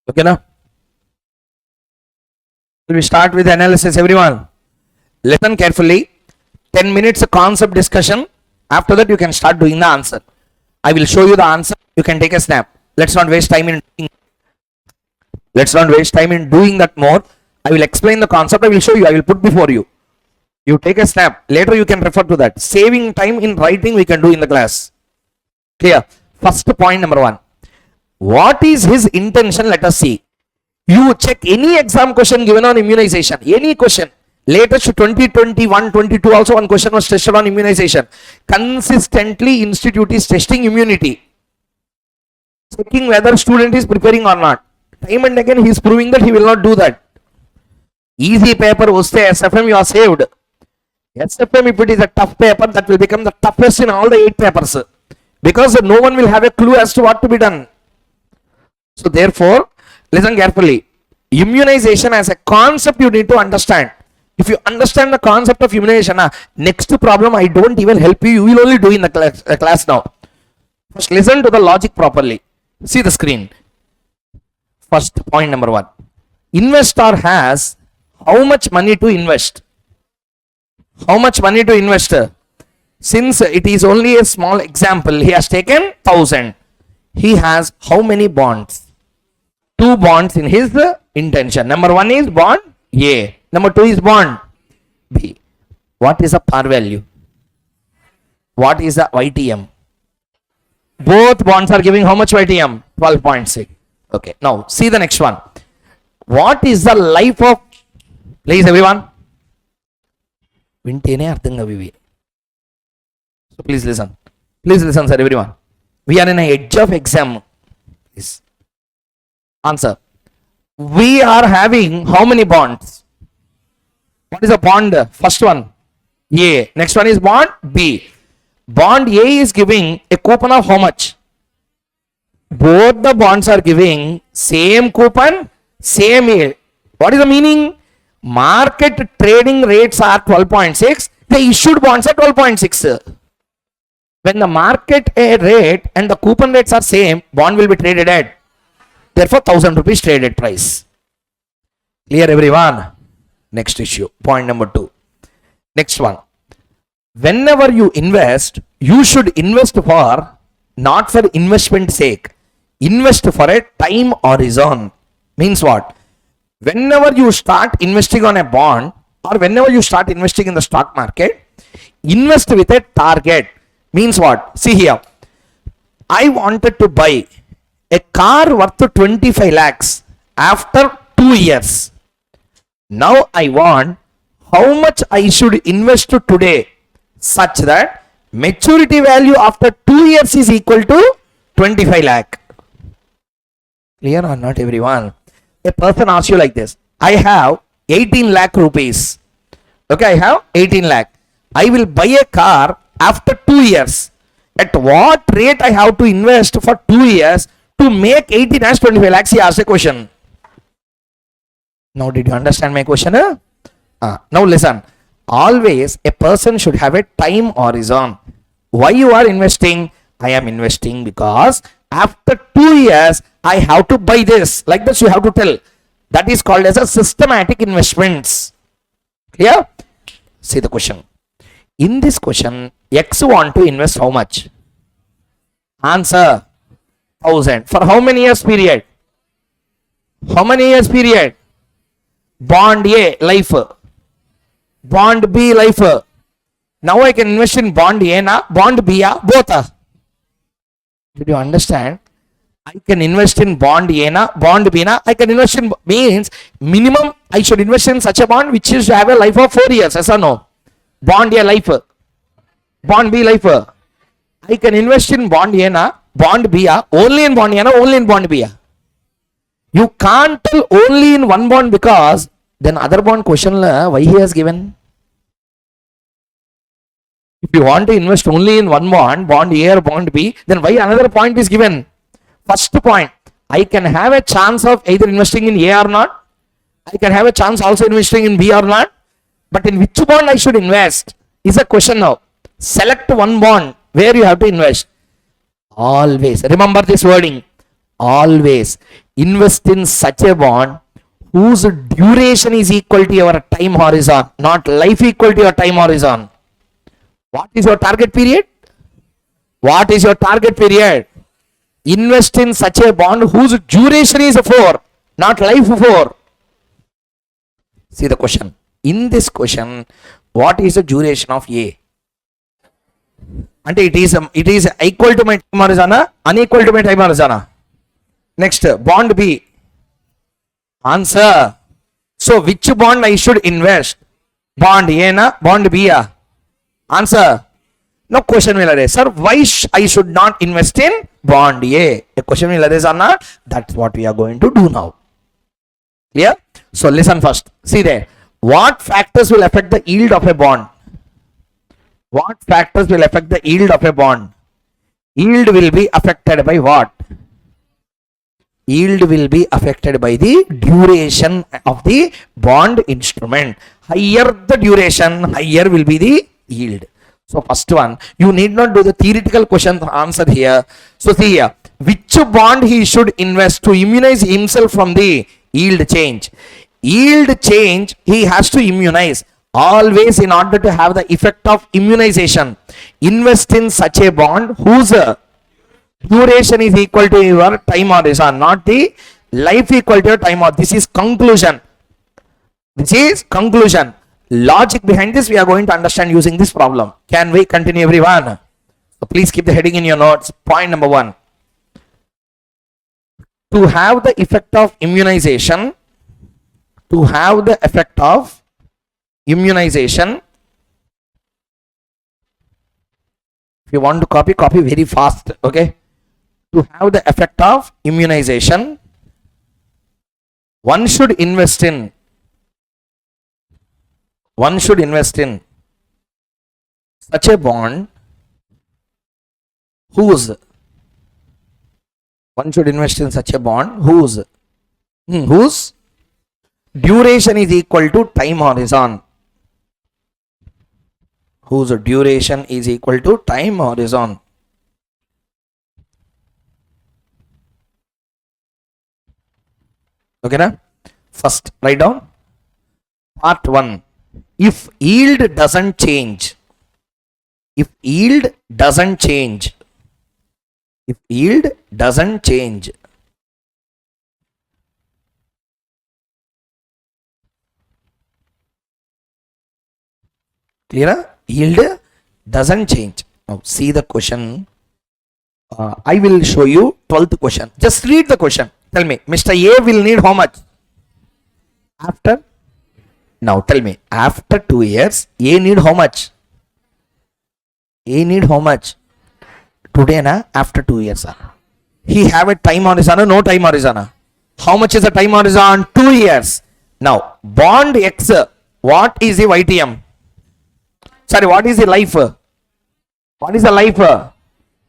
Okay, now we start with analysis. Everyone, listen carefully. 10 minutes concept discussion. After that, you can start doing the answer. I will show you the answer. You can take a snap. Let's not waste time in doing that more. I will explain the concept. I will show you. I will put before you. You take a snap. Later, you can refer to that. Saving time in writing, we can do in the class. Clear? First point, number 1. What is his intention? Let us see. You check any exam question given on immunization. Any question. Latest 2021-22 also one question was tested on immunization. Consistently, institute is testing immunity. Checking whether student is preparing or not. Time and again he is proving that he will not do that. Easy paper vaste SFM, you are saved. SFM, if it is a tough paper, that will become the toughest in all the 8 papers. Because no one will have a clue as to what to be done. So therefore, listen carefully. Immunization as a concept you need to understand. If you understand the concept of immunization, next problem I don't even help you. You will only do in the class now. First listen to the logic properly. See the screen. First point number 1. Investor has how much money to invest? How much money to invest? Since it is only a small example, he has taken 1000. He has how many bonds? 2 bonds in his intention. Number 1 is bond A. Number 2 is bond B. What is the par value? What is the YTM? Both bonds are giving how much YTM? 12.6. Okay. Now see the next one. What is the life of? Please everyone. Vintene ardhanga vivi. So please listen. Please listen, sir. Everyone. We are in an edge of exam. Please. Answer. We are having how many bonds? What is a bond? First one A. Next one is bond B. Bond A is giving a coupon of how much? Both the bonds are giving same coupon, same yield. What is the meaning? Market trading rates are 12.6. The issued bonds are 12.6. When the market rate and the coupon rates are same, bond will be traded at, therefore 1000 rupees traded price. Clear everyone? Next issue, point number 2. Next one. Whenever you invest, you should invest for, not for investment sake, invest for a time horizon. Means what? Whenever you start investing on a bond or whenever you start investing in the stock market, invest with a target. Means what? See here. I wanted to buy a car worth 25 lakhs after 2 years. Now I want how much I should invest today such that maturity value after 2 years is equal to 25 lakh. Clear or not, everyone? A person asks you like this. I have 18 lakh rupees. Okay, I have 18 lakh. I will buy a car after 2 years. At what rate I have to invest for 2 years to make 18 as 25 lakhs? He asked a question. Now, did you understand my question? Now listen. Always a person should have a time horizon. Why you are investing? I am investing because after 2 years I have to buy this. Like this you have to tell. That is called as a systematic investments. Clear? See the question. In this question, X want to invest how much? Answer 1000. For how many years period? How many years period? Bond A, life. Bond B, life. Now I can invest in bond A, na? Bond B, both. Did you understand? I can invest in bond A, na? Bond B, na? I can invest in, means minimum I should invest in such a bond which is to have a life of 4 years. Yes or no? Bond A, life. Bond B, life. I can invest in bond A, na? Bond B, only in bond A, na? Only in bond B. You can't tell only in one bond because then other bond question why he has given. If you want to invest only in one bond, bond A or bond B, then why another point is given? First point, I can have a chance of either investing in A or not. I can have a chance also investing in B or not. But in which bond I should invest is a question now. Select one bond where you have to invest. Always remember this wording. Always invest in such a bond whose duration is equal to your time horizon, not life equal to your time horizon. What is your target period? What is your target period? Invest in such a bond whose duration is 4, not life 4. See the question. In this question, what is the duration of A? And it is equal to my time horizon, unequal to my time horizon. Next, bond B. Answer. So, which bond I should invest? Bond A na? Bond B? Answer. No question will arise. Sir, why I should not invest in bond A? A question will arise or not? That's what we are going to do now. Clear? So, listen first. See there. What factors will affect the yield of a bond? What factors will affect the yield of a bond? Yield will be affected by what? Yield will be affected by the duration of the bond instrument. Higher the duration, higher will be the yield. So first one, you need not do the theoretical question answer here. So see here, which bond he should invest to immunize himself from the yield change? Yield change he has to immunize. Always in order to have the effect of immunization, invest in such a bond whose duration is equal to your time horizon, not the life equal to your time horizon. This is conclusion. This is conclusion. Logic behind this we are going to understand using this problem. Can we continue, everyone? So please keep the heading in your notes. Point number 1. To have the effect of immunization, to have the effect of immunization, if you want to copy very fast, okay? To have the effect of immunization, one should invest in such a bond whose duration is equal to time horizon. Whose duration is equal to time horizon. Okay, na? First, write down. Part 1. If yield doesn't change, clear? Yield doesn't change. Now see the question. I will show you 12th question. Just read the question. Tell me, Mr. A will need how much? After? Now tell me, after 2 years, A need how much? A need how much? Today, na? After 2 years. He have a time horizon or no time horizon? How much is the time horizon? 2 years. Now, bond X, what is the YTM? Sorry, what is the life? What is the life?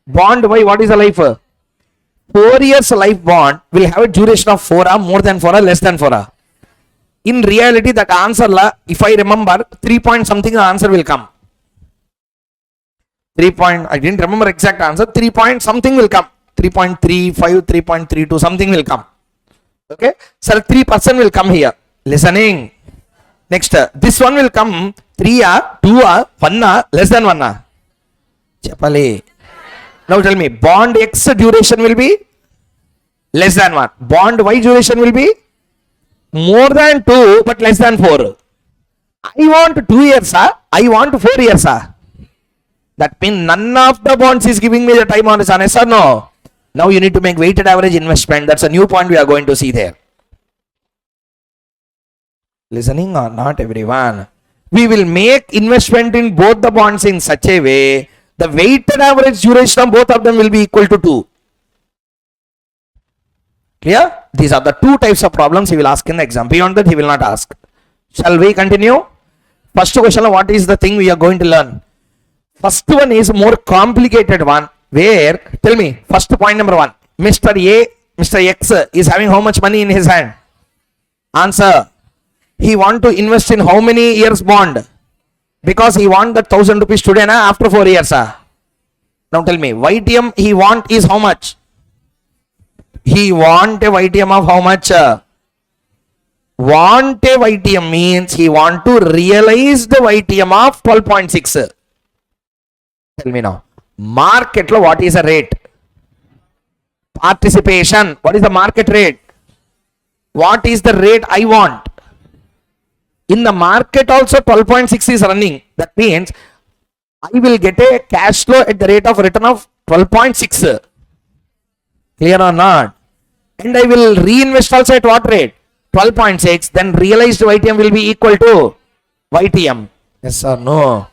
Bond Y, what is the life? 4 years life bond will have a duration of 4 or more than 4 or less than 4 or. In reality, that answer, if I remember, 3 point something, the answer will come. 3 point, I didn't remember exact answer, 3 point something will come. 3.35, 3.32, something will come. Okay, sir, 3% will come here. Listening. Next, this one will come 3 or 2 or 1 or less than 1 or. Chapale. Now tell me, bond X duration will be less than 1. Bond Y duration will be more than 2 but less than 4. I want 2 years, I want 4 years. That means none of the bonds is giving me the time horizon, yes or no? Now you need to make weighted average investment. That's a new point we are going to see there. Listening or not, everyone? We will make investment in both the bonds in such a way, the weighted average duration of both of them will be equal to 2. Clear? These are the 2 types of problems he will ask in the exam. Beyond that, he will not ask. Shall we continue? First question, what is the thing we are going to learn? First one is more complicated one, where, tell me, first point number 1, Mr. A, Mr. X is having how much money in his hand? Answer. He want to invest in how many years bond? Because he want that 1000 rupees today, na, after 4 years. Now tell me, YTM he want is how much? He want a YTM of how much? Want a YTM means he want to realize the YTM of 12.6. Tell me now, market lo what is the rate? Participation, what is the market rate? What is the rate I want? In the market also 12.6 is running. That means I will get a cash flow at the rate of return of 12.6. Clear or not? And I will reinvest also at what rate? 12.6. Then realized YTM will be equal to YTM. Yes or no?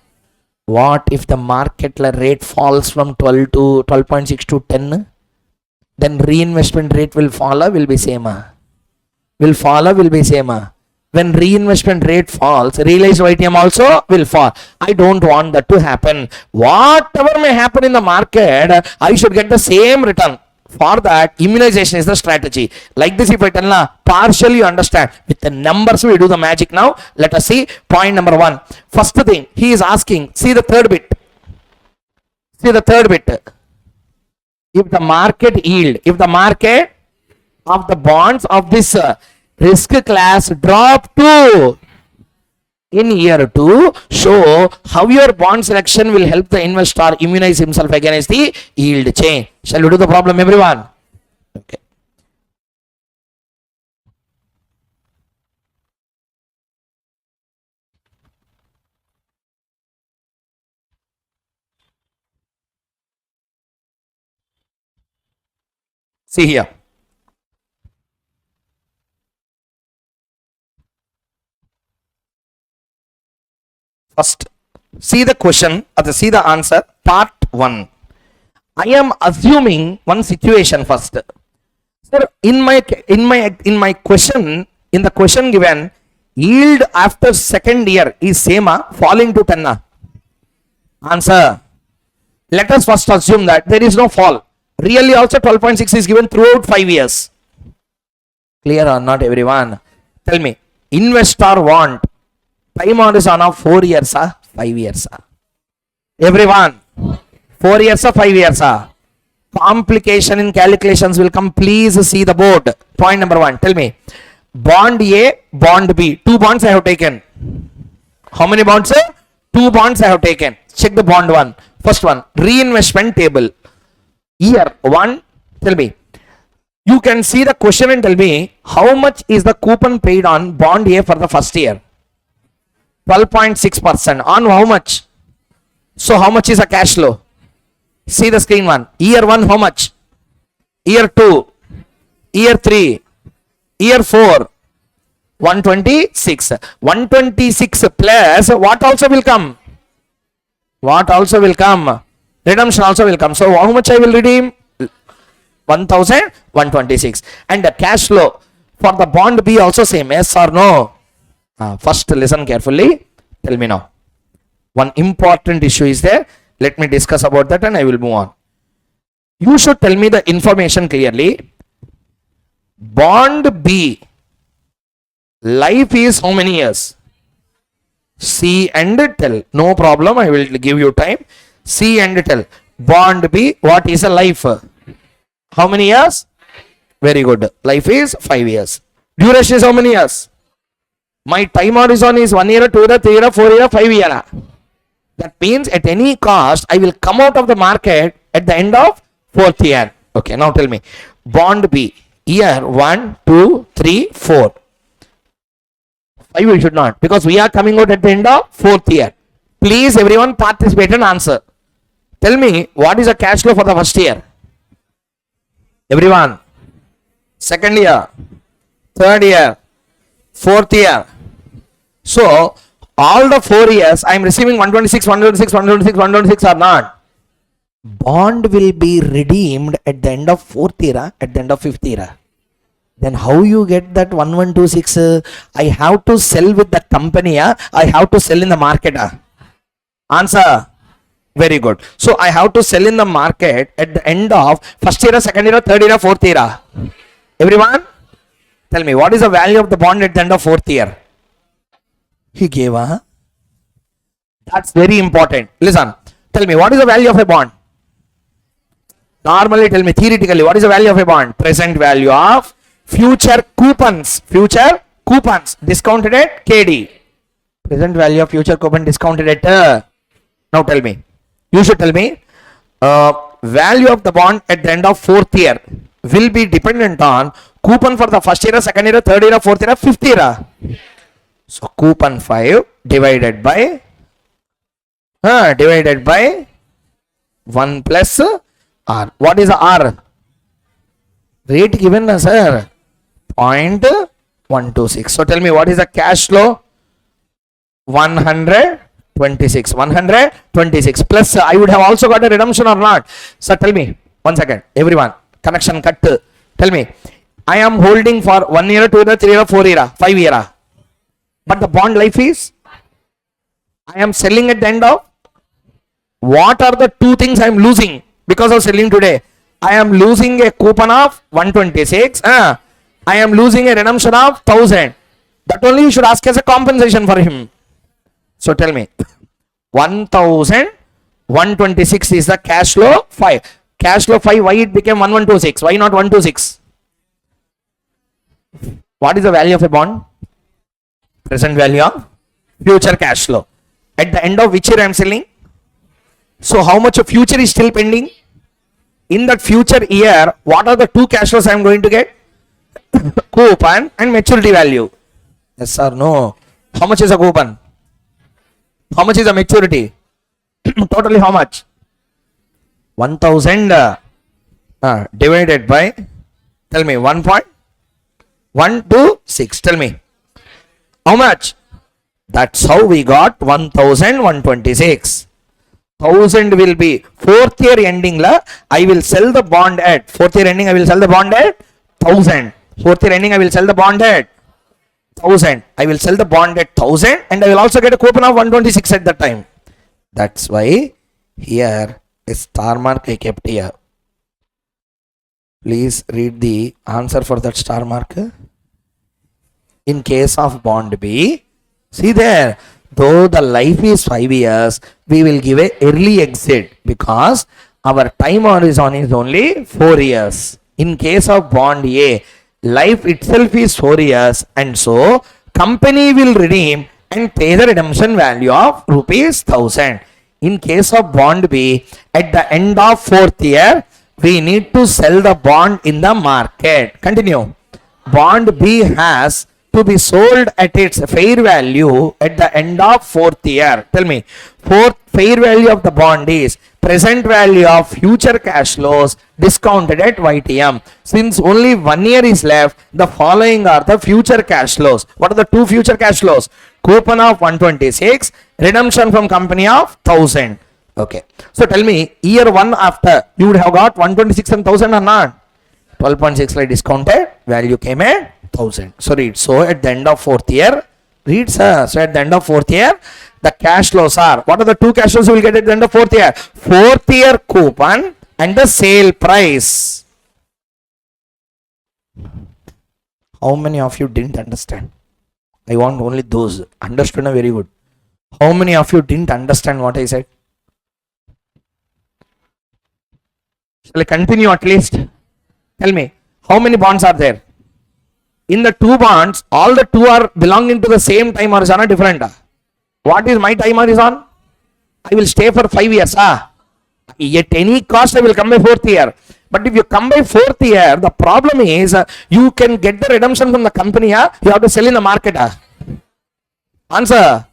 What if the market rate falls from 12 to 12.6 to 10? Then reinvestment rate will fall or will be same? Will fall or will be same? When reinvestment rate falls, realized YTM also will fall. I don't want that to happen. Whatever may happen in the market, I should get the same return. For that, immunization is the strategy. Like this, if I tell now, partially you understand. With the numbers, we do the magic now. Let us see point number 1. First thing, he is asking, see the third bit. See the third bit. If the market yield, if the market of the bonds of this risk class drop to in year 2, show how your bond selection will help the investor immunize himself against the yield change. Shall we do the problem, everyone? Okay. See here. First, see the question or see the answer. Part 1. I am assuming one situation first. Sir, in my question, in the question given, yield after second year is same, falling to 10. Answer. Let us first assume that there is no fall. Really also 12.6 is given throughout 5 years. Clear or not, everyone? Tell me, investor want time horizon of 4 years, 5 years. Everyone, 4 years or 5 years. Complication in calculations will come. Please see the board. Point number 1. Tell me, bond A, bond B. 2 bonds I have taken. How many bonds? 2 bonds I have taken. Check the bond 1. First one, reinvestment table. Year 1, tell me. You can see the question and tell me how much is the coupon paid on bond A for the first year. 12.6%. On how much? So how much is a cash flow? See the screen one. Year 1 how much? Year 2, year 3, year 4, 126. 126 plus what also will come? What also will come? Redemption also will come. So how much I will redeem? 1126. And the cash flow for the bond B also same, yes or no? First listen carefully. Tell me now. One important issue is there. Let me discuss about that and I will move on. You should tell me the information clearly. Bond B, life is how many years? See and tell. No problem. I will give you time. See and tell. Bond B, what is a life? How many years? Very good. Life is 5 years. Duration is how many years? My time horizon is 1 year, 2 year, 3 year, 4 year, 5 year. That means at any cost, I will come out of the market at the end of 4th year. Okay, now tell me. Bond B, year 1, 2, 3, 4. 5 we should not, because we are coming out at the end of 4th year. Please everyone participate and answer. Tell me, what is the cash flow for the first year? Everyone. Second year, third year, 4th year. So, all the 4 years, I am receiving 126, 126, 126, 126 or not. Bond will be redeemed at the end of 4th year, at the end of 5th year. Then how you get that 1126? I have to sell with the company. I have to sell in the market. Answer. Very good. So I have to sell in the market at the end of first year, second year, third year, 4th year. Everyone, tell me, what is the value of the bond at the end of 4th year? He gave a. That's very important. Listen, tell me, what is the value of a bond? Normally, tell me, theoretically, what is the value of a bond? Present value of future coupons. Future coupons discounted at KD. Present value of future coupon discounted at. Now tell me. You should tell me. Value of the bond at the end of 4th year will be dependent on coupon for the first year, second year, third year, 4th year, 5th year. So coupon 5 divided by 1 plus R. What is the R? Rate given, sir. 0.126. So tell me, what is the cash flow? 126. 126 plus I would have also got a redemption or not. So tell me, 1 second, everyone, connection cut. Tell me, I am holding for 1 year, 2 year, 3 year, 4 year, 5 year. But the bond life is, I am selling at the end of. What are the two things I am losing because of selling today? I am losing a coupon of 126. I am losing a redemption of 1000. That only you should ask as a compensation for him. So tell me, 1126 is the cash flow 5. Cash flow 5, why it became 1126? Why not 126? What is the value of a bond? Present value of future cash flow. At the end of which year I am selling? So how much of future is still pending? In that future year, what are the two cash flows I am going to get? Coupon and maturity value. Yes or no? How much is a coupon? How much is a maturity? Totally how much? 1000 divided by, tell me, 1.126. Tell me, how much? That's how we got 1126. 1000 will be 4th year ending la. I will sell the bond at 4th year ending. I will sell the bond at 1000. 4th year ending. I will sell the bond at 1000. I will sell the bond at 1000 and I will also get a coupon of 126 at that time. That's why here a star mark I kept here. Please read the answer for that star mark. In case of bond B, see there, though the life is 5 years, we will give a early exit because our time horizon is only 4 years. In case of bond A, life itself is 4 years and so company will redeem and pay the redemption value of rupees 1000. In case of bond B, at the end of 4th year, we need to sell the bond in the market. Continue. Bond B has to be sold at its fair value at the end of 4th year. Tell me, fair value of the bond is present value of future cash flows discounted at YTM. Since only 1 year is left, the following are the future cash flows. What are the two future cash flows? Coupon of 126, redemption from company of 1000. Okay. So tell me, year 1 after, you would have got 126 and 1000 or not? 12.6 like discounted, value came at 1000. So read. So at the end of 4th year, read sir. So at the end of 4th year, the cash flows are, what are the two cash flows you will get at the end of 4th year? 4th year coupon and the sale price. How many of you didn't understand? I want only those. Understood very good. How many of you didn't understand what I said? Shall I continue at least? Tell me, how many bonds are there? In the two bonds, all the two are belonging to the same time horizon or different? What is my time horizon? I will stay for 5 years. At any cost, I will come by 4th year. But if you come by 4th year, the problem is you can get the redemption from the company. You have to sell in the market. Answer.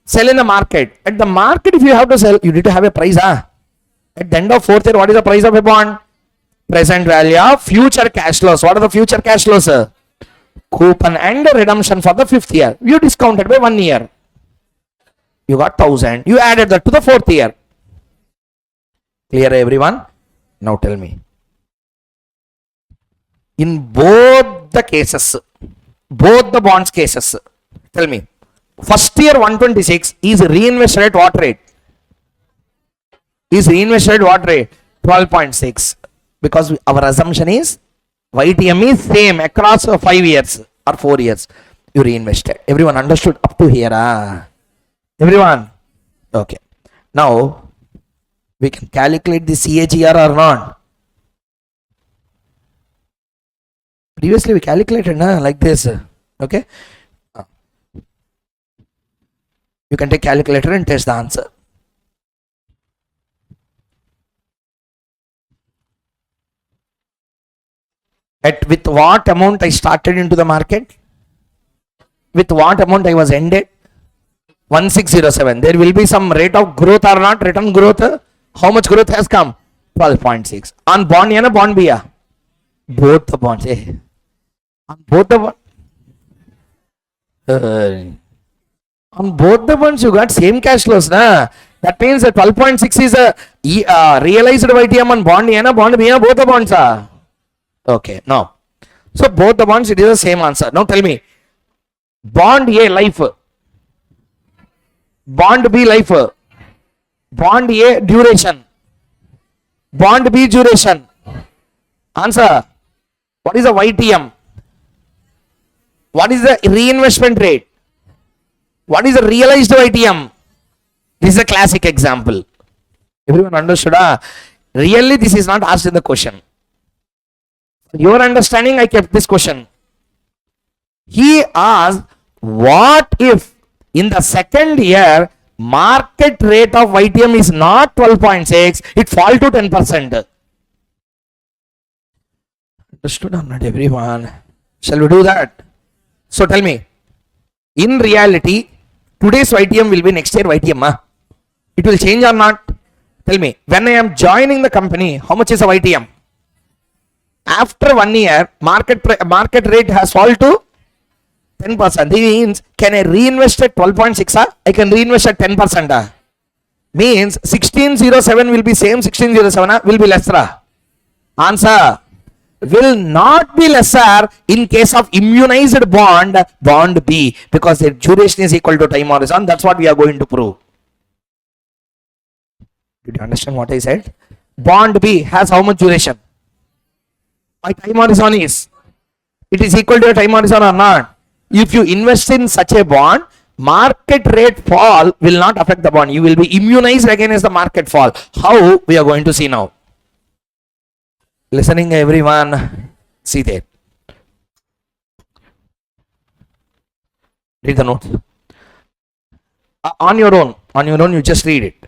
Sell in the market. At the market, if you have to sell, you need to have a price. At the end of 4th year, what is the price of a bond? Present value of future cash flows. What are the future cash flows? Coupon and redemption for the 5th year. You discounted by 1 year. You got 1000. You added that to the 4th year. Clear everyone? Now tell me. In both the cases, both the bonds cases, tell me. First year 126 is reinvested at what rate? Is reinvested at what rate? 12.6. Because our assumption is YTM is same across 5 years or 4 years. You reinvested. Everyone understood up to here? Everyone? Okay. Now, we can calculate the CAGR or not? Previously, we calculated like this. Okay. You can take calculator and test the answer. With what amount I started into the market? With what amount I was ended? 1607. There will be some rate of growth or not? Return growth. How much growth has come? 12.6. On bond A na bond B? Both the bonds. On both the bonds. On both the bonds you got same cash flows. That means 12.6 is a realized YTM on bond A na bond B? Both the bonds. Okay. Now. So both the bonds, it is the same answer. Now tell me. Bond A life. Bond B life. Bond A duration. Bond B duration. Answer. What is the YTM? What is the reinvestment rate? What is the realized YTM? This is a classic example. Everyone understood? Really, this is not asked in the question. Your understanding, I kept this question. He asked, what if in the second year market rate of YTM is not 12.6, it fall to 10%? Understood or not, everyone? Shall we do that? So tell me, in reality, today's YTM will be next year YTM. It will change or not? Tell me, when I am joining the company, how much is a YTM? After 1 year, market rate has fallen to 10%. Means, can I reinvest at 12.6? I can reinvest at 10%. Means 1607 will be same, 1607 will be lesser. Answer. Will not be lesser in case of immunized bond B, because their duration is equal to time horizon. That's what we are going to prove. Did you understand what I said? Bond B has how much duration? My time horizon is, it is equal to a time horizon or not? If you invest in such a bond, market rate fall will not affect the bond. You will be immunized against the market fall. How? We are going to see now. Listening everyone? See there. Read the notes. On your own, you just read it.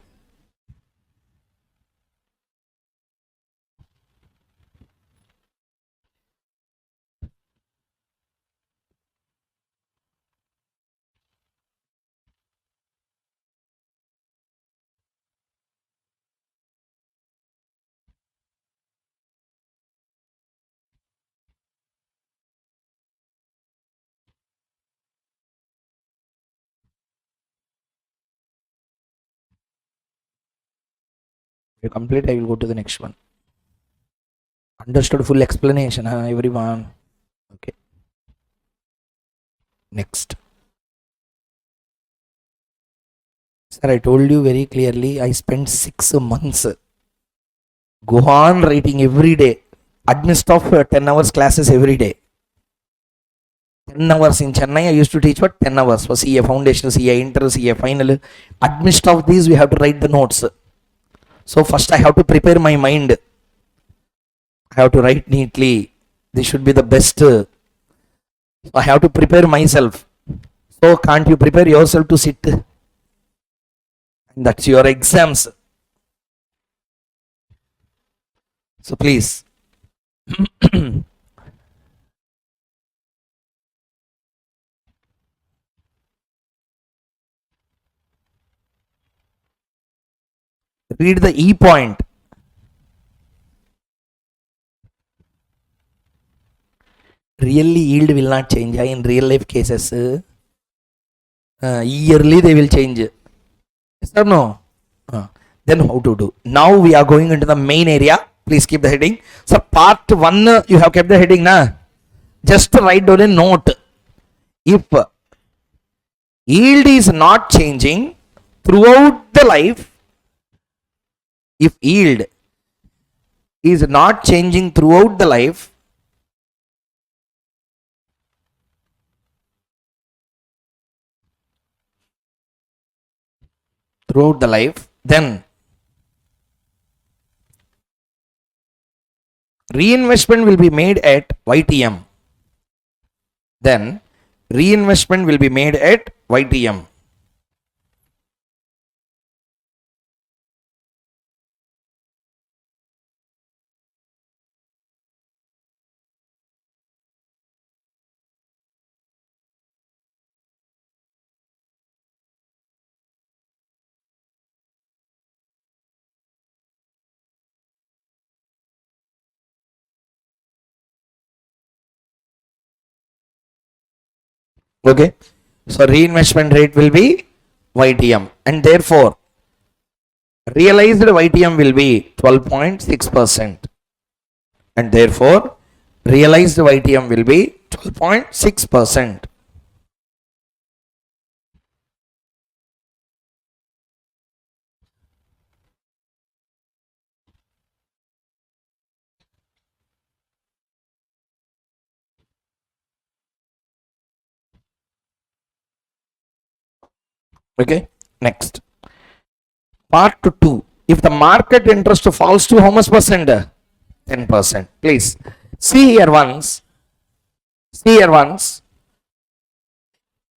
You complete, I will go to the next one. Understood full explanation, huh, everyone? Okay. Next. Sir, I told you very clearly, I spent 6 months. Go on writing every day. Amidst of 10 hours classes every day. 10 hours in Chennai, I used to teach for 10 hours for CA Foundation, CA Inter, CA Final. Amidst of these, we have to write the notes. So first I have to prepare my mind. I have to write neatly. This should be the best. So I have to prepare myself. So can't you prepare yourself to sit? And that's your exams. So please. Read the E point. Really yield will not change in real life cases. Yearly they will change. Yes or no? Then how to do? Now we are going into the main area. Please keep the heading. So part 1 you have kept the heading, na? Just write down a note. If yield is not changing throughout the life, if yield is not changing throughout the life, then reinvestment will be made at YTM. Then reinvestment will be made at YTM. Okay. So reinvestment rate will be YTM, and therefore realized YTM will be 12.6%, and therefore realized YTM will be 12.6%. Okay, next. Part 2. If the market interest falls to how much percent? 10%. Please see here once.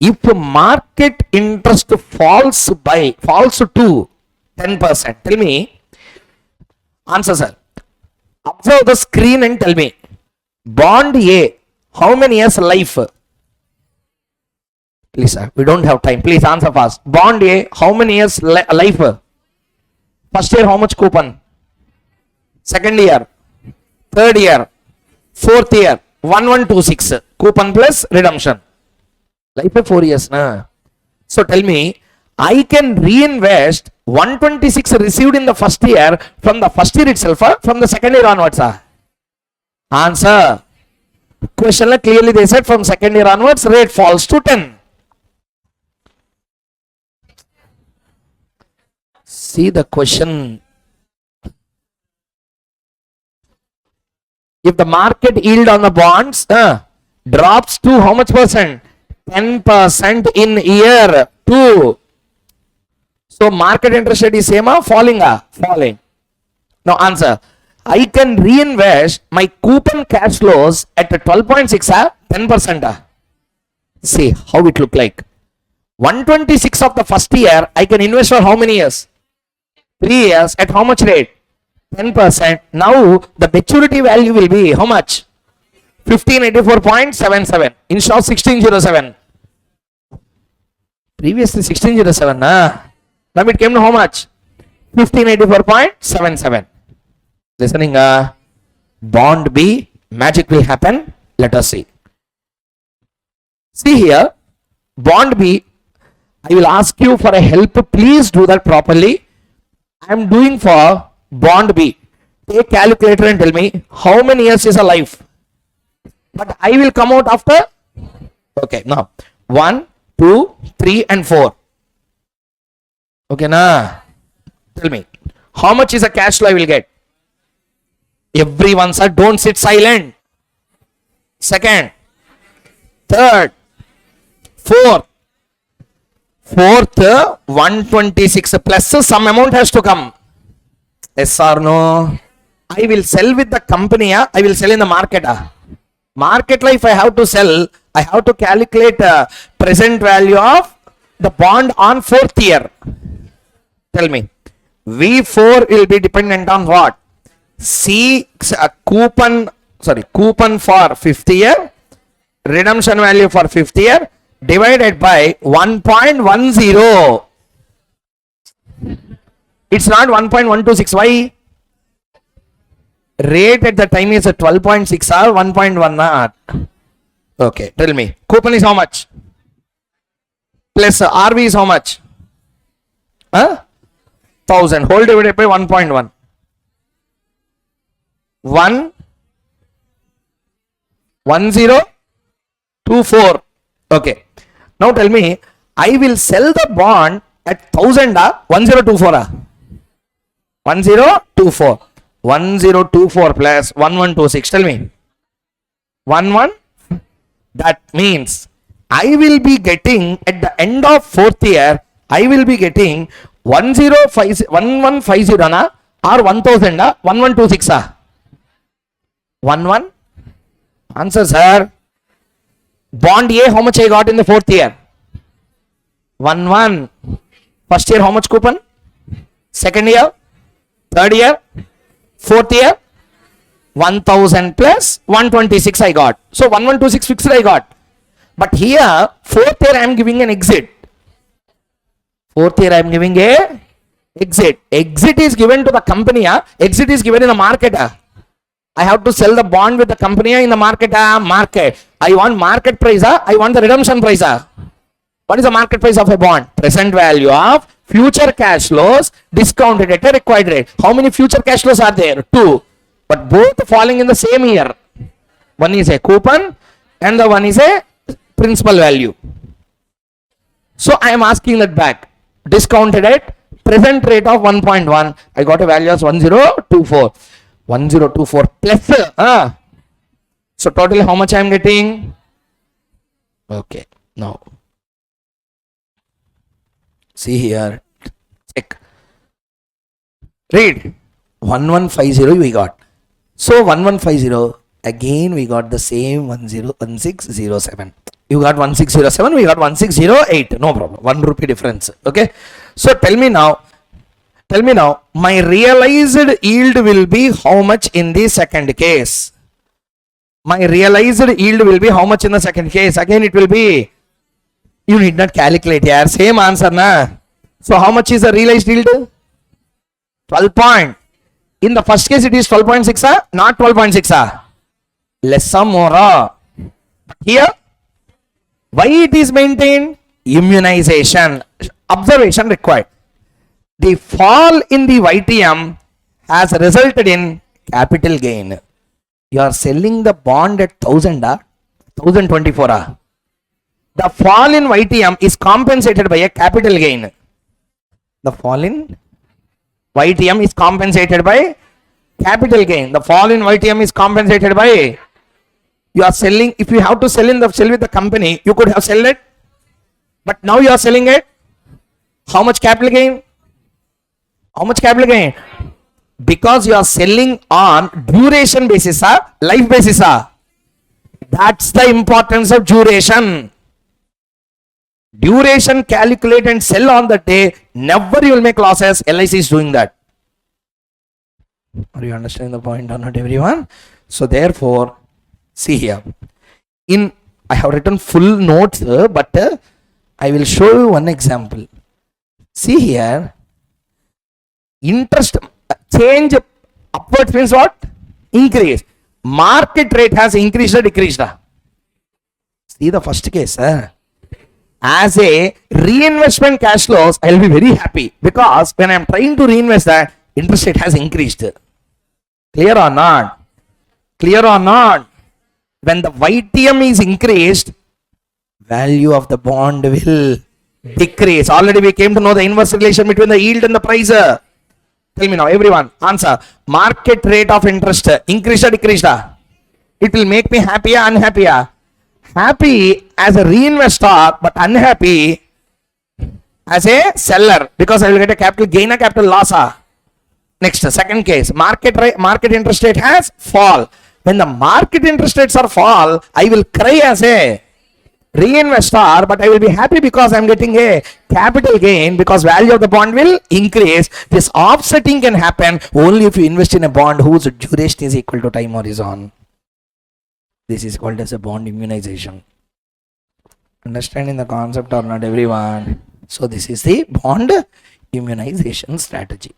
If market interest falls to 10%, tell me, answer sir. Observe the screen and tell me. Bond A, how many years life? Please sir, we don't have time. Please answer fast. Bond A, how many years life? First year, how much coupon? Second year, third year, fourth year, 1126 coupon plus redemption. Life of 4 years, na? So tell me, I can reinvest 126 received in the first year from the first year itself, from the second year onwards. Answer. Question clearly they said from second year onwards rate falls to 10. See the question. If the market yield on the bonds drops to how much percent? 10% in year 2. So market interest rate is same or falling? Falling. Now answer. I can reinvest my coupon cash flows at 12.6 10%. See how it look like. 126 of the first year I can invest for how many years? 3 years at how much rate? 10%. Now the maturity value will be how much? 1584.77 instead of 1607. Previously 1607. Now it came to how much? 1584.77. Listening, bond B, magic will happen. Let us see. See here, bond B, I will ask you for a help. Please do that properly. I am doing for bond B. Take calculator and tell me how many years is a life. But I will come out after. Okay, now 1, 2, 3 and 4. Okay, na? Tell me how much is a cash flow I will get. Everyone, sir, don't sit silent. Second, third, fourth. Fourth, 126 plus some amount has to come. Yes or no? I will sell with the company. I will sell in the market. Market life I have to sell. I have to calculate present value of the bond on 4th year. Tell me, V4 will be dependent on what? Coupon for 5th year, redemption value for 5th year divided by 1.10. It's not 1.126. Why? Rate at the time is a 12.6 or 1.1. Okay, tell me. Coupon is how much? Plus RV is how much? 1000. Whole divided by 1.1. 1024. Okay. Now tell me, I will sell the bond at 1000. 1024. 1024. 1024 plus 1126. Tell me. 11. That means I will be getting at the end of 4th year, I will be getting 1150 or 1000 1126. 11. Answer, sir. Bond A, how much I got in the 4th year? 11. First year, how much coupon? Second year, third year, 4th year, 1000 plus 126 I got. So 1126 fixed I got. But here, 4th year I am giving an exit. 4th year I am giving a exit. Exit is given to the company. Exit is given in the market. I have to sell the bond with the company in the market. Market. I want market price. I want the redemption price. What is the market price of a bond? Present value of future cash flows discounted at a required rate. How many future cash flows are there? 2. But both falling in the same year. One is a coupon and the one is a principal value. So I am asking that back. Discounted at present rate of 1.1. I got a value as 1024. 1024 plus. So totally how much I am getting? Okay. Now. See here. Check. Read. 1150 we got. So 1150. Again we got the same 1607. You got 1607. We got 1608. No problem. 1 rupee difference. Okay. So tell me now. My realized yield will be how much in the second case? My realized yield will be how much in the second case? Again it will be. You need not calculate here. Same answer, na? So how much is the realized yield? 12 point. In the first case, it is 12.6, not 12.6. Less or more. Here, why it is maintained? Immunization. Observation required. The fall in the YTM has resulted in capital gain. You are selling the bond at 1000, 1024. The fall in YTM is compensated by a capital gain. The fall in YTM is compensated by capital gain. The fall in YTM is compensated by. You are selling. If you have to sell with the company, you could have sold it. But now you are selling it. How much capital gain? How much capital gain? Because you are selling on duration basis, life basis. That's the importance of duration. Duration, calculate and sell on the day. Never you will make losses. LIC is doing that. Are you understanding the point or not, everyone? So therefore, see here. I have written full notes, but I will show you one example. See here. Interest change upwards means what? Increase. Market rate has increased or decreased. See the first case. As a reinvestment cash flows, I will be very happy because when I am trying to reinvest that, interest rate has increased. Clear or not? Clear or not? When the YTM is increased, value of the bond will decrease. Already we came to know the inverse relation between the yield and the price. Tell me now, everyone, answer. Market rate of interest increased or decreased? It will make me happier, unhappier? Happy as a reinvestor, but unhappy as a seller, because I will get a capital gain or capital loss. Next, second case, market interest rate has fall. When the market interest rates are fall, I will cry as a reinvestor, but I will be happy because I am getting a capital gain, because value of the bond will increase. This offsetting can happen only if you invest in a bond whose duration is equal to time horizon. This is called as a bond immunization. Understanding the concept or not, everyone? So this is the bond immunization strategy.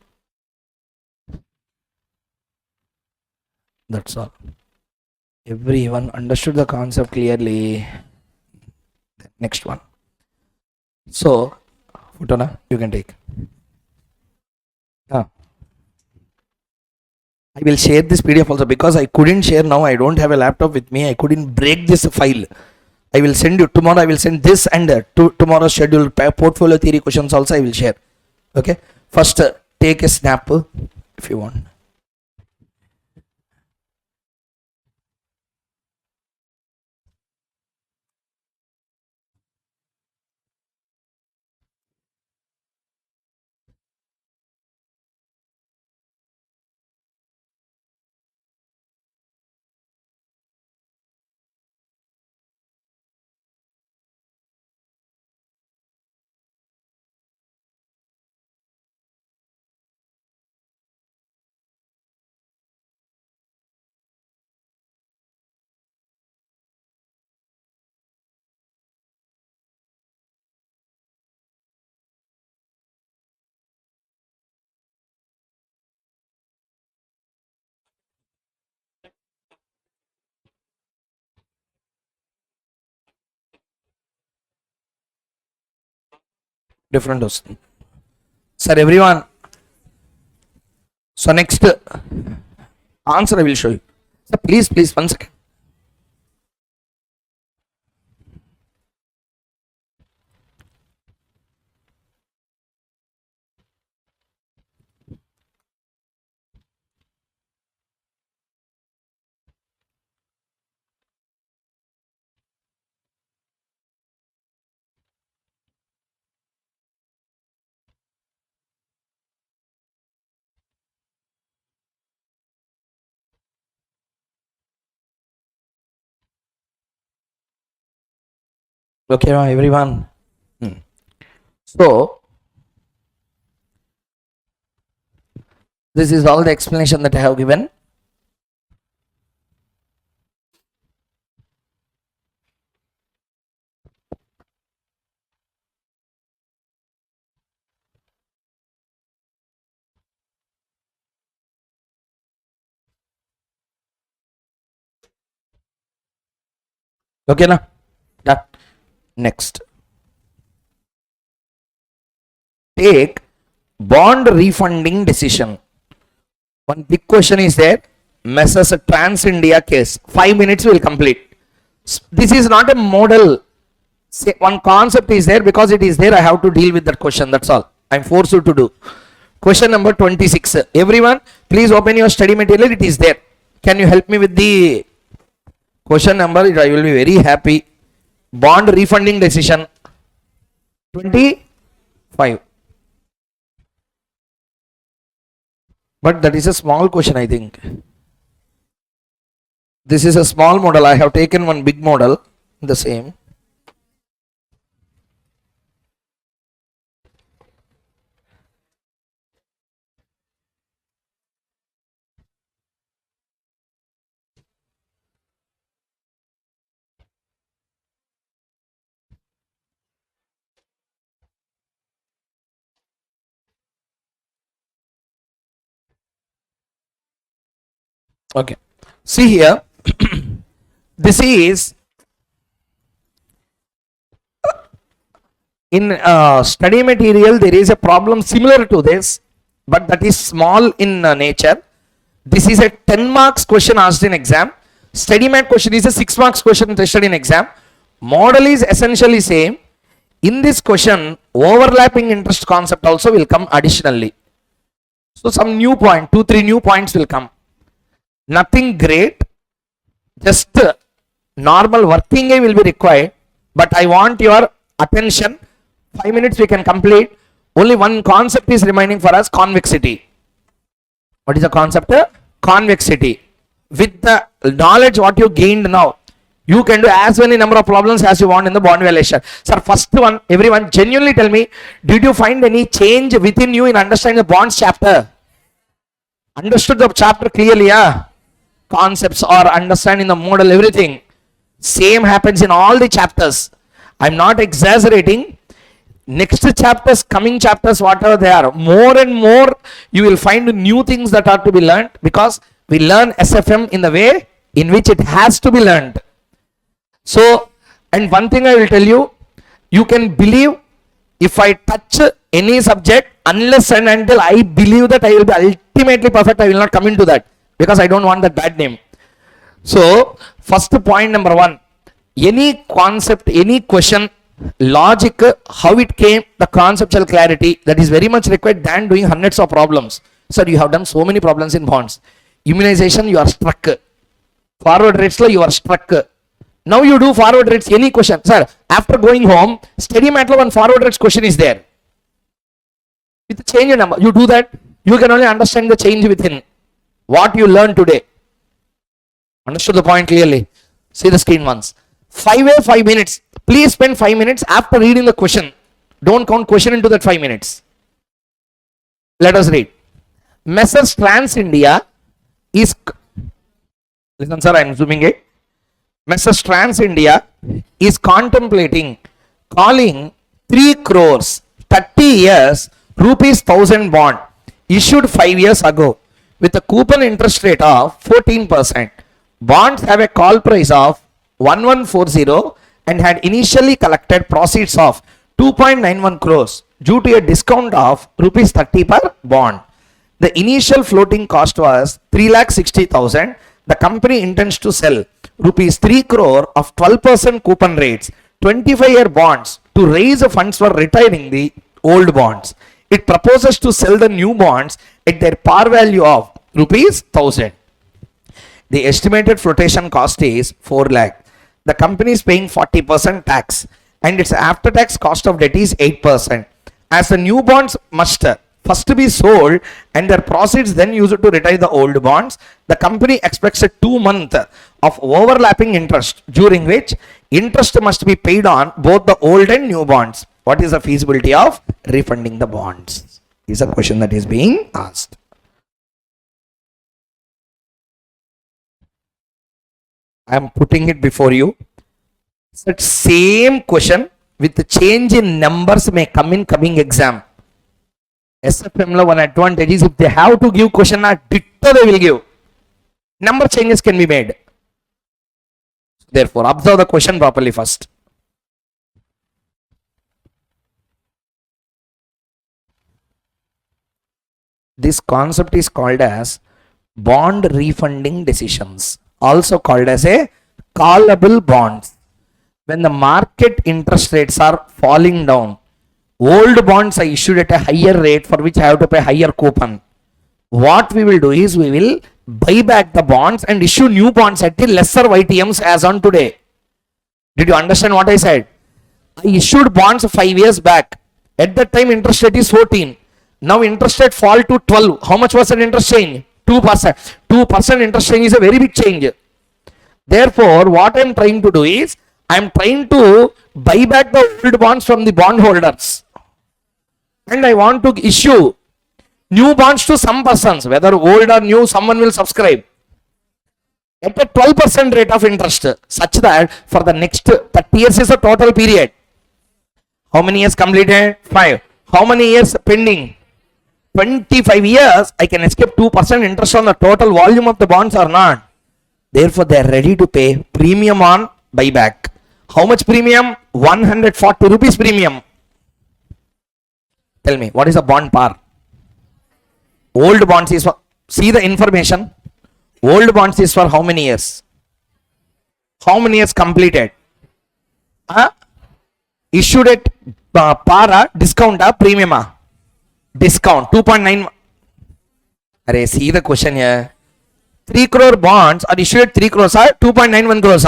That's all. Everyone understood the concept clearly? Next one. So, Futona, you can take. I will share this PDF also, because I couldn't share now. I don't have a laptop with me. I couldn't break this file. I will send you tomorrow. I will send this and tomorrow's schedule portfolio theory questions also I will share. Okay. First, take a snap if you want. Different dose. Sir, everyone. So next answer I will show you. Sir, please, 1 second. Okay, everyone. So this is all the explanation that I have given. Okay, na? Done. Next. Take bond refunding decision. One big question is there. Messes a Trans India case. 5 minutes will complete. This is not a model. Say one concept is there, because it is there. I have to deal with that question. That's all. I'm forced to do. Question number 26. Everyone, please open your study material. It is there. Can you help me with the question number? I will be very happy. Bond refunding decision 25. But that is a small question, I think. This is a small model. I have taken one big model, the same. Okay. See here. This is in study material. There is a problem similar to this. but that is small in nature. This is a 10 marks question asked in exam. Study mat question is a 6 marks question tested in exam. Model is essentially same. In this question, overlapping interest concept also will come additionally. So some new point, 2-3 new points will come. Nothing great, just normal working will be required, but I want your attention. 5 minutes we can complete. Only one concept is remaining for us, convexity. What is the concept? Convexity. With the knowledge what you gained now, you can do as many number of problems as you want in the bond valuation. Sir, first one, everyone genuinely tell me, did you find any change within you in understanding the bonds chapter? Understood the chapter clearly, yeah? Concepts or understanding the model, everything. Same happens in all the chapters. I'm not exaggerating. Next chapters, coming chapters, whatever they are, more and more you will find new things that are to be learned, because we learn SFM in the way in which it has to be learned. So, and one thing I will tell you, you can believe if I touch any subject, unless and until I believe that I will be ultimately perfect, I will not come into that, because I don't want that bad name. So, first point number 1, any concept, any question, logic, how it came, the conceptual clarity, that is very much required than doing hundreds of problems. Sir, you have done so many problems in bonds. Immunization, you are struck. Forward rates, you are struck. Now you do forward rates, any question. Sir, after going home, study mat one forward rates question is there. With the change in number, you do that, you can only understand the change within what you learned today. Understood the point clearly? See the screen once. 5 minutes. Please spend 5 minutes after reading the question. Don't count question into that 5 minutes. Let us read. Messrs. Trans India is, listen sir, I am zooming it. Messrs. Trans India is contemplating calling 3 crores 30 years rupees 1000 bond issued 5 years ago with a coupon interest rate of 14%. Bonds have a call price of 1140 and had initially collected proceeds of 2.91 crores due to a discount of rupees 30 per bond. The initial floating cost was 3,60,000. The company intends to sell rupees 3 crore of 12% coupon rates, 25-year bonds to raise funds for retiring the old bonds. It proposes to sell the new bonds at their par value of rupees 1,000. The estimated flotation cost is 4 lakh. The company is paying 40% tax and its after tax cost of debt is 8%. As the new bonds must first be sold and their proceeds then used to retire the old bonds, the company expects a 2 month of overlapping interest, during which interest must be paid on both the old and new bonds. What is the feasibility of refunding the bonds? Is a question that is being asked. I am putting it before you. Such same question with the change in numbers may come in coming exam. SFM law one advantage is if they have to give question, ditto they will give. Number changes can be made. Therefore, observe the question properly first. This concept is called as bond refunding decisions, also called as a callable bonds. When the market interest rates are falling down, old bonds are issued at a higher rate for which I have to pay higher coupon. What we will do is we will buy back the bonds and issue new bonds at the lesser YTMs as on today. Did you understand what I said? I issued bonds 5 years back. At that time interest rate is 14. Now interest rate fall to 12. How much was the interest change? 2%. 2% interest change is a very big change. Therefore, what I am trying to do is, I am trying to buy back the old bonds from the bondholders. And I want to issue new bonds to some persons, whether old or new, someone will subscribe. At a 12% rate of interest, such that for the next 30 years is the total period. How many years completed? 5. How many years pending? 25 years, I can escape 2% interest on the total volume of the bonds or not. Therefore, they are ready to pay premium on buyback. How much premium? 140 rupees premium. Tell me, what is a bond par? Old bonds is for, see the information. Old bonds is for how many years? How many years completed? Issued at par, discount, premium, discount 2.9. Array, see the question here. 3 crore bonds are issued at 3 crores, 2.91 crores.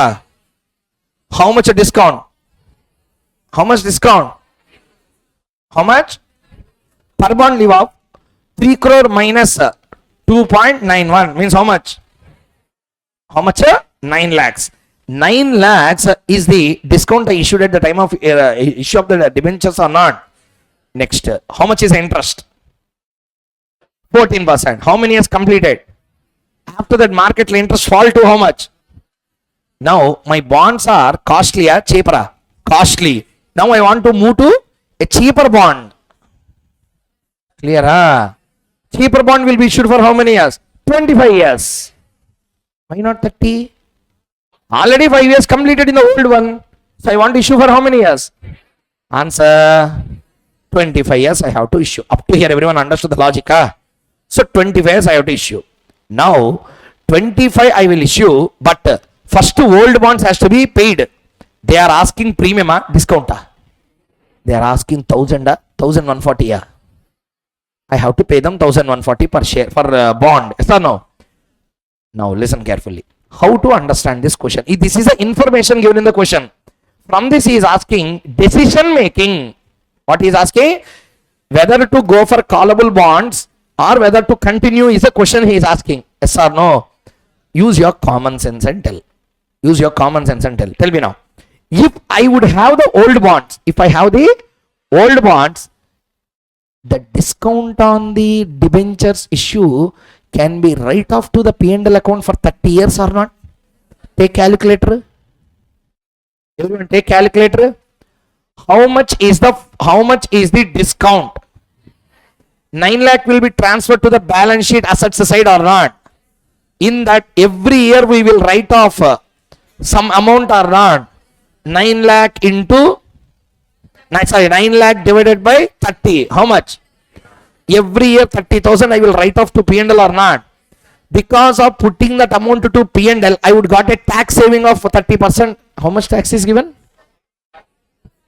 How much a discount? How much discount? How much? Per bond leave off 3 crore minus 2.91 means how much? How much? 9 lakhs. 9 lakhs is the discount issued at the time of issue of the debentures or not? Next, how much is the interest? 14%. How many years completed? After that, market interest fall to how much? Now, my bonds are costly or cheaper? Costly. Now, I want to move to a cheaper bond. Clear? Cheaper bond will be issued for how many years? 25 years. Why not 30? Already 5 years completed in the old one. So, I want to issue for how many years? Answer 25 years I have to issue. Up to here, everyone understood the logic? So, 25 years I have to issue. Now, 25 I will issue, but first old bonds has to be paid. They are asking premium, discount. They are asking 1,140. I have to pay them 1,140 per share for bond. Yes or no? Now, listen carefully. How to understand this question? This is the information given in the question. From this, he is asking decision making. What he is asking? Whether to go for callable bonds or whether to continue is a question he is asking. Yes or no? Use your common sense and tell. Use your common sense and tell. Tell me now. If I would have the old bonds, if I have the old bonds, the discount on the debentures issue can be write off to the P&L account for 30 years or not? Take calculator. Everyone take calculator. How much is the discount? 9 lakh will be transferred to the balance sheet assets side or not? In that every year we will write off some amount or not? 9 lakh into 9 lakh divided by 30. How much? Every year 30,000 I will write off to P&L or not? Because of putting that amount to P&L, I would got a tax saving of 30%. How much tax is given?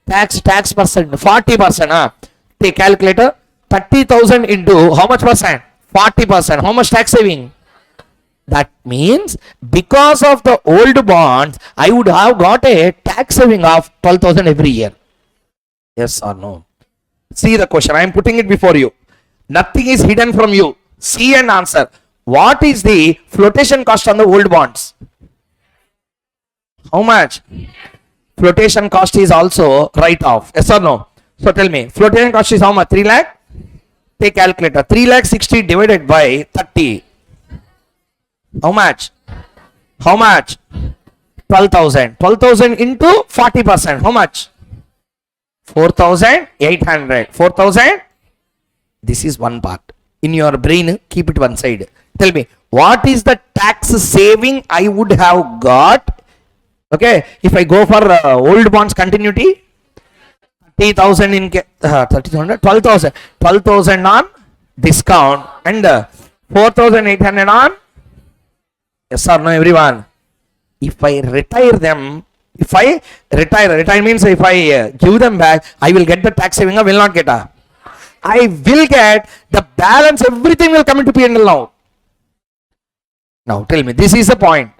Tax percent 40%. Take calculator. 30,000 into how much percent? 40%. How much tax saving? That means because of the old bonds, I would have got a tax saving of 12,000 every year. Yes or no? See the question. I am putting it before you. Nothing is hidden from you. See and answer. What is the flotation cost on the old bonds? How much? Flotation cost is also write off. Yes or no? So tell me, flotation cost is how much? 3 lakh? Take calculator. 3 lakh 60 divided by 30. How much? How much? 12,000. 12,000 into 40%. How much? 4,800. 4,000. This is one part. In your brain, keep it one side. Tell me, what is the tax saving I would have got? Okay, if I go for old bonds continuity, 30,000 in 30,000, 12,000. 12,000 on discount and 4,800 on. Yes or no, everyone? If I retire them, if I retire means if I give them back, I will get the tax saving or will not get a? I will get the balance, everything will come into P&L now. Now tell me, this is the point.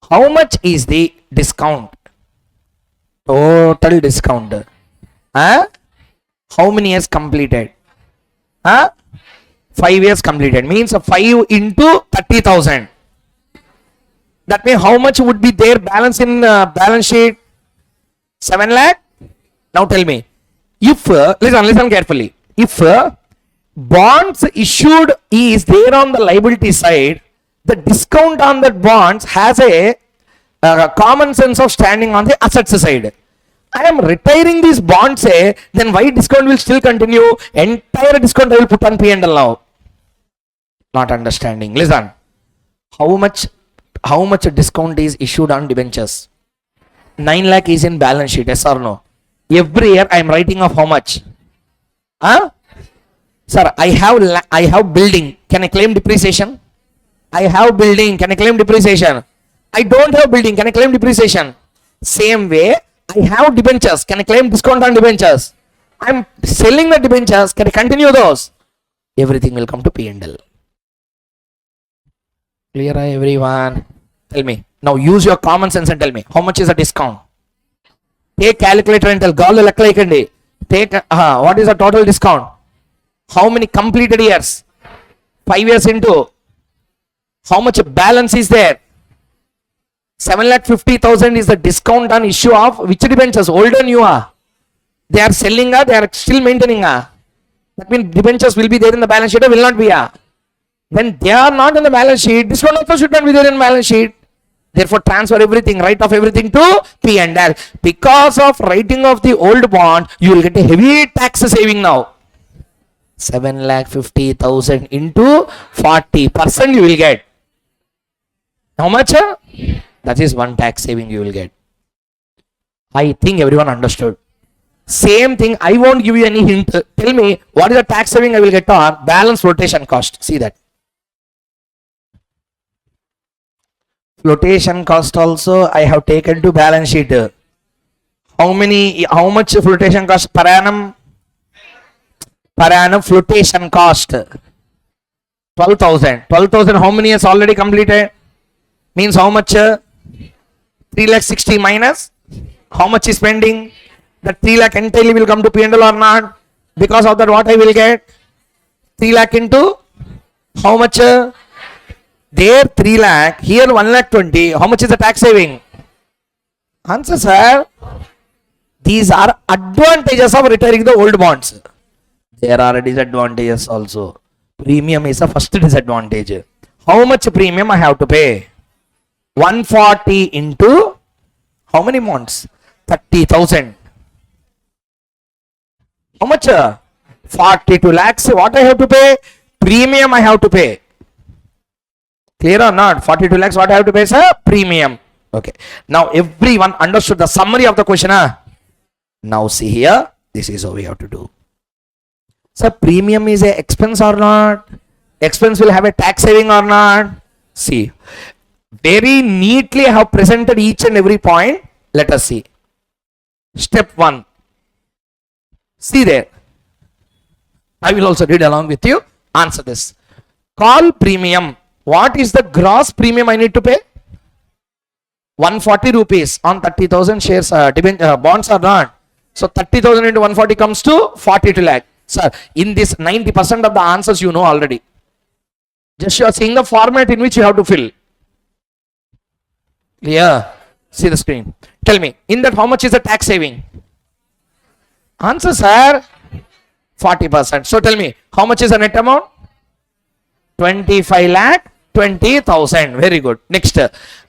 How much is the discount? Total discount. How many years completed? 5 years completed. Means 5 into 30,000. That means how much would be their balance in balance sheet? 7 lakh? Now tell me. If, listen carefully. If bonds issued is there on the liability side, the discount on that bonds has a common sense of standing on the assets side. I am retiring these bonds, then why discount will still continue? Entire discount I will put on P&L now. Not understanding. Listen. How much discount is issued on debentures? 9 lakh is in balance sheet. Yes or no? Every year I am writing off how much? Sir, I have building. Can I claim depreciation? I have building. Can I claim depreciation? I don't have building. Can I claim depreciation? Same way, I have debentures. Can I claim discount on debentures? I'm selling the debentures. Can I continue those? Everything will come to P&L. Clear, everyone? Tell me. Now use your common sense and tell me, how much is a discount? Take calculator and tell, Galu lekka ikkandi. Take, what is the total discount? How many completed years? 5 years into. How much balance is there? 7,50,000 is the discount on issue of which debentures? Old or new? They are selling, they are still maintaining. That means debentures will be there in the balance sheet or will not be. When they are not in the balance sheet, discount also should not be there in the balance sheet. Therefore, transfer everything, write off everything to P&L. Because of writing off the old bond, you will get a heavy tax saving now. 7,50,000 into 40% you will get. How much? That is one tax saving you will get. I think everyone understood. Same thing, I won't give you any hint. Tell me, what is the tax saving I will get on balance flotation cost? See that. Flotation cost also I have taken to balance sheet. How much flotation cost per annum? Per annum flotation cost 12,000. 12,000 how many years already completed? Means how much? 3,60,000 minus how much is spending? That 3 lakh entirely will come to P&L or not? Because of that, what I will get? 3 lakh into how much? There 3 lakh, here 1,20,000. How much is the tax saving? Answer, sir. These are advantages of retiring the old bonds. There are disadvantages also. Premium is the first disadvantage. How much premium I have to pay? 140 into how many months? 30,000. How much? 42 lakhs. What I have to pay? Premium I have to pay. Clear or not? 42 lakhs. What I have to pay, sir? Premium. Okay. Now everyone understood the summary of the question. Now see here. This is how we have to do. Sir, premium is a expense or not? Expense will have a tax saving or not? See. Very neatly I have presented each and every point. Let us see. Step 1. See there. I will also read along with you. Answer this. Call premium. What is the gross premium I need to pay? 140 rupees on 30,000 shares bonds or not? So 30,000 into 140 comes to 42 lakh. Sir, in this 90% of the answers you know already. Just you are seeing the format in which you have to fill. Clear? See the screen. Tell me, in that how much is the tax saving? Answer, sir. 40%. So tell me, how much is the net amount? 25 lakh 20,000. Very good. Next.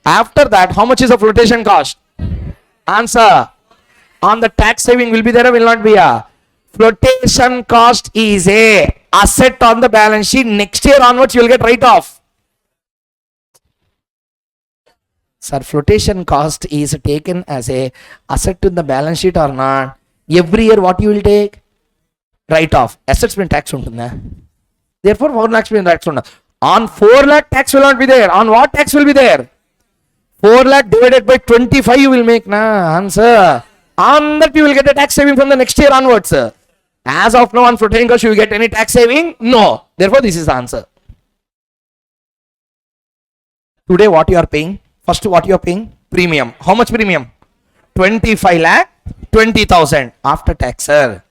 After that, how much is the flotation cost? Answer. On the tax saving will be there or will not be? Flotation cost is a asset on the balance sheet. Next year onwards, you will get write-off. Sir, flotation cost is taken as a asset in the balance sheet or not? Every year, what you will take? Write-off. Assets been tax untunda. Therefore, 4 lakhs been tax untunda. On 4 lakh, tax will not be there. On what tax will be there? 4 lakh divided by 25 you will make. Answer. On that you will get a tax saving from the next year onwards. As of now on flotation cost you will get any tax saving? No. Therefore, this is the answer. Today what you are paying? First what you are paying? Premium. How much premium? 25 lakh 20,000 after tax, sir.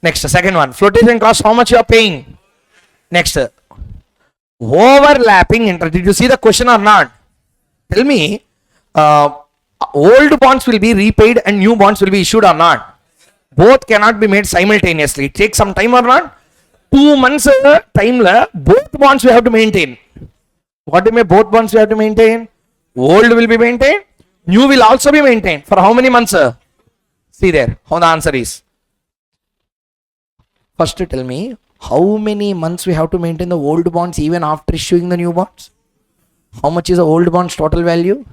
Next, second one. Flotation cost, how much you are paying? Next. Overlapping interest. Did you see the question or not? Tell me, old bonds will be repaid and new bonds will be issued or not? Both cannot be made simultaneously. It takes some time or not? 2 months time both bonds we have to maintain. What do you mean both bonds we have to maintain? Old will be maintained, new will also be maintained. For how many months? See there, how the answer is. First tell me, how many months we have to maintain the old bonds even after issuing the new bonds? How much is the old bonds total value?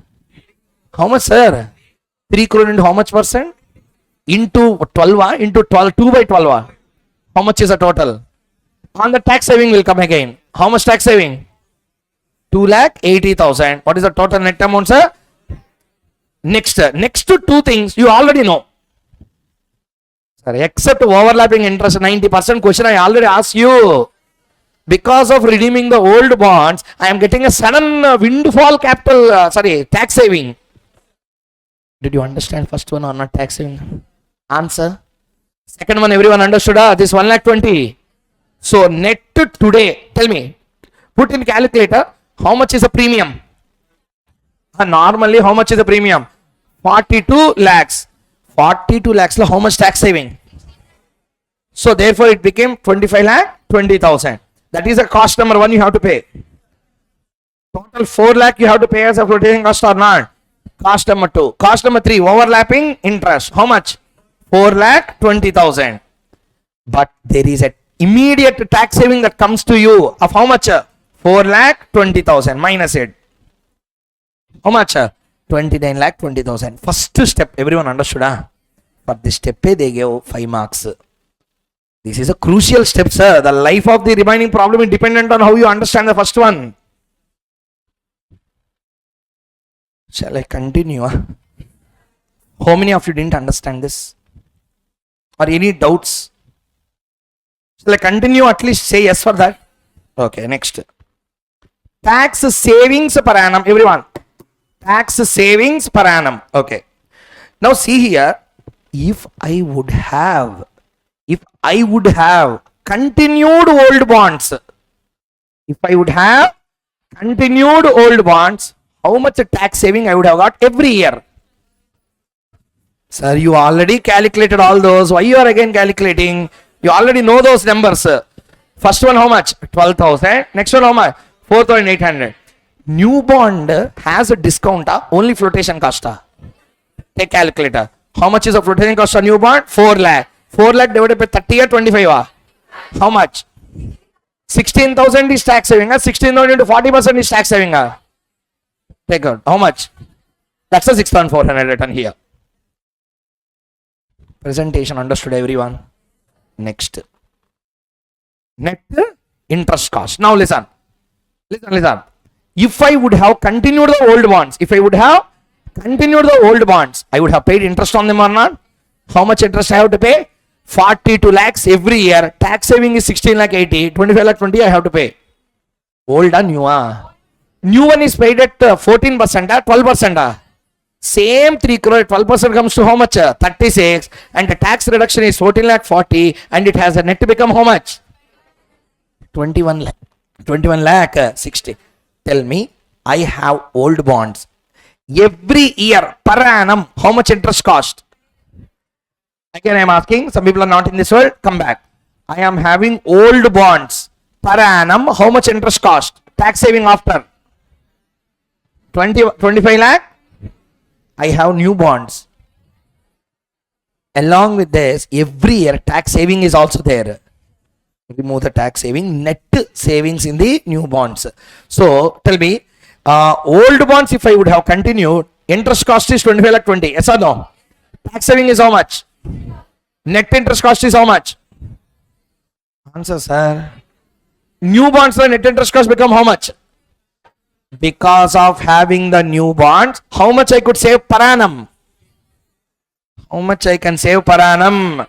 How much, sir? 3 crore into how much percent? Into 12, into 12, 2 by 12. How much is the total? On the tax saving will come again. How much tax saving? 2,80,000. What is the total net amount, sir? Next to two things you already know. Sir, except overlapping interest, 90% question I already asked you. Because of redeeming the old bonds, I am getting a sudden windfall capital, tax saving. Did you understand first one or not tax saving? Answer. Second one, everyone understood? This 1,20,000. So net today, tell me, put in calculator, how much is a premium? Normally, how much is the premium? 42 lakhs. 42 lakhs, how much tax saving? So therefore, it became 25 lakh 20,000. That is a cost number one you have to pay. Total 4 lakh you have to pay as a floating cost or not? Cost number two. Cost number three, overlapping interest. How much? 4,20,000. But there is an immediate tax saving that comes to you of how much? 4,20,000 minus it. How much? 29,20,000. First step, everyone understood? For this step, they gave 5 marks. This is a crucial step, sir. The life of the remaining problem is dependent on how you understand the first one. Shall I continue? How many of you didn't understand this? Or any doubts? Shall I continue? At least say yes for that. Okay, next. Tax savings per annum, everyone. Tax savings per annum. Okay. Now see here, if I would have continued old bonds, how much tax saving I would have got every year? Sir, you already calculated all those. Why you are again calculating? You already know those numbers. First one how much? 12,000. Next one how much? 4,800. New bond has a discount, only flotation cost. Take calculator. How much is the flotation cost on new bond? 4 lakh. 4 lakh divided by 30 or 25. How much? 16,000 is tax saving. 16,000 into 40% is tax saving. Take out. How much? That's a 6,400 written here. Presentation understood, everyone? Next. Net interest cost. Now listen. If I would have continued the old bonds, I would have paid interest on them or not? How much interest I have to pay? 42 lakhs every year. Tax saving is 16 lakh 80. 25 lakh 20 I have to pay. Old or new? New one is paid at 14%, 12%. Same 3 crore, 12% comes to how much? 36. And the tax reduction is 14 lakh 40. And it has a net to become how much? 21 lakh 60. Tell me, I have old bonds. Every year per annum, how much interest cost? Again, I am asking, some people are not in this world, come back. I am having old bonds per annum, how much interest cost? Tax saving after 25 lakh. I have new bonds. Along with this, every year tax saving is also there. Remove the tax saving, net savings in the new bonds. So tell me, old bonds, if I would have continued, interest cost is 25 lakh 20. Yes or no? Tax saving is how much? Net interest cost is how much? Answer, sir. New bonds, the net interest cost become how much? Because of having the new bonds, how much I could save per annum? How much I can save per annum?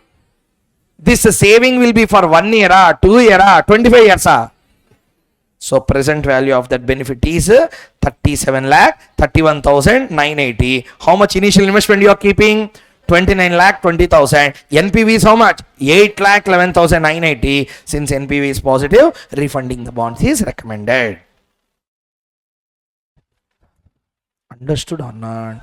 This saving will be for 1 year, 2 year, 25 years. So present value of that benefit is 37 lakh 31,980. How much initial investment you are keeping? 29 lakh 20,000. NPV is how much? 8 lakh 11,980. Since NPV is positive, refunding the bonds is recommended. Understood or not?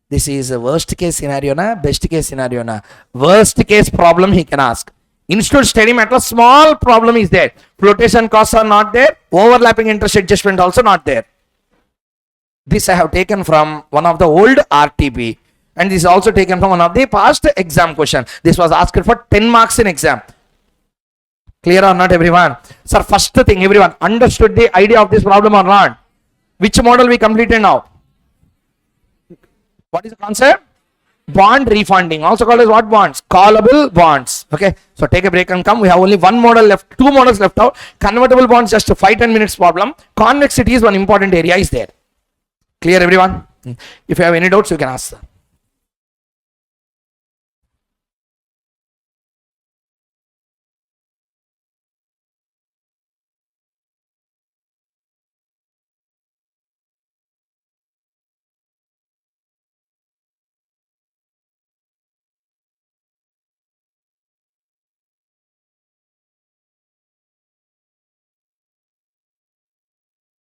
This is a worst case scenario, na? Best case scenario, na? Worst case problem he can ask. Institute study matter, small problem is there. Flotation costs are not there. Overlapping interest adjustment also not there. This I have taken from one of the old RTP. And this is also taken from one of the past exam question. This was asked for 10 marks in exam. Clear or not, everyone? Sir, first thing, everyone understood the idea of this problem or not? Which model we completed now? What is the concept? Bond refunding. Also called as what bonds? Callable bonds. Okay, so take a break and come. We have only one model left, two models left out. Convertible bonds, just 5-10 minutes problem. Convexity is one important area is there. Clear, everyone? If you have any doubts, you can ask.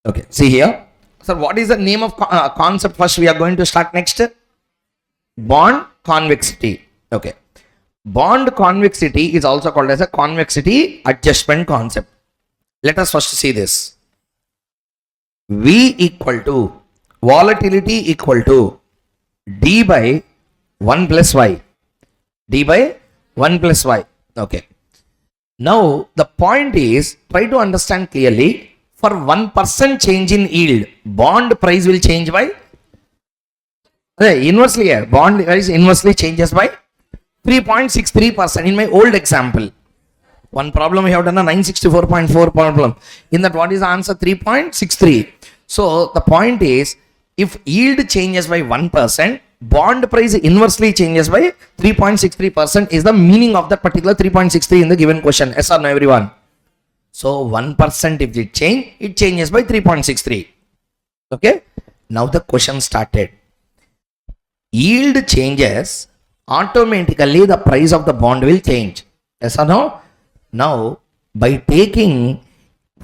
Okay, see here. So what is the name of concept first we are going to start next? Bond convexity. Okay. Bond convexity is also called as a convexity adjustment concept. Let us first see this. V equal to volatility equal to D by 1 plus Y. D by 1 plus Y. Okay. Now the point is, try to understand clearly. For 1% change in yield, bond price will change by inversely here. Bond price inversely changes by 3.63%. In my old example, one problem we have done a 964.4 problem. In that, what is the answer? 3.63. So the point is, if yield changes by 1%, bond price inversely changes by 3.63% is the meaning of that particular 3.63 in the given question. Yes or no, everyone? So 1% if it change, it changes by 3.63. Okay. Now the question started. Yield changes, automatically the price of the bond will change. Yes or no? Now by taking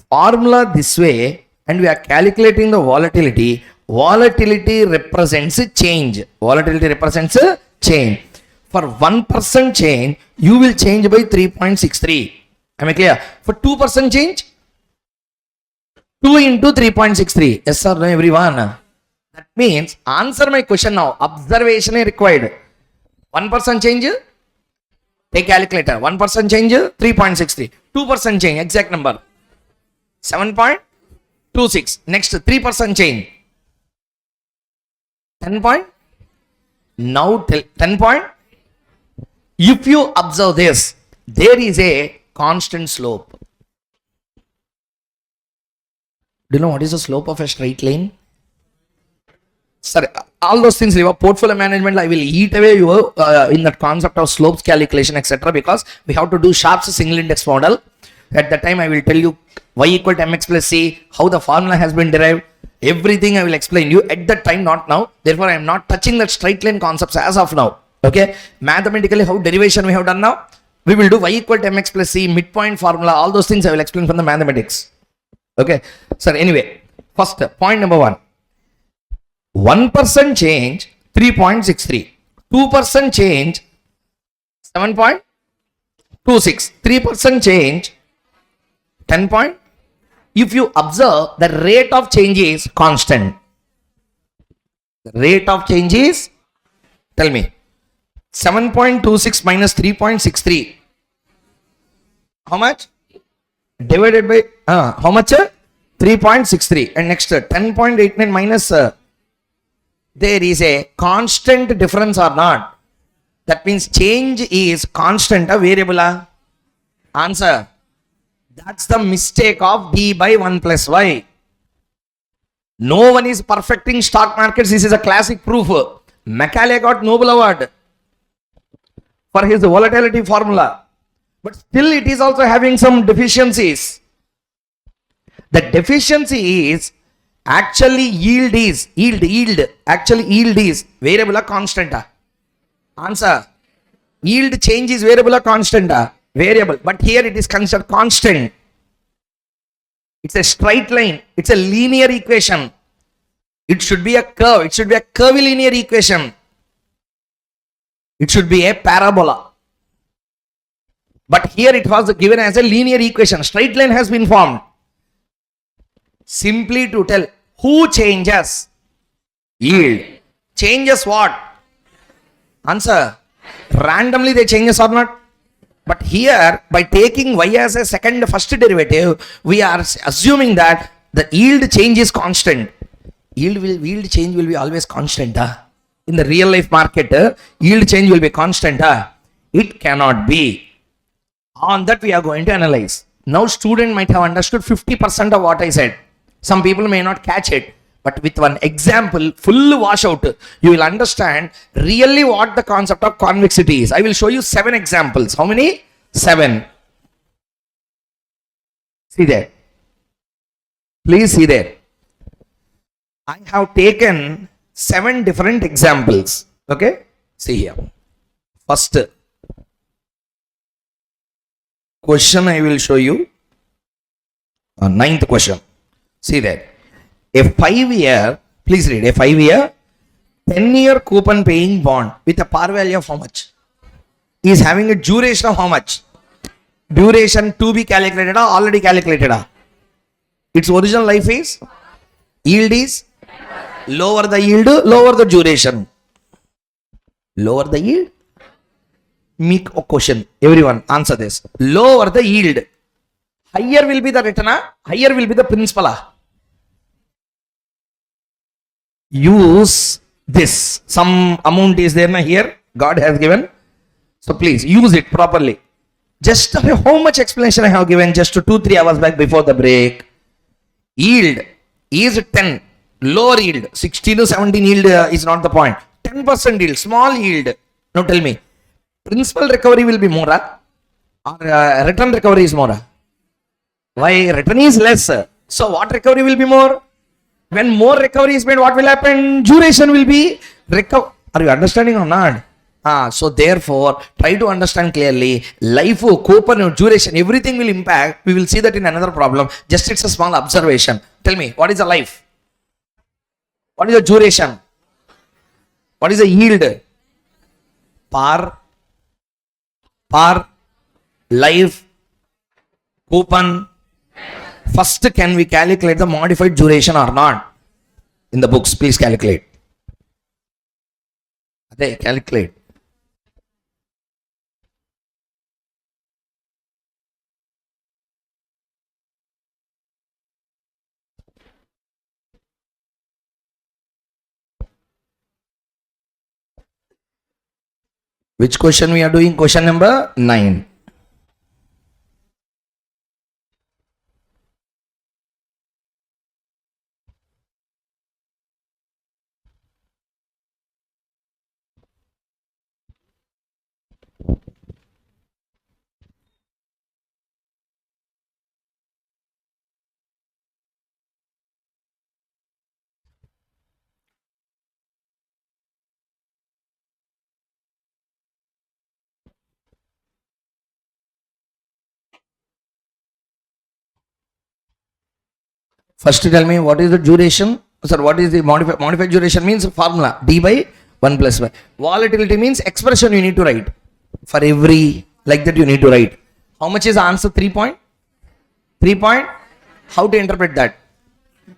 formula this way and we are calculating the volatility, volatility represents a change. Volatility represents a change. For 1% change, you will change by 3.63. Am I clear? For 2% change, 2 into 3.63. Yes or no, everyone? That means, answer my question now. Observation is required. 1% change, take calculator. 1% change, 3.63. 2% change, exact number. 7.26. Next, 3% change. 10 point. Now, 10 point. If you observe this, there is a constant slope. Do you know what is the slope of a straight line? Sir, all those things, portfolio management, I will eat away you in that concept of slopes calculation, etc. Because we have to do Sharpe's single index model. At that time, I will tell you y equal to mx plus c, how the formula has been derived. Everything I will explain you at that time, not now. Therefore, I am not touching that straight line concepts as of now. Okay, mathematically, how derivation we have done now. We will do y equal to mx plus c, midpoint formula, all those things I will explain from the mathematics. Okay, sir, anyway, first point number 1. 1% change, 3.63. 2% change, 7.26. 3% change, 10 point. If you observe, the rate of change is constant. The rate of change is, tell me, 7.26 minus 3.63. How much? Divided by, how much? 3.63. And next, 10.89 minus, there is a constant difference or not? That means change is constant or variable? Answer. That's the mistake of D by 1 plus Y. No one is perfecting stock markets. This is a classic proof. Macaulay got Nobel Award for his volatility formula. But still it is also having some deficiencies. The deficiency is actually yield is variable or constant? Answer. Yield change is variable or constant? Variable. But here it is considered constant. It's a straight line. It's a linear equation. It should be a curve. It should be a curvilinear equation. It should be a parabola. But here it was given as a linear equation. Straight line has been formed. Simply to tell who changes? Yield. Changes what? Answer. Randomly they changes or not? But here, by taking y as a first derivative, we are assuming that the yield change is constant. Yield change will be always constant. In the real life market, yield change will be constant. It cannot be. On that we are going to analyze. Now student might have understood 50% of what I said. Some people may not catch it, but with one example, full washout, you will understand really what the concept of convexity is. I will show you 7 examples. How many? 7. See there. Please see there. I have taken 7 different examples. Okay? See here. First question I will show you. 9th question. See there. A 5-year, please read, a 5-year, 10-year coupon paying bond with a par value of how much? Is having a duration of how much? Duration to be calculated or already calculated? Its original life is? Yield is? Lower the yield, lower the duration. Lower the yield? Make a question. Everyone answer this. Lower the yield. Higher will be the return, higher will be the principal. Use this. Some amount is there here. God has given. So please use it properly. Just how much explanation I have given just 2-3 hours back before the break. Yield is 10. Lower yield. 16 to 17 yield is not the point. 10% yield. Small yield. Now tell me. Principal recovery will be more or return recovery is more? Why? Return is less. So what recovery will be more? When more recovery is made, what will happen? Duration will be recover. Are you understanding or not? So therefore, try to understand clearly. Life, coupon, duration, everything will impact. We will see that in another problem. Just it's a small observation. Tell me, what is the life? What is the duration? What is the yield? Par, life, coupon. First, can we calculate the modified duration or not? In the books, please calculate. Okay, calculate. Which question we are doing? Question number 9. First tell me what is the duration? Sir, what is the modified duration means formula D by 1 plus y. Volatility means expression you need to write. For every, like that you need to write. How much is the answer? 3 point? 3 point? How to interpret that?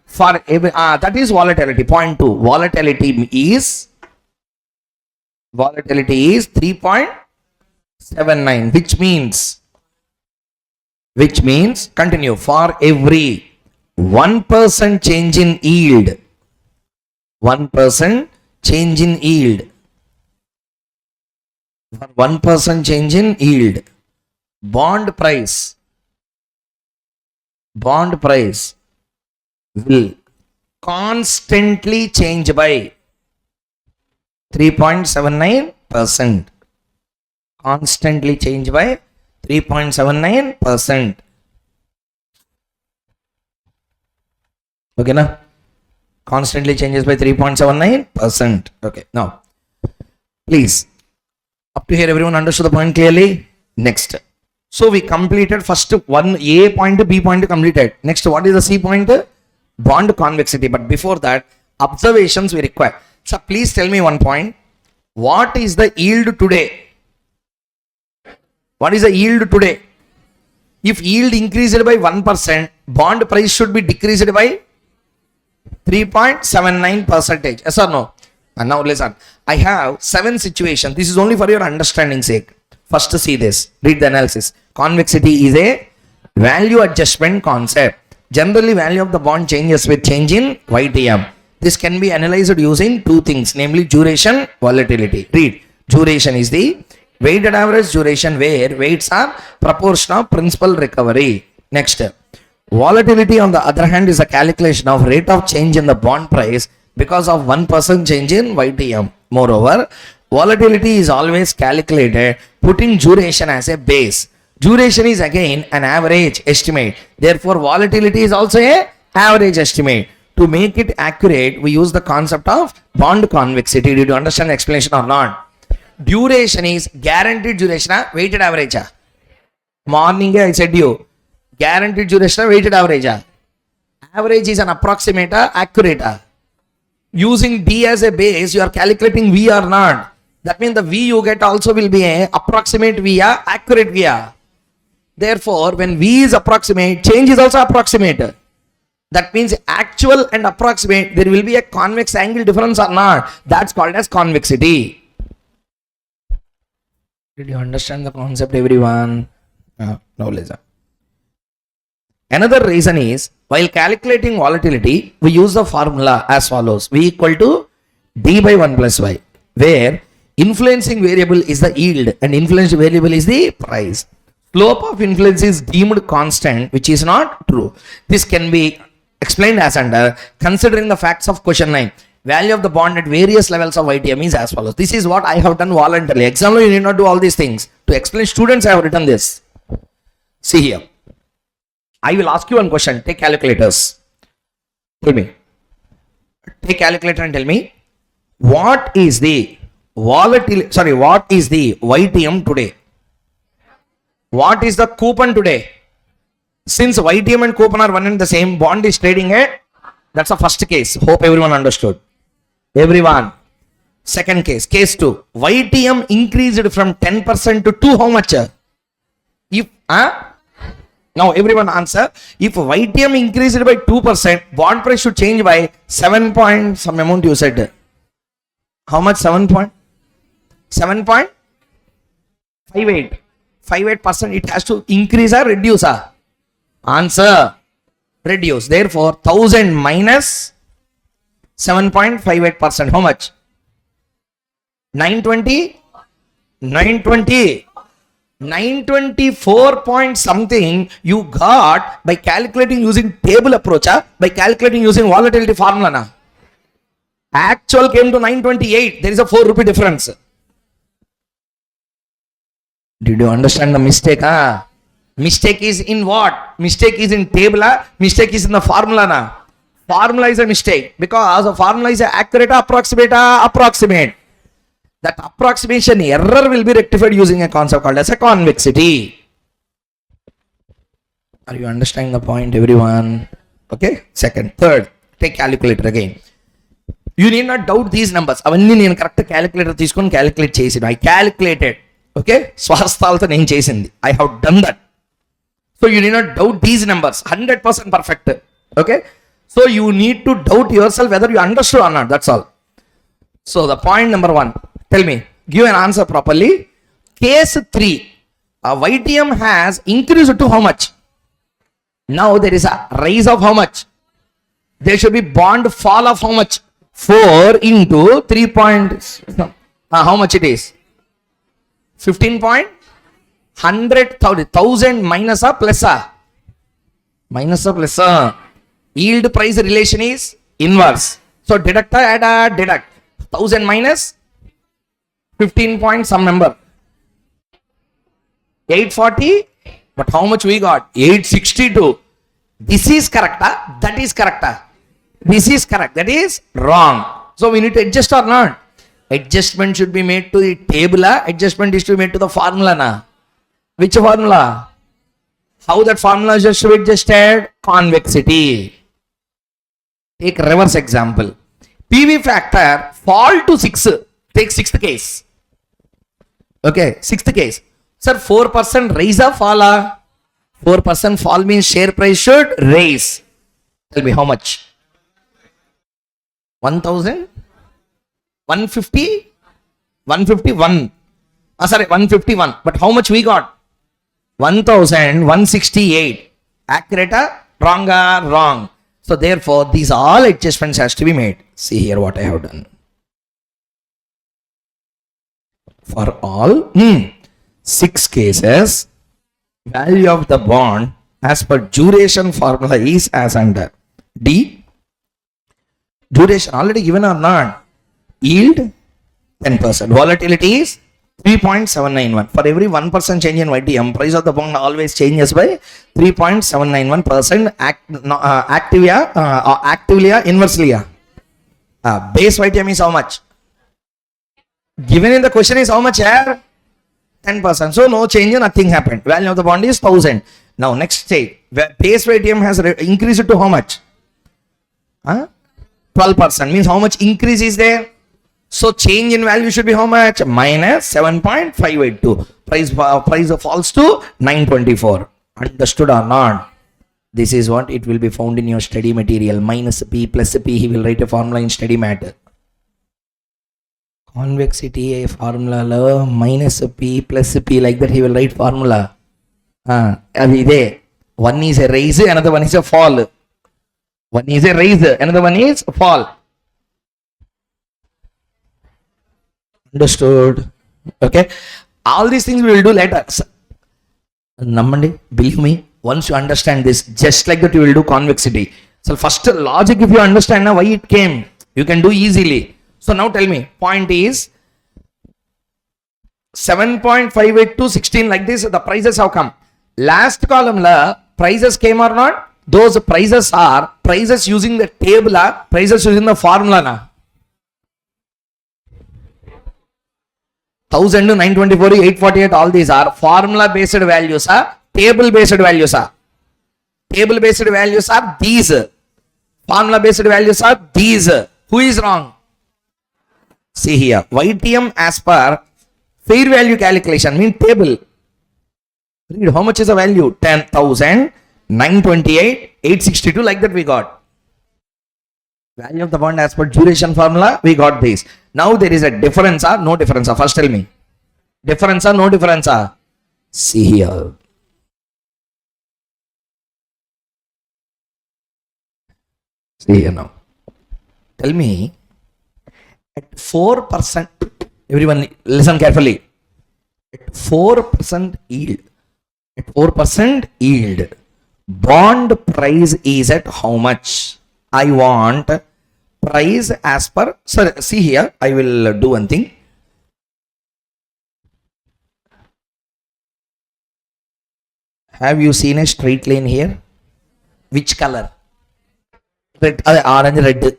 For every, that is volatility. Point 2. Volatility is 3.79, which means continue. For every 1% change in yield, 1% change in yield, for 1% change in yield, bond price will constantly change by 3.79%. Constantly change by 3.79%. Okay, now constantly changes by 3.79%. Okay, now please, up to here everyone understood the point clearly? Next, so we completed first one A point, B point completed. Next, what is the C point? Bond convexity. But before that, observations we require. So please tell me one point. What is the yield today? What is the yield today? If yield increased by 1%, bond price should be decreased by 3.79%. Yes or no? And now listen. I have 7 situations. This is only for your understanding sake. First, see this. Read the analysis. Convexity is a value adjustment concept. Generally, value of the bond changes with change in YTM. This can be analyzed using 2 things, namely duration, volatility. Read. Duration is the Weighted average duration where weights are proportion of principal recovery. Next, volatility on the other hand is a calculation of rate of change in the bond price because of 1% change in YTM. Moreover, volatility is always calculated putting duration as a base. Duration is again an average estimate. Therefore, volatility is also a average estimate. To make it accurate, we use the concept of bond convexity. Did you understand the explanation or not? Duration is guaranteed duration, weighted average. Morning I said you, guaranteed duration, weighted average. Average is an approximator, accurate. Using D as a base, you are calculating V or not. That means the V you get also will be a approximate V, accurate V. Therefore, when V is approximate, change is also approximate. That means actual and approximate, there will be a convex angle difference or not. That's called as convexity. Did you understand the concept, everyone? No, listen. Another reason is, while calculating volatility, we use the formula as follows. V equal to D by 1 plus Y, where influencing variable is the yield and influencing variable is the price. Slope of influence is deemed constant, which is not true. This can be explained as under considering the facts of question 9. Value of the bond at various levels of ITM is as follows. This is what I have done voluntarily. Exam, you need not do all these things. To explain students, I have written this. See here. I will ask you one question. Take calculators. Tell me. Take calculator and tell me. What is the volatility? What is the YTM today? What is the coupon today? Since YTM and coupon are one and the same, bond is trading at, that's the first case. Hope everyone understood. Everyone. Second case, case 2. YTM increased from 10% to 2 how much? If, now everyone answer. If YTM increased by 2%, bond price should change by 7 point, some amount you said. How much? 7.58. 58% it has to increase or reduce. Answer, reduce. Therefore, 1000 minus 7.58%. How much? 920? 924 point something you got by calculating using table approach, by calculating using volatility formula. Actual came to 928. There is a 4 rupee difference. Did you understand the mistake? Mistake is in what? Mistake is in table. Mistake is in the formula. Formula is a mistake because the formula is accurate, approximate. That approximation error will be rectified using a concept called as a convexity. Are you understanding the point, everyone? Okay. Second, third. Take calculator again. You need not doubt these numbers. Avanni nenu correct calculator teeskoni calculate chesinu. I calculated. Okay. Swastaltho nenu chesindi. I have done that. So you need not doubt these numbers. 100% perfect. Okay. So you need to doubt yourself whether you understood or not. That's all. So the point number 1. Tell me. Give an answer properly. Case 3. YTM has increased to how much? Now there is a rise of how much? There should be bond fall of how much? 4 into 3 points. How much it is? 15 point? 100,000 minus a plus a? Minus a plus a. Yield price relation is inverse. So deduct, add, deduct. 1000 minus 15 point some number. 840. But how much we got? 862. This is correct. That is correct. This is correct. That is wrong. So we need to adjust or not? Adjustment should be made to the table. Adjustment is to be made to the formula. Which formula? How that formula is just to be adjusted? Convexity. Take reverse example. PV factor fall to 6. Take 6th case. Okay, 6th case. Sir, 4% rise or fall? 4% fall means share price should raise. Tell me how much? 1000? 150? 151. Sorry, 151. But how much we got? 1168. Accurate or wrong? Wrong. So therefore, these all adjustments has to be made. See here what I have done. For all 6 cases, value of the bond as per duration formula is as under. D, duration already given or not? Yield 10%. Volatility is 3.791. For every 1% change in YTM, price of the bond always changes by 3.791%. Actively, inversely. Base YTM is how much? Given in the question is how much here? 10%. So no change, nothing happened. Value of the bond is 1000. Now next stage, base YTM has increased to how much? 12%. Means how much increase is there? So change in value should be how much? Minus 7.582. Price falls to 924. Understood or not? This is what it will be found in your study material. Minus P plus P. He will write a formula in study matter. Convexity formula minus P plus P, like that he will write formula. One is a raise, another one is a fall. One is a raise, another one is fall. Understood? Okay. All these things we will do later. Namandi, believe me, once you understand this, just like that you will do convexity. So first logic, if you understand now why it came, you can do easily. So now tell me, point is 7.58 to 16, like this, the prices have come. Last column la prices came or not? Those prices are prices using the table, prices using the formula na. 1000 to 924, 848, all these are formula based values, table based values. Table based values are these. Formula based values are these. Who is wrong? See here, YTM as per fair value calculation, mean table. Read how much is the value? 10,000, 928, 862, like that we got. Value of the bond as per duration formula, we got this. Now there is a difference or no difference? First tell me. Difference or no difference? See here. See here now. Tell me. At 4%, everyone listen carefully. At 4% yield, bond price is at how much? I want price as per, sir, see here, I will do one thing. Have you seen a straight line here? Which color? Red, orange, red.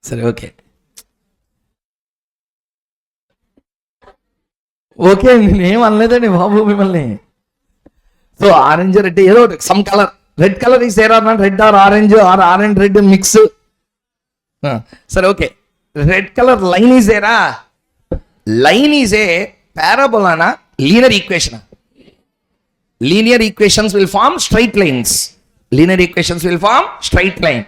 Sir, okay. Okay, name unless so orange, red, some color. Red color is there or not? Red or orange red mix. Sir, okay. Red color line is there. Line is a parabola, linear equation. Linear equations will form straight lines. Linear equations will form straight line.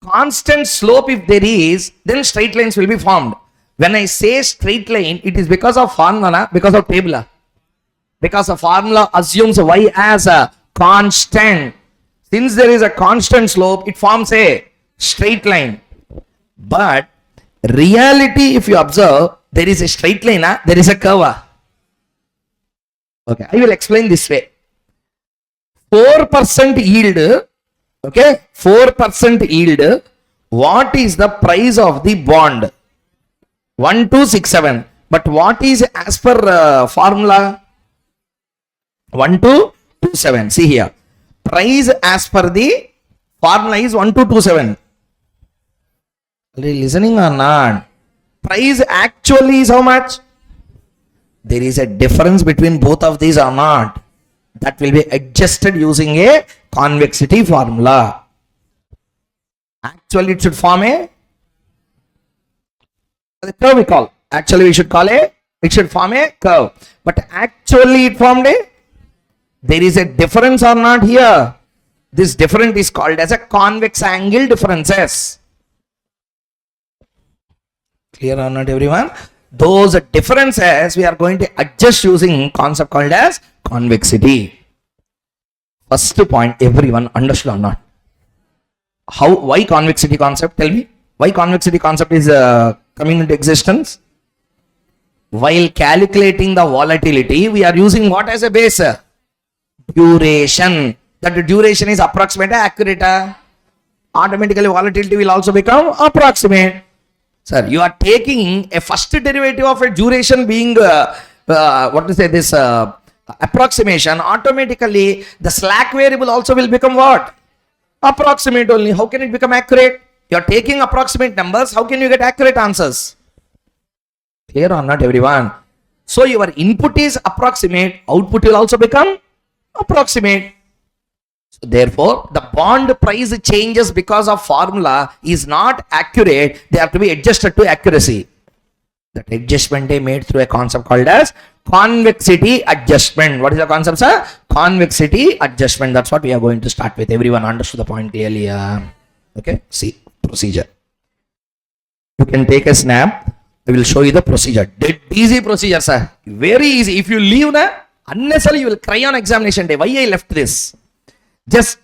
Constant slope if there is, then straight lines will be formed. When I say straight line, it is because of formula, because of table. Because the formula assumes y as a constant. Since there is a constant slope, it forms a straight line. But reality, if you observe, there is a straight line, there is a curve. Okay, I will explain this way. 4% yield. Okay, 4% yield. What is the price of the bond? 1267. But what is as per formula? 1227. See here. Price as per the formula is 1227. Are you listening or not? Price actually is how much? There is a difference between both of these or not? That will be adjusted using a convexity formula. Actually, it should form a curve we call. Actually, we should call it should form a curve. But actually, it formed a. There is a difference or not here? This difference is called as a convex angle differences. Clear or not, everyone? Those differences we are going to adjust using concept called as convexity. First point, everyone understood or not? Why convexity concept? Tell me. Why convexity concept is coming into existence? While calculating the volatility, we are using what as a base? Duration. That duration is approximate or accurate? Automatically volatility will also become approximate. Sir, you are taking a first derivative of a duration being approximation. Automatically the slack variable also will become what? Approximate only. How can it become accurate? You are taking approximate numbers. How can you get accurate answers? Clear or not, everyone? So your input is approximate. Output will also become approximate. So therefore, the bond price changes because of formula is not accurate. They have to be adjusted to accuracy. That adjustment is made through a concept called as convexity adjustment. What is the concept, sir? Convexity adjustment. That's what we are going to start with. Everyone understood the point clearly? Okay. See procedure. You can take a snap. I will show you the procedure. Dead easy procedure, sir. Very easy. If you leave unnecessarily, you will cry on examination day. Why I left this? Just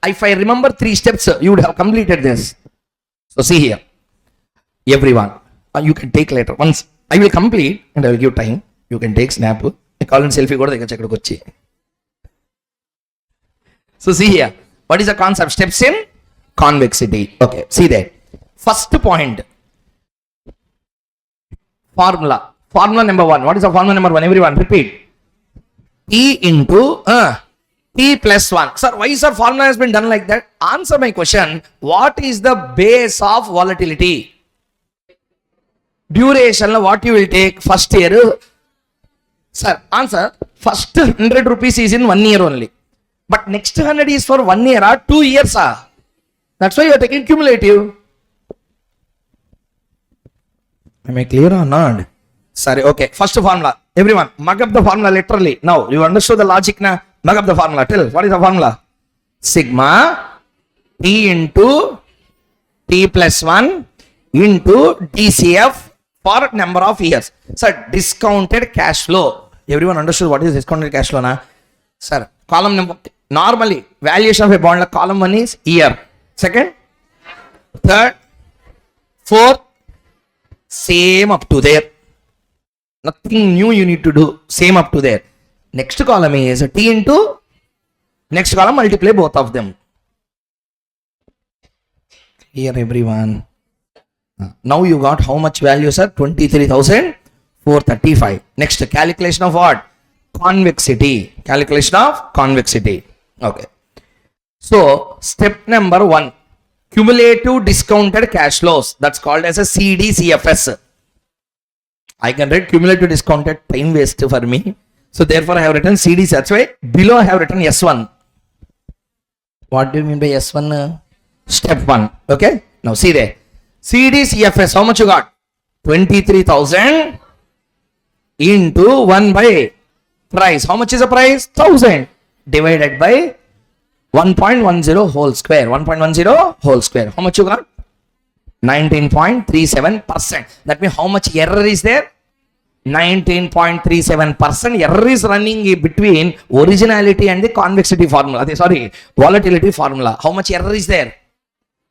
if I remember 3 steps, you would have completed this. So see here, everyone, you can take later. Once I will complete and I will give time. You can take snap. I call and selfie. Go to check. So see here, what is the concept? Steps in convexity. Okay, see there. First point. Formula. Formula number 1. What is the formula number 1? Everyone, repeat. T into T plus 1. Sir, why sir formula has been done like that? Answer my question. What is the base of volatility? Duration, what you will take first year? Sir, answer. First 100 rupees is in 1 year only. But next 100 is for 1 year or 2 years. That's why you are taking cumulative. Am I clear or not? Sorry, okay. First formula. Everyone, mug up the formula literally. Now, you understood the logic now? Mug up the formula. Tell, what is the formula? Sigma T into T plus 1 into DCF for number of years. Sir, discounted cash flow. Everyone understood what is discounted cash flow now? Sir, column number, normally, valuation of a bond, column 1 is year. Second, third, fourth, same up to there. Nothing new you need to do. Same up to there. Next column is T into next column, multiply both of them. Here everyone. Now you got how much value, sir? 23,435. Next calculation of what? Convexity. Calculation of convexity. Okay. So step number 1. Cumulative discounted cash flows. That's called as a CDCFS. I can write cumulative discounted, time waste for me. So therefore I have written CDC. That's why below I have written S1. What do you mean by S1? Step 1. Okay. Now see there. CDCFS. How much you got? 23,000 into 1 by price. How much is the price? 1,000 divided by 1.10 whole square. 1.10 whole square. How much you got? 19.37%. That means how much error is there? 19.37% error is running between originality and the convexity formula. Sorry, volatility formula. How much error is there?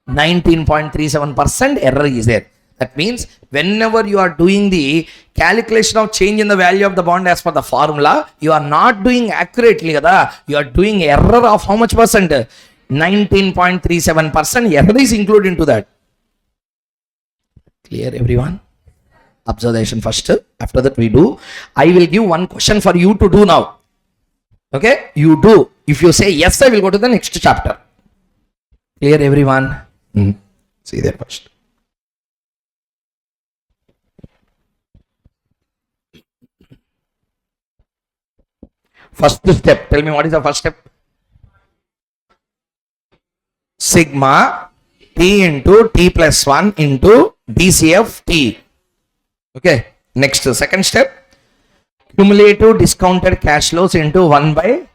19.37% error is there. That means whenever you are doing the calculation of change in the value of the bond as per the formula, you are not doing accurately. You are doing error of how much percent? 19.37% error is included into that. Clear everyone? Observation first. After that we do. I will give one question for you to do now. Okay? You do. If you say yes, I will go to the next chapter. Clear everyone? See there first. First step. Tell me what is the first step? Sigma T into T plus 1 into DCF T. Okay. Next, second step. Cumulative discounted cash flows into 1 by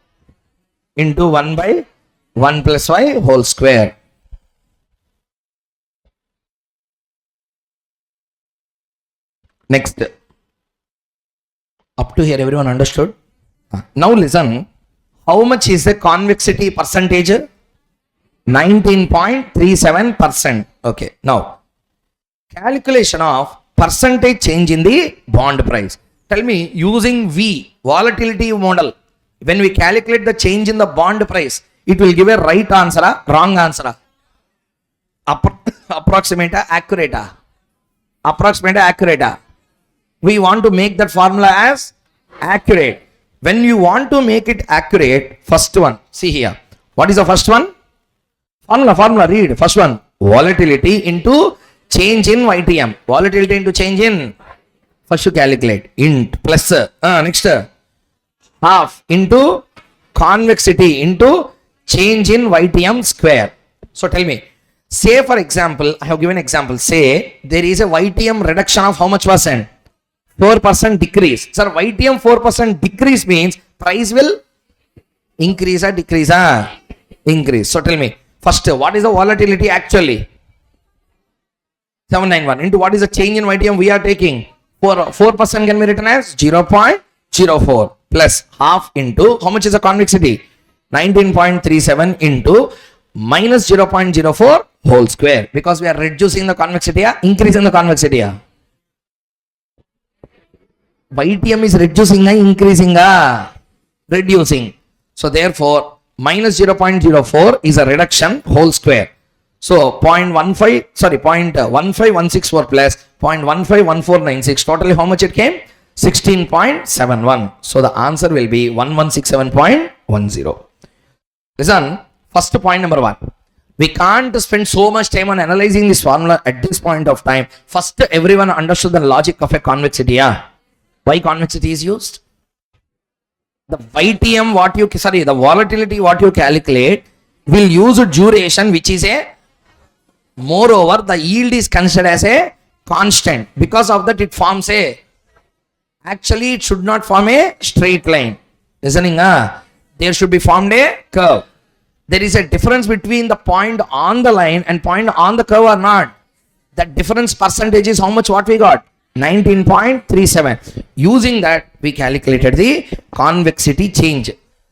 1 plus y whole square. Next. Up to here everyone understood? Now listen. How much is the convexity percentage? 19.37%. Okay. Now, calculation of percentage change in the bond price. Tell me, using V, volatility model, when we calculate the change in the bond price, it will give a right answer or wrong answer? Approximate, accurate? Approximate, accurate? We want to make that formula as accurate. When you want to make it accurate, first one, see here. What is the first one? Formula, read. First one, volatility into change in YTM. Volatility into change in, first you calculate, int plus, next, half into convexity into change in YTM square. So tell me, say for example, I have given example, say there is a YTM reduction of how much percent? 4% decrease. Sir, YTM 4% decrease means price will increase or decrease? Increase. So tell me, first, what is the volatility actually? 791 into what is the change in YTM we are taking? 4% can be written as 0.04 plus half into, how much is the convexity? 19.37 into minus 0.04 whole square, because we are reducing the convexity, increasing the convexity. YTM is reducing, increasing, reducing. So therefore, minus 0.04 is a reduction whole square. So 0.1564 plus 0.151496. Totally how much it came? 16.71. So the answer will be 1167.10. Listen, first point number one. We can't spend so much time on analyzing this formula at this point of time. First, everyone understood the logic of a convexity. Why convexity is used? The YTM the volatility what you calculate will use a duration which is a, moreover the yield is considered as a constant. Because of that it forms a, actually it should not form a straight line. Listening, there should be formed a curve. There is a difference between the point on the line and point on the curve or not. That difference percentage is how much what we got? 19.37. Using that, we calculated the convexity change.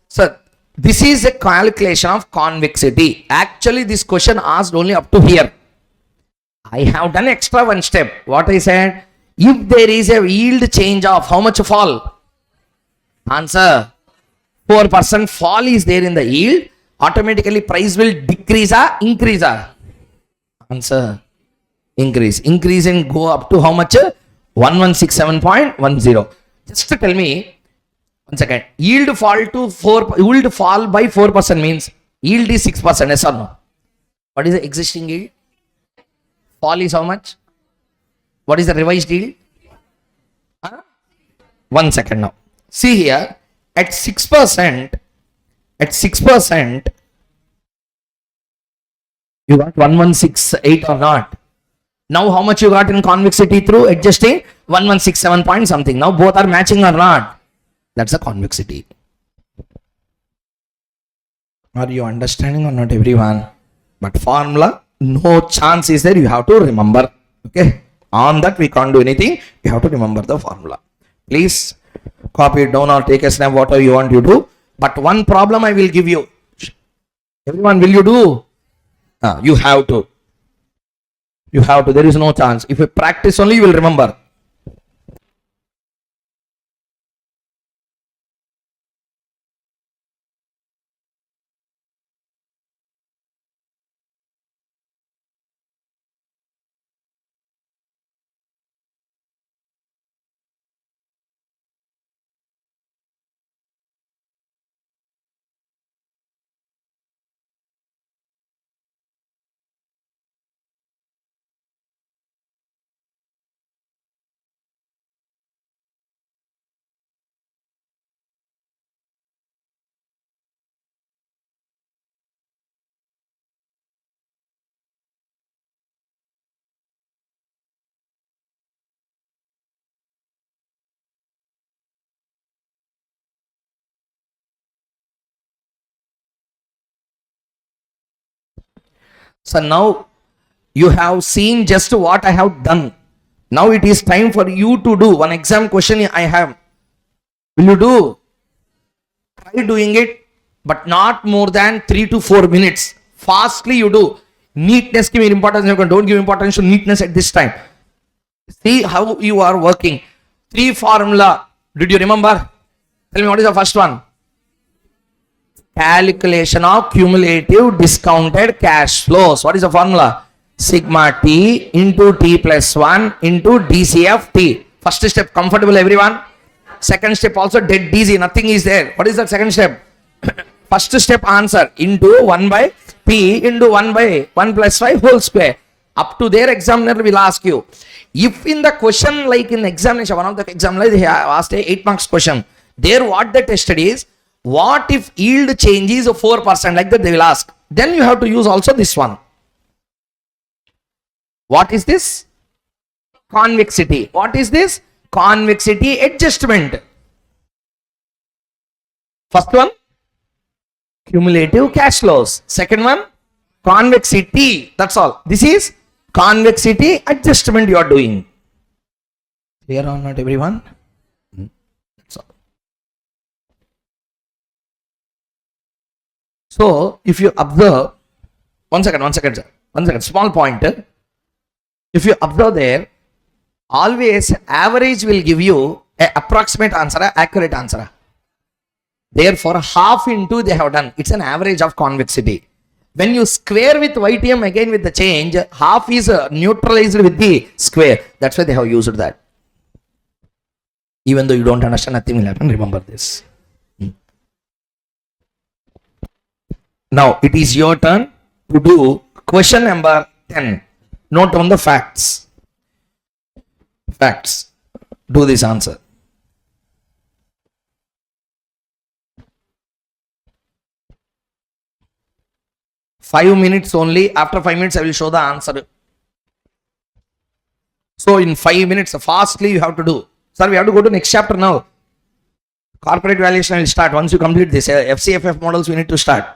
So, this is a calculation of convexity. Actually, this question asked only up to here. I have done extra one step. What I said? If there is a yield change of how much fall? Answer, 4% fall is there in the yield. Automatically, price will decrease or increase? Answer, increase. Increase and go up to how much? 1167.10. Just to tell me, one second, yield fall by 4% means yield is 6%, yes or no? What is the existing yield? Fall is how much? What is the revised yield? 1 second now. See here, at 6%, you got 1168 or not? Now how much you got in convexity through adjusting? 1167 point something. Now both are matching or not? That's a convexity. Are you understanding or not, everyone? But formula, no chance is there. You have to remember. Okay. On that we can't do anything. You have to remember the formula. Please copy it down or take a snap, whatever you want to do. But one problem I will give you. Everyone, will you do? You have to. You have to. There is no chance. If you practice only, you will remember. So now you have seen just what I have done. Now it is time for you to do one exam question I have. Will you do? Try doing it, but not more than 3 to 4 minutes. Fastly you do. Neatness give importance. Don't give importance to neatness at this time. See how you are working. 3 formula. Did you remember? Tell me what is the first one? Calculation of cumulative discounted cash flows. What is the formula? Sigma T into T plus 1 into DCF T. First step, comfortable everyone? Second step also dead easy, nothing is there. What is the second step? First step answer into 1 by P into 1 by 1 plus 5 whole square. Up to there examiner will ask you. If in the question like in examination, one of the examiners they have asked a 8 marks question. There what they tested is, what if yield change is 4%, like that they will ask. Then you have to use also this one. What is this? Convexity. What is this? Convexity adjustment. First one, cumulative cash flows. Second one, convexity. That's all. This is convexity adjustment you are doing. Clear or not, everyone? That's all. So, if you observe, one second, small point. If you observe there, always average will give you an approximate answer, accurate answer. Therefore, half into they have done. It's an average of convexity. When you square with YTM again with the change, half is neutralized with the square. That's why they have used that. Even though you don't understand, nothing will happen. Remember this. Now, it is your turn to do question number 10. Note on the facts. Facts. Do this answer. Five minutes only. After 5 minutes, I will show the answer. So, in 5 minutes, fastly you have to do. Sir, we have to go to next chapter now. Corporate valuation will start. Once you complete this, FCFF models, we need to start.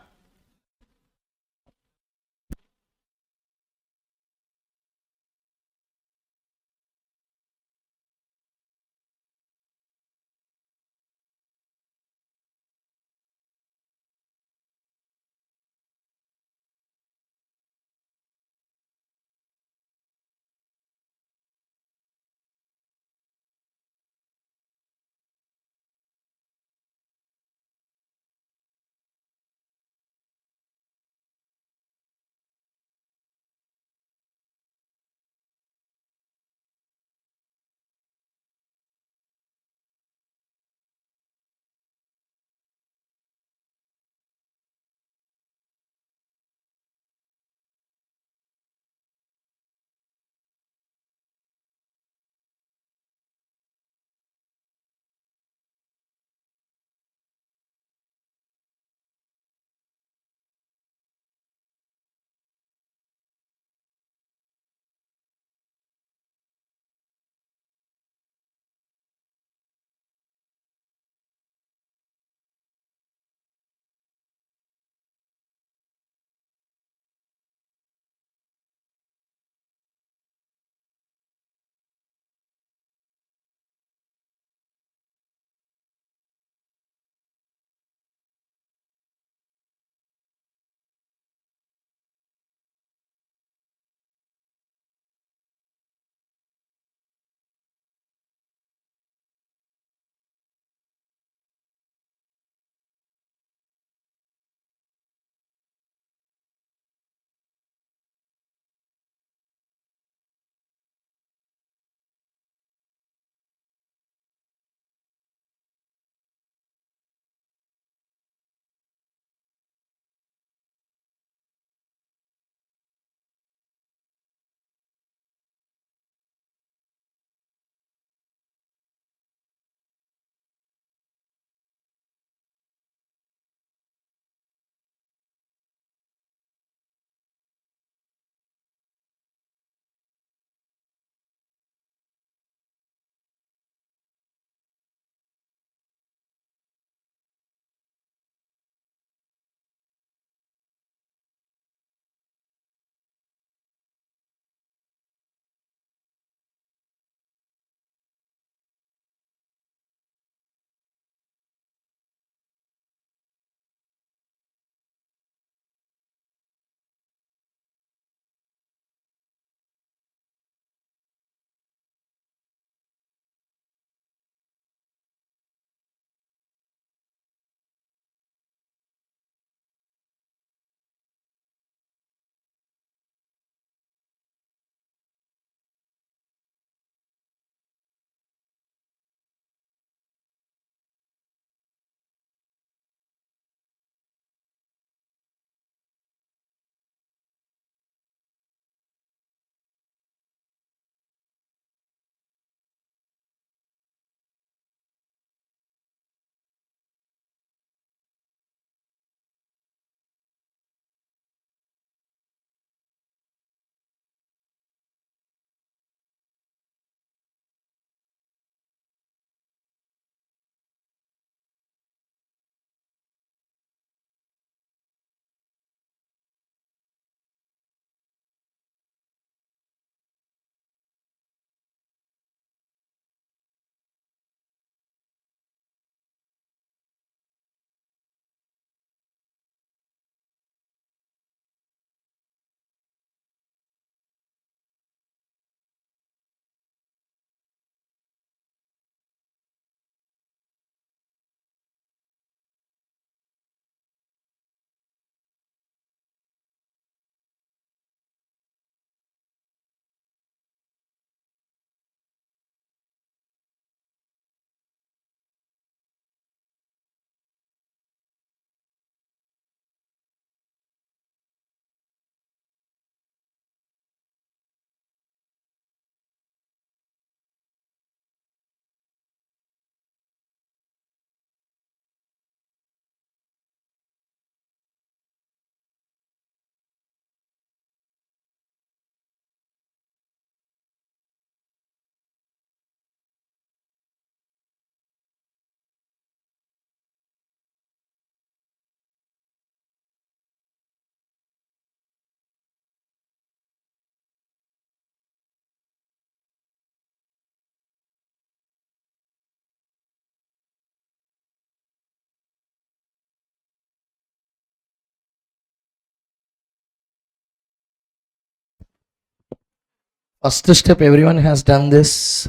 First step, everyone has done this.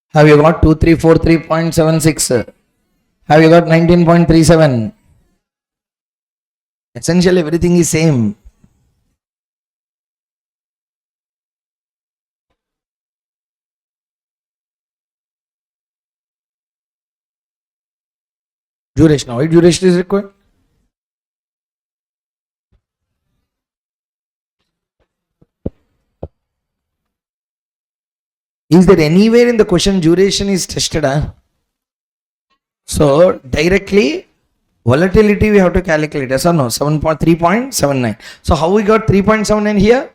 Have you got 2343.76? Have you got 19.37? Essentially, everything is same. Duration. Why duration is required? Is there anywhere in the question duration is tested? So directly volatility we have to calculate, yes or no? 3.79. So how we got 3.79 here?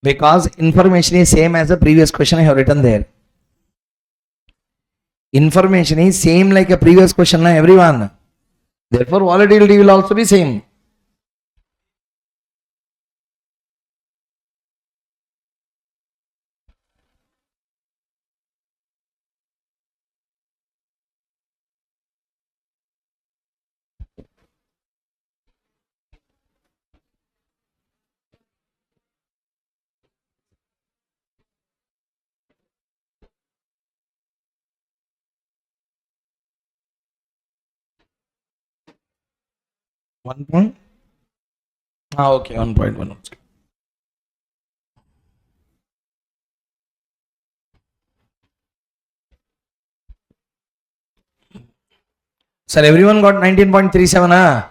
Because information is same as the previous question I have written there. Information is same like a previous question, everyone. Therefore volatility will also be same. One point. Okay, 1.1. Sir, everyone got 19.37,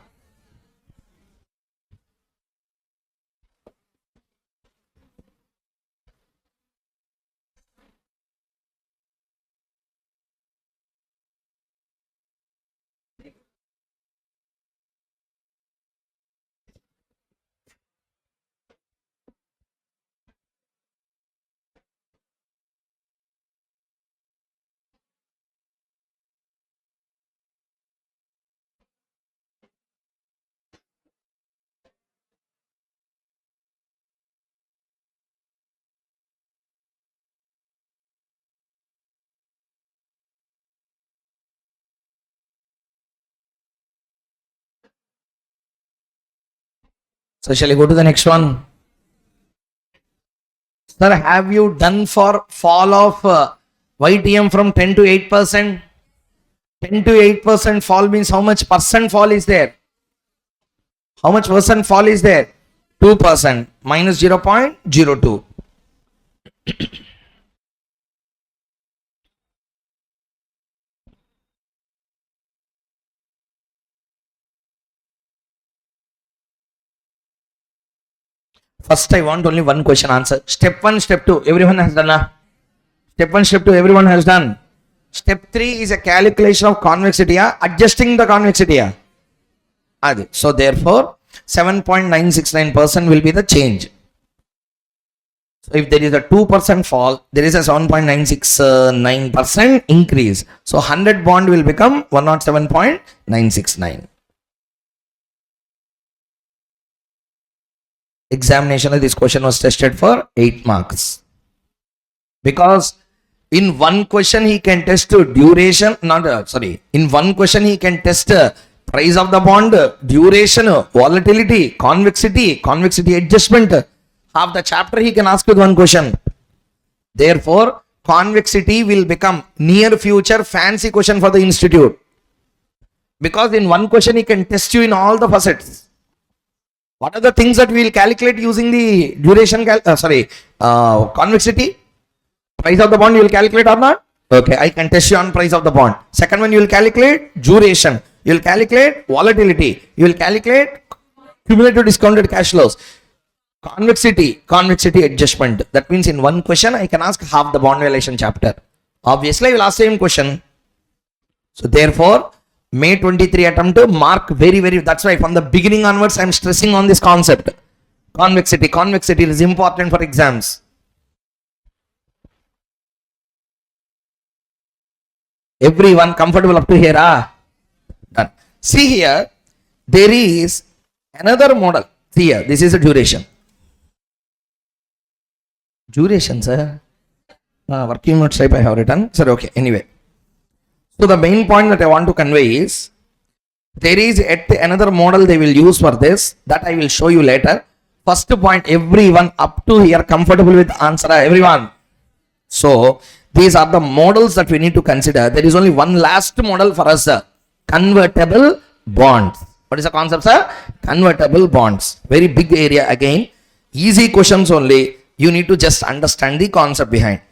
So shall I go to the next one? Sir, have you done for fall of YTM from 10 to 8%? 10 to 8% fall means how much percent fall is there? How much percent fall is there? 2% minus 0.02. First, I want only one question answer. Step 1, step 2, everyone has done. Step 1, step 2, everyone has done. Step 3 is a calculation of convexity, adjusting the convexity. So therefore, 7.969% will be the change. So if there is a 2% fall, there is a 7.969% increase. So 100 bond will become 107.969. Examination of this question was tested for 8 marks. Because in one question he can test duration, in one question he can test price of the bond, duration, volatility, convexity adjustment. Half the chapter he can ask with one question. Therefore, convexity will become near future fancy question for the institute. Because in one question he can test you in all the facets. What are the things that we will calculate using the duration, convexity? Price of the bond you will calculate or not? Okay, I can test you on price of the bond. Second one, you will calculate duration. You will calculate volatility. You will calculate cumulative discounted cash flows. Convexity adjustment. That means in one question, I can ask half the bond valuation chapter. Obviously, I will ask same question. So therefore, May 23 attempt to mark very, that's why from the beginning onwards, I am stressing on this concept. Convexity is important for exams. Everyone comfortable up to here? Done. See here, there is another model. See here, this is a duration. Duration, sir. Working notes type I have written. Sir, okay, anyway. So the main point that I want to convey is, there is yet another model they will use for this, that I will show you later. First point, everyone up to here comfortable with answer, everyone. So these are the models that we need to consider. There is only one last model for us, convertible bonds. What is the concept, sir? Convertible bonds. Very big area again. Easy questions only. You need to just understand the concept behind.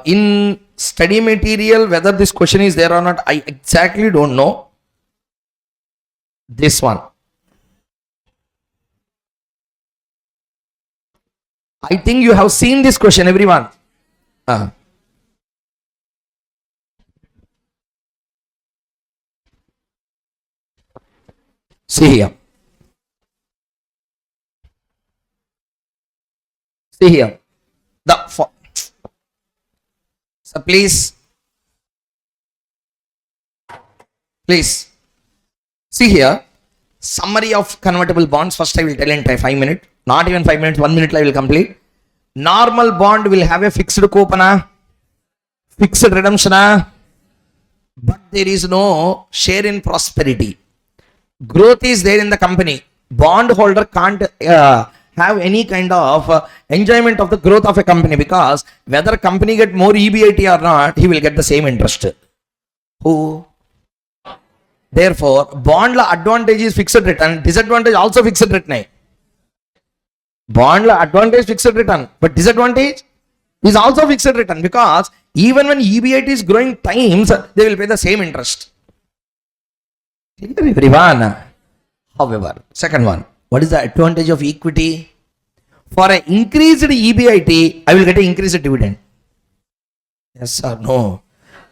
In study material, whether this question is there or not, I exactly don't know. This one. I think you have seen this question, everyone. See here. See here. So please see here. Summary of convertible bonds. First I will tell in 5 minutes. Not even 5 minutes, 1 minute I will complete. Normal bond will have a fixed coupon, fixed redemption, but there is no share in prosperity. Growth is there in the company. Bond holder can't have any kind of enjoyment of the growth of a company, because whether company get more EBIT or not, he will get the same interest. Who? Therefore, bond la advantage is fixed return, disadvantage also fixed return. Bond la advantage fixed return, but disadvantage is also fixed return, because even when EBIT is growing times, they will pay the same interest. Everyone. However, second one, what is the advantage of equity? For an increased EBIT, I will get an increased dividend. Yes or no?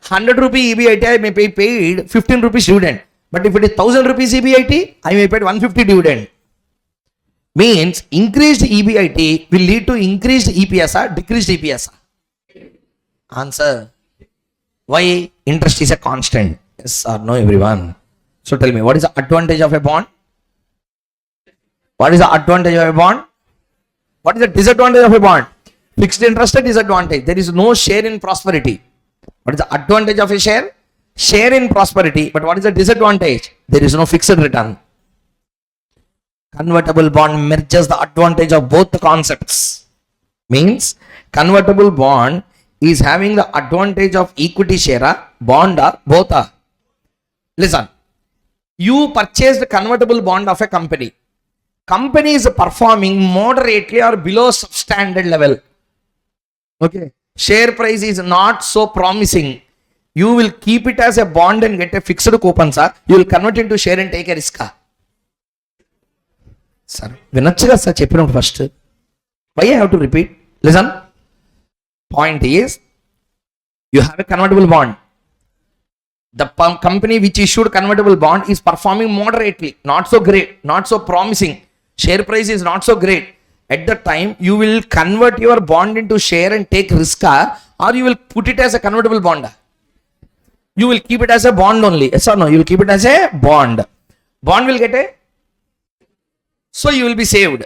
100 rupee EBIT, I may pay paid 15 rupees dividend. But if it is 1000 rupees EBIT, I may pay 150 dividend. Means increased EBIT will lead to increased EPS or decreased EPS. Answer. Why? Interest is a constant. Yes or no, everyone? So tell me, what is the advantage of a bond? What is the advantage of a bond? What is the disadvantage of a bond? Fixed interest disadvantage. There is no share in prosperity. What is the advantage of a share? Share in prosperity. But what is the disadvantage? There is no fixed return. Convertible bond merges the advantage of both the concepts. Means convertible bond is having the advantage of equity share, bond, both are. Listen, you purchased the convertible bond of a company. Company is performing moderately or below substandard level. Okay. Share price is not so promising. You will keep it as a bond and get a fixed coupon, sir. You will convert into share and take a risk. Sir, vinachga sir cheppinam first. Why I have to repeat? Listen. Point is, you have a convertible bond. The company which issued convertible bond is performing moderately, not so great, not so promising. Share price is not so great. At the time, you will convert your bond into share and take risk, or you will put it as a convertible bond. You will keep it as a bond only. Yes or no? You will keep it as a bond. Bond will get a. So you will be saved.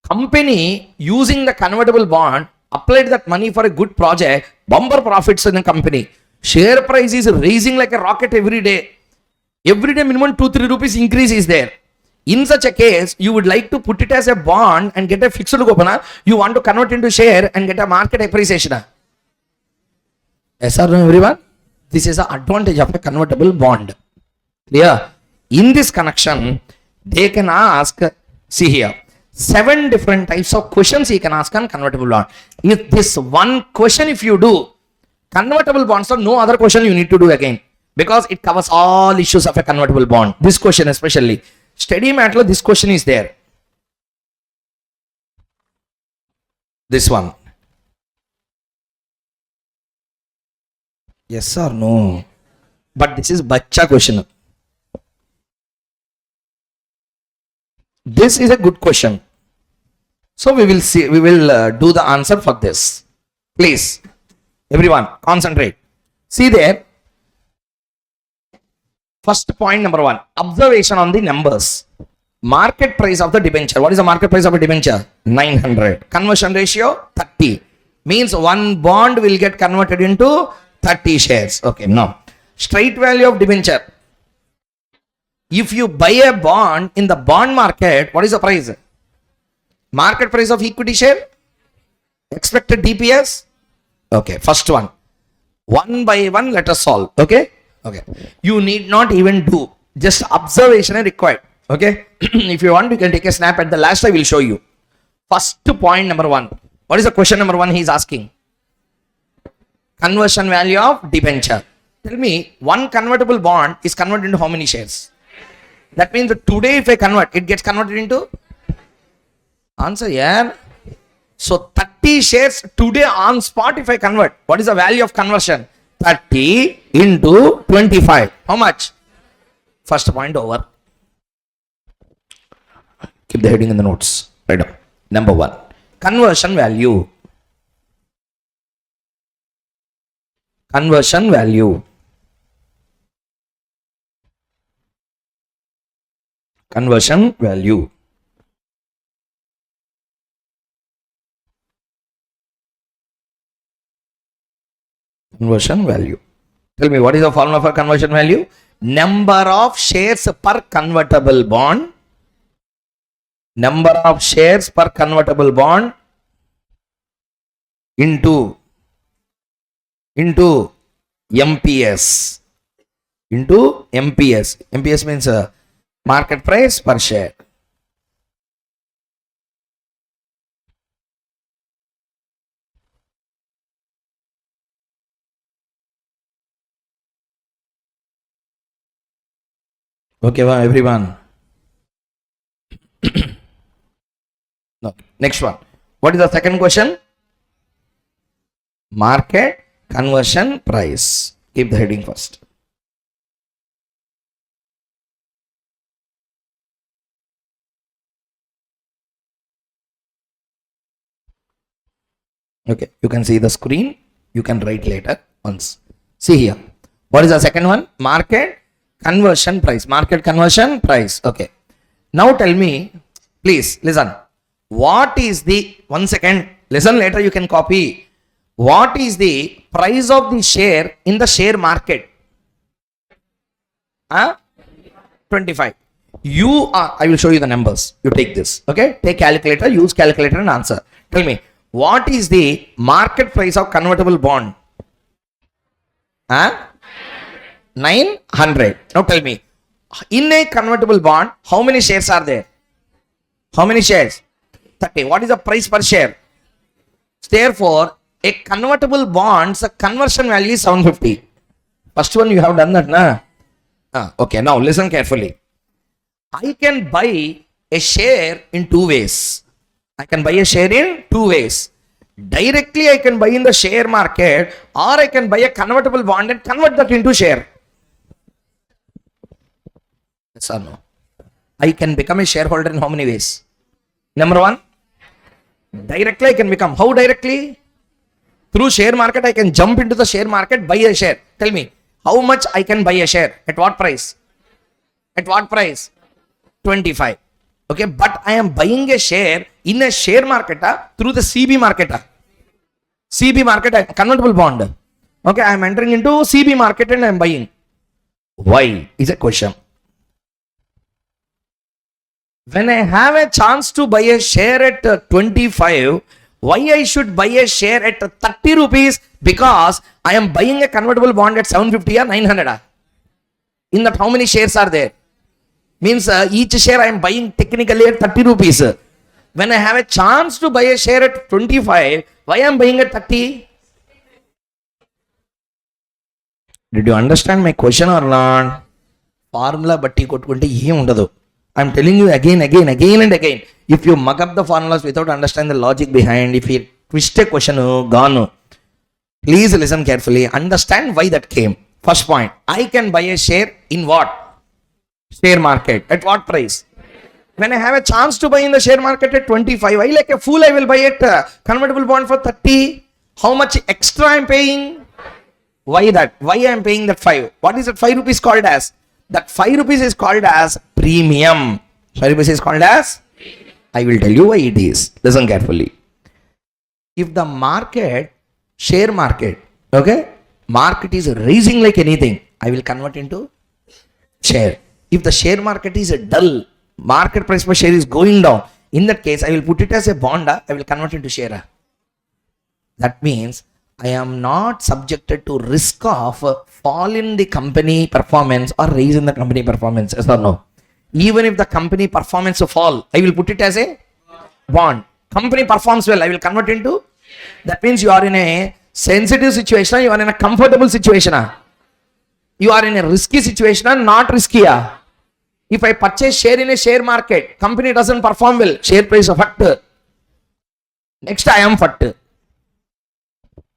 Company using the convertible bond applied that money for a good project, bumper profits in the company. Share price is raising like a rocket every day. Every day minimum 2-3 rupees increase is there. In such a case, you would like to put it as a bond and get a fixed coupon. You want to convert into share and get a market appreciation. Yes or no, everyone? This is the advantage of a convertible bond. Clear? In this connection, they can ask, see here, 7 different types of questions you can ask on convertible bond. If this one question, if you do, convertible bonds, so no other question you need to do again, because it covers all issues of a convertible bond. This question especially. Study matter, this question is there. This one. Yes or no? But this is bacha question. This is a good question. So we will see, we will do the answer for this. Please, everyone, concentrate. See there. First point number 1, observation on the numbers. Market price of the debenture. What is the market price of a debenture? 900. Conversion ratio 30. Means one bond will get converted into 30 shares. Okay, now straight value of debenture. If you buy a bond in the bond market, what is the price? Market price of equity share? Expected DPS? Okay, first one. One by one, let us solve. Okay? Okay. You need not even do. Just observation is required. Okay? If you want, you can take a snap at the last. I will show you. First point number one. What is the question number one he is asking? Conversion value of debenture. Tell me, one convertible bond is converted into how many shares? That means that today if I convert, it gets converted into? Answer, yeah. So 30 shares today on spot if I convert. What is the value of conversion? 30 into 25. How much? First point over. Keep the heading in the notes. Right up. Number one. Conversion value. Conversion value. Conversion value. Conversion value. Tell me, what is the formula for conversion value? Number of shares per convertible bond. Number of shares per convertible bond into MPS. Into MPS. MPS means market price per share. Okay, everyone. No. Next one. What is the second question? Market conversion price. Keep the heading first. Okay, you can see the screen. You can write later once. See here. What is the second one? Market conversion price. Market conversion price. Okay. Now tell me, please listen. What is the, 1 second, listen, later you can copy. What is the price of the share in the share market? 25. I will show you the numbers. You take this. Okay. Take calculator, use calculator and answer. Tell me, what is the market price of convertible bond? 900. Now tell me, in a convertible bond, how many shares are there? How many shares? 30. What is the price per share? Therefore, a convertible bond's conversion value is 750. First one you have done that, na? Okay, now listen carefully. I can buy a share in two ways. I can buy a share in two ways. Directly I can buy in the share market, or I can buy a convertible bond and convert that into share. Yes or no? I can become a shareholder in how many ways? Number one, directly I can become. How directly? Through share market, I can jump into the share market, buy a share. Tell me, how much I can buy a share? At what price? At what price? 25. Okay, but I am buying a share in a share market through the CB market. CB market, convertible bond. Okay, I am entering into CB market and I am buying. Why is a question. When I have a chance to buy a share at 25, why I should buy a share at 30 rupees? Because I am buying a convertible bond at 750 or 900. In that, how many shares are there? Means each share I am buying technically at 30 rupees. When I have a chance to buy a share at 25, why I am buying at 30? Did you understand my question or not? Formula batti kottukunte em undadu. I am telling you again and again. If you mug up the formulas without understanding the logic behind, if you twist a question, gone. Please listen carefully. Understand why that came. First point. I can buy a share in what? Share market. At what price? When I have a chance to buy in the share market at 25, I like a fool, I will buy it convertible bond for 30. How much extra I am paying? Why that? Why I am paying that 5? What is that 5 rupees called as? That 5 rupees is called as premium. 5 rupees is called as? I will tell you why it is. Listen carefully. If the market, share market, okay, market is rising like anything, I will convert into share. If the share market is dull, market price per share is going down, In that case, I will put it as a bond, I will convert it to share. That means I am not subjected to risk of fall in the company performance or raise in the company performance, yes or no? Even if the company performance fall, I will put it as a bond. Company performs well, I will convert into. That means you are in a sensitive situation, you are in a comfortable situation. You are in a risky situation, not risky. If I purchase share in a share market, company doesn't perform well, share price of fact. Next I am fact.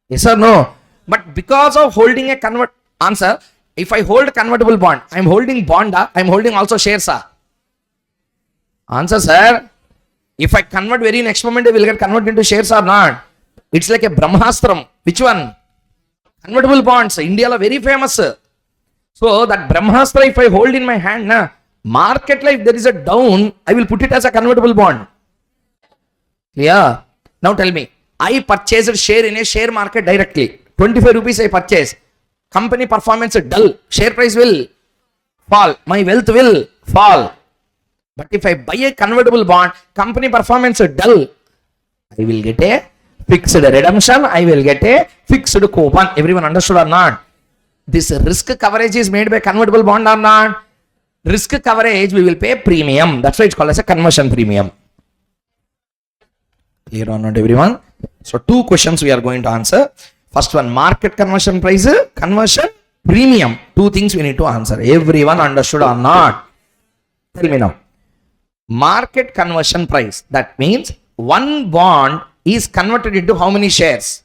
Yes or no? But because of holding a answer, if I hold convertible bond, I am holding bond, I am holding also shares. Answer, sir. If I convert very next moment, I will get converted into shares or not? It's like a Brahmastram. Which one? Convertible bonds. India are very famous. So that Brahmastra, if I hold in my hand, market life there is a down, I will put it as a convertible bond. Yeah. Now tell me, I purchased share in a share market directly. 25 rupees I purchase. Company performance dull. Share price will fall. My wealth will fall. But if I buy a convertible bond, company performance dull, I will get a fixed redemption. I will get a fixed coupon. Everyone understood or not? This risk coverage is made by convertible bond or not? Risk coverage, we will pay premium. That's why it's called as a conversion premium. Clear or not, everyone? So 2 questions we are going to answer. First one, market conversion price, conversion premium. 2 things we need to answer. Everyone understood or not? Tell me now. Market conversion price. That means one bond is converted into how many shares?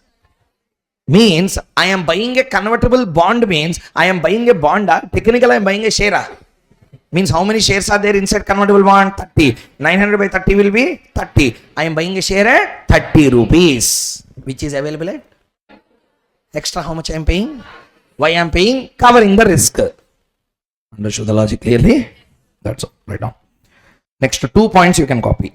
Means I am buying a convertible bond means I am buying a bond. Technically I am buying a share. Means how many shares are there inside convertible bond? 30. 900 by 30 will be 30. I am buying a share at 30 rupees. Which is available at? Extra how much I am paying? Why I am paying? Covering the risk. Understood the logic clearly? That's all. Right now. Next 2 points you can copy.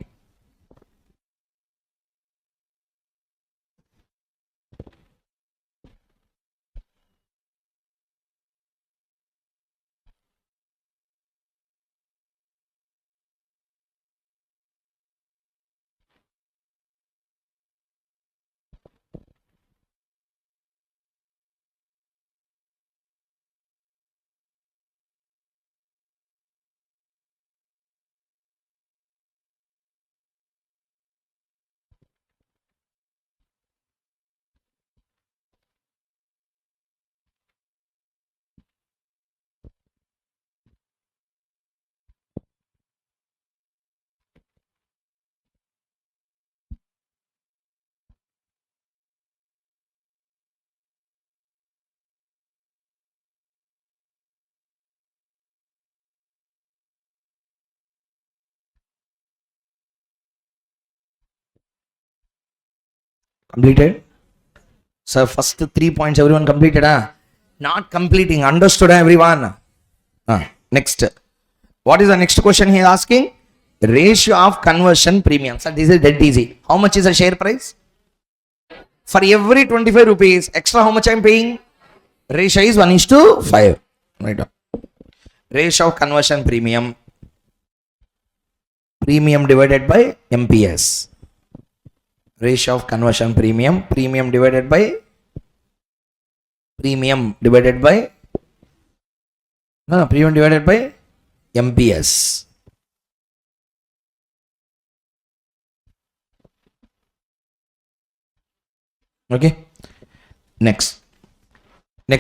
Completed? So first 3 points everyone completed. Not completing. Understood everyone? Next. What is the next question he is asking? Ratio of conversion premium. So this is dead easy. How much is the share price? For every 25 rupees, extra how much I am paying? Ratio is 1:5. Right. Ratio of conversion premium. Premium divided by MPS. Ratio of conversion premium. Premium divided by premium divided by MPS. Okay. Next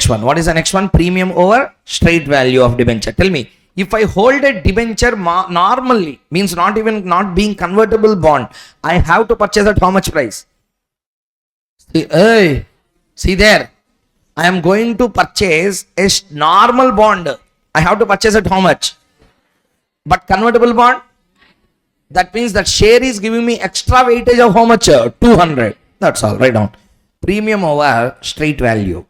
one. What is the next one? Premium over straight value of debenture. Tell me, if I hold a debenture normally, means not being convertible bond, I have to purchase at how much price? See there. I am going to purchase a normal bond. I have to purchase at how much? But convertible bond, that means that share is giving me extra weightage of how much? 200. That's all. Write down. Premium over straight value.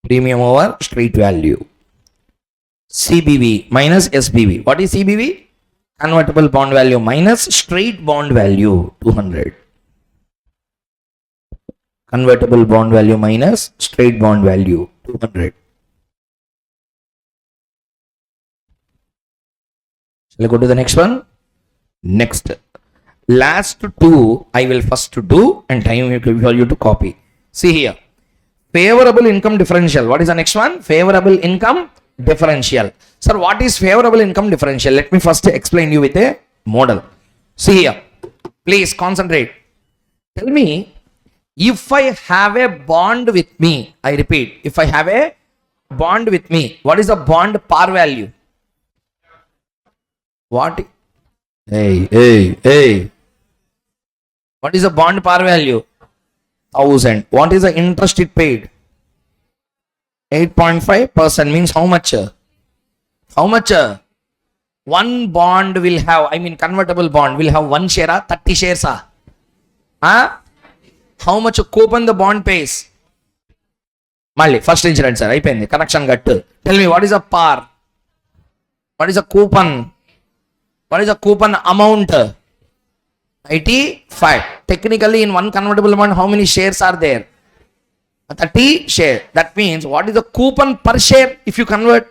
Premium over straight value. CBV minus SBV. What is CBV? Convertible bond value minus straight bond value. 200. Convertible bond value minus straight bond value. 200. Shall I go to the next one? Next. Last two I will first do and time for you to copy. See here. Favorable income differential. What is the next one? Favorable income differential. Sir, what is favorable income differential? Let me first explain you with a model. See here. Please concentrate. Tell me, if I have a bond with me, I repeat, if I have a bond with me, what is the bond par value? What? Hey. What is the bond par value? 1,000. What is the interest it paid? 8.5% means how much? How much? One bond will have, I mean convertible bond will have one share, 30 shares. How much coupon the bond pays? Mali, first insurance, sir. Connection got. Tell me, what is a par? What is a coupon? What is a coupon amount? 85. Technically, in one convertible bond, how many shares are there? 30 share. That means, what is the coupon per share if you convert?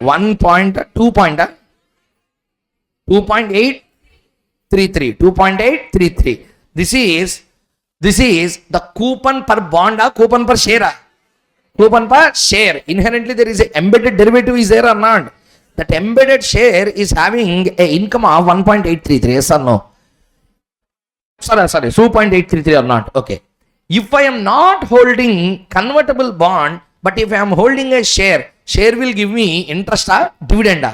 2.833. 2.833. This is the coupon per bond or coupon per share. Coupon per share. Inherently, there is an embedded derivative is there or not? That embedded share is having a income of 1.833. Yes or no? Sorry, 2.833 or not? Okay. If I am not holding convertible bond, but if I am holding a share will give me interest or dividend.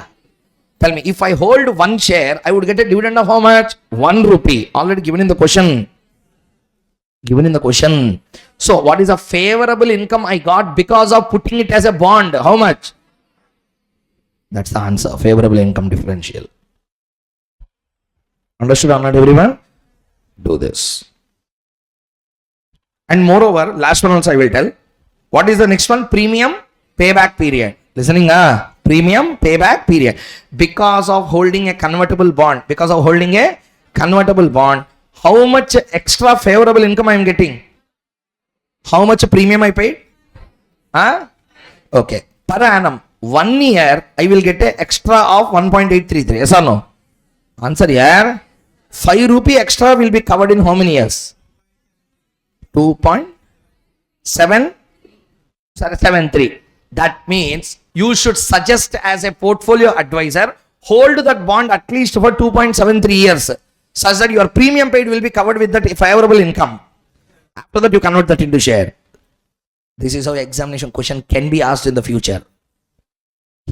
Tell me, if I hold one share, I would get a dividend of how much? 1 rupee. Already given in the question. So, what is a favorable income I got because of putting it as a bond? How much? That's the answer. Favorable income differential. Understood or not, everyone? Do this. And moreover, last one also I will tell. What is the next one? Premium payback period. Listening, premium payback period. Because of holding a convertible bond, how much extra favorable income I am getting? How much premium I paid? Okay. Per annum, 1 year, I will get a extra of 1.833. Yes or no? Answer here. 5 rupee extra will be covered in how many years? 2.773. That means you should suggest as a portfolio advisor, hold that bond at least for 2.73 years, such that your premium paid will be covered with that favorable income. After that, you convert that into share. This is how examination question can be asked in the future.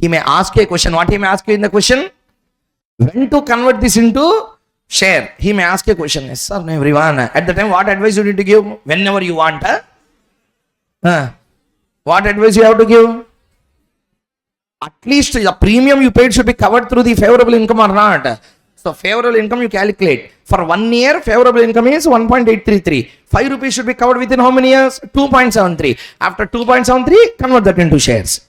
He may ask you a question. What he may ask you in the question? When to convert this into share. He may ask a question. Yes, sir, everyone. At the time, what advice you need to give? Whenever you want. What advice you have to give? At least the premium you paid should be covered through the favorable income or not. So favorable income you calculate. For 1 year, favorable income is 1.833. 5 rupees should be covered within how many years? 2.73. After 2.73, convert that into shares.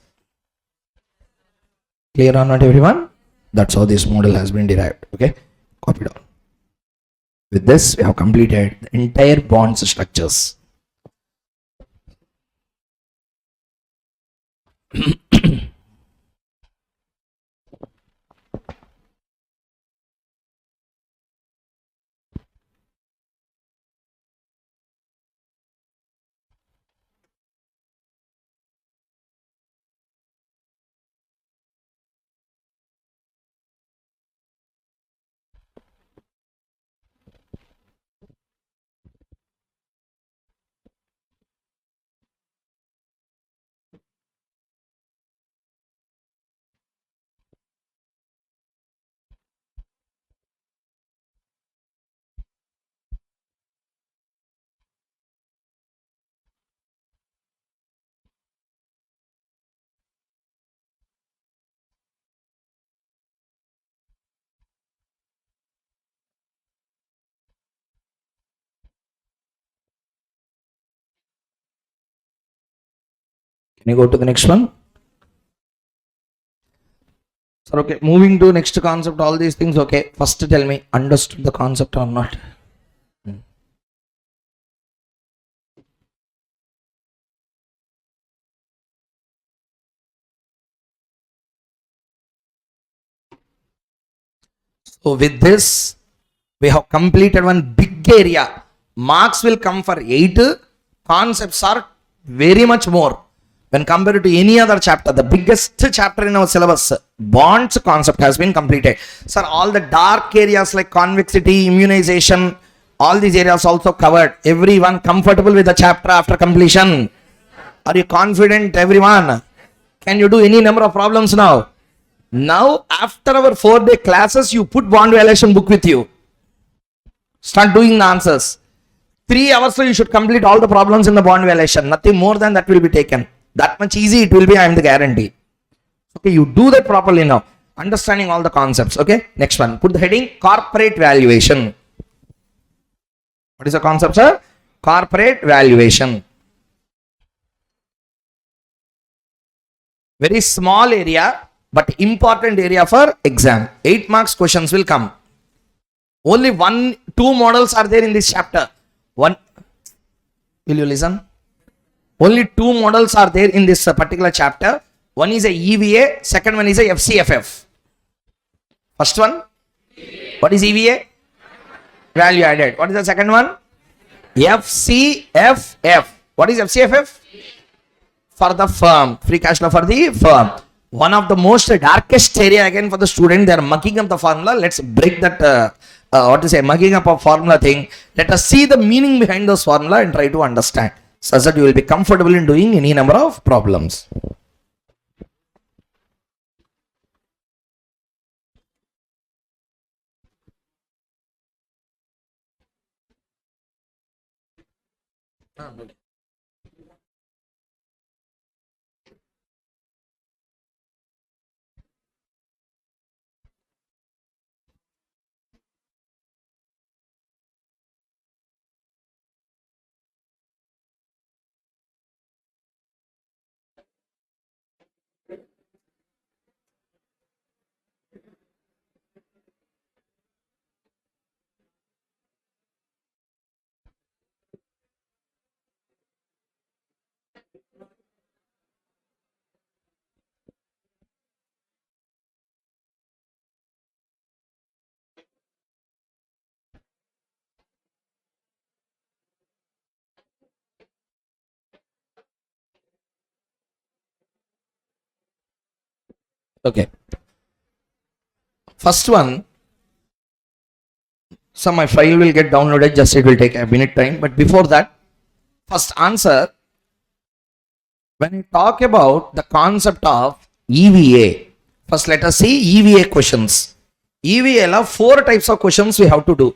Clear or not, everyone? That's how this model has been derived. Okay, copy down. With this, we have completed the entire bonds structures. Can you go to the next one? Sir, okay, moving to next concept, all these things, okay. First tell me, understood the concept or not? So with this, we have completed one big area. Marks will come for 8. Concepts are very much more when compared to any other chapter. The biggest chapter in our syllabus, bonds concept, has been completed. Sir, all the dark areas like convexity, immunization, all these areas also covered. Everyone comfortable with the chapter after completion? Are you confident, everyone? Can you do any number of problems now? Now, after our 4-day classes, you put bond violation book with you. Start doing the answers. 3 hours, so you should complete all the problems in the bond violation. Nothing more than that will be taken. That much easy it will be, I am the guarantee. Okay, you do that properly now. Understanding all the concepts. Okay, next one. Put the heading corporate valuation. What is the concept, sir? Corporate valuation. Very small area, but important area for exam. 8 marks questions will come. Only 2 models are there in this chapter. One, will you listen? Only 2 models are there in this particular chapter. One is a EVA, second one is a FCFF. First one, what is EVA? Value added. What is the second one? FCFF. What is FCFF? For the firm, free cash flow for the firm. One of the most darkest area again for the student. They are mucking up the formula. Let's break that mucking up a formula thing. Let us see the meaning behind this formula and try to understand, such that you will be comfortable in doing any number of problems. Okay. First one. So my file will get downloaded. Just it will take a minute time. But before that, first answer. When we talk about the concept of EVA, first let us see EVA questions. EVA la 4 types of questions we have to do.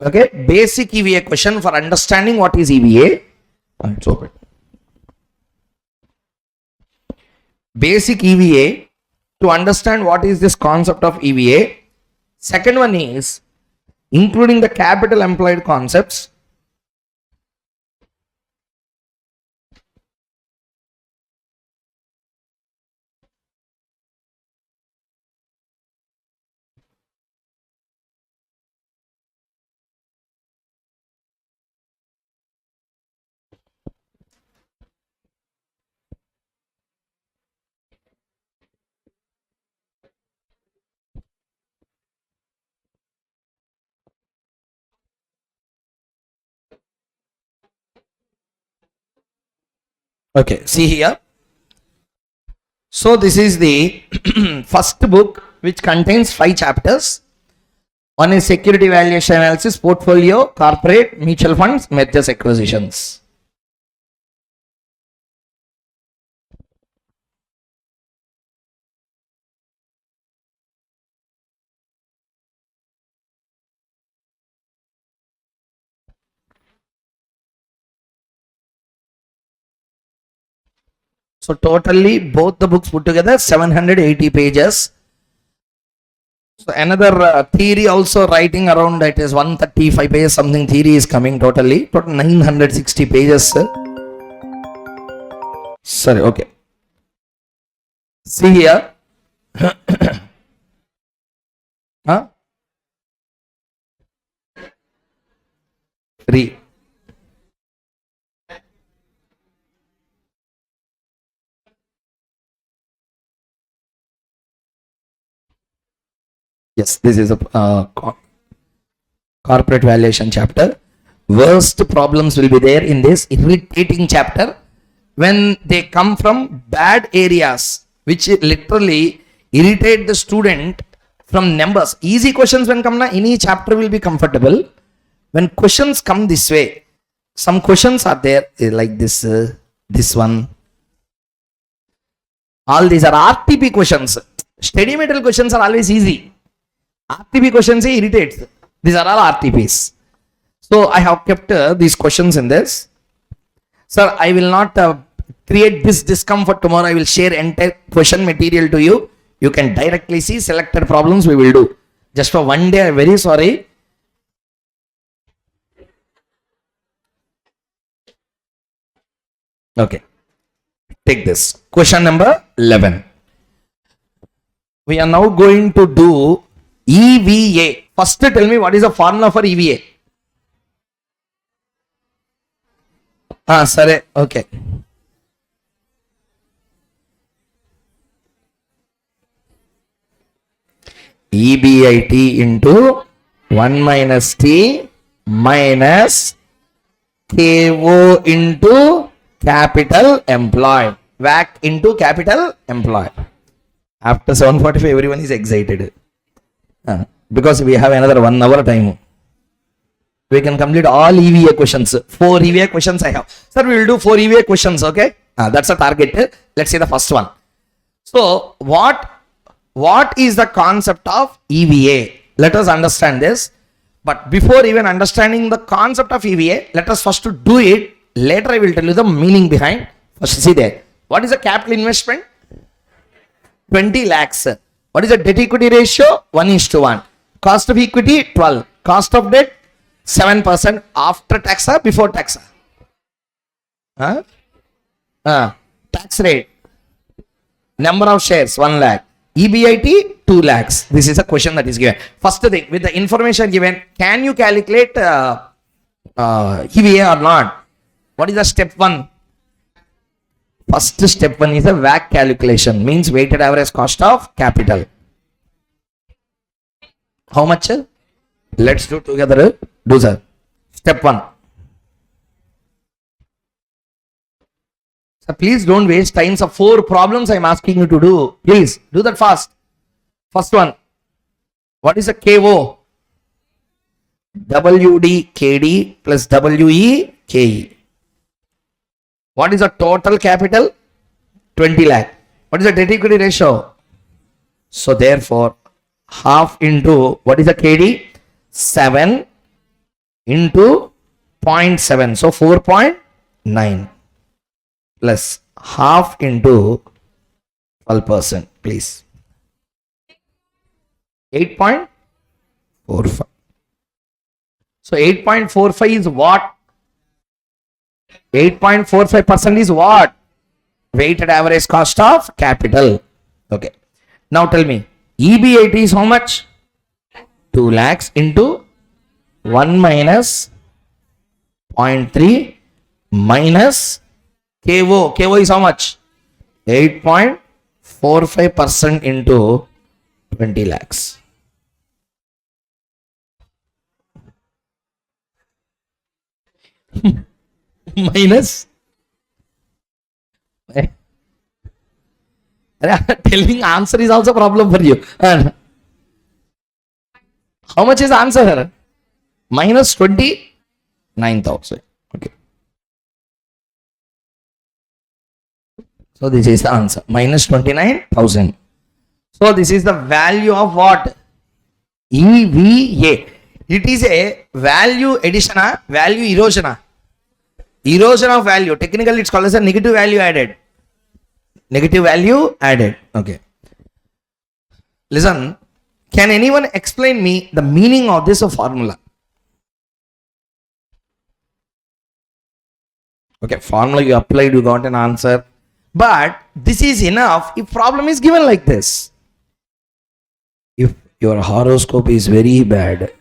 Okay, basic EVA question for understanding what is EVA. Let's open. Basic EVA to understand what is this concept of EVA. Second one is including the capital employed concepts. Okay, see here. So this is the first book which contains 5 chapters. One is security valuation analysis, portfolio, corporate, mutual funds, mergers, acquisitions. So totally both the books put together 780 pages. So another theory also writing around, it is 135 pages something theory is coming totally. Total 960 pages. Sorry, okay. See here. Huh? 3. Yes, this is a corporate valuation chapter. Worst problems will be there in this irritating chapter when they come from bad areas, which literally irritate the student from numbers. Easy questions when come na, any chapter will be comfortable. When questions come this way, some questions are there like this one. All these are RTP questions. Steady metal questions are always easy. RTP questions irritates. These are all RTPs. So I have kept these questions in this. Sir, I will not create this discomfort tomorrow. I will share entire question material to you. You can directly see selected problems we will do. Just for one day, I'm very sorry. Okay. Take this. Question number 11. We are now going to do EVA. First, tell me what is the formula for EVA. Sorry. Okay. EBIT into 1 minus T minus KO into capital employed. WAC into capital employed. After 7:45, everyone is excited. Because we have another 1 hour time. We can complete all EVA questions. 4 EVA questions I have. Sir, we will do 4 EVA questions, okay? That's a target. Let's see the first one. So, what is the concept of EVA? Let us understand this. But before even understanding the concept of EVA, let us first do it. Later I will tell you the meaning behind. First see there. What is the capital investment? 20 lakhs. What is the debt equity ratio? 1:1. Cost of equity 12. Cost of debt 7% after tax or before tax? Tax rate. Number of shares 1 lakh. EBIT 2 lakhs. This is a question that is given. First thing, with the information given, can you calculate EVA or not? What is the step 1? First step 1 is a WAC calculation, means weighted average cost of capital. How much? Let's do together. Do sir. Step 1. So please don't waste time. So 4 problems I am asking you to do. Please do that fast. First one. What is a KO? WD KD plus WE KE. What is the total capital? 20 lakh. What is the debt equity ratio? So therefore, half into what is the KD? 7 into 0.7. So 4.9 plus half into 12%, please. 8.45. So 8.45 is what? 8.45% is what? Weighted average cost of capital. Okay. Now tell me, EBIT is how much? 2 lakhs into 1 minus 0.3 minus KO. KO is how much? 8.45% into 20 lakhs. Minus. Telling answer is also a problem for you. How much is the answer? Minus 29,000. Okay. So this is the answer. Minus 29,000. So this is the value of what? EVA. It is a value addition, value erosion. Erosion of value. Technically it's called as a negative value added. Negative value added. Okay. Listen. Can anyone explain me the meaning of this formula? Okay, formula you applied, you got an answer. But this is enough if problem is given like this. If your horoscope is very bad,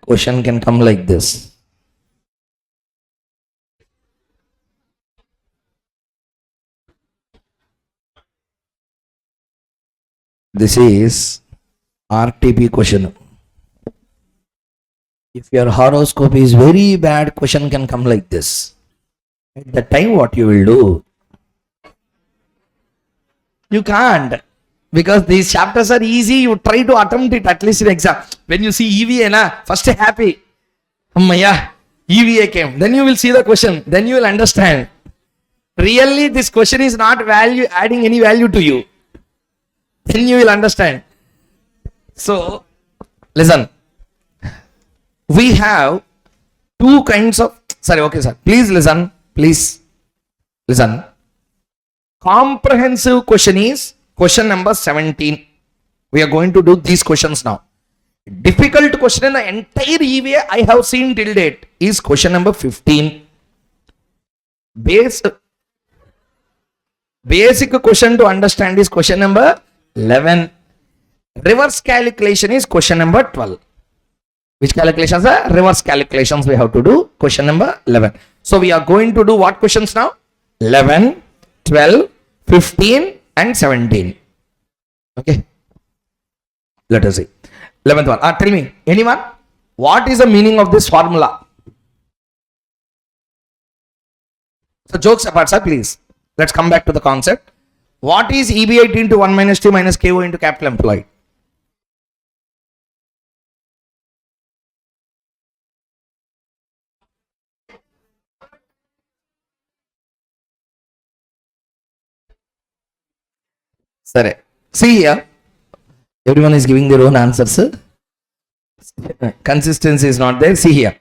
question can come like this. This is RTP question. If your horoscope is very bad, question can come like this. At that time, what you will do? You can't. Because these chapters are easy, you try to attempt it at least in exam. When you see EVA, first happy. Ammaya, EVA came. Then you will see the question. Then you will understand. Really, this question is not adding any value to you. Then you will understand. So, listen. We have two kinds of, please listen. Comprehensive question is question number 17. We are going to do these questions now. Difficult question in the entire EVA I have seen till date is question number 15. Basic question to understand is question number 11. Reverse calculation is question number 12. Which calculations are? Reverse calculations we have to do. Question number 11. So we are going to do what questions now? 11, 12, 15 and 17. Okay. Let us see. 11th one. Tell me, anyone? What is the meaning of this formula? So jokes apart, sir, please. Let's come back to the concept. What is EB8 into 1 minus 2 minus KO into capital employed? Sorry. See here. Everyone is giving their own answers. Consistency is not there. See here.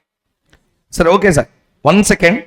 Sir, okay, sir. 1 second.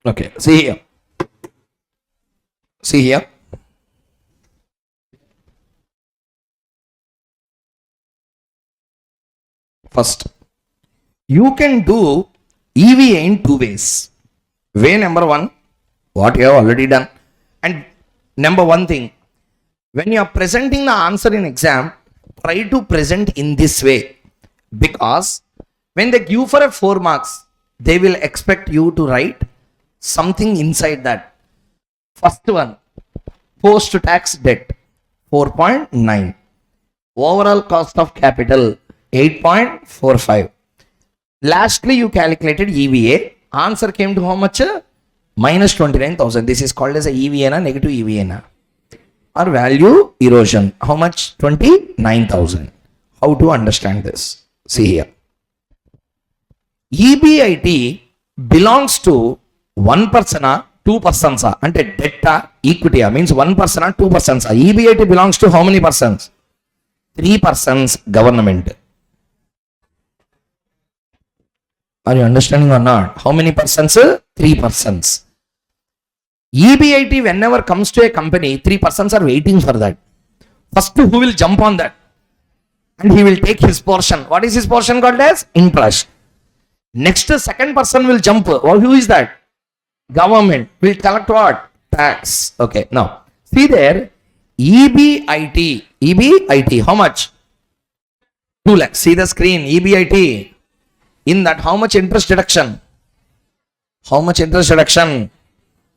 Okay. See here. See here. First, you can do EVA in two ways. Way number one, what you have already done. And number one thing, when you are presenting the answer in exam, try to present in this way. Because when they give for a 4 marks, they will expect you to write something inside that. First one, post-tax debt, 4.9. Overall cost of capital, 8.45. Lastly, you calculated EVA. Answer came to how much? Minus 29,000. This is called as a EVA, negative EVA. Or value erosion. How much? 29,000. How to understand this? See here. EBIT belongs to 1 person, 2 persons. Ante debt, equity means 1 person, 2 persons. EBIT belongs to how many persons? 3 persons, government. Are you understanding or not? How many persons? 3 persons. EBIT whenever comes to a company, 3 persons are waiting for that. First, who will jump on that? And he will take his portion. What is his portion called as? Interest. Next, second person will jump. Who is that? Government will collect what? Tax. Okay, now see there, EBIT, how much? 2 lakhs. See the screen, EBIT. In that, how much interest deduction? How much interest deduction?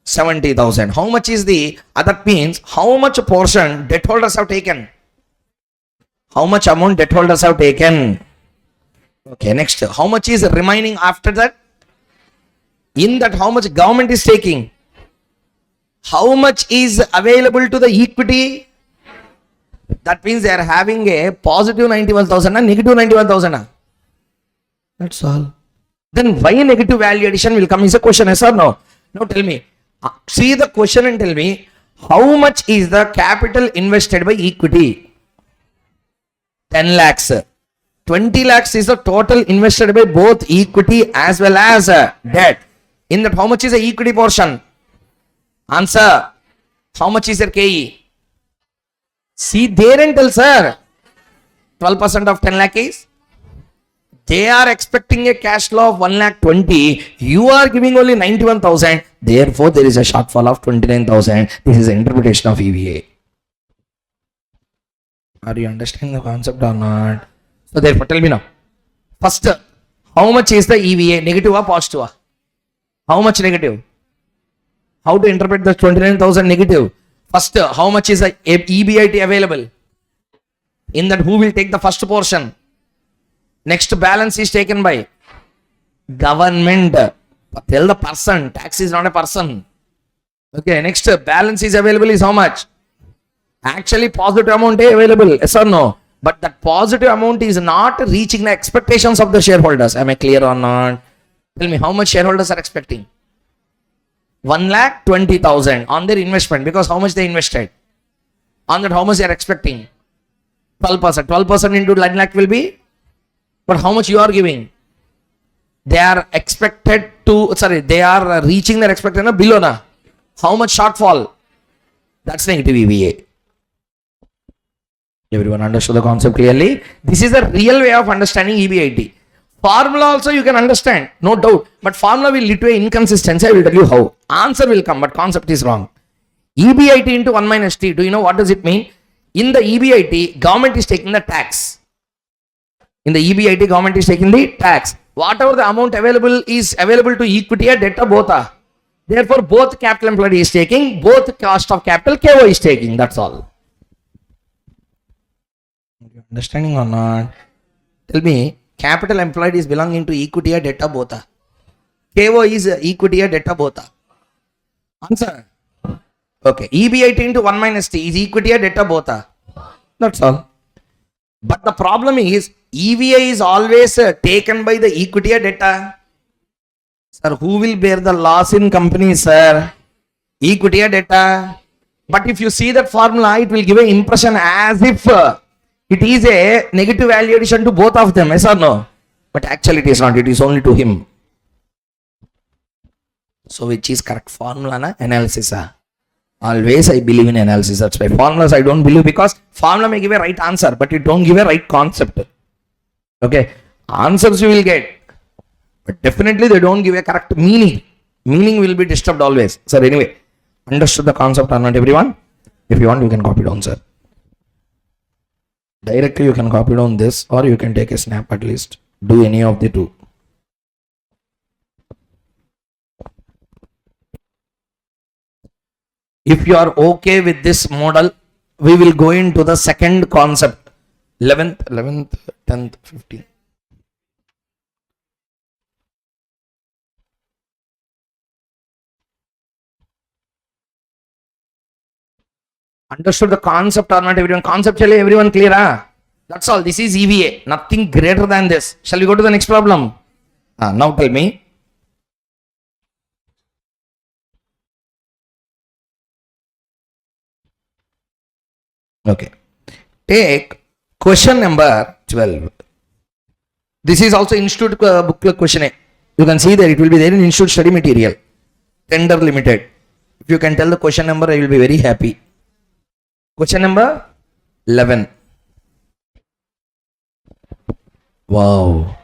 70,000. How much is the, that means how much portion debt holders have taken? How much amount debt holders have taken? Okay, next, how much is remaining after that? In that, how much government is taking? How much is available to the equity? That means they are having a positive 91,000 and negative 91,000. That's all. Then why negative value addition will come is a question, yes or no? Now tell me. See the question and tell me, how much is the capital invested by equity? 10 lakhs. 20 lakhs is the total invested by both equity as well as debt. In that, how much is the equity portion? Answer. How much is your KE? See there and tell, sir. 12% of 10 lakh is? They are expecting a cash flow of 1 lakh 20. You are giving only 91,000. Therefore, there is a shortfall of 29,000. This is the interpretation of EVA. Are you understanding the concept or not? So therefore, tell me now. First, how much is the EVA? Negative or positive? How much negative? How to interpret the 29,000 negative? First, how much is the EBIT available? In that, who will take the first portion? Next balance is taken by government. Tell the person. Tax is not a person. Okay, next balance is available is how much? Actually, positive amount is available. Yes or no? But that positive amount is not reaching the expectations of the shareholders. Am I clear or not? Tell me, how much shareholders are expecting? 1,20,000 on their investment, because how much they invested? On that, how much they are expecting? 12%. 12% into 1 lakh will be? But how much you are giving? They are expected to, they are reaching their expectation below na. How much shortfall? That's negative EVA. Everyone understood the concept clearly? This is the real way of understanding EBIT. Formula also you can understand, no doubt. But formula will lead to an inconsistency. I will tell you how. Answer will come, but concept is wrong. EBIT into 1 minus T. Do you know what does it mean? In the EBIT, government is taking the tax. In the EBIT, government is taking the tax. Whatever the amount available is available to equity or debt or both. Therefore, both capital employed is taking, both cost of capital KO is taking. That's all. Understanding or not? Tell me, capital employed is belonging to equity or debt or both? KO is equity or debt or both? Answer. Okay. EBIT into 1 minus T is equity or debt or both? That's all. But the problem is, EVA is always taken by the equity or debt. Sir, who will bear the loss in company, sir? Equity or debt? But if you see that formula, it will give an impression as if it is a negative value addition to both of them, yes or no? But actually it is not, it is only to him. So which is correct formula na? Analysis. Always I believe in analysis. That's why formulas I don't believe, because formula may give a right answer, but it don't give a right concept. Okay, answers you will get, but definitely they don't give a correct meaning. Meaning will be disturbed always. Sir, anyway, understood the concept or not, everyone? If you want, you can copy down, sir. Directly you can copy down this, or you can take a snap at least. Do any of the two. If you are okay with this model, we will go into the second concept. 11th, 10th, 15th. Understood the concept or not, everyone? Conceptually, everyone clear? That's all. This is EVA. Nothing greater than this. Shall we go to the next problem? Now tell me. Okay. Take question number 12. This is also Institute booklet question. You can see that it will be there in Institute study material. Tender limited. If you can tell the question number, I will be very happy. Question number 11. Wow.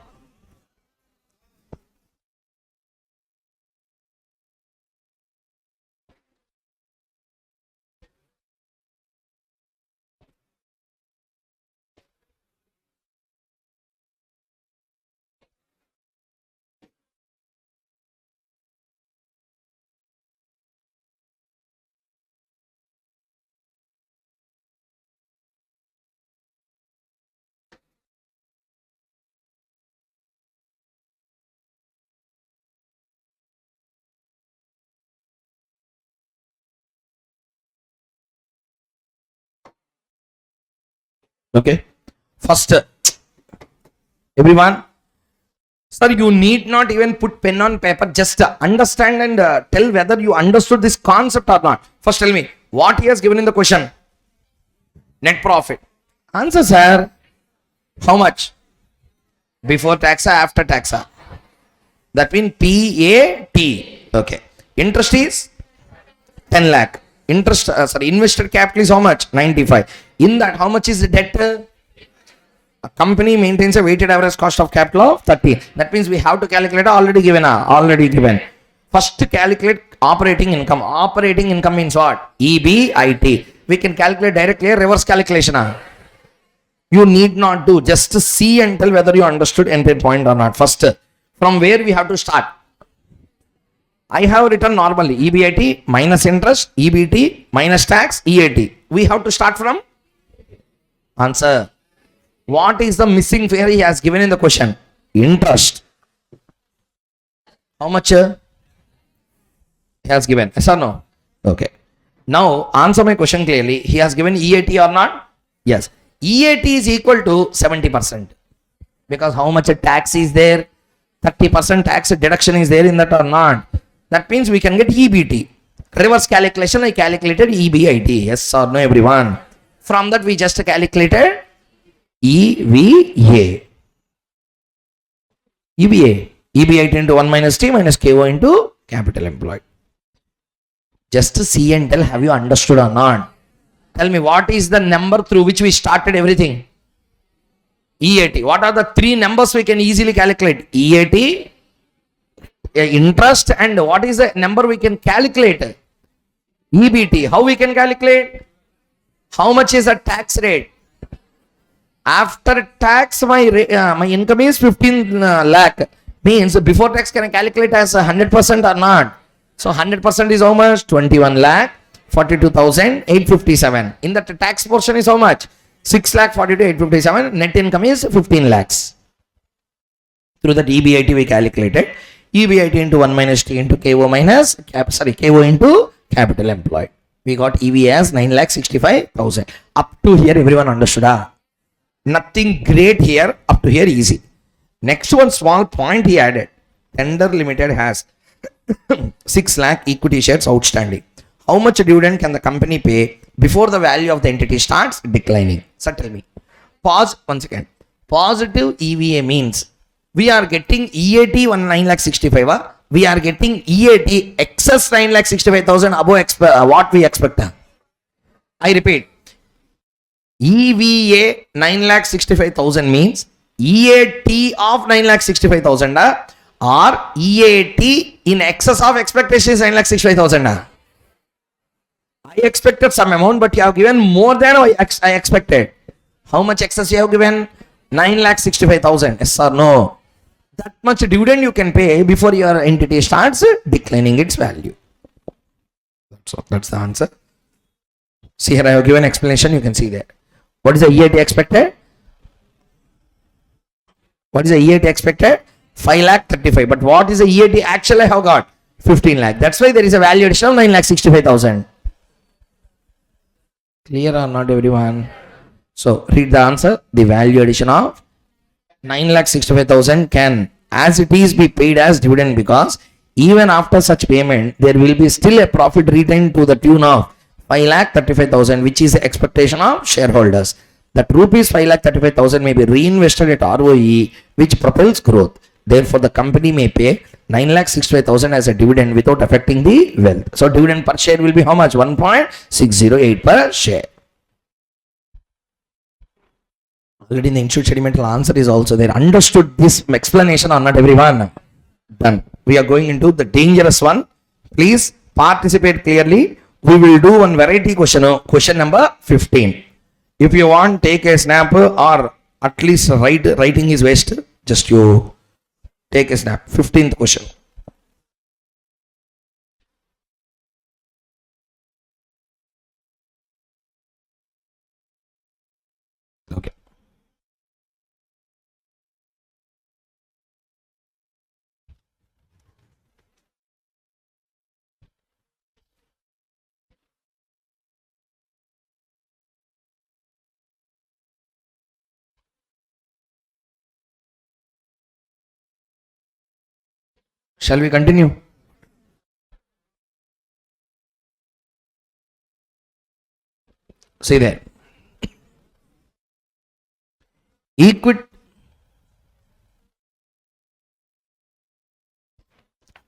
Okay. First, everyone, sir, you need not even put pen on paper. Just understand and tell whether you understood this concept or not. First, tell me what he has given in the question. Net profit. Answer, sir. How much? Before tax or after tax? That means PAT. Okay. Interest is 10 lakh. Interest, invested capital is how much? 95. In that, how much is the debt? A company maintains a weighted average cost of capital of 30. That means we have to calculate already given. Already given. First calculate operating income. Operating income means what? EBIT. We can calculate directly reverse calculation. You need not do. Just see and tell whether you understood entire point or not. First, from where we have to start? I have written normally EBIT minus interest, EBT minus tax, EAT. We have to start from answer. What is the missing figure he has given in the question? Interest. How much he has given? Yes or no? Okay. Now answer my question clearly. He has given EAT or not? Yes. EAT is equal to 70%. Because how much tax is there? 30% tax deduction is there in that or not? That means we can get EBT. Reverse calculation, I calculated EBIT. Yes or no, everyone? From that, we just calculated EVA. EVA. EBIT into 1 minus T minus KO into capital employed. Just see and tell, have you understood or not? Tell me, what is the number through which we started everything? EAT. What are the three numbers we can easily calculate? EAT, interest, and what is the number we can calculate? EBT. How we can calculate? How much is the tax rate? After tax, my income is 15 lakh. Means before tax, can I calculate as 100% or not? So 100% is how much? 21 lakh 42,857. In that tax portion is how much? 6 lakh 42,857. Net income is 15 lakhs. Through that EBIT we calculated. EBIT into 1 minus T into KO minus, KO into capital employed. We got EV as 9,65,000. Up to here everyone understood? Nothing great here. Up to here easy. Next one small point he added. Tender Limited has 6 lakh equity shares outstanding. How much dividend can the company pay before the value of the entity starts declining? So tell me. Pause once again. Positive EVA means we are getting EAT 9,65,000. We are getting EAT excess 9,65,000 above what we expect. I repeat. EVA 9,65,000 means EAT of 9,65,000 or EAT in excess of expectation is 9,65,000. I expected some amount, but you have given more than I expected. How much excess you have given? 9,65,000. Yes or no? That much dividend you can pay before your entity starts declining its value. So that's the answer. See here, I have given explanation. You can see that. What is the EAT expected? What is the EAT expected? 5,35,000. But what is the EAT actually I have got? 15 lakh. That's why there is a value addition of 9,65,000. Clear or not, everyone? So read the answer. The value addition of 9,65,000 can, as it is, be paid as dividend because even after such payment, there will be still a profit retained to the tune of 5,35,000, which is the expectation of shareholders. That rupees 5,35,000 may be reinvested at ROE, which propels growth. Therefore, the company may pay 9,65,000 as a dividend without affecting the wealth. So, dividend per share will be how much? 1.608 per share. Already in the institute sedimental answer is also there. Understood this explanation or not, everyone? Done. We are going into the dangerous one. Please participate clearly. We will do one variety question. Question number 15. If you want, take a snap or at least writing is waste. Just you take a snap. 15th question. Okay. Shall we continue? See there.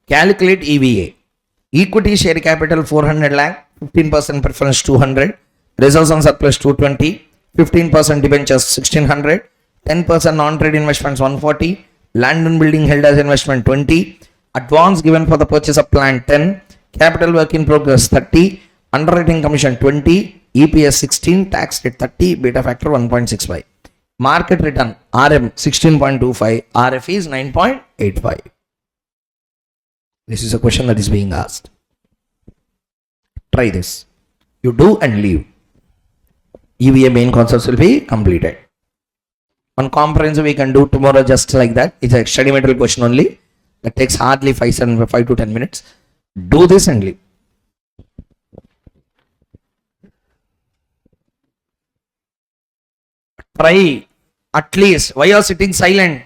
Calculate EVA. Equity share capital 400 lakh, 15% preference 200, reserves and surplus 220, 15% debentures 1600, 10% non-trade investments 140, land and building held as investment 20, advance given for the purchase of plant 10, capital work in progress 30, underwriting commission 20, EPS 16, tax rate 30, beta factor 1.65. Market return RM 16.25, RF is 9.85. This is a question that is being asked. Try this. You do and leave. EVA main concepts will be completed. On comprehensive, we can do tomorrow just like that. It's a study material question only. That takes hardly 5 to 10 minutes. Do this and leave. Try at least. Why you are sitting silent?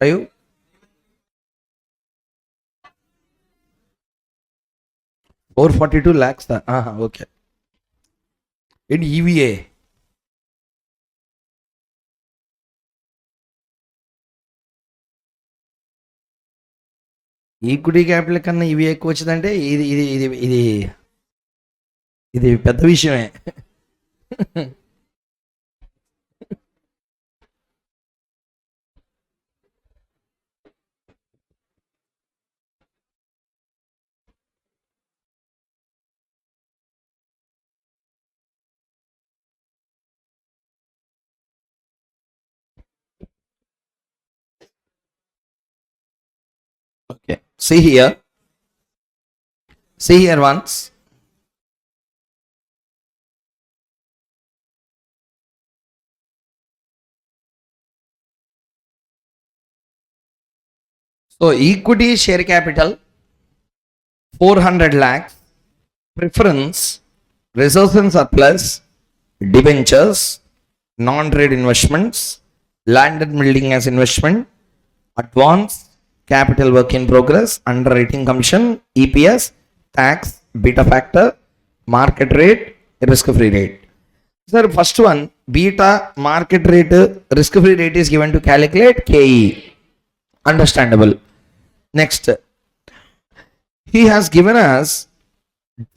5 442 lakhs. Okay. In EVA. Equity capital కన్నా ఇవి ఎక్కువ వచ్చిందంటే ఇది ఇది ఇది ఇది ఇది పెద్ద విషయమే. Okay. See here. See here once. So equity share capital 400 lakhs, preference, reserves and surplus, debentures, non-trade investments, land and building as investment, advance, capital work in progress, underwriting commission, EPS, tax, beta factor, market rate, risk-free rate. Sir, first one, beta, market rate, risk-free rate is given to calculate KE. Understandable. Next, he has given us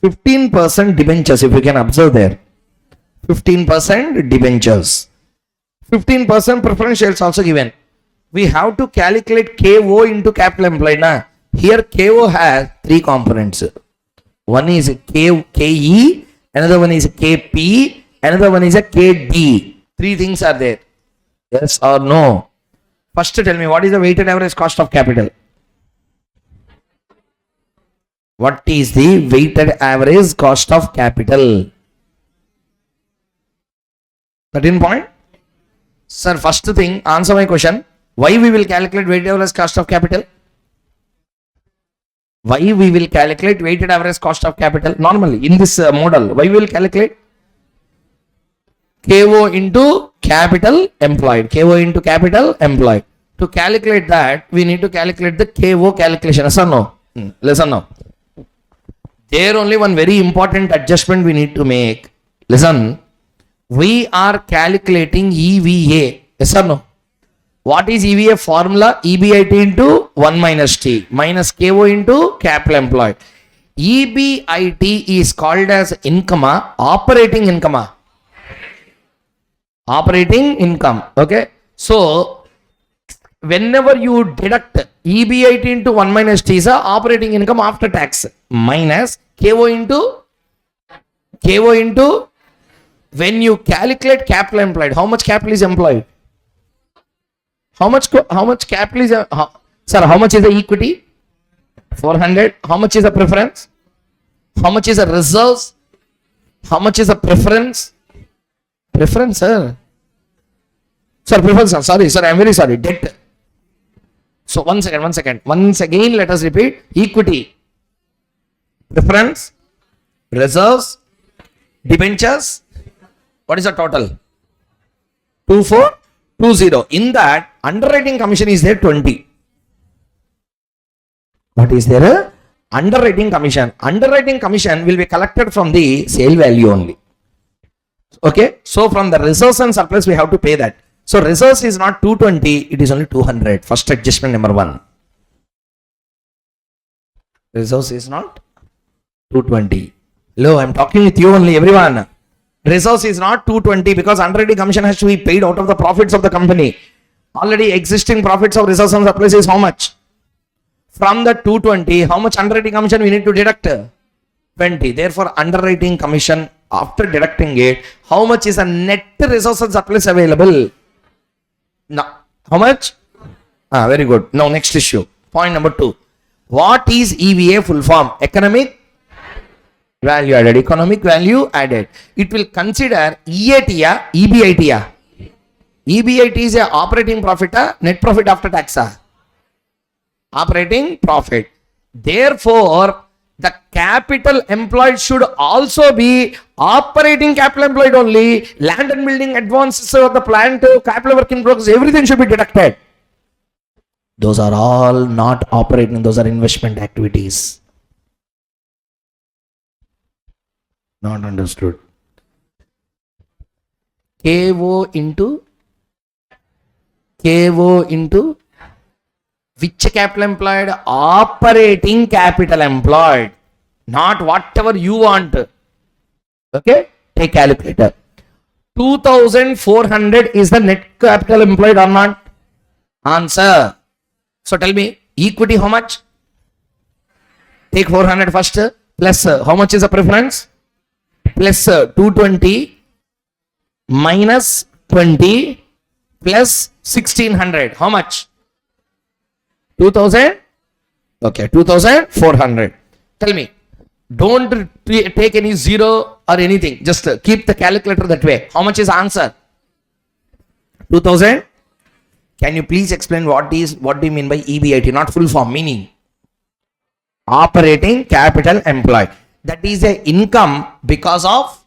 15% debentures, if you can observe there. 15% debentures. 15% preference shares also given. We have to calculate KO into capital employed. Na? Here KO has 3 components. One is KE, another one is KP, another one is a KD. 3 things are there. Yes or no? First tell me, what is the weighted average cost of capital? What is the weighted average cost of capital? 13 point? Sir, first thing, answer my question. Why we will calculate weighted average cost of capital? Why we will calculate weighted average cost of capital? Normally, in this model, why we will calculate? KO into capital employed. KO into capital employed. To calculate that, we need to calculate the KO calculation. Yes or no? Listen now. There only one very important adjustment we need to make. Listen. We are calculating EVA. Yes or no? What is EVA formula? EBIT into 1 minus T minus KO into capital employed. EBIT is called as income, operating income. Operating income. Okay. So, whenever you deduct EBIT into 1 minus T is operating income after tax minus KO into when you calculate capital employed, how much capital is employed? How much capital is sir, how much is the equity? 400. How much is the preference? How much is the reserves? How much is the preference? Preference, sir. Sir, preference, sir. Sorry, sir, I am very sorry. Debt. So one second. Once again, let us repeat. Equity, preference, reserves, debentures. What is the total? 2420. In that, underwriting commission is there 20. What is there? Underwriting commission. Underwriting commission will be collected from the sale value only. Okay. So from the reserves and surplus, we have to pay that. So reserves is not 220, it is only 200. First adjustment number 1. Reserves is not 220. Hello, I am talking with you only, everyone. Reserves is not 220 because underwriting commission has to be paid out of the profits of the company. Already existing profits of reserves and surplus is how much? From the 220, how much underwriting commission we need to deduct? 20. Therefore, underwriting commission, after deducting it, how much is the net reserves and surplus available? Now, how much? Very good. Now, next issue. Point number 2. What is EVA full form? Economic value added. Economic value added. It will consider EAT, EBIT. EBIT is a operating profit, net profit after tax. Operating profit. Therefore, the capital employed should also be operating capital employed only. Land and building advances of the plant, capital work in progress, everything should be deducted. Those are all not operating, those are investment activities. Not understood. KO into which capital employed? Operating capital employed. Not whatever you want. Okay? Take calculator. 2,400 is the net capital employed or not? Answer. So tell me, equity how much? Take 400 first. Plus how much is the preference? Plus 220 minus 20 plus 1600. How much? 2000? Okay, 2400. Tell me, don't take any zero or anything. Just keep the calculator that way. How much is answer? 2000? Can you please explain what do you mean by EBIT? Not full form, meaning operating capital employed. That is a income because of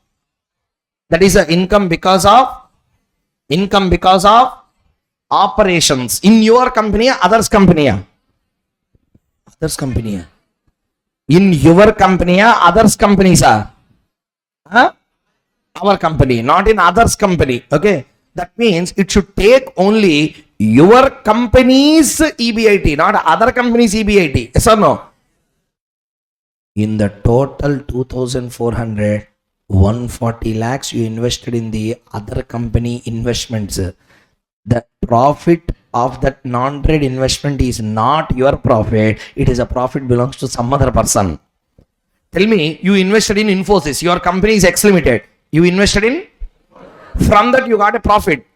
operations in your company, others company. In your company, others companies are our company, not in others company. Okay, that means it should take only your company's EBIT, not other company's EBIT. Yes or no? In the total 2,400, 140 lakhs you invested in the other company investments. The profit of that non-trade investment is not your profit. It is a profit belongs to some other person. Tell me, you invested in Infosys. Your company is X Limited. You invested in? From that you got a profit.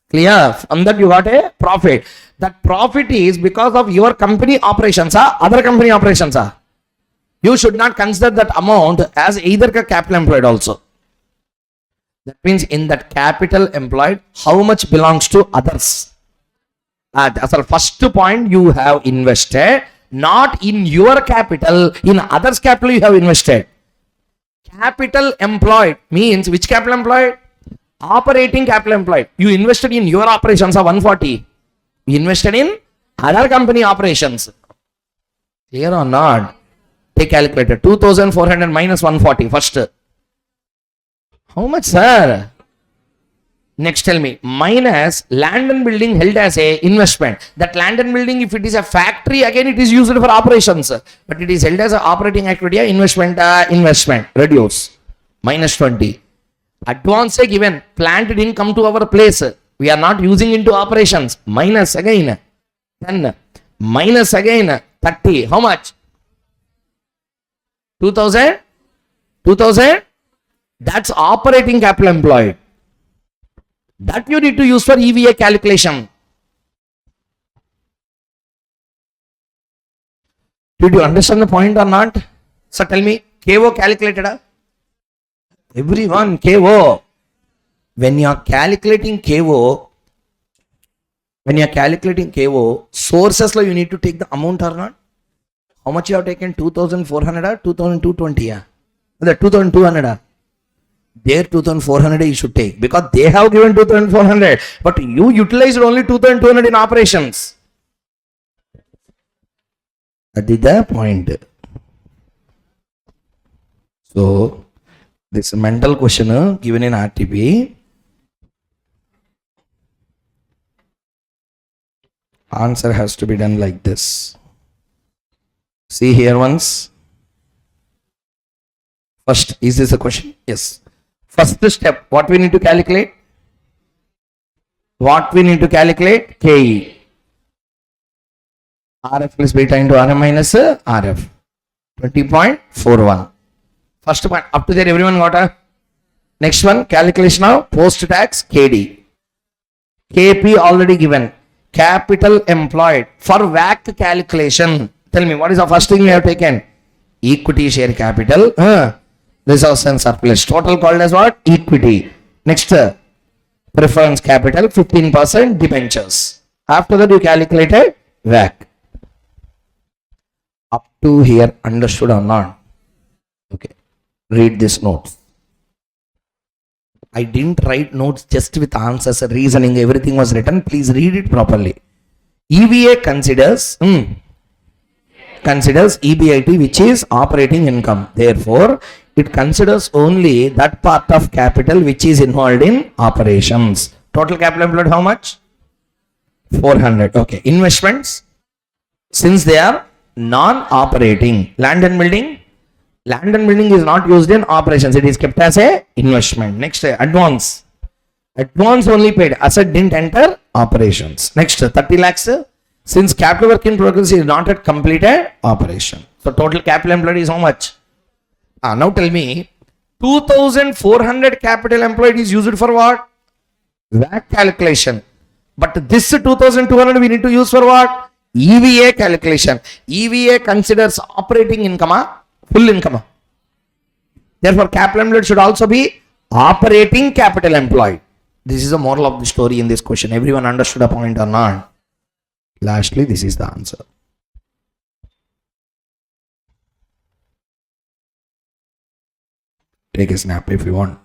Clear? From that you got a profit. That profit is because of your company operations, other company operations. You should not consider that amount as either capital employed also. That means in that capital employed, how much belongs to others? As a first point, you have invested, not in your capital, in others' capital you have invested. Capital employed means which capital employed? Operating capital employed. You invested in your operations of 140. You invested in other company operations. Clear or not? Take calculator. 2,400 minus 140 first. How much, sir? Next tell me. Minus land and building held as a investment. That land and building, if it is a factory, again it is used for operations. But it is held as an operating activity, investment. Reduce. Minus 20. Advance given. Plant didn't come to our place. We are not using into operations. Minus again. 10. Minus again. 30. How much? 2,000? 2,000? That's operating capital employed. That you need to use for EVA calculation. Did you understand the point or not? So tell me, KO calculated? Everyone, KO. When you are calculating KO, sources you need to take the amount or not? How much you have taken? 2,400 or 2,220? The 2,200. Their 2,400 you should take because they have given 2,400, but you utilized only 2,200 in operations. That is the point. So, this mental question given in RTP, answer has to be done like this. See here once. First, is this a question? Yes. First step, what we need to calculate? What we need to calculate? KE. RF plus beta into RM minus RF. 20.41. First point, up to there everyone got a? Next one, calculation of post-tax KD. KP already given. Capital employed. For WACC calculation, tell me, what is the first thing we have taken? Equity share capital. Reserves and surplus. Total called as what? Equity. Next, preference capital, 15% debentures. After that, you calculated WACC. Up to here, understood or not? Okay. Read this notes. I didn't write notes just with answers, reasoning, everything was written. Please read it properly. EVA considers EBIT, which is operating income. Therefore, it considers only that part of capital which is involved in operations. Total capital employed, how much? 400. Okay. Investments, since they are non-operating. Land and building. Land and building is not used in operations. It is kept as a investment. Next, advance. Advance only paid. Asset didn't enter operations. Next, 30 lakhs. Since capital work in progress is not yet completed operation. So total capital employed is how much? Now tell me, 2,400 capital employed is used for what? WACC calculation. But this 2,200 we need to use for what? EVA calculation. EVA considers operating income, full income. Therefore, capital employed should also be operating capital employed. This is the moral of the story in this question. Everyone understood a point or not? Lastly, this is the answer. Take a snap if you want.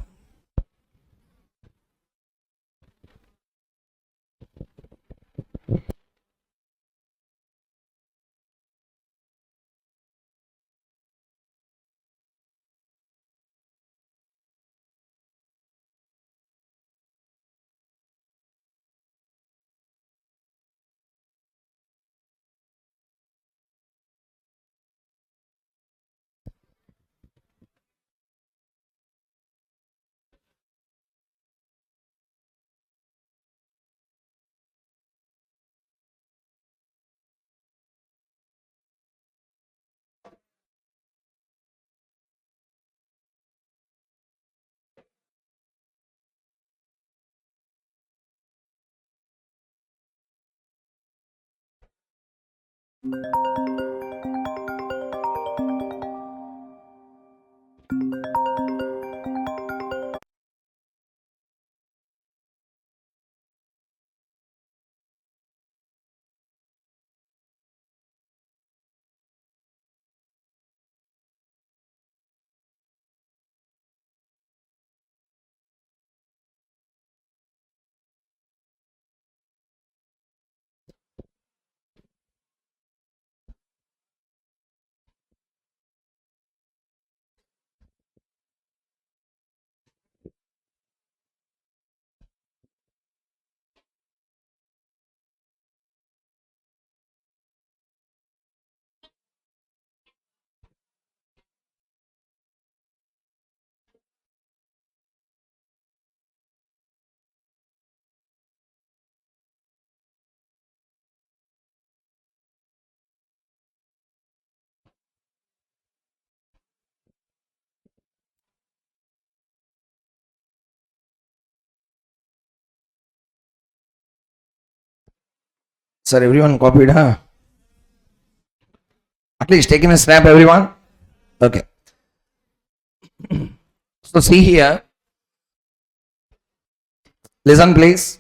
Sir, everyone copied, huh? At least taking a snap, everyone. Okay. So see here. Listen, please.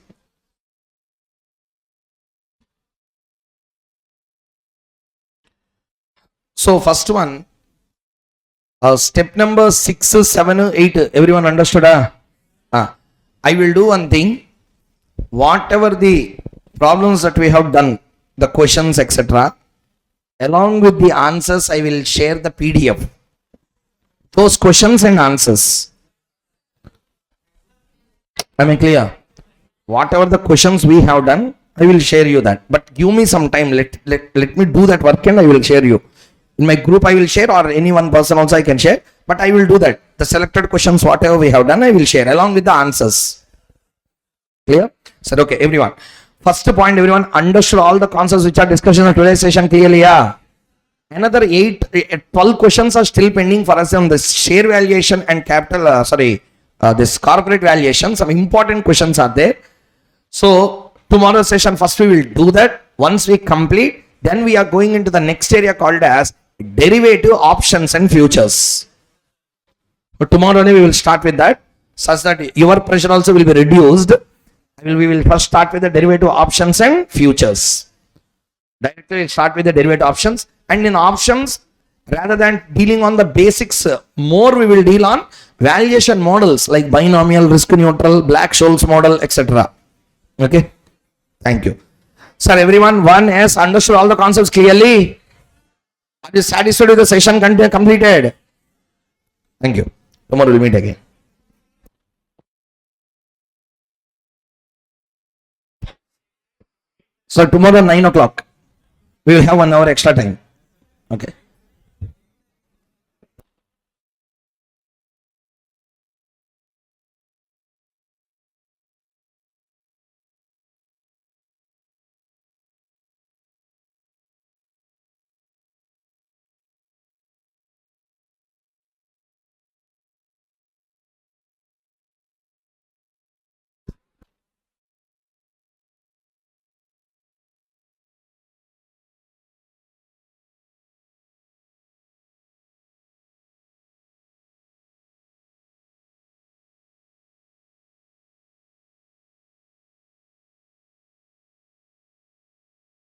So first one, step number 6, 7, 8. Everyone understood? I will do one thing. Whatever the problems that we have done, the questions, etc., along with the answers, I will share the PDF. Those questions and answers. Am I clear? Whatever the questions we have done, I will share you that. But give me some time. Let me do that work and I will share you. In my group, I will share, or any one person also I can share, but I will do that. The selected questions, whatever we have done, I will share along with the answers. Clear? Sir, okay, everyone. First point, everyone understood all the concepts which are discussed in today's session clearly, yeah? Another 12 questions are still pending for us on this share valuation and capital, this corporate valuation. Some important questions are there. So, tomorrow's session, first we will do that. Once we complete, then we are going into the next area called as derivative options and futures. But tomorrow we will start with that, such that your pressure also will be reduced. We will first start with the derivative options and futures. Directly we'll start with the derivative options, and in options, rather than dealing on the basics, more we will deal on valuation models like binomial, risk neutral, Black-Scholes model, etc. Okay, thank you. Sir, everyone, one has understood all the concepts clearly. Are you satisfied with the session completed? Thank you. Tomorrow we'll meet again. So tomorrow 9 o'clock, we will have 1 hour extra time. Okay.